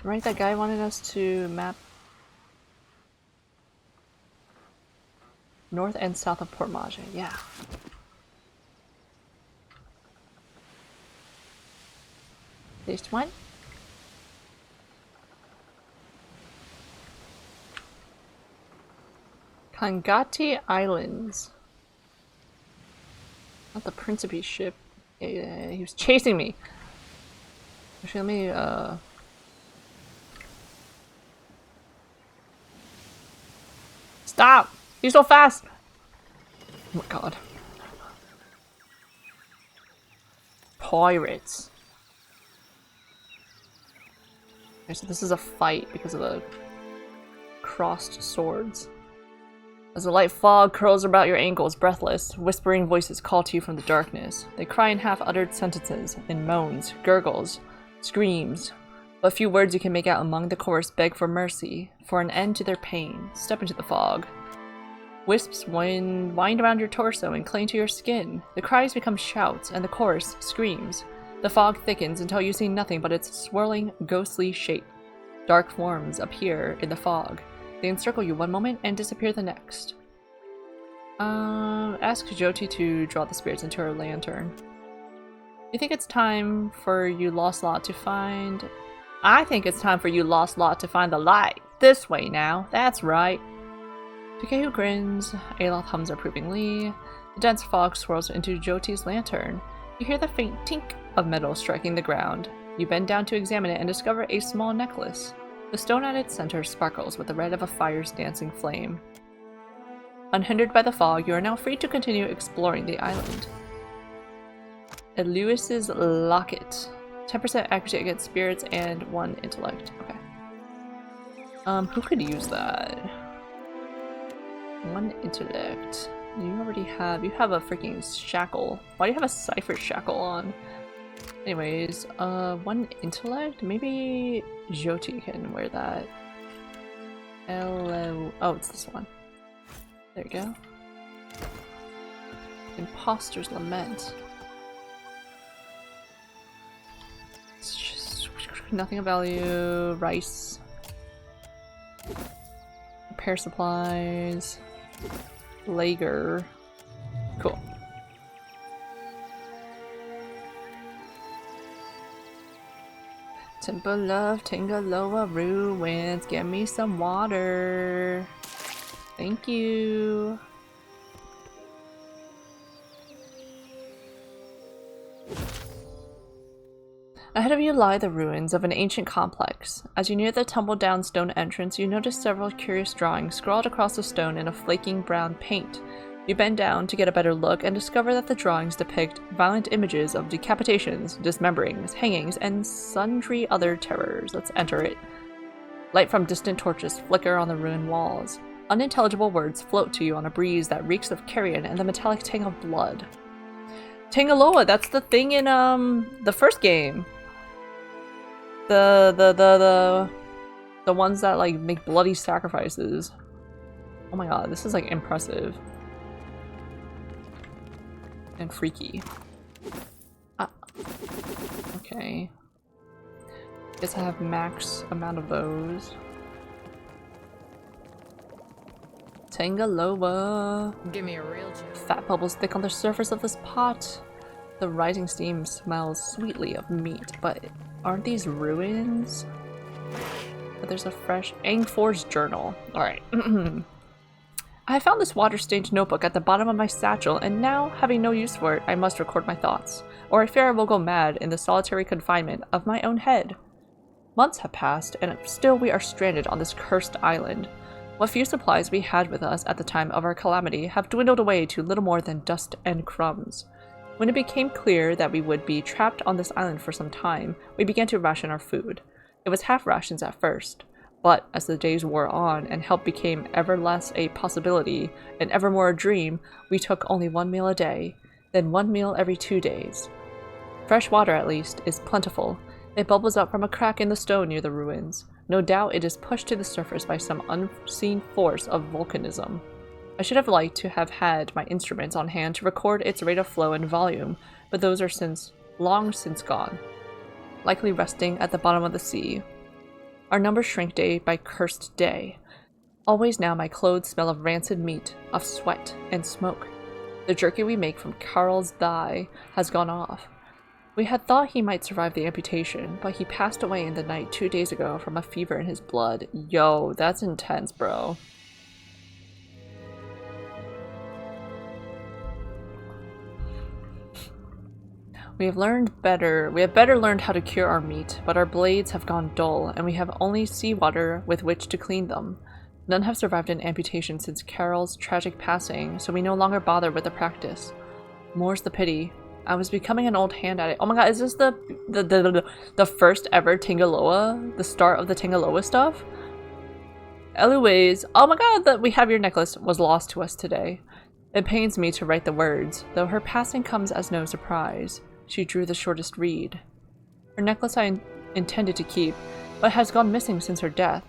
Right, that guy wanted us to map north and south of Port Maje, yeah. This one? Kangati Islands. Not the Principe ship. He was chasing me. Actually, let me, Stop! He's so fast! Oh my god. Pirates. Okay, so this is a fight because of the crossed swords. As the light fog curls about your ankles, breathless, whispering voices call to you from the darkness. They cry in half-uttered sentences, in moans, gurgles, screams. But few words you can make out among the chorus beg for mercy, for an end to their pain. Step into the fog. Wisps wind around your torso and cling to your skin. The cries become shouts, and the chorus screams. The fog thickens until you see nothing but its swirling, ghostly shape. Dark forms appear in the fog. They encircle you one moment and disappear the next. Ask Jyoti to draw the spirits into her lantern. You think it's time for you lost lot to find... I think it's time for you lost lot to find the light. This way now. That's right. Takehu grins. Aloth hums approvingly. The dense fog swirls into Jyoti's lantern. You hear the faint tink of metal striking the ground. You bend down to examine it and discover a small necklace. The stone at its center sparkles with the red of a fire's dancing flame. Unhindered by the fog, you are now free to continue exploring the island. Eluis's locket. 10% accuracy against spirits and 1 intellect. Okay. Who could use that? 1 intellect. You already have. You have a freaking shackle. Why do you have a cipher shackle on? Anyways, 1 intellect? Maybe Jyoti can wear that. Oh, it's this one. There you go. Imposter's Lament. It's just nothing of value. Rice. Repair supplies. Lager. Cool. Temple of Tangaloa Ruins. Get me some water. Thank you. Ahead of you lie the ruins of an ancient complex. As you near the tumble-down stone entrance, you notice several curious drawings scrawled across the stone in a flaking brown paint. You bend down to get a better look and discover that the drawings depict violent images of decapitations, dismemberings, hangings, and sundry other terrors. Let's enter it. Light from distant torches flicker on the ruined walls. Unintelligible words float to you on a breeze that reeks of carrion and the metallic tang of blood. Tangaloa, that's the thing in the first game. The ones that like make bloody sacrifices. Oh my god, this is like impressive. And freaky. Ah. Okay. Guess I have max amount of those. Tangaloa. Give me a real joke. Fat bubbles thick on the surface of this pot. The rising steam smells sweetly of meat, but aren't these ruins? But there's a fresh Angfor's journal. Alright. I found this water-stained notebook at the bottom of my satchel, and now, having no use for it, I must record my thoughts, or I fear I will go mad in the solitary confinement of my own head. Months have passed, and still we are stranded on this cursed island. What few supplies we had with us at the time of our calamity have dwindled away to little more than dust and crumbs. When it became clear that we would be trapped on this island for some time, we began to ration our food. It was half rations at first, but as the days wore on and help became ever less a possibility and ever more a dream, we took only 1 meal a day, then 1 meal every 2 days. Fresh water, at least, is plentiful. It bubbles up from a crack in the stone near the ruins. No doubt it is pushed to the surface by some unseen force of volcanism. I should have liked to have had my instruments on hand to record its rate of flow and volume, but those are long since gone, likely resting at the bottom of the sea. Our numbers shrink day by cursed day. Always now my clothes smell of rancid meat, of sweat and smoke. The jerky we make from Carl's thigh has gone off. We had thought he might survive the amputation, but he passed away in the night 2 days ago from a fever in his blood. Yo, that's intense, bro. We have better learned how to cure our meat, but our blades have gone dull, and we have only seawater with which to clean them. None have survived an amputation since Carol's tragic passing, so we no longer bother with the practice. More's the pity. I was becoming an old hand at it. Oh my god, is this the first ever Tangaloa? The start of the Tangaloa stuff? Anyways, oh my god, that we have your necklace was lost to us today. It pains me to write the words, though her passing comes as no surprise. She drew the shortest reed. Her necklace I intended to keep, but has gone missing since her death.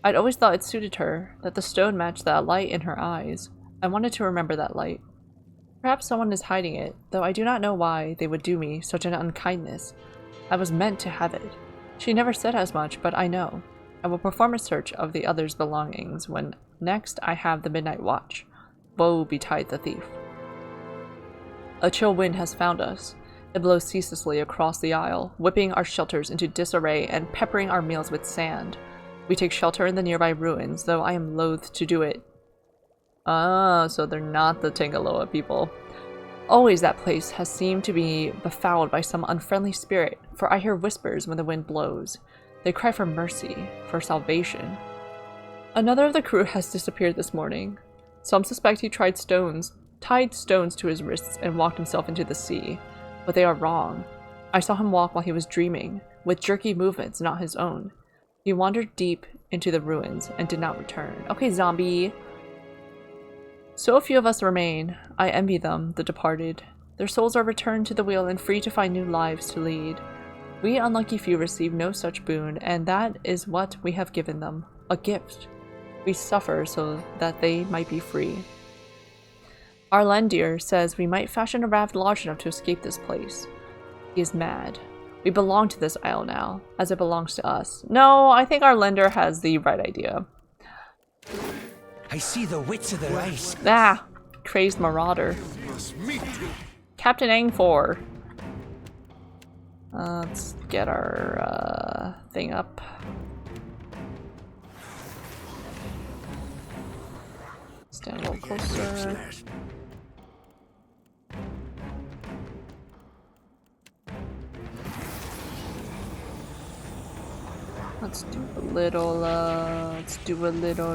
I'd always thought it suited her, that the stone matched that light in her eyes. I wanted to remember that light. Perhaps someone is hiding it, though I do not know why they would do me such an unkindness. I was meant to have it. She never said as much, but I know. I will perform a search of the others' belongings when next I have the midnight watch. Woe betide the thief. A chill wind has found us. It blows ceaselessly across the isle, whipping our shelters into disarray and peppering our meals with sand. We take shelter in the nearby ruins, though I am loath to do it. Ah, so they're not the Tangaloa people. Always that place has seemed to be befouled by some unfriendly spirit, for I hear whispers when the wind blows. They cry for mercy, for salvation. Another of the crew has disappeared this morning. Some suspect he tied stones to his wrists and walked himself into the sea. But they are wrong. I saw him walk while he was dreaming, with jerky movements not his own. He wandered deep into the ruins and did not return. Okay, zombie. So few of us remain. I envy them, the departed. Their souls are returned to the wheel and free to find new lives to lead. We unlucky few receive no such boon, and that is what we have given them. A gift. We suffer so that they might be free. Our Lendir says we might fashion a raft large enough to escape this place. He is mad. We belong to this isle now, as it belongs to us. No, I think our Lendir has the right idea. I see the wits of their eyes. Ah, crazed marauder. Captain Angfor. Let's get our thing up. Stand a little closer. Let's do a little, let's do a little,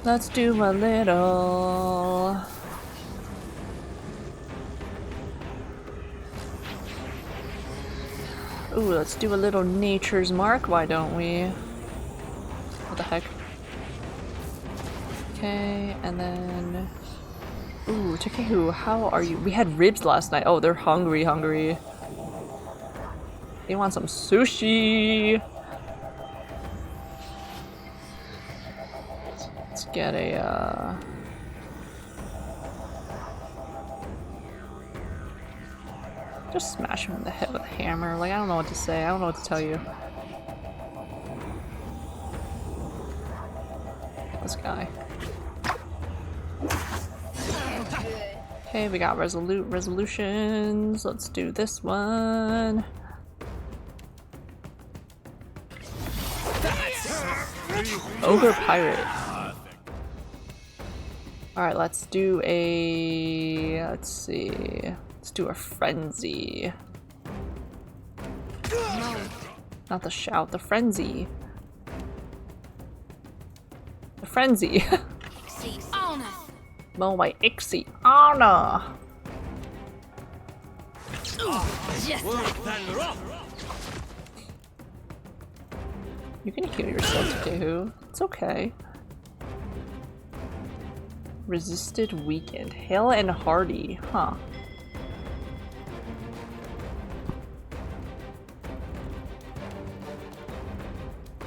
let's do a little. Ooh, let's do a little nature's mark, why don't we? What the heck? Okay, and then... Ooh, Takehu, how are you? We had ribs last night. Oh, they're hungry. They want some sushi! Let's get a, just smash him in the head with a hammer. Like, I don't know what to say. I don't know what to tell you. This guy. Okay, we got resolutions. Let's do this one. Ogre pirate. Alright, let's do a... let's see. Let's do a frenzy. Not the shout, the frenzy. The frenzy. Mo my Ixie Anna. You can heal yourself, Takehu. It's okay. Resisted weakened. Hale and hardy. Huh.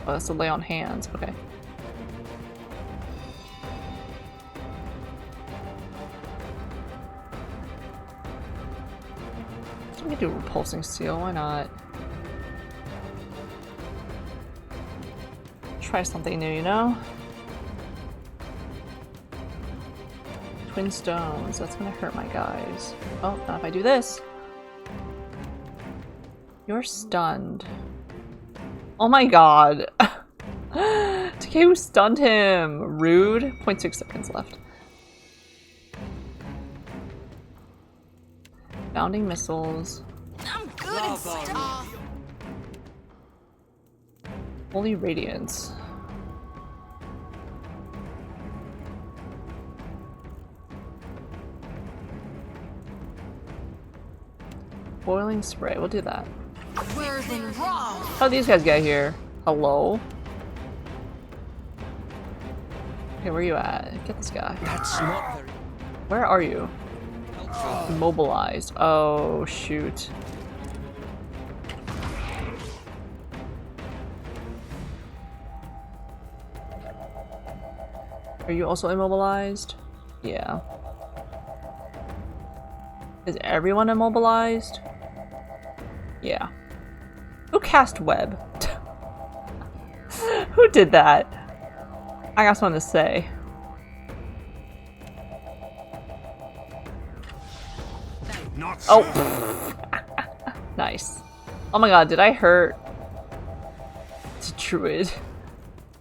Oh, that's the lay on hands. Okay. We can do repulsing seal. Why not? try something new, you know? Twin stones, that's gonna hurt my guys. Oh, not if I do this. You're stunned. Oh my god. Takeru stunned him. Rude. 0.6 seconds left. Bounding missiles. I'm good at stuff. Holy radiance. Boiling spray, we'll do that. Where than raw. How'd these guys get here? Hello? Okay, where you at? Get this guy. That's not very... Where are you? Immobilized. Oh, shoot. Are you also immobilized? Yeah. Is everyone immobilized? Yeah. Who cast web? Who did that? I got something to say. Oh! Nice. Oh my god, did I hurt the druid?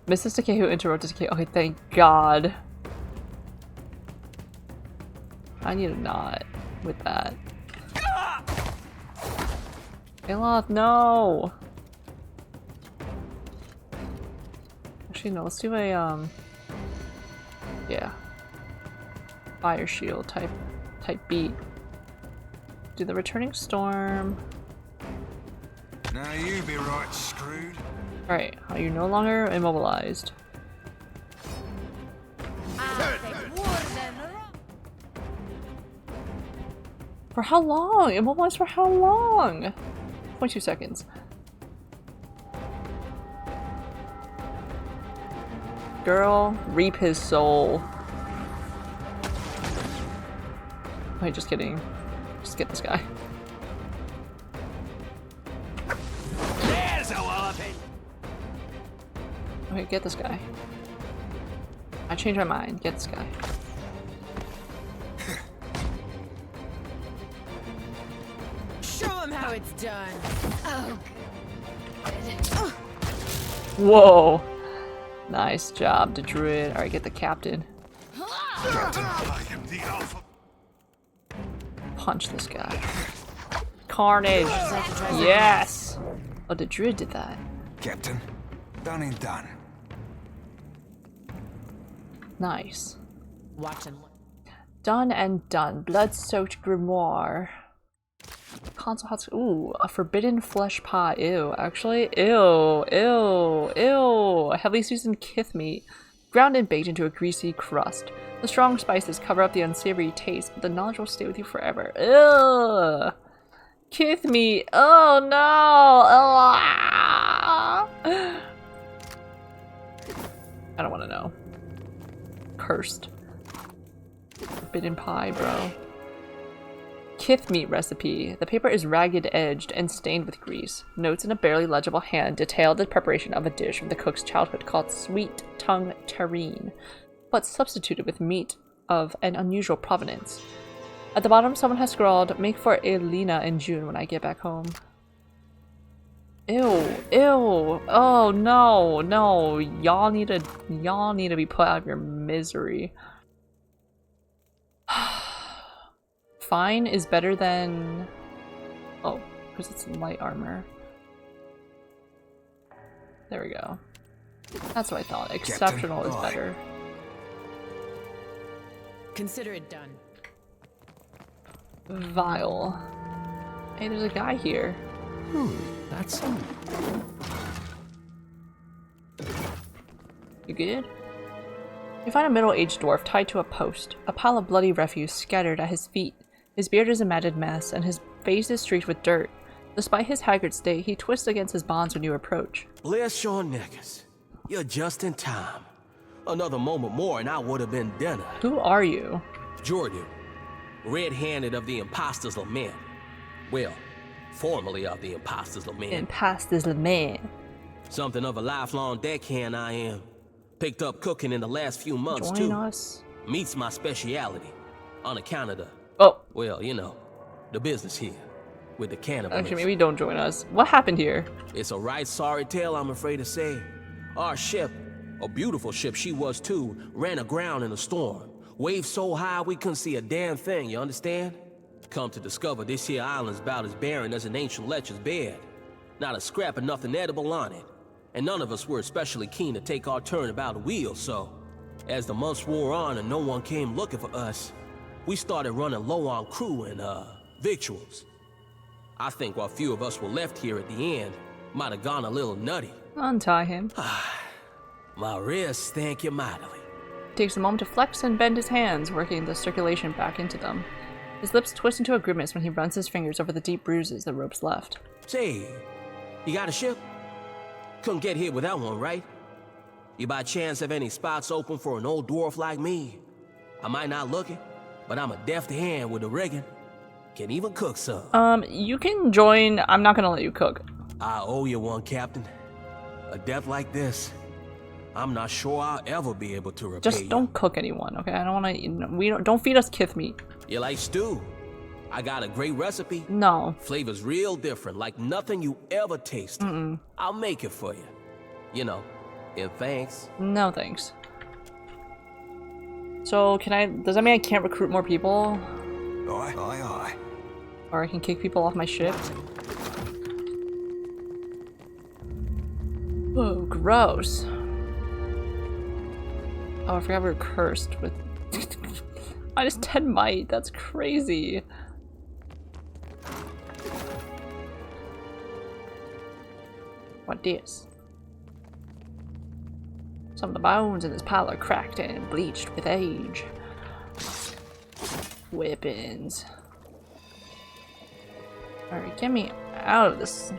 Mrs. Takeru interrupted Takeru. Okay, thank god. I need a knot with that. Aloth, no! Actually, no, let's do a, yeah. Fire shield type beat. Do the returning storm. Now you be right screwed. Alright, are you no longer immobilized? For how long? Immobilized for how long? 0.2 seconds. Girl, reap his soul. Wait, just kidding. Just get this guy. Okay, get this guy. I changed my mind. Get this guy. Show him how it's done. Oh, good. Whoa! Nice job, the druid. Alright, get the captain. Captain, I am the alpha. Punch this guy. Carnage! Yes! Oh, the druid did that. Captain, done and done. Nice. Watch and learn. Done and done. Blood-soaked grimoire. Console hot. Ooh, a forbidden flesh pie. Ew. Actually, ew, ew, ew. Heavily seasoned kith meat, ground and baked into a greasy crust. The strong spices cover up the unsavory taste, but the knowledge will stay with you forever. Ew. Kith meat. Oh no. I don't want to know. Cursed. Forbidden pie, bro. Kith meat recipe. The paper is ragged edged and stained with grease. Notes in a barely legible hand detail the preparation of a dish from the cook's childhood called sweet tongue terrine, but substituted with meat of an unusual provenance. At the bottom, someone has scrawled, "Make for Elena in June when I get back home." Ew, ew. Oh no, no. Y'all need to be put out of your misery. Fine is better than... Oh, because it's light armor. There we go. That's what I thought. Exceptional is better. Consider it done. Vile. Hey, there's a guy here. That's... You good? You find a middle-aged dwarf tied to a post, a pile of bloody refuse scattered at his feet. His beard is a matted mess, and his face is streaked with dirt. Despite his haggard state, he twists against his bonds when you approach. Bless your neckers. You're just in time. Another moment more and I would have been dinner. Who are you? Jordan, red-handed of the Impostors Lament. Well, formerly of the Impostors Lament. Impostors Lament. Something of a lifelong deckhand I am. Picked up cooking in the last few months, Join too. us. Meat's my speciality. On account of the... Oh. Well, you know, the business here. With the cannibalism. Actually, maybe don't join us. What happened here? It's a right sorry tale, I'm afraid to say. Our ship, a beautiful ship she was too, ran aground in a storm. Waves so high we couldn't see a damn thing, you understand? Come to discover this here island's about as barren as an ancient lecher's bed. Not a scrap of nothing edible on it. And none of us were especially keen to take our turn about the wheel, so... As the months wore on and no one came looking for us, we started running low on crew and, victuals. I think what few of us were left here at the end might have gone a little nutty. Untie him. My wrists thank you mightily. Takes a moment to flex and bend his hands, working the circulation back into them. His lips twist into a grimace when he runs his fingers over the deep bruises the ropes left. Say, you got a ship? Couldn't get here without one, right? You by chance have any spots open for an old dwarf like me? I might not look it, but I'm a deft hand with the rigging. Can even cook some. You can join. I'm not gonna let you cook. I owe you one, Captain. A death like this, I'm not sure I'll ever be able to repay Just don't cook anyone, okay? I don't want to. Don't feed us kith meat. You like stew? I got a great recipe. No. Flavor's real different, like nothing you ever tasted. I'll make it for you. You know, in thanks. No thanks. So can I? Does that mean I can't recruit more people? Aye, aye, aye. Or I can kick people off my ship? Oh, gross. Oh, I forgot we were cursed with minus 10 might. That's crazy. What this? Some of the bones in this pile are cracked and bleached with age. Weapons. Alright, get me out of this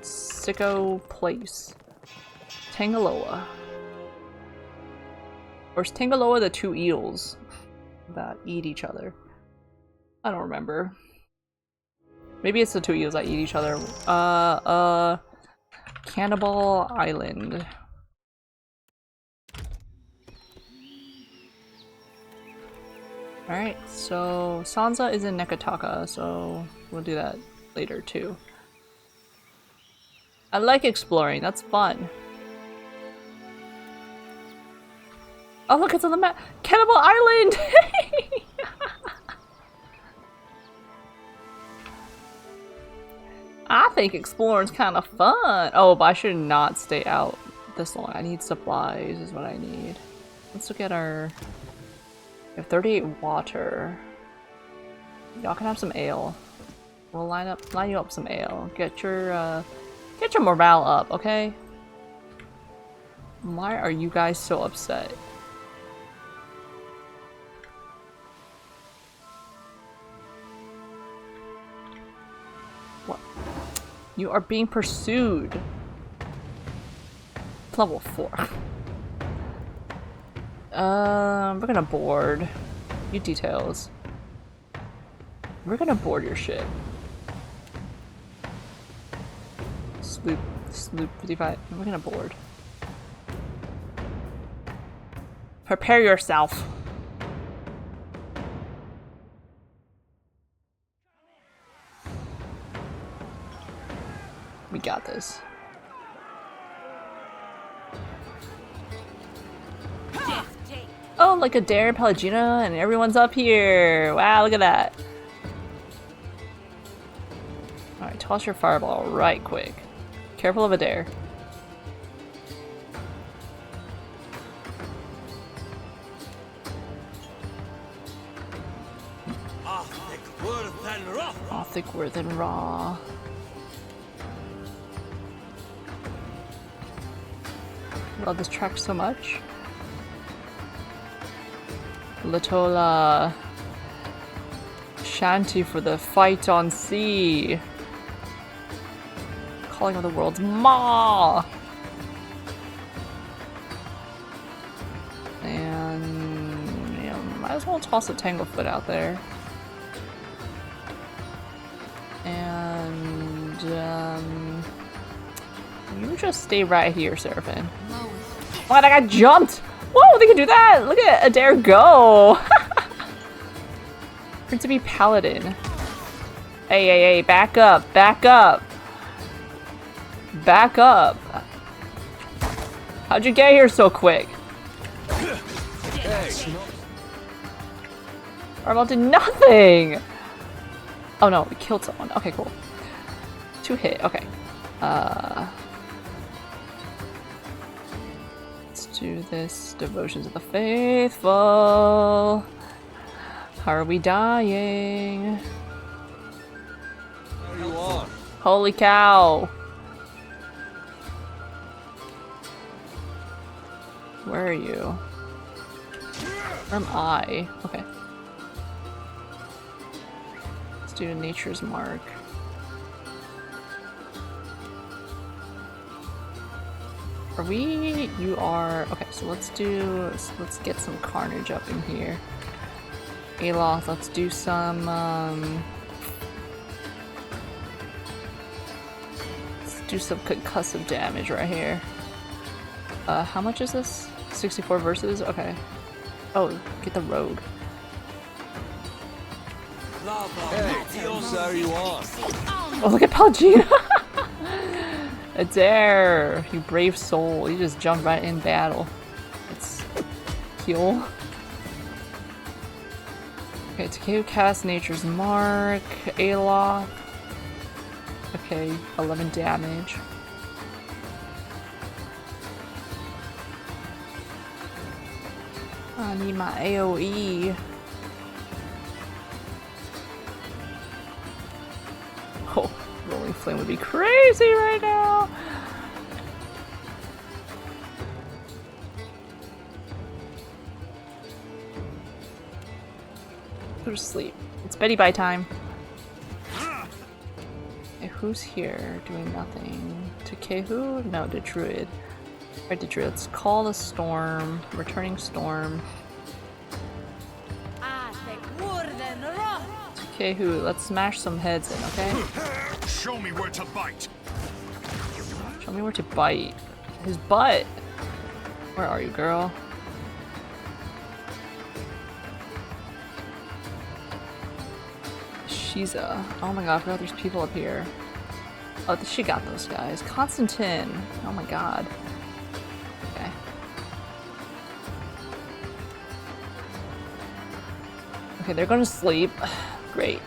sicko place. Tangaloa. Or is Tangaloa the two eels that eat each other? I don't remember. Maybe it's the two eels that eat each other. Cannibal Island. Alright, so Sansa is in Neketaka, so we'll do that later too. I like exploring, that's fun. Oh look, it's on the map! Cannibal Island! I think exploring's kind of fun! Oh, but I should not stay out this long. I need supplies is what I need. Let's look at our... We have 38 water. Y'all can have some ale. We'll line you up some ale. Get your morale up, okay? Why are you guys so upset? What? You are being pursued. Level 4. We're gonna board. You details. We're gonna board your ship. Sloop 55. We're gonna board. Prepare yourself. We got this. Oh, like a Dare Pelagina, and everyone's up here. Wow, look at that. Alright, toss your fireball right quick. Careful of a Dare. Thick worth than raw. Love this track so much. Little shanty for the fight on sea. Calling all the world's maw. And yeah, might as well toss a Tanglefoot out there. And You just stay right here, Seraphim. What? I got jumped! Whoa, they can do that! Look at Adair go! Prince to be Paladin. Hey, back up, back up! Back up! How'd you get here so quick? Arval did nothing! Oh no, we killed someone. Okay, cool. 2 hit, okay. Let's do this. Devotions of the Faithful. How are we dying? What are you on? Holy cow! Where are you? Where am I? Okay. Let's do Nature's Mark. Are we? You are. Okay, so let's get some carnage up in here. Aloth, let's do some, let's do some concussive damage right here. How much is this? 64 versus? Okay. Oh, get the rogue. Hey, are you on? Oh, look at Palgina! Adair, you brave soul. You just jumped right in battle. Let's heal. Okay, Takeo cast Nature's Mark. Aloth. Okay, 11 damage. I need my AoE. Oh, Rolling Flame would be crazy right now! Go to sleep. It's Betty Bye time. Okay, who's here doing nothing? Takehu? No, the Druid. Right, the Druid. Let's call the storm. Returning storm. Takehu, let's smash some heads in, okay? Show me where to bite. Show me where to bite. His butt! Where are you, girl? Shiza. Oh my god, I forgot there's people up here. Oh, she got those guys. Constantine! Oh my god. Okay. Okay, they're gonna sleep. Great.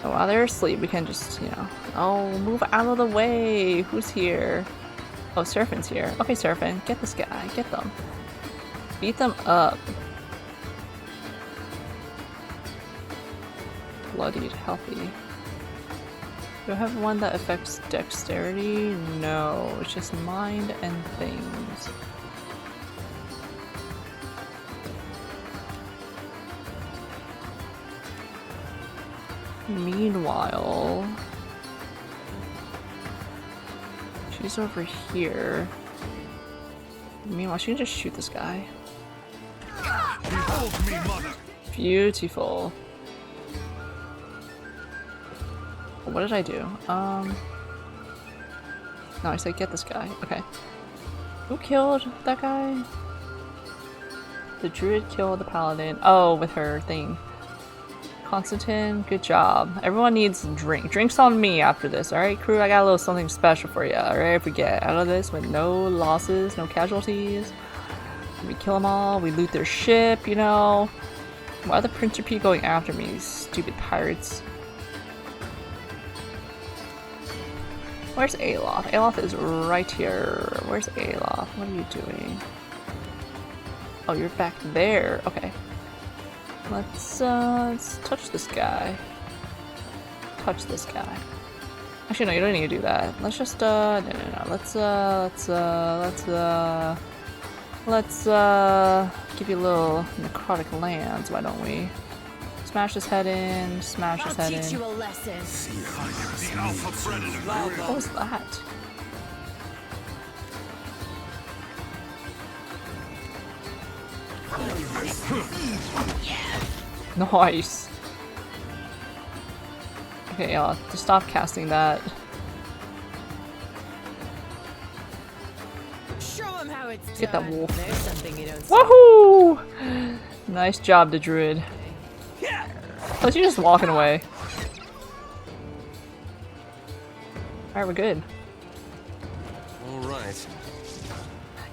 So while they're asleep, we can just, you know... Oh, move out of the way! Who's here? Oh, Seraphin's here. Okay, Seraphin, get this guy. Get them. Beat them up. Bloodied, healthy. Do I have one that affects dexterity? No, it's just mind and things. Meanwhile, she's over here. Meanwhile, she can just shoot this guy. Behold me, mother. Beautiful. What did I do? No, I said get this guy. Okay. Who killed that guy? The druid killed the paladin. Oh, with her thing. Constantine, good job. Everyone needs a drink. Drinks on me after this, alright, crew? I got a little something special for you, alright? If we get out of this with no losses, no casualties, we kill them all, we loot their ship, you know? Why are the Prince P going after me, these stupid pirates? Where's Aloth? Aloth is right here. Where's Aloth? What are you doing? Oh, you're back there. Okay. Let's touch this guy. Touch this guy. Actually, no, you don't need to do that. Let's just, no. Let's give you a little necrotic lands, why don't we? Smash his head in, smash his head in. I'll teach you a lesson. The alpha predator. What was that? Nice. Okay, to stop casting that. Show him how it's Get that wolf. There's something you don't see. Woohoo! Nice job, the druid. Plus, you're just walking away. Alright, we're good. Alright.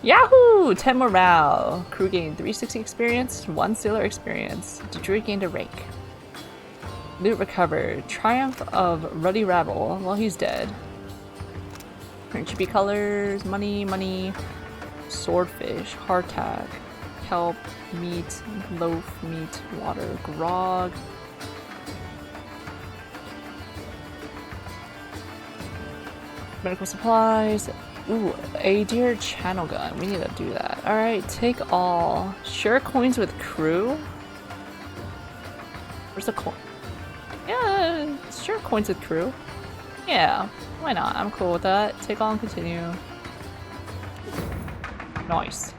Yahoo! 10 morale. Crew gained 360 experience, 1 sailor experience. The druid gained a rank. Loot recovered. Triumph of Ruddy Rabble. Well, he's dead. Chibi colors. Money, money. Swordfish. Hardtack. Kelp. Meat. Loaf. Meat. Water. Grog. Medical supplies. Ooh, a deer channel gun. We need to do that. Alright, take all. Share coins with crew? Where's the coin? Yeah, share coins with crew. Yeah, why not? I'm cool with that. Take all and continue. Nice.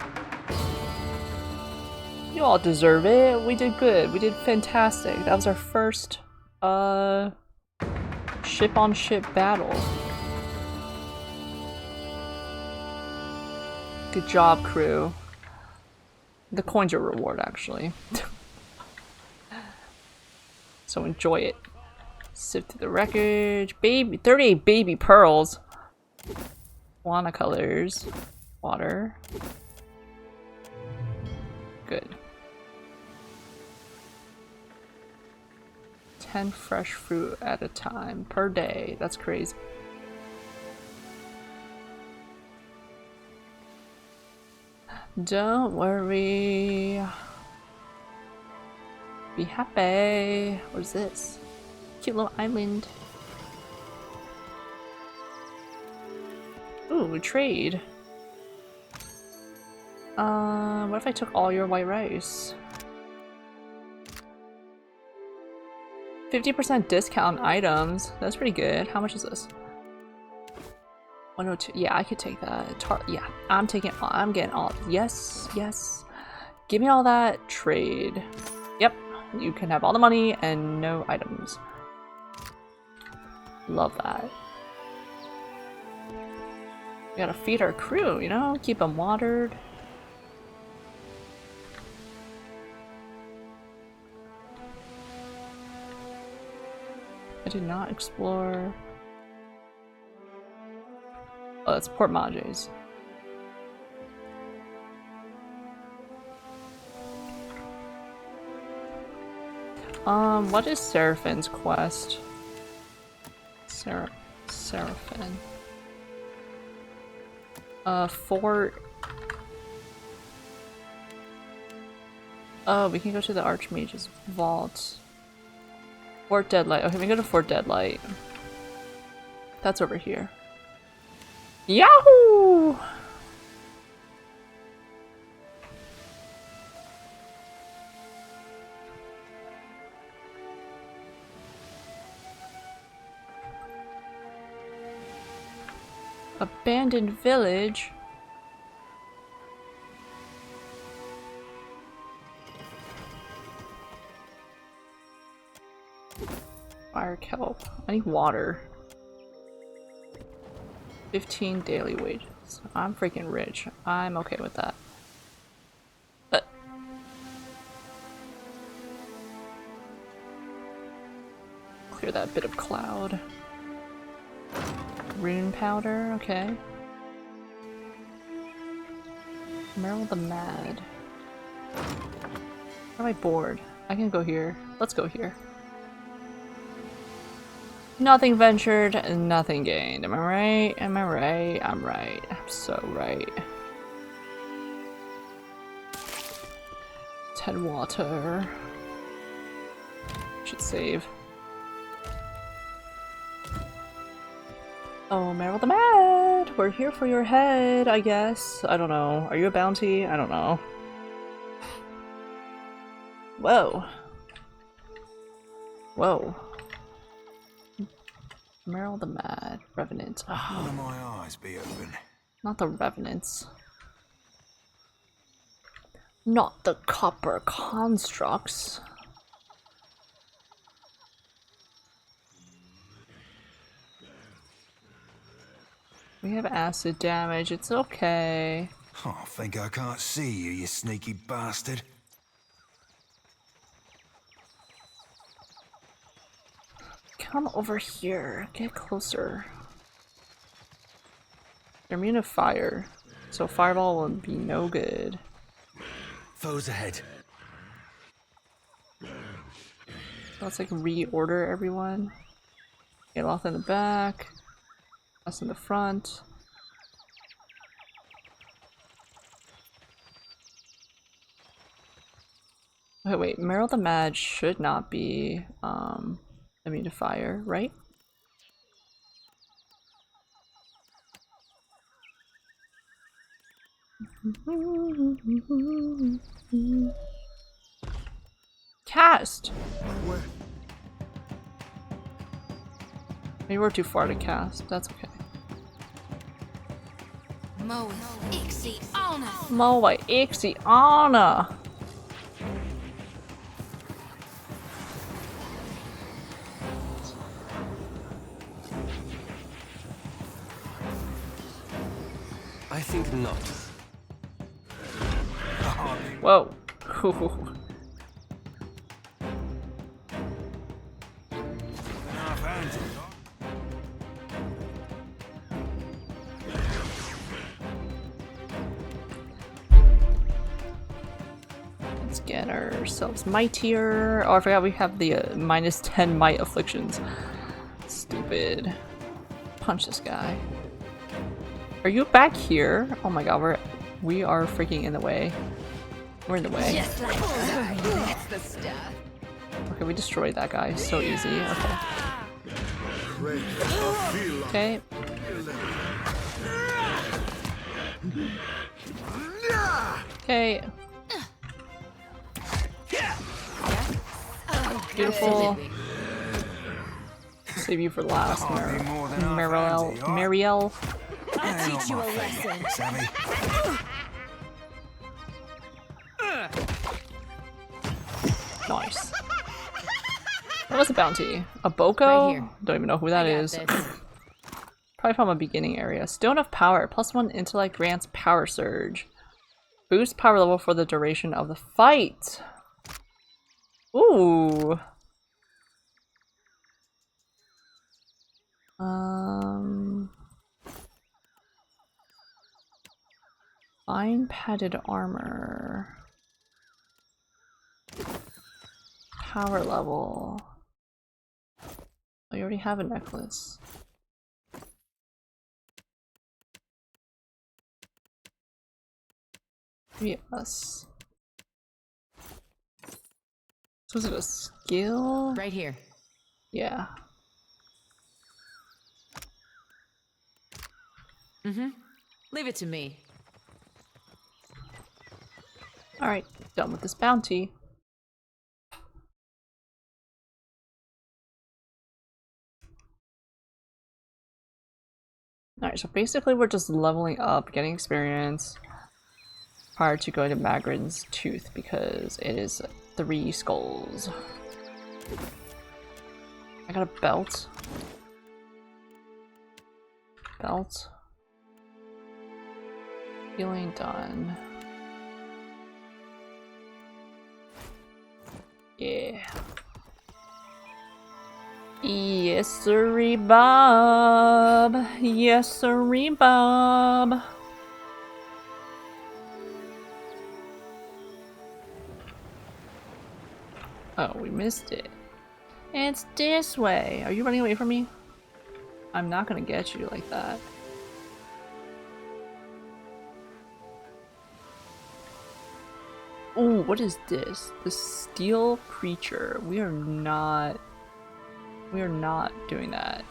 You all deserve it. We did good. We did fantastic. That was our first, ship-on-ship battle. Good job, crew. The coins are a reward, actually. So enjoy it. Sift through the wreckage. Baby, 38 baby pearls. Wanna colors. Water. Good. 10 fresh fruit at a time per day. That's crazy. Don't worry. Be happy. What is this? Cute little island. Ooh, trade. What if I took all your white rice? 50% discount on items. That's pretty good. How much is this? 102. Yeah, I could take that. Yeah, I'm taking. I'm getting all. Yes, yes. Give me all that. Trade. Yep. You can have all the money and no items. Love that. We gotta feed our crew, you know? Keep them watered. I did not explore. Oh, that's Port Majes. What is Seraphin's quest? Seraphin. Fort. Oh, we can go to the Archmage's vault. Fort Deadlight. Okay, we can go to Fort Deadlight. That's over here. Yahoo! Abandoned village. Fire kelp. I need water. 15 daily wages. I'm freaking rich. I'm okay with that. But clear that bit of cloud. Rune powder, okay. Merrill the Mad. Am I bored? I can go here. Let's go here. Nothing ventured, nothing gained. Am I right? Am I right? I'm right. I'm so right. 10 water. Should save. Oh, Merrill the Mad! We're here for your head, I guess. I don't know. Are you a bounty? I don't know. Whoa. Whoa. Merrill the Mad. Revenant. Oh. One of my eyes be open. Not the Revenants. Not the copper constructs. We have acid damage. It's okay. Oh, I think I can't see you, you sneaky bastard. Come over here. Get closer. They're immune to fire, so fireball will be no good. Foes ahead. Let's like reorder everyone. Get off in the back. Us in the front. Okay, wait. Meryl the Mad should not be immune to fire, right? Cast! Maybe we're too far to cast. That's okay. Moe Ixiana. Moe Ixiana. I think not. Whoa. Let's get ourselves mightier. Oh, I forgot we have the minus 10 might afflictions. Stupid. Punch this guy. Are you back here? Oh my god, we are freaking in the way. We're in the way. Just like that's the stuff. Okay, we destroyed that guy. So easy. Okay. Okay. Okay. Beautiful. Save you for last, Marielle. I'll teach you a lesson. Sammy. Nice. What was a bounty? A Boko? Right here. Don't even know who that is. Probably from a beginning area. Stone of Power. +1 intellect grants power surge. Boost power level for the duration of the fight. Ooh. Fine padded armor. Power level. Oh, you already have a necklace. Yes. So is it a skill? Right here. Yeah. Leave it to me. Alright, done with this bounty. Alright, so basically we're just leveling up, getting experience prior to going to Magrin's Tooth because it is 3 skulls. I got a belt. Belt. Healing done. Yeah. Yes, sirree, Bob. Yes, sirree, Bob. Oh, we missed it. It's this way. Are you running away from me? I'm not gonna get you like that. Ooh, what is this? The steel creature. We are not doing that.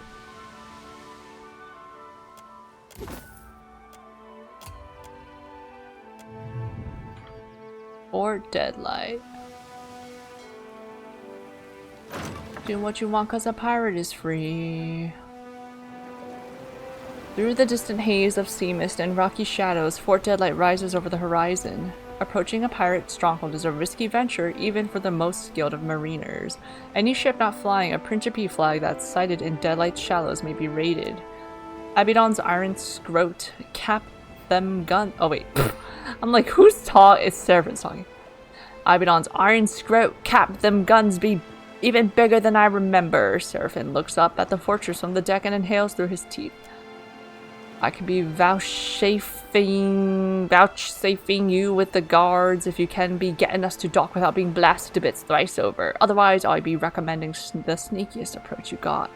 Or Deadlight. Do what you want cause a pirate is free. Through the distant haze of sea mist and rocky shadows, Fort Deadlight rises over the horizon. Approaching a pirate stronghold is a risky venture even for the most skilled of mariners. Any ship not flying a Principe flag that's sighted in Deadlight's shallows may be raided. Abidon's iron scrote, cap them gun. Oh wait, I'm like, who's talking? It's Seraphin's talking. Abidon's iron scrote, cap them guns be even bigger than I remember. Seraphin looks up at the fortress from the deck and inhales through his teeth. I could be vouchsafing you with the guards if you can be getting us to dock without being blasted to bits thrice over. Otherwise, I'd be recommending the sneakiest approach you got.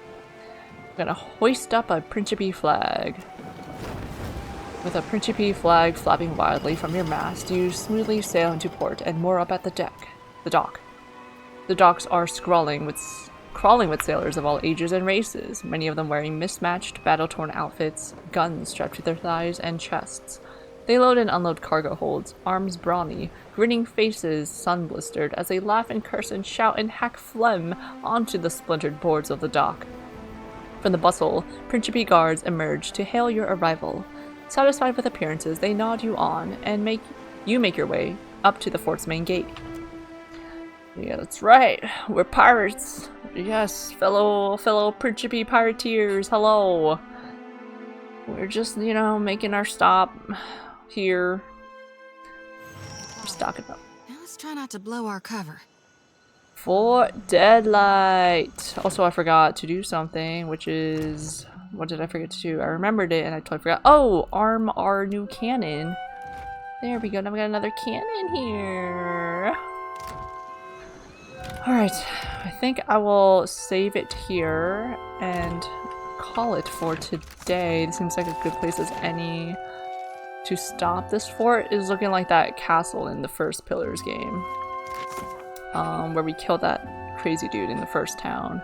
I'm gonna hoist up a Principe flag. With a Principe flag flapping wildly from your mast, you smoothly sail into port and moor up at the dock. The docks are crawling with sailors of all ages and races, many of them wearing mismatched, battle-torn outfits, guns strapped to their thighs and chests. They load and unload cargo holds, arms brawny, grinning faces sun-blistered as they laugh and curse and shout and hack phlegm onto the splintered boards of the dock. From the bustle, Principe guards emerge to hail your arrival. Satisfied with appearances, they nod you on and make your way up to the fort's main gate. Yeah, that's right. We're pirates. Yes, fellow Principe pirateers. Hello. We're just, you know, making our stop here. We're stocking up. Now let's try not to blow our cover. For Deadlight. Also, I forgot to do something, which is... What did I forget to do? I remembered it and I totally forgot. Oh! Arm our new cannon. There we go. Now we got another cannon here. Alright. I think I will save it here and call it for today. It seems like a good place as any to stop. This fort is looking like that castle in the first Pillars game. Where we killed that crazy dude in the first town.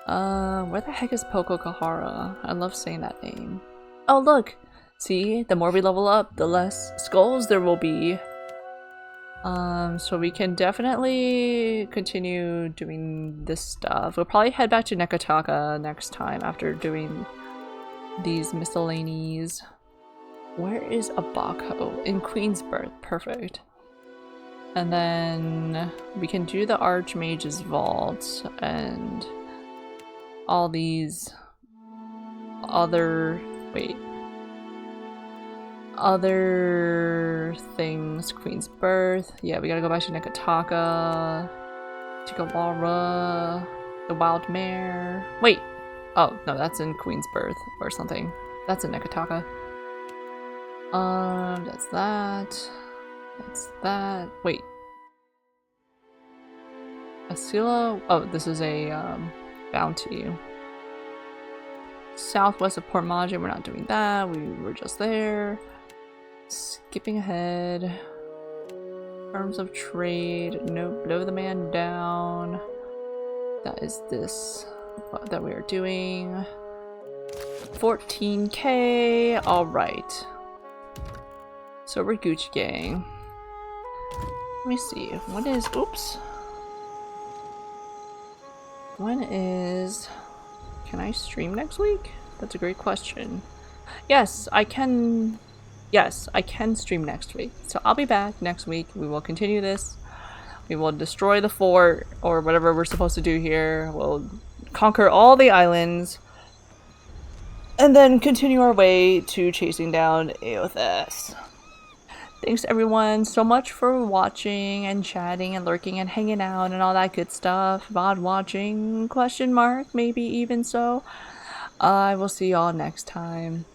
Where the heck is Pokokahara? I love saying that name. Oh look! See, the more we level up, the less skulls there will be. So we can definitely continue doing this stuff. We'll probably head back to Neketaka next time after doing these miscellanies. Where is Abako? In Queensbirth. Perfect. And then we can do the Archmage's Vault and all these other things. Queensbirth. Yeah, we gotta go back to Neketaka, Tikawara, the Wild Mare. Wait! Oh, no, that's in Queensbirth or something. That's in Neketaka. That's that. That's that. Wait. Asila? Oh, this is a bounty. Southwest of Port Maje, we're not doing that. We were just there. Skipping ahead. Terms of trade. No, blow the man down. That is this that we are doing. 14k. Alright. So we're Gucci Gang. Let me see. When is... Oops. When is... Can I stream next week? That's a great question. Yes, I can... Yes, I can stream next week. So I'll be back next week. We will continue this. We will destroy the fort, or whatever we're supposed to do here. We'll conquer all the islands. And then continue our way to chasing down Aothas. Thanks everyone so much for watching and chatting and lurking and hanging out and all that good stuff. VOD watching, question mark, maybe even so. I will see y'all next time.